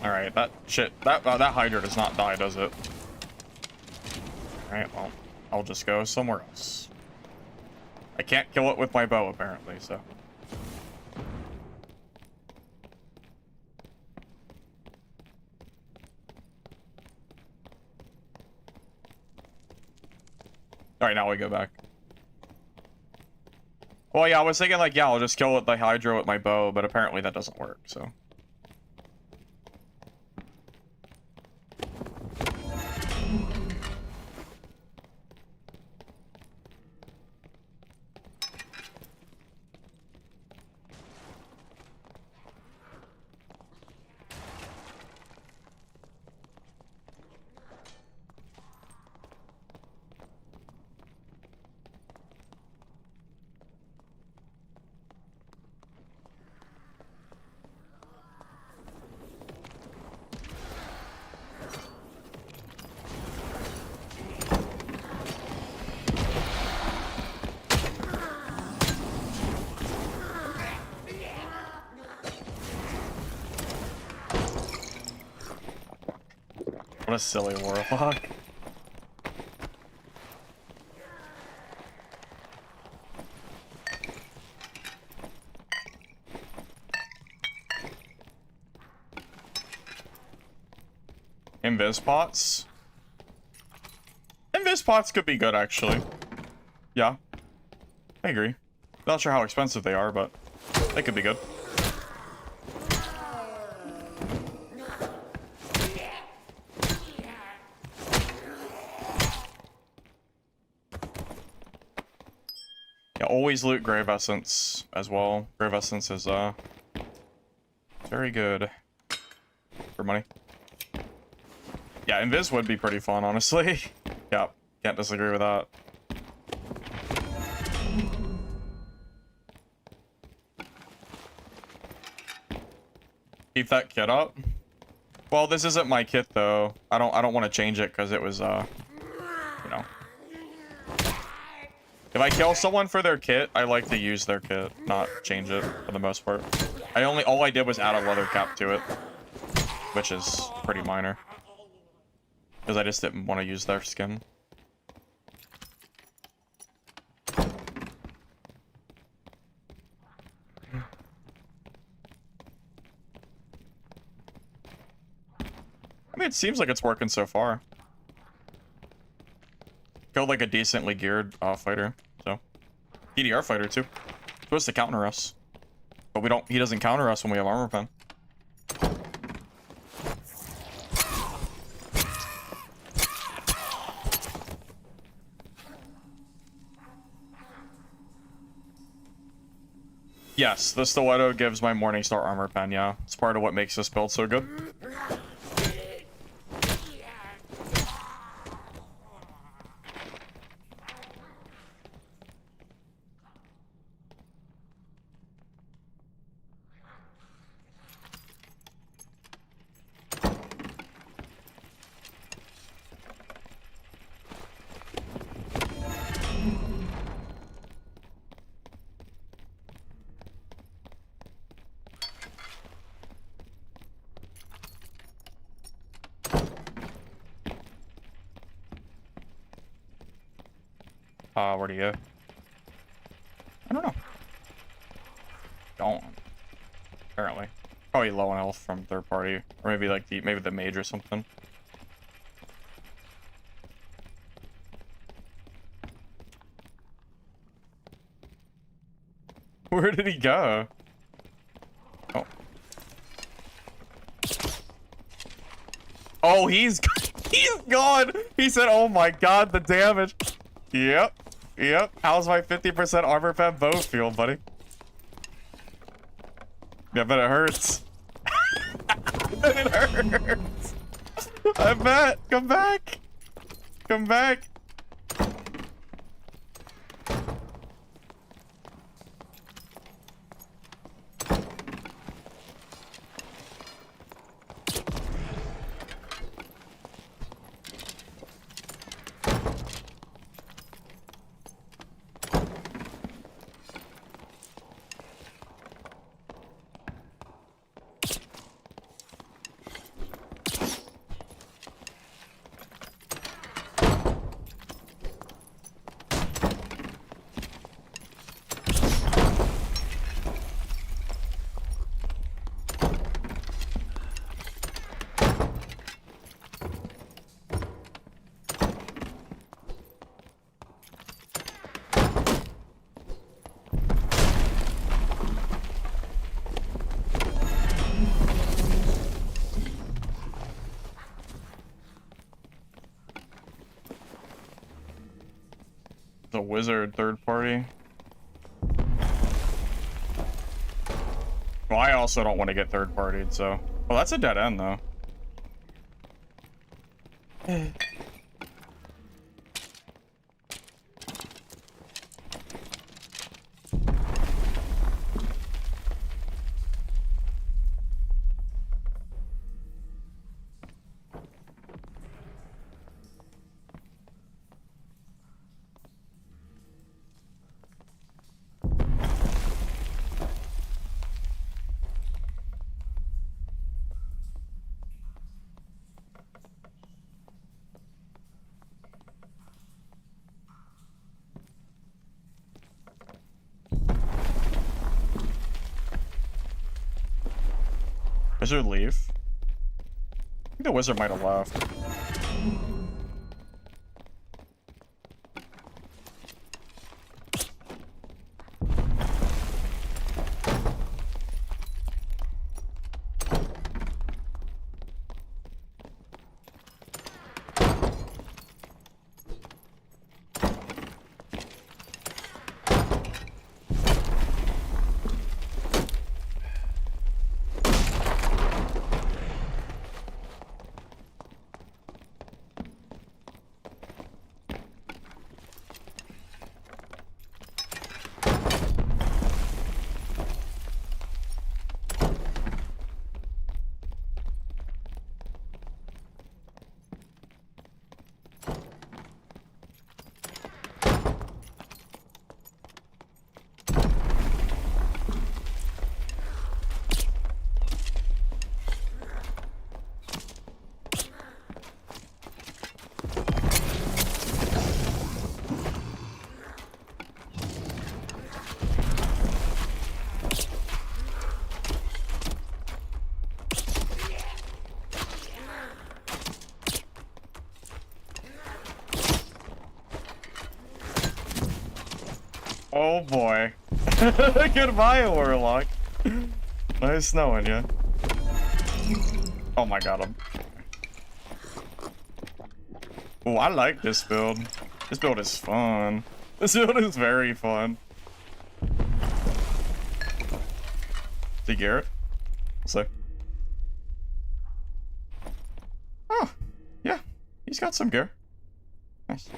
Alright, that shit, that Hydra does not die, does it? Alright, well, I'll just go somewhere else. I can't kill it with my bow, apparently, so. Alright, now we go back. Well, yeah, I was thinking, like, yeah, I'll just kill the Hydra with my bow, but apparently that doesn't work, so. What a silly warlock. Invis pots? Invis pots could be good, actually. Yeah. I agree. Not sure how expensive they are, but they could be good. Yeah, always loot Grave Essence as well. Grave Essence is, very good for money. Yeah, Invis would be pretty fun, honestly. Yeah, can't disagree with that. Keep that kit up. Well, this isn't my kit though. I don't want to change it because it was you know, If I kill someone for their kit, I like to use their kit, not change it for the most part. All I did was add a leather cap to it, which is pretty minor. Because I just didn't want to use their skin. I mean, it seems like it's working so far. Killed like a decently geared fighter, so. PDR fighter too. Supposed to counter us. But we don't, he doesn't counter us when we have armor pen. Yes, the stiletto gives my Morningstar armor pen, yeah. It's part of what makes this build so good. Where'd he go? I don't know. Don't. Apparently. Probably low on health from third party. Or maybe like maybe the mage or something. Where did he go? Oh. Oh, he's gone! He said, oh my god, the damage. Yep. Yep. How's my 50% armor pen bow feel, buddy? Yeah, I bet it hurts. I bet it hurts. I bet. Come back. Come back. The wizard third party. Well, I also don't want to get third partied, so. Well, that's a dead end though. Wizard leave? I think the wizard might have left. Oh boy. Goodbye, Warlock. Nice knowing you. Oh my god, oh, I like this build. This build is fun. This build is very fun. See Garrett? We'll see. Oh, yeah. He's got some gear. Nice.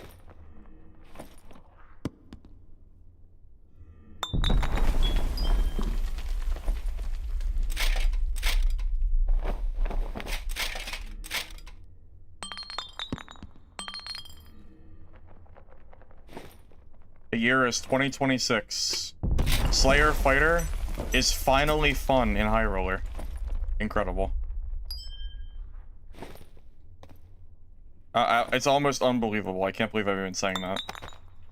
The year is 2026. Slayer Fighter is finally fun in High Roller. Incredible. It's almost unbelievable. I can't believe I've been saying that.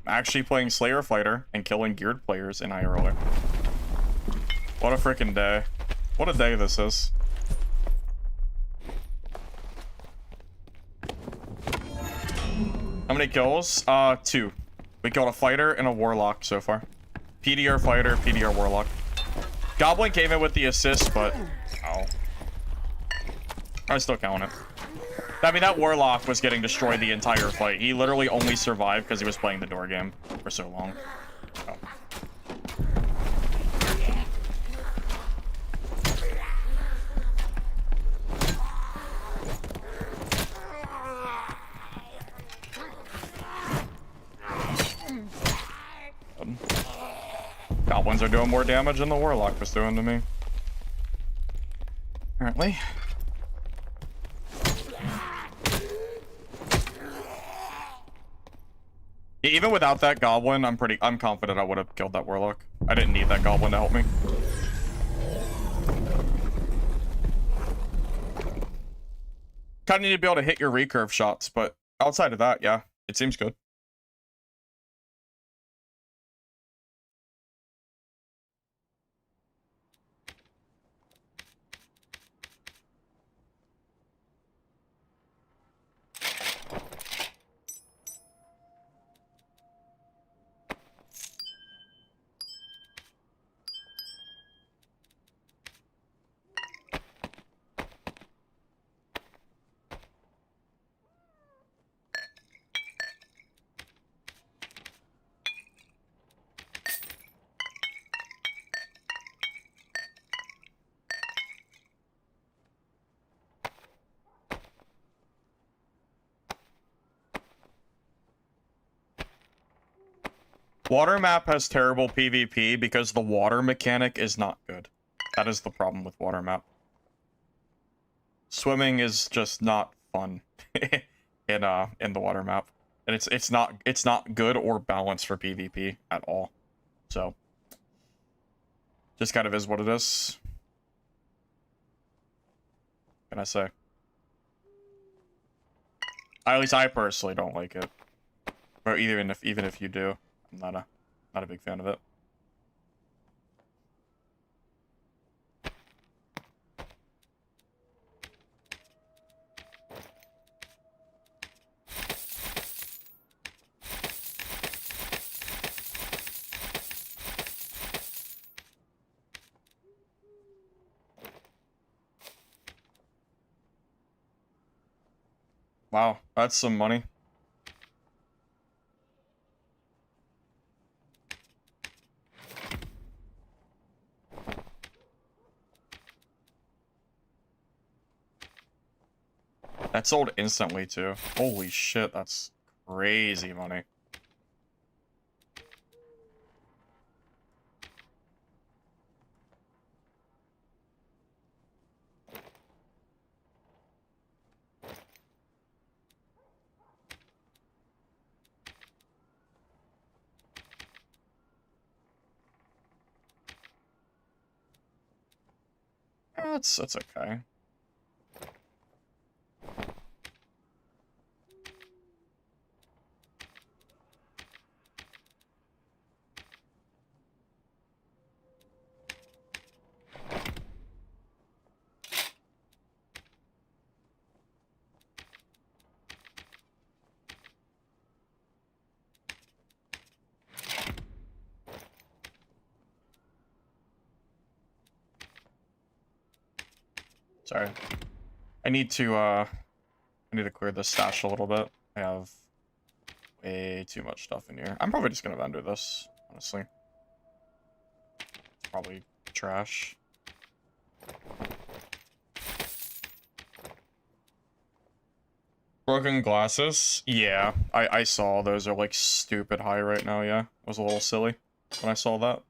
I'm actually playing Slayer Fighter and killing geared players in High Roller. What a freaking day. What a day this is. How many kills? 2. We killed a fighter and a warlock so far. PDR fighter, PDR warlock. Goblin came in with the assist, but... Oh. I still count it. I mean, that warlock was getting destroyed the entire fight. He literally only survived because he was playing the door game for so long. Oh. Goblins are doing more damage than the warlock was doing to me. Apparently. Even without that goblin, I'm confident I would have killed that warlock. I didn't need that goblin to help me. Kinda need to be able to hit your recurve shots, but outside of that, yeah, it seems good. Water map has terrible PvP because the water mechanic is not good. That is the problem with water map. Swimming is just not fun in the water map. And it's not good or balanced for PvP at all. So just kind of is what it is. What can I say? At least I personally don't like it. But even if you do, I'm not a big fan of it. Wow, that's some money. That sold instantly too. Holy shit, that's crazy money. That's okay. Sorry. I need to clear this stash a little bit. I have way too much stuff in here. I'm probably just gonna vendor this, honestly. It's probably trash. Broken glasses? Yeah, I saw those are like stupid high right now, yeah. It was a little silly when I saw that.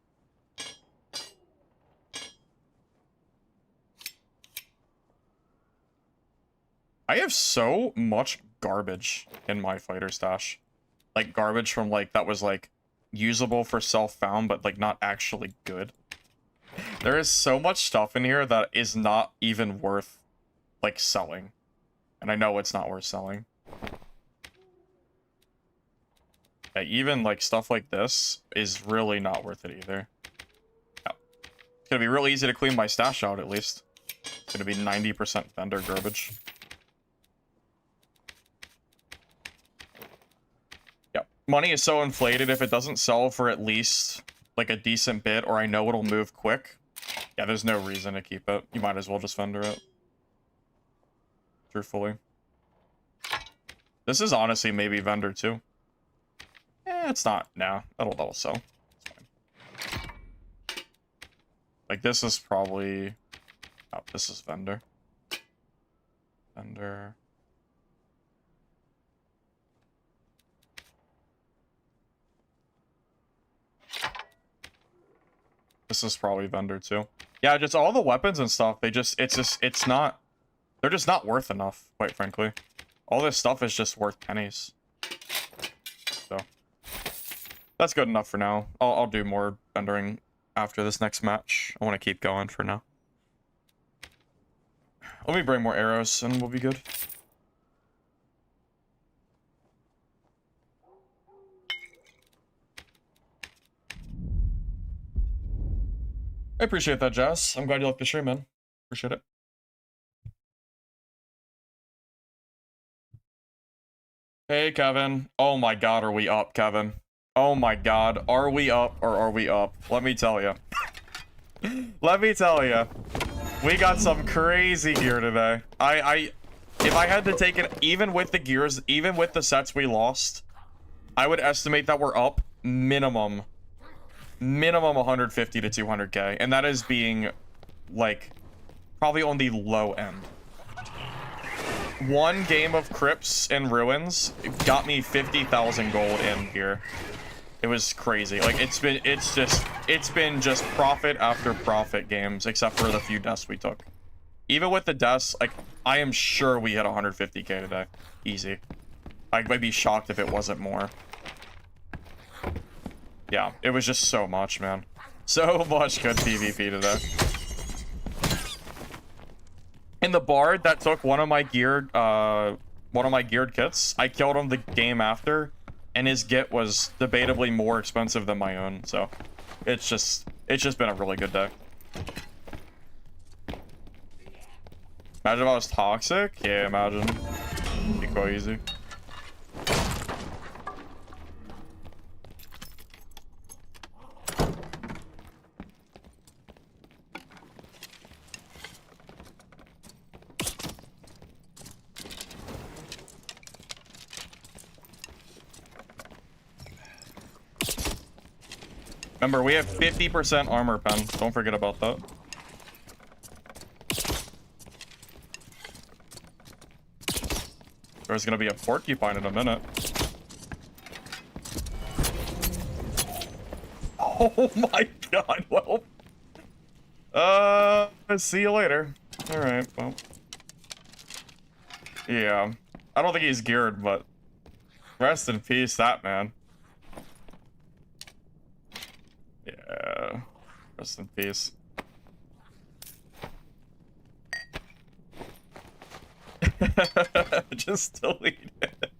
I have so much garbage in my fighter stash. Like garbage from like, that was like usable for self-found, but like not actually good. There is so much stuff in here that is not even worth like selling. And I know it's not worth selling. Yeah, even like stuff like this is really not worth it either. Yeah. It's gonna be real easy to clean my stash out at least. It's gonna be 90% vendor garbage. Yeah. Money is so inflated, if it doesn't sell for at least like a decent bit, or I know it'll move quick, yeah, there's no reason to keep it. You might as well just vendor it. Truthfully. This is honestly maybe vendor too. It's not. Nah, that'll sell. It's fine. Like this is probably. Oh, this is vendor. Vendor. This is probably vendor too. Yeah, just all the weapons and stuff. It's not. They're just not worth enough, quite frankly. All this stuff is just worth pennies. So that's good enough for now. I'll do more vendoring after this next match. I want to keep going for now. Let me bring more arrows and we'll be good. I appreciate that, Jess. I'm glad you liked the stream, man. Appreciate it. Hey, Kevin. Oh my god, are we up, Kevin? Oh my god, are we up or are we up? Let me tell you. Let me tell you. We got some crazy gear today. If I had to take it, even with the gears, even with the sets we lost, I would estimate that we're up minimum 150 to 200k. And that is being, like, probably on the low end. One game of Crypts and Ruins got me 50,000 gold in here. It was crazy. Like it's been just profit after profit games, except for the few deaths we took. Even with the deaths, like I am sure we hit 150k today, easy. I might be shocked if it wasn't more. Yeah, it was just so much, man. So much good PvP today. And the bard that took one of my geared kits, I killed him the game after, and his git was debatably more expensive than my own. So, it's just been a really good day. Imagine if I was toxic. Yeah, imagine. It'd be quite easy. Remember, we have 50% armor pen. Don't forget about that. There's gonna be a porcupine in a minute. Oh my god, well. See you later. Alright, well. Yeah. I don't think he's geared, but rest in peace, that man. Yeah. Rest in peace. Just delete it.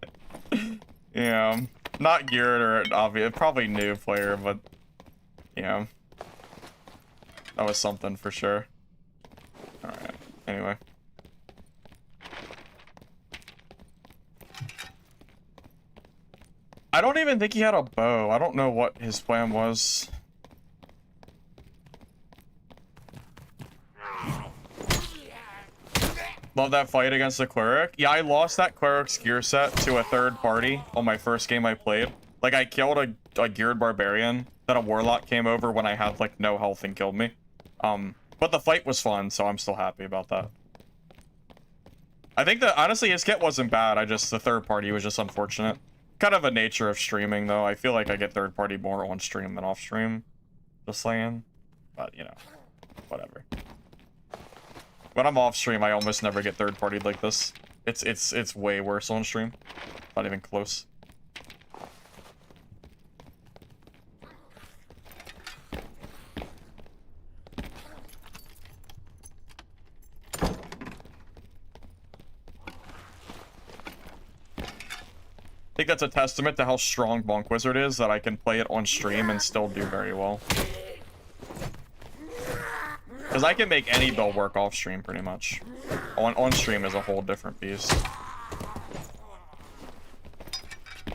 Yeah. Not geared or obvious. Probably new player, but yeah. That was something for sure. Alright. Anyway. I don't even think he had a bow. I don't know what his plan was. Love that fight against the cleric. Yeah, I lost that cleric's gear set to a third party on my first game I played. Like, I killed a geared barbarian. Then a warlock came over when I had, like, no health and killed me. But the fight was fun, so I'm still happy about that. I think that, honestly, his kit wasn't bad. The third party was just unfortunate. Kind of a nature of streaming, though. I feel like I get third party more on stream than off stream. Just saying. But, you know, whatever. When I'm off stream, I almost never get third partied like this. It's way worse on stream. Not even close. I think that's a testament to how strong Bonk Wizard is, that I can play it on stream and still do very well. Because I can make any build work off stream, pretty much. On stream is a whole different beast.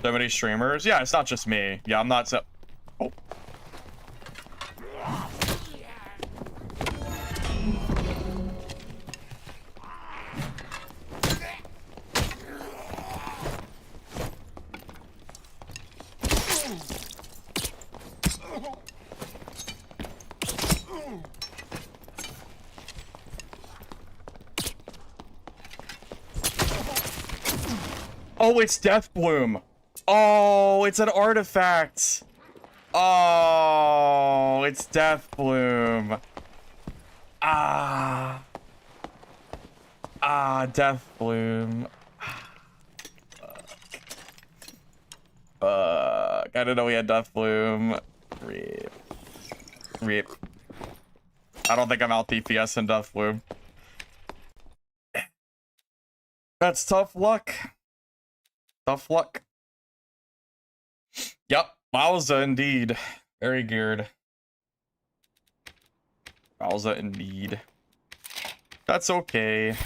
So many streamers? Yeah, it's not just me. Yeah, I'm not... Oh. Oh, it's Death Bloom. Oh, it's an artifact. Oh, it's Death Bloom. Death Bloom. I didn't know we had Death Bloom. Rip. I don't think I'm out DPS in Death Bloom. That's tough luck. Tough luck. Yep, Wowza indeed. Very geared. Wowza indeed. That's okay.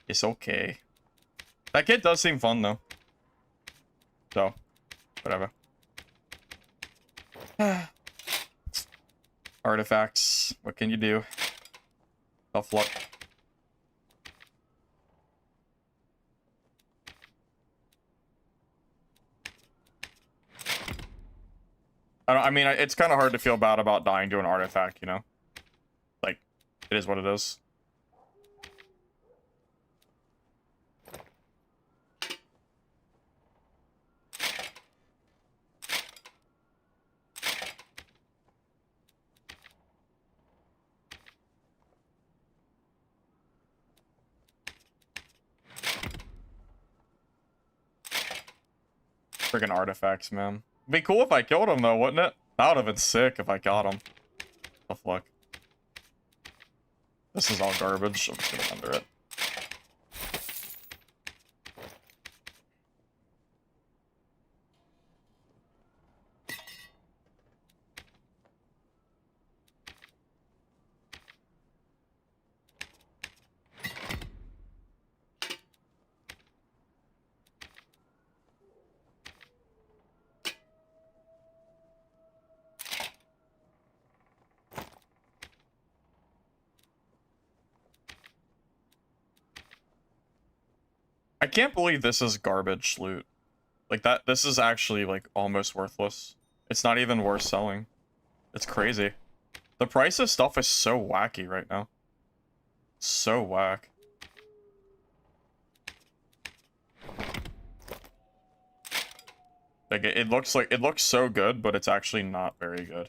It's okay. That kid does seem fun though. So, whatever. Artifacts. What can you do? Tough luck. I mean, it's kind of hard to feel bad about dying to an artifact, you know? Like, it is what it is. Friggin' artifacts, man. It'd be cool if I killed him, though, wouldn't it? That would have been sick if I got him. Tough luck. This is all garbage. I'm just gonna under it. I can't believe this is garbage loot. Like that, this is actually like almost worthless. It's not even worth selling. It's crazy. The price of stuff is so wacky right now. So whack. Like it looks so good, but it's actually not very good.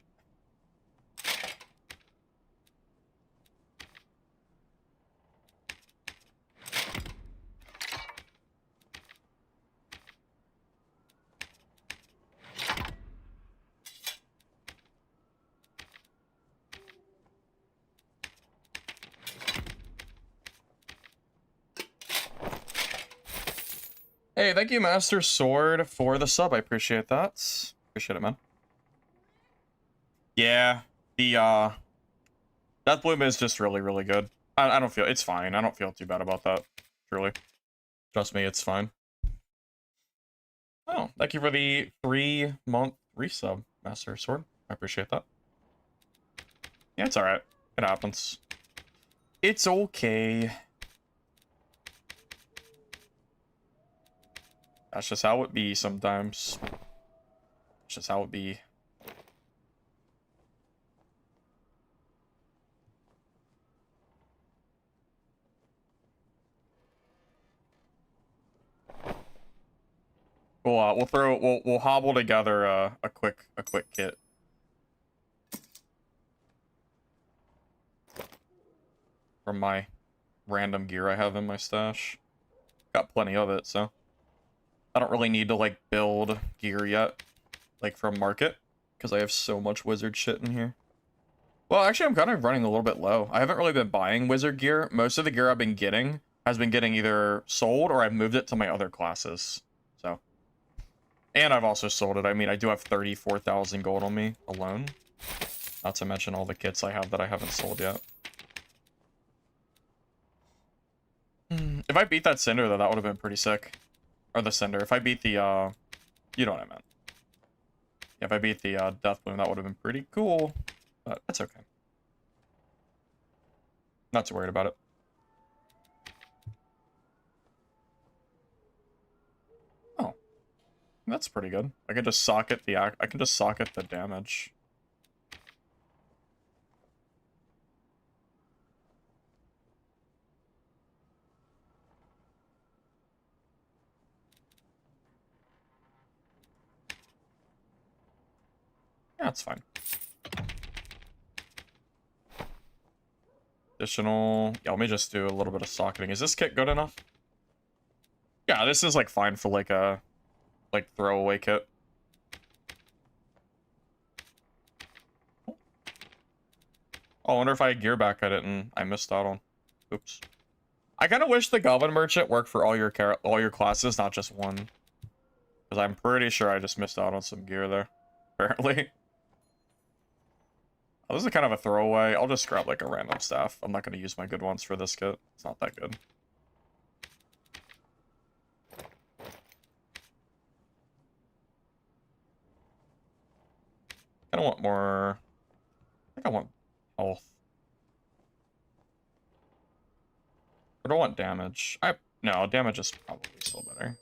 Hey, thank you, Master Sword, for the sub. I appreciate that. Appreciate it, man. Yeah, the Death Bloom is just really, really good. I don't feel it's fine. I don't feel too bad about that. Truly, trust me, it's fine. Oh, thank you for the 3-month resub, Master Sword. I appreciate that. Yeah, it's all right. It happens. It's okay. That's just how it be sometimes. It's just how it be. We'll hobble together a quick kit. From my random gear I have in my stash. Got plenty of it, so I don't really need to like build gear yet, like from market, because I have so much wizard shit in here. Well, actually, I'm kind of running a little bit low. I haven't really been buying wizard gear. Most of the gear I've been getting has been getting either sold or I've moved it to my other classes. So, and I've also sold it. I mean, I do have 34,000 gold on me alone. Not to mention all the kits I have that I haven't sold yet. If I beat that Cinder, though, that would have been pretty sick. Or the Cinder. If I beat the, you know what I meant. Yeah, if I beat the, Death Bloom, that would have been pretty cool. But that's okay. Not too worried about it. Oh. That's pretty good. I can just socket the damage. Yeah, it's fine. Additional... Yeah, let me just do a little bit of socketing. Is this kit good enough? Yeah, this is, like, fine for, like, a... like, throwaway kit. Oh, I wonder if I had gear back at it and I missed out on... Oops. I kind of wish the Goblin Merchant worked for all your classes, not just one. Because I'm pretty sure I just missed out on some gear there. Apparently. Oh, this is kind of a throwaway. I'll just grab like a random staff. I'm not going to use my good ones for this kit. It's not that good. I don't want more... I think I want health. I don't want damage. No, damage is probably still better.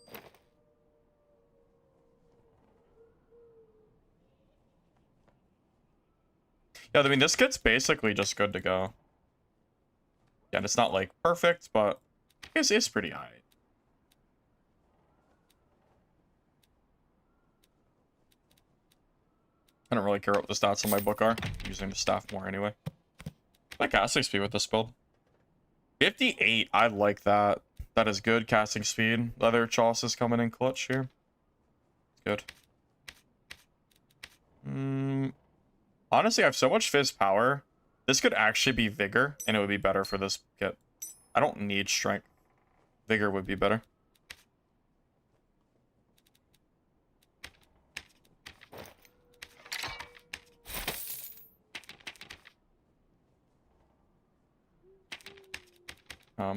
Yeah, I mean, this kit's basically just good to go. Yeah, and it's not, like, perfect, but it's pretty high. I don't really care what the stats on my book are. I'm using the staff more anyway. I like casting speed with this build. 58, I like that. That is good casting speed. Leather Choss is coming in clutch here. Good. Honestly, I have so much Fizz power. This could actually be Vigor, and it would be better for this kit. I don't need Strength. Vigor would be better.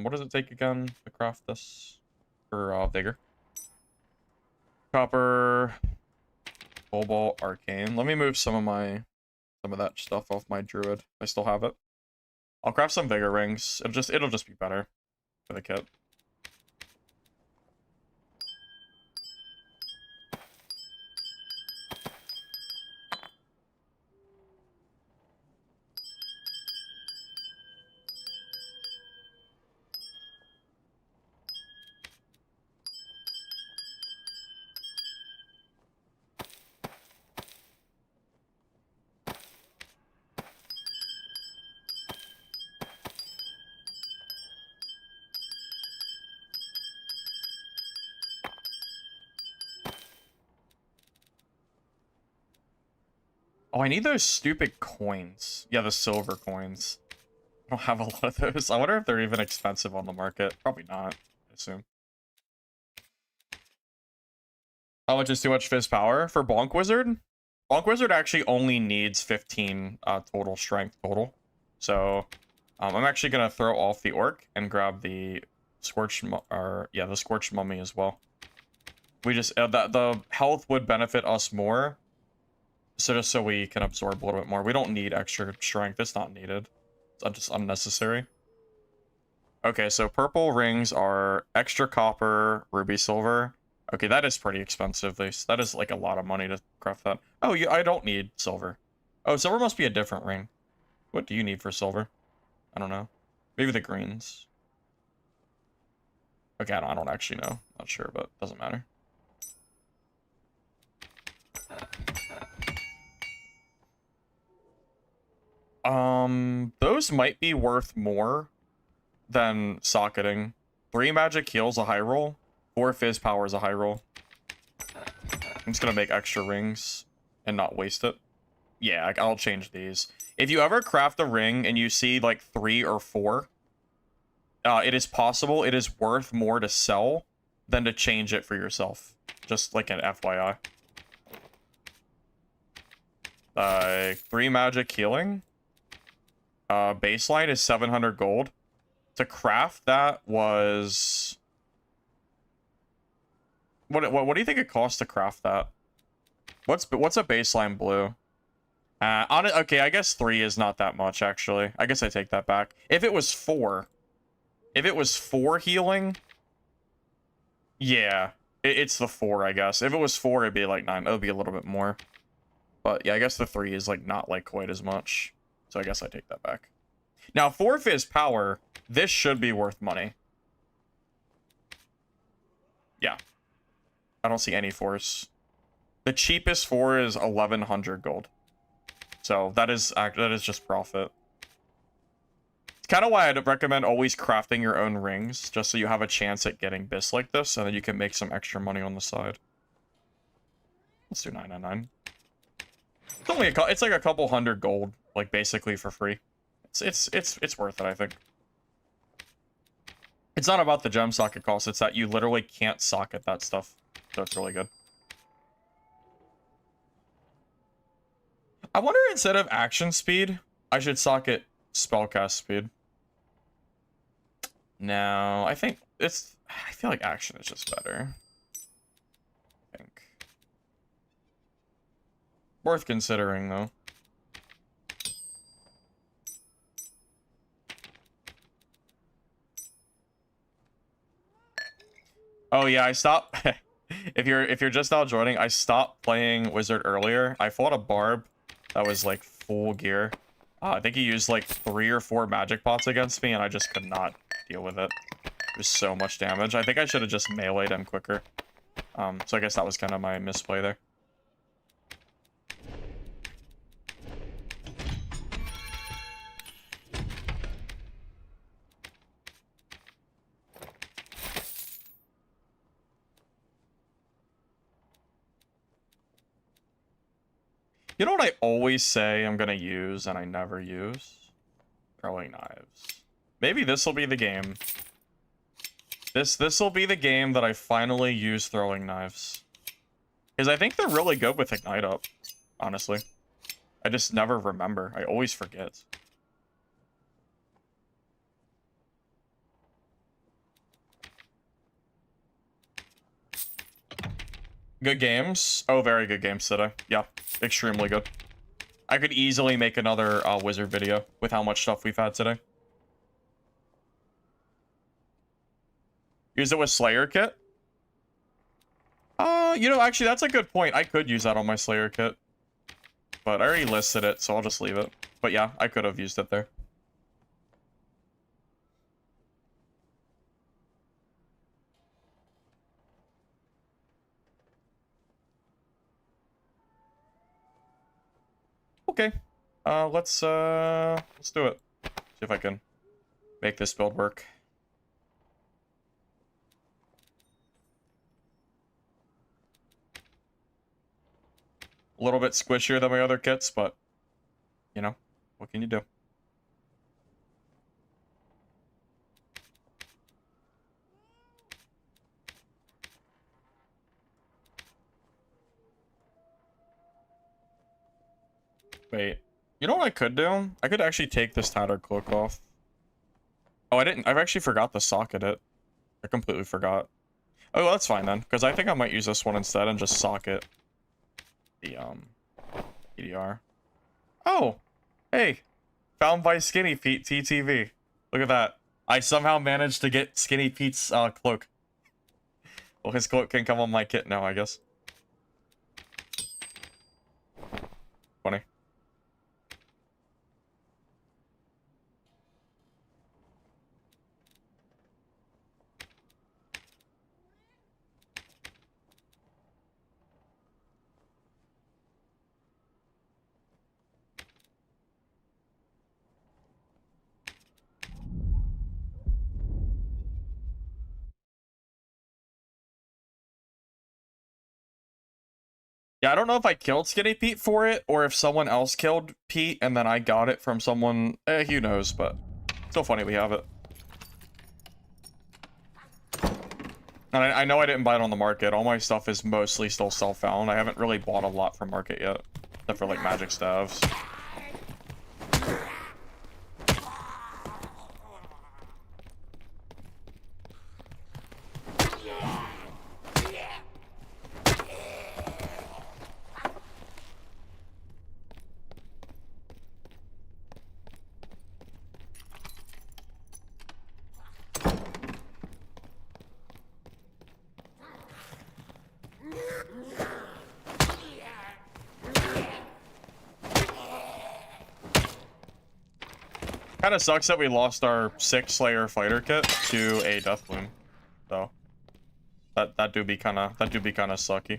What does it take again to craft this? For Vigor. Copper, Cobalt, Arcane. Let me move some of that stuff off my Druid. I still have it. I'll craft some Vigor rings. It'll just be better for the kit. Oh, I need those stupid coins. Yeah, the silver coins. I don't have a lot of those. I wonder if they're even expensive on the market. Probably not, I assume. How much is too much Fizz power? For Bonk Wizard? Bonk Wizard actually only needs 15 total strength total. So, I'm actually going to throw off the Orc and grab the Scorched Mummy as well. We just, the health would benefit us more. So just so we can absorb a little bit more. We don't need extra strength. It's not needed. It's just unnecessary. Okay, so purple rings are extra copper, ruby silver. Okay, that is pretty expensive. That is like a lot of money to craft that. Oh, yeah, I don't need silver. Oh, silver must be a different ring. What do you need for silver? I don't know. Maybe the greens. Okay, I don't actually know. Not sure, but doesn't matter. Those might be worth more than socketing. 3 magic heals a high roll. 4 fizz power is a high roll. I'm just gonna make extra rings and not waste it. Yeah, I'll change these. If you ever craft a ring and you see like 3 or 4, it is possible it is worth more to sell than to change it for yourself. Just like an FYI. 3 magic healing. Baseline is 700 gold. To craft that was... What do you think it costs to craft that? What's a baseline blue? Okay, I guess 3 is not that much, actually. I guess I take that back. If it was 4... If it was 4 healing... Yeah. It's the 4, I guess. If it was 4, it'd be like 9. It would be a little bit more. But yeah, I guess the 3 is like not like quite as much. So I guess I take that back. Now, 4 fizz power, this should be worth money. Yeah. I don't see any 4s. The cheapest 4 is 1100 gold. So that is just profit. It's kind of why I'd recommend always crafting your own rings, just so you have a chance at getting bis like this, and then you can make some extra money on the side. Let's do 999. It's only it's like a couple hundred gold, like basically for free. It's worth it, I think. It's not about the gem socket cost, it's that you literally can't socket that stuff. So it's really good. I wonder instead of action speed, I should socket spellcast speed. No, I think I feel like action is just better. I think. Worth considering though. Oh yeah, I stopped. if you're just now joining, I stopped playing Wizard earlier. I fought a Barb that was like full gear. I think he used like 3 or 4 magic pots against me, and I just could not deal with it. It was so much damage. I think I should have just meleeed him quicker. So I guess that was kind of my misplay there. You know what I always say I'm gonna use and I never use? Throwing knives. Maybe this will be the game. This will be the game that I finally use throwing knives. Because I think they're really good with Ignite Up, honestly. I just never remember. I always forget. Good games. Oh, very good games today. Yeah, extremely good. I could easily make another wizard video with how much stuff we've had today. Use it with Slayer kit? You know, actually, that's a good point. I could use that on my Slayer kit. But I already listed it, so I'll just leave it. But yeah, I could have used it there. Okay. Let's do it. See if I can make this build work. A little bit squishier than my other kits, but you know, what can you do? Wait, you know what I could do? I could actually take this tattered cloak off. Oh, I didn't. I've actually forgot to socket it. I completely forgot. Oh, well, that's fine then, because I think I might use this one instead and just socket the EDR. Oh, hey, found by Skinny Pete TTV. Look at that. I somehow managed to get Skinny Pete's cloak. Well, his quote can come on my kit now, I guess. Funny. Yeah, I don't know if I killed Skinny Pete for it, or if someone else killed Pete and then I got it from someone. Who knows, but still funny we have it. And I know I didn't buy it on the market. All my stuff is mostly still self-found. I haven't really bought a lot from market yet, except for like magic staves. Kind of sucks that we lost our 6-layer fighter kit to a death bloom, though. That do be kind of sucky.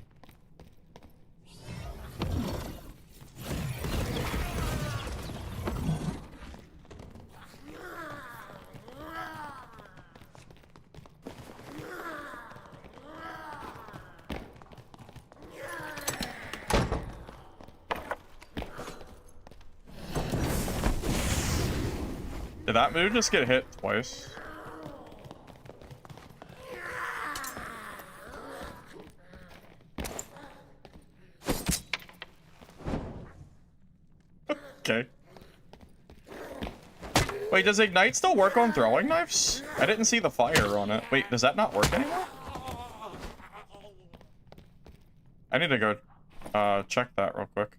Did that move just get hit twice? Okay. Wait, does Ignite still work on throwing knives? I didn't see the fire on it. Wait, does that not work anymore? I need to go check that real quick.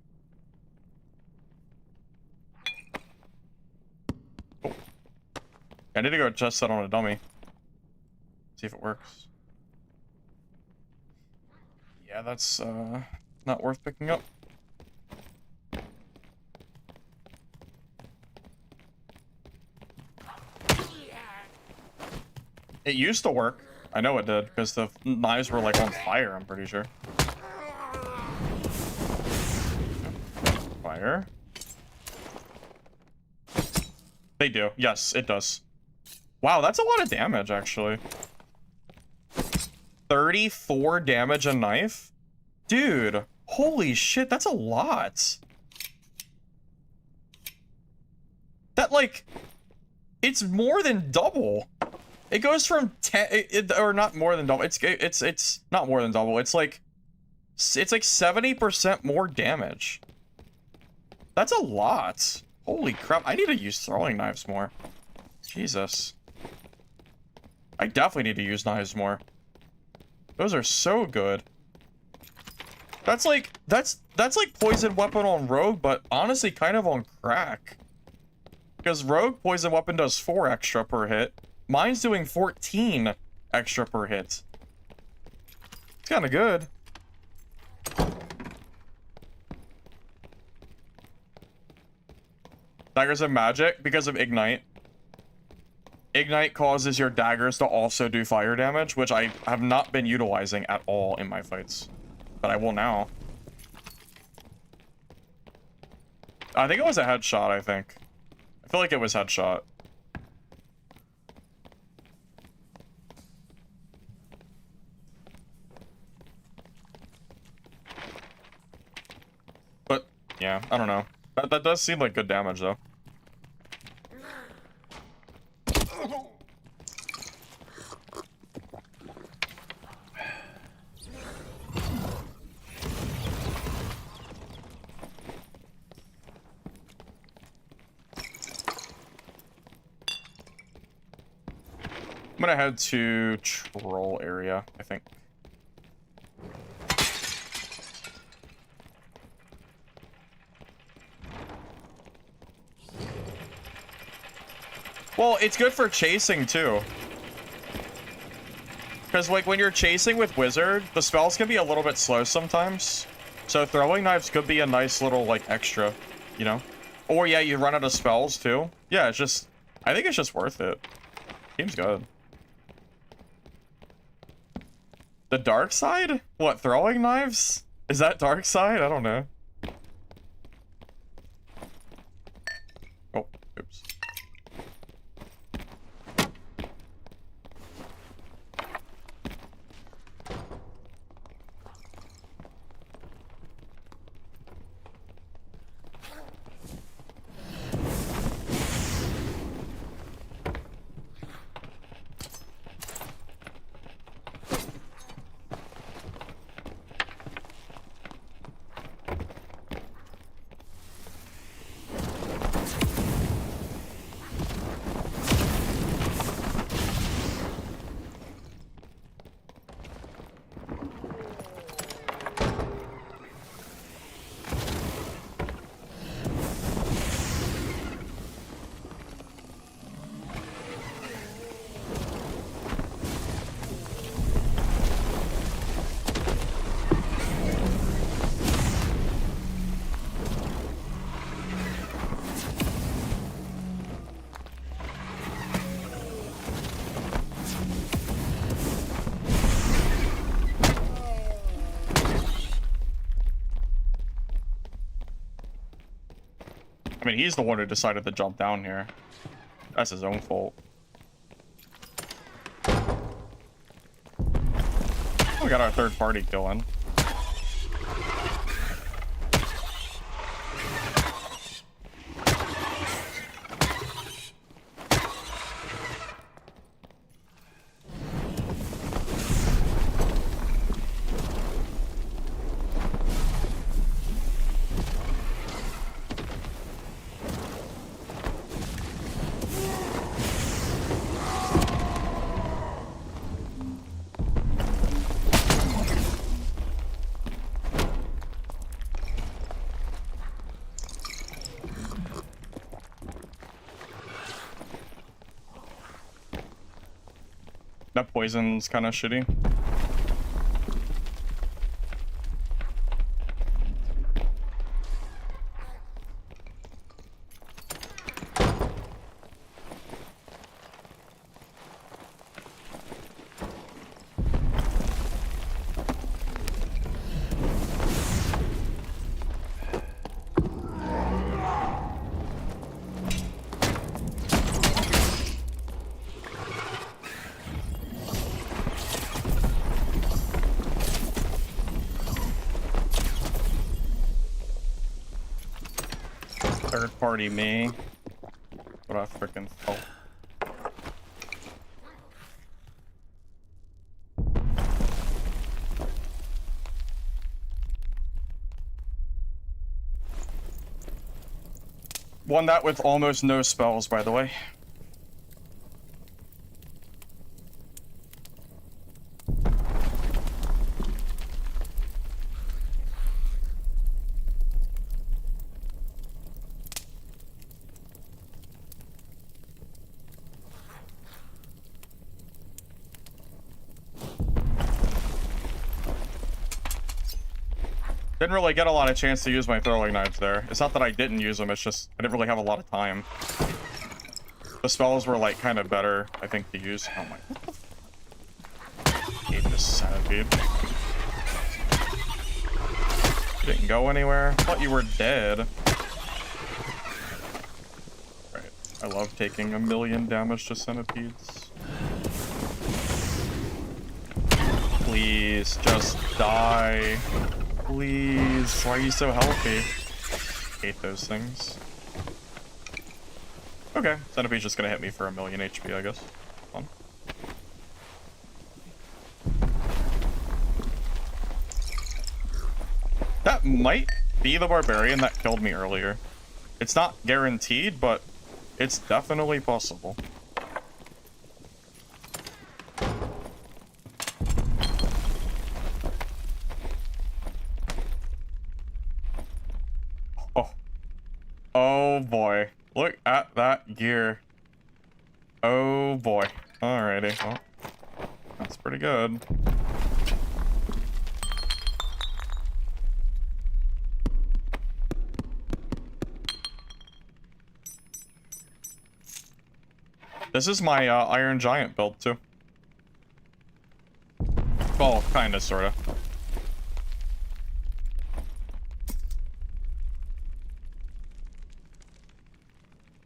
Oh. I need to go test that on a dummy. See if it works. Yeah, that's not worth picking up. It used to work. I know it did, because the knives were like on fire, I'm pretty sure. Fire. They do. Yes, it does. Wow, that's a lot of damage, actually. 34 damage a knife? Dude, holy shit, that's a lot. That, like, it's more than double. It goes from 10, or not more than double. It's not more than double. It's like 70% more damage. That's a lot. Holy crap, I need to use throwing knives more. Jesus. I definitely need to use knives more. Those are so good. That's like like poison weapon on rogue, but honestly kind of on crack. Because rogue poison weapon does 4 extra per hit. Mine's doing 14 extra per hit. It's kind of good. Daggers of magic because of Ignite. Ignite causes your daggers to also do fire damage, which I have not been utilizing at all in my fights. But I will now. I think it was a headshot, I think. I feel like it was headshot. But, yeah, I don't know. That does seem like good damage, though. I'm gonna head to troll area, I think. Well, it's good for chasing too. Because, like, when you're chasing with Wizard, the spells can be a little bit slow sometimes. So throwing knives could be a nice little, like, extra, you know? Or, yeah, you run out of spells, too. Yeah, it's just... I think it's just worth it. Seems good. The dark side? What, throwing knives? Is that dark side? I don't know. Oh, oops. I mean, he's the one who decided to jump down here. That's his own fault. We got our third party killing. That poison's kind of shitty. Third party me. What I freaking felt. Won that with almost no spells, by the way. Didn't really get a lot of chance to use my throwing knives there. It's not that I didn't use them, it's just I didn't really have a lot of time. The spells were like kind of better, I think, to use. Oh my. I hate this centipede. You didn't go anywhere? I thought you were dead. Right. I love taking 1,000,000 damage to centipedes. Please, just die. Please, why are you so healthy? Hate those things. Okay, centipede's just gonna hit me for 1,000,000 HP, I guess. Fun. That might be the Barbarian that killed me earlier. It's not guaranteed, but it's definitely possible. Oh boy, look at that gear. Oh boy. Alrighty, well, that's pretty good. This is my Iron Giant build, too. Well, kinda, sorta.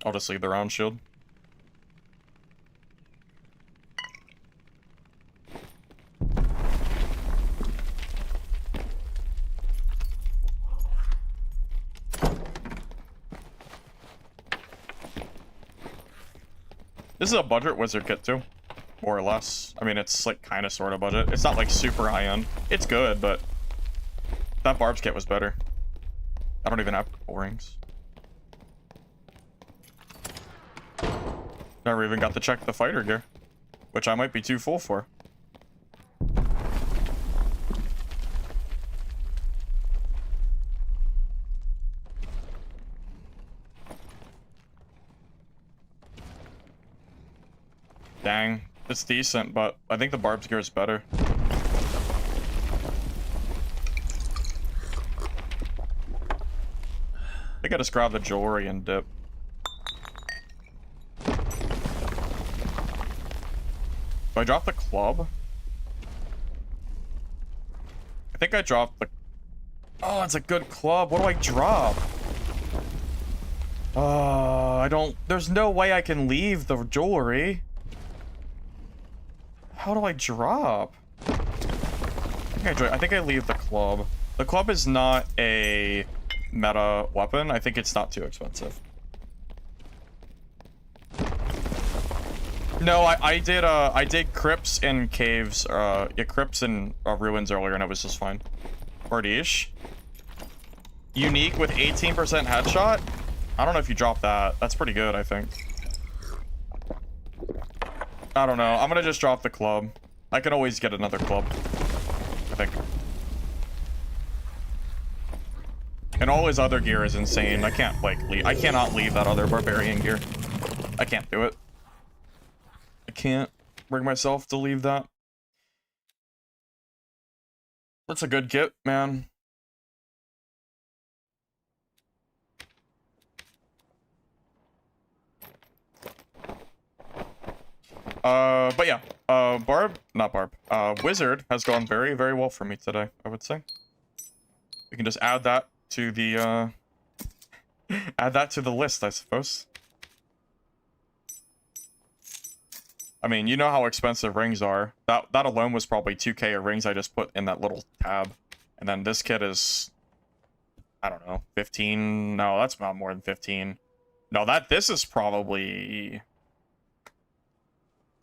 I'll just leave the round shield. This is a budget wizard kit too, more or less. I mean, it's like kind of sort of budget. It's not like super high end. It's good, but that Barb's kit was better. I don't even have O-rings. Never even got to check the fighter gear, which I might be too full for. Dang, it's decent, but I think the Barb's gear is better. I think I just grab the jewelry and dip. Do I drop the club? I think I dropped the... Oh, it's a good club. What do I drop? I don't... There's no way I can leave the jewelry. How do I drop? I think I leave the club. The club is not a meta weapon. I think it's not too expensive. No, I did crypts and caves, yeah, crypts and ruins earlier, and it was just fine. Bardiche. Unique with 18% headshot? I don't know if you drop that. That's pretty good, I think. I don't know. I'm gonna just drop the club. I can always get another club, I think. And all his other gear is insane. I can't, like, I cannot leave that other Barbarian gear. I can't do it. I can't bring myself to leave that. That's a good kit, man. But yeah, Wizard has gone very, very well for me today, I would say. We can just add that to the, add that to the list, I suppose. I mean, you know how expensive rings are. That alone was probably 2K of rings I just put in that little tab. And then this kit is, I don't know, 15? No, that's not more than 15. No, this is probably...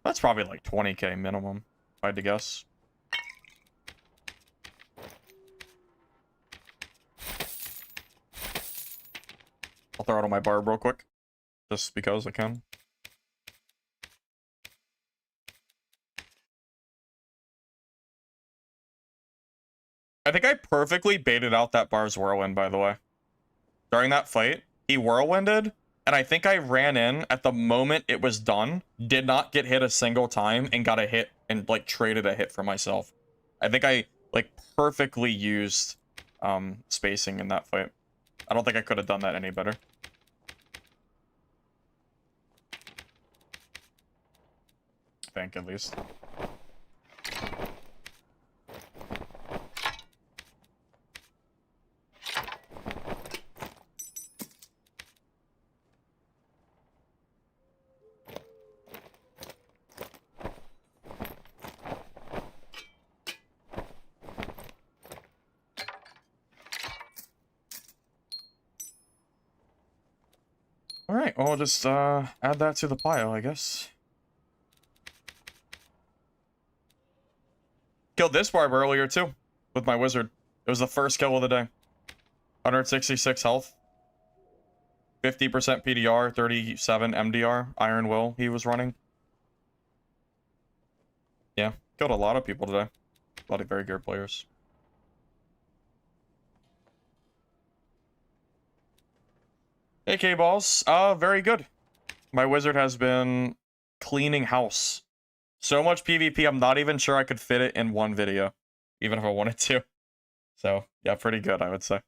That's probably like 20K minimum, if I had to guess. I'll throw out on my barb real quick, just because I can. I think I perfectly baited out that Barb's whirlwind, by the way. During that fight, he whirlwinded, and I think I ran in at the moment it was done, did not get hit a single time, and got a hit, and, like, traded a hit for myself. I think I, like, perfectly used spacing in that fight. I don't think I could have done that any better. I think, at least. Alright, well, I'll just add that to the pile, I guess. Killed this barb earlier, too, with my wizard. It was the first kill of the day. 166 health. 50% PDR, 37 MDR. Iron Will he was running. Yeah, killed a lot of people today. A lot of very good players. AK balls, very good. My wizard has been cleaning house So much PvP, I'm not even sure I could fit it in one video, even if I wanted to. So, yeah, pretty good, I would say.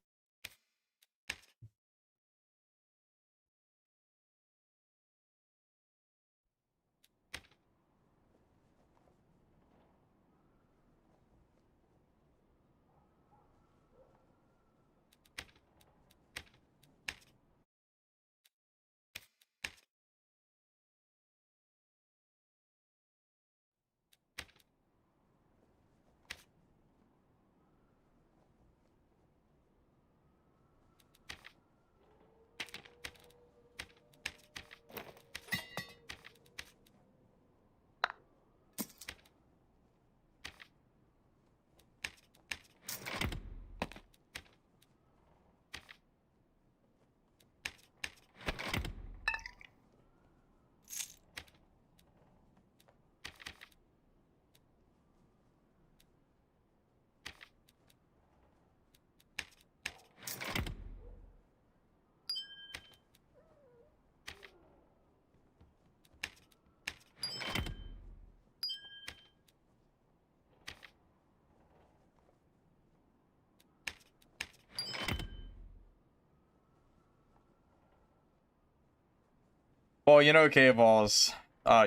Well, you know, K-Balls,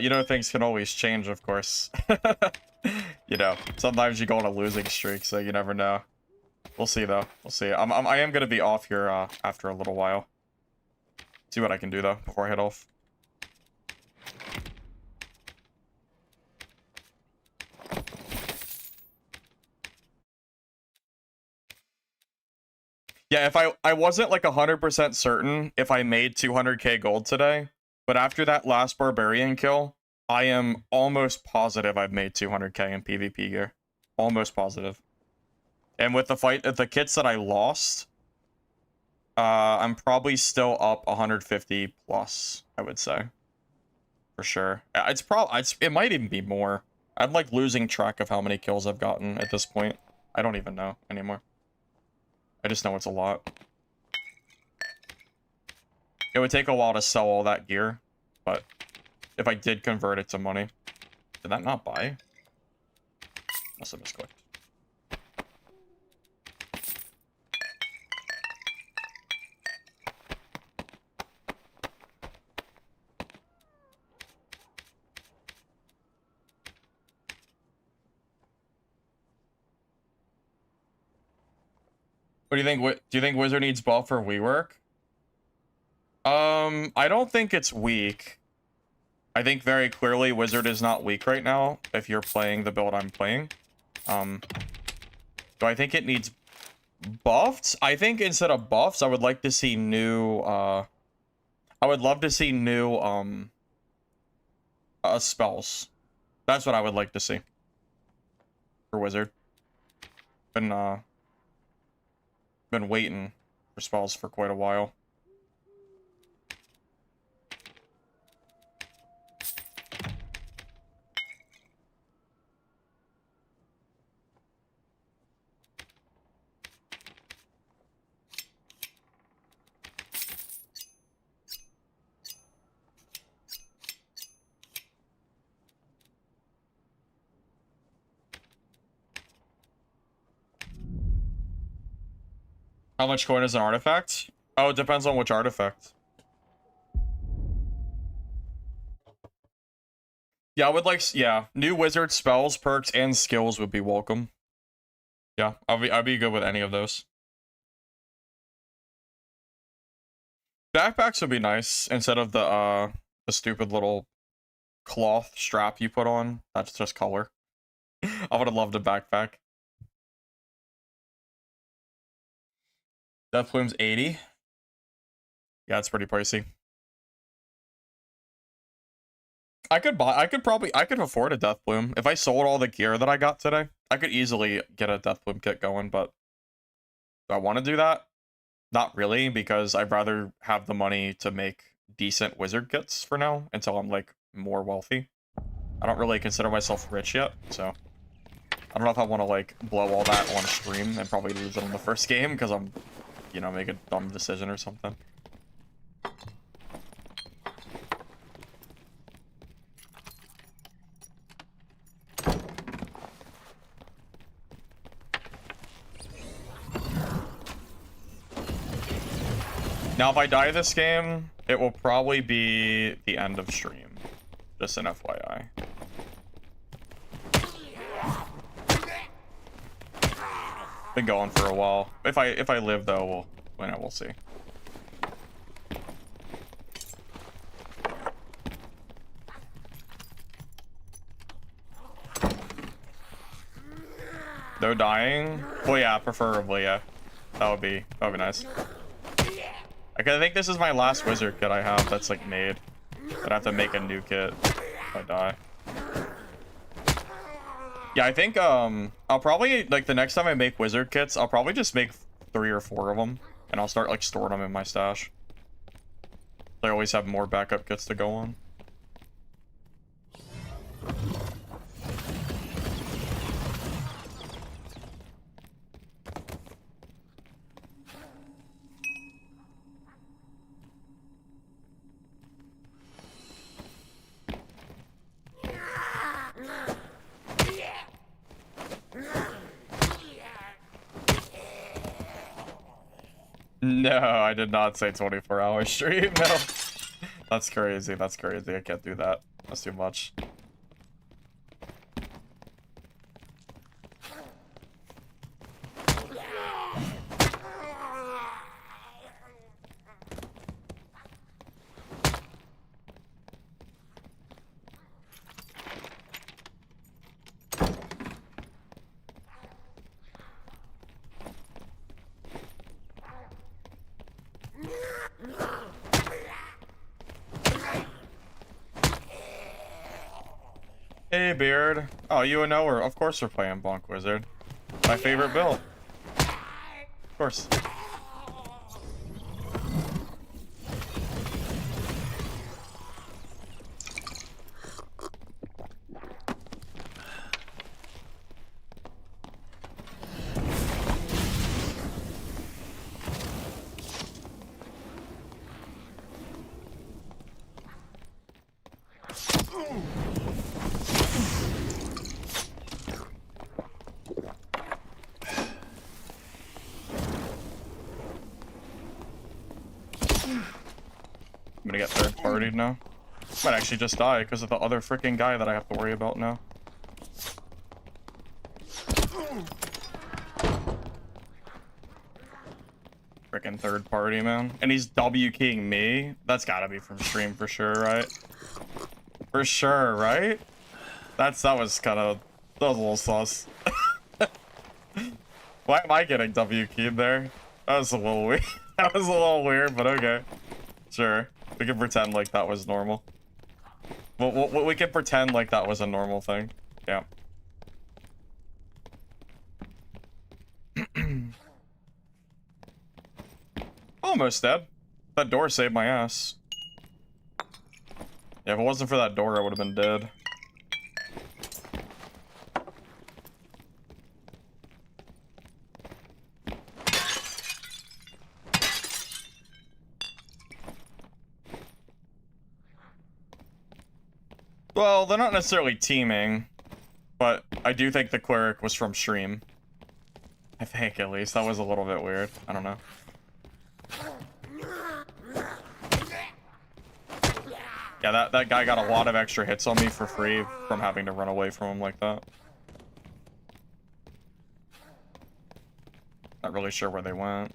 you know, things can always change, of course. You know, sometimes you go on a losing streak, so you never know. We'll see, though. We'll see. I am gonna be off here, after a little while. See what I can do, though, before I head off. Yeah, if I wasn't, like, 100% certain if I made 200k gold today, but after that last Barbarian kill, I am almost positive I've made 200k in PvP gear. Almost positive. And with the kits that I lost, I'm probably still up 150 plus, I would say. For sure. It might even be more. I'm like losing track of how many kills I've gotten at this point. I don't even know anymore. I just know it's a lot. It would take a while to sell all that gear, but if I did convert it to money. Did that not buy? Must have misclicked. What do you think? Do you think Wizard needs buff for WeWork? I don't think it's weak. I think very clearly Wizard is not weak right now if you're playing the build I'm playing. Do I think it needs buffed? I think instead of buffs, I would like to see new, I would love to see new, spells. That's what I would like to see. For Wizard. Been waiting for spells for quite a while. How much coin is an artifact? Oh, it depends on which artifact. Yeah, I would like, yeah, new wizard spells, perks, and skills would be welcome. Yeah, I'd be good with any of those. Backpacks would be nice instead of the stupid little cloth strap you put on. That's just color. I would have loved a backpack. Death Plume's 80. Yeah, it's pretty pricey. I could afford a Death Plume. If I sold all the gear that I got today, I could easily get a Death Plume kit going, but do I want to do that? Not really, because I'd rather have the money to make decent wizard kits for now until I'm like more wealthy. I don't really consider myself rich yet, so I don't know if I want to like blow all that on stream and probably lose it on the first game because I'm, you know, make a dumb decision or something. Now, if I die this game, it will probably be the end of stream. Just an FYI. Been going for a while. If I live though, we'll see. No dying? Well, yeah, preferably, yeah. That would be nice. Like, I think this is my last wizard kit I have that's like made. But I have to make a new kit if I die. Yeah, I think I'll probably, like, the next time I make wizard kits, I'll probably just make 3 or 4 of them, and I'll start like storing them in my stash. I always have more backup kits to go on. No, I did not say 24-hour stream. No. That's crazy. That's crazy. I can't do that. That's too much. Hey, Beard. Oh, you a knower. Of course we're playing Bonk Wizard. My favorite build. Of course. I'm gonna get third partied now. Might actually just die because of the other freaking guy that I have to worry about now. Freaking third party, man. And he's W keying me? That's gotta be from stream for sure, right? For sure, right? That was a little sus. Why am I getting W keyed there? That was a little weird. That was a little weird, but okay. Sure. We can pretend like that was normal. We can pretend like that was a normal thing. Yeah. Almost dead. That door saved my ass. Yeah, if it wasn't for that door, I would have been dead. Well, they're not necessarily teaming, but I do think the cleric was from stream. I think, at least. That was a little bit weird. I don't know. Yeah, that guy got a lot of extra hits on me for free from having to run away from him like that. Not really sure where they went.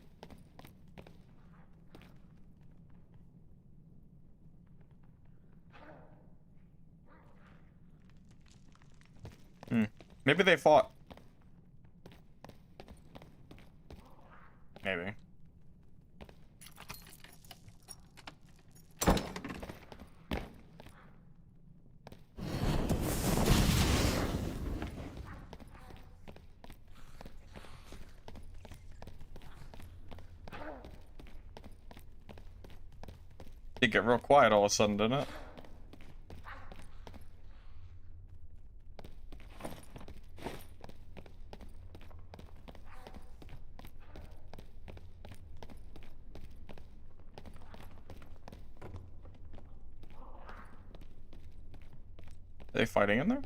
Maybe they fought. Maybe. It get real quiet all of a sudden, didn't it? Are they fighting in there?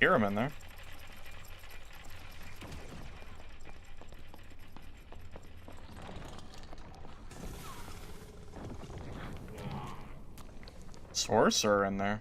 Hear him in there. Sorcerer in there.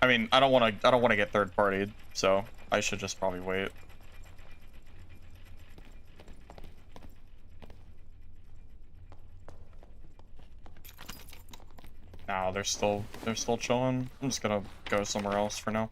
I mean, I don't want to get third partied, so I should just probably wait. No, they're still chilling. I'm just gonna go somewhere else for now.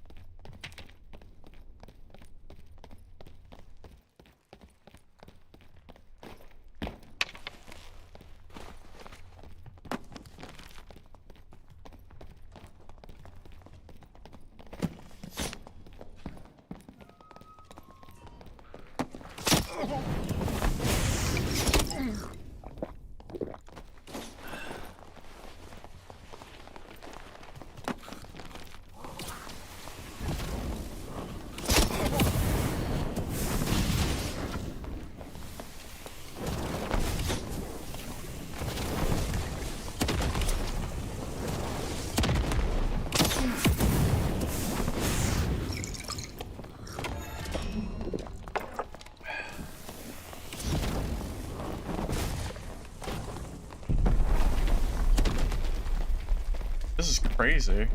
This is crazy.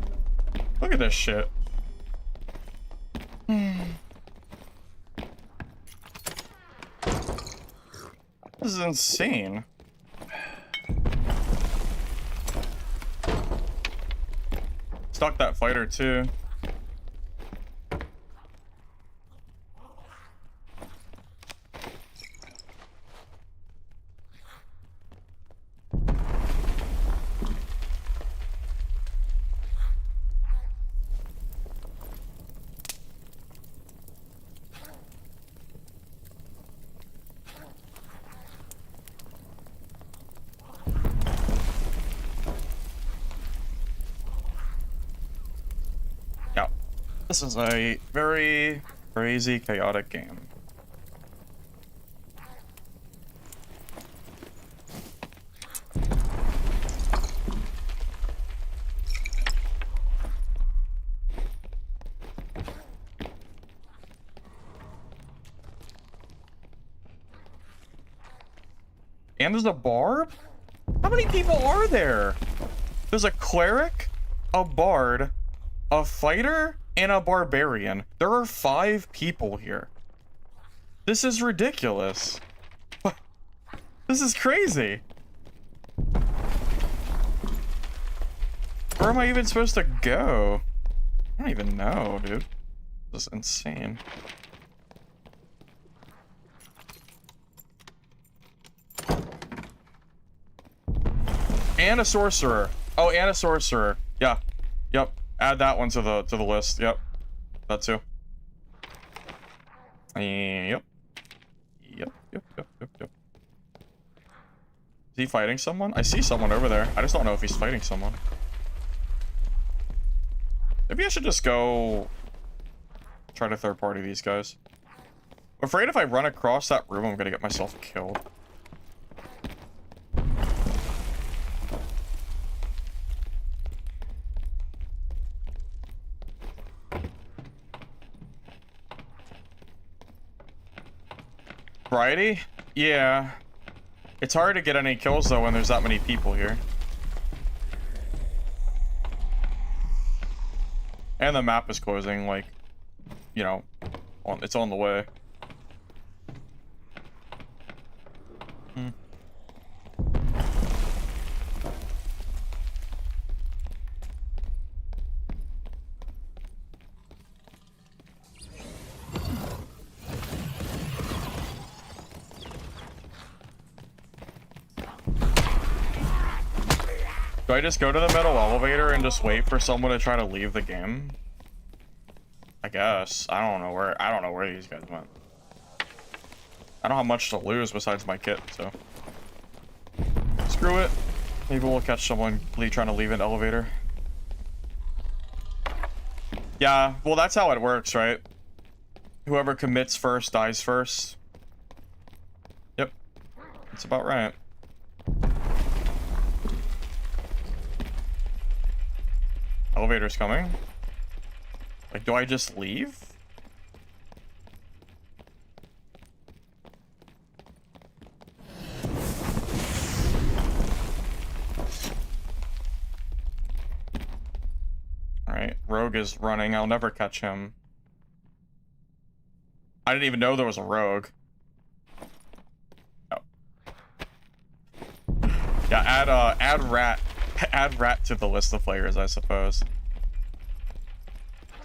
Look at this shit. This is insane. Stuck that fighter too. This is a very crazy, chaotic game. And there's a bard? How many people are there? There's a cleric, a bard, a fighter, and a barbarian. There are 5 people here. This is ridiculous. This is crazy. Where am I even supposed to go? I don't even know, dude. This is insane. And a sorcerer. Oh, and a sorcerer. Yeah. Yep. Add that one to the list. Yep. That too. Yep. Yep. Is he fighting someone? I see someone over there. I just don't know if he's fighting someone. Maybe I should just go try to third party these guys. I'm afraid if I run across that room, I'm gonna get myself killed. Variety? Yeah. It's hard to get any kills though when there's that many people here. And the map is closing, like, you know, it's on the way. Do I just go to the middle elevator and just wait for someone to try to leave the game? I guess. I don't know where these guys went. I don't have much to lose besides my kit, so screw it. Maybe we'll catch someone trying to leave an elevator. Yeah, well that's how it works, right? Whoever commits first dies first. Yep. That's about right. Elevator's coming. Like, do I just leave? Alright, Rogue is running. I'll never catch him. I didn't even know there was a Rogue. Oh. Yeah, add Rat. Add Rat to the list of players, I suppose.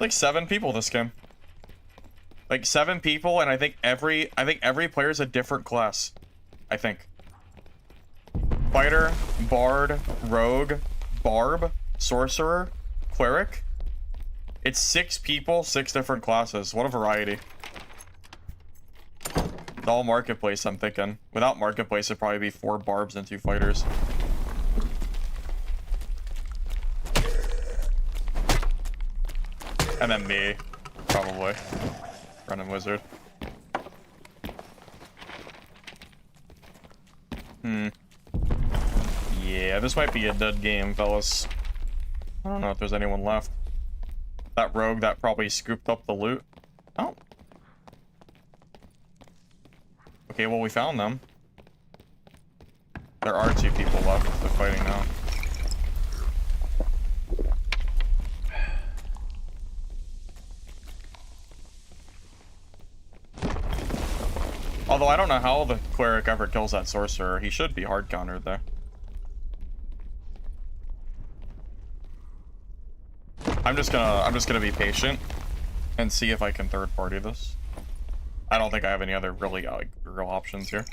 Like 7 people this game. Like 7 people, and I think every player is a different class. I think. Fighter, Bard, Rogue, Barb, Sorcerer, Cleric. It's 6 people, 6 different classes. What a variety. It's all Marketplace, I'm thinking. Without Marketplace, it'd probably be 4 Barbs and 2 Fighters. And then me, probably. Running Wizard. Yeah, this might be a dead game, fellas. I don't know if there's anyone left. That Rogue that probably scooped up the loot. Oh. Okay, well, we found them. There are 2 people left. They're fighting now. Although I don't know how the Cleric ever kills that Sorcerer. He should be hard countered there. I'm just gonna be patient and see if I can third party this. I don't think I have any other really like real options here.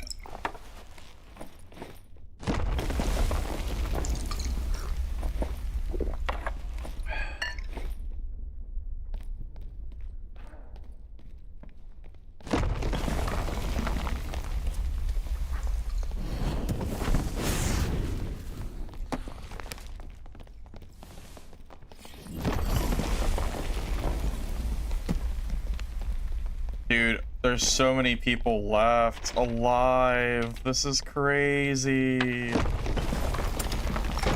Dude, there's so many people left alive. This is crazy.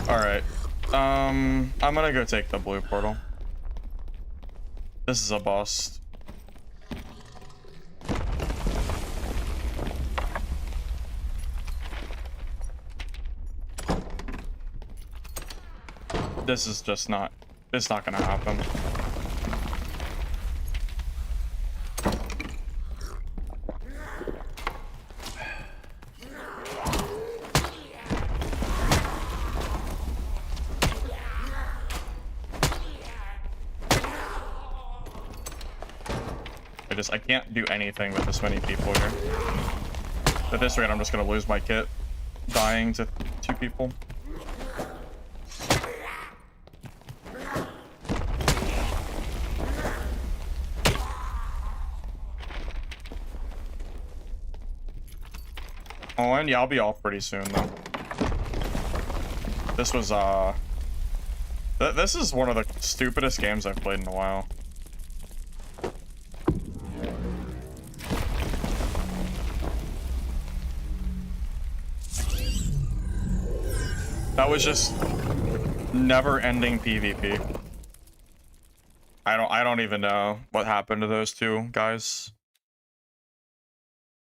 Alright. I'm gonna go take the blue portal. This is a bust. This is just not... It's not gonna happen. I can't do anything with this many people here. At this rate, I'm just gonna lose my kit, dying to 2 people. Oh, and yeah, I'll be off pretty soon though. This was this is one of the stupidest games I've played in a while. That was just never-ending PvP. I don't even know what happened to those 2 guys.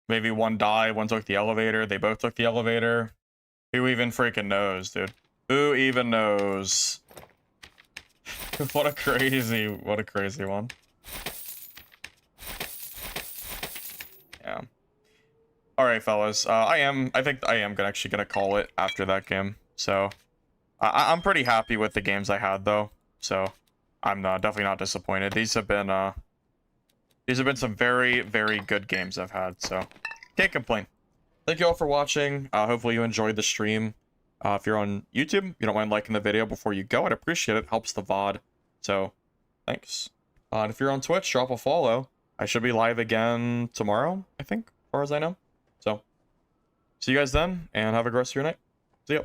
Maybe one died, one took the elevator, they both took the elevator. Who even freaking knows, dude? Who even knows? What a crazy one. Yeah. Alright, fellas. I think I am actually gonna call it after that game. So, I'm pretty happy with the games I had, though. So, I'm definitely not disappointed. These have been some very, very good games I've had. So, can't complain. Thank you all for watching. Hopefully you enjoyed the stream. If you're on YouTube, you don't mind liking the video before you go. I'd appreciate it. Helps the VOD. So, thanks. And if you're on Twitch, drop a follow. I should be live again tomorrow, I think, as far as I know. So, see you guys then, and have a good rest of your night. See ya.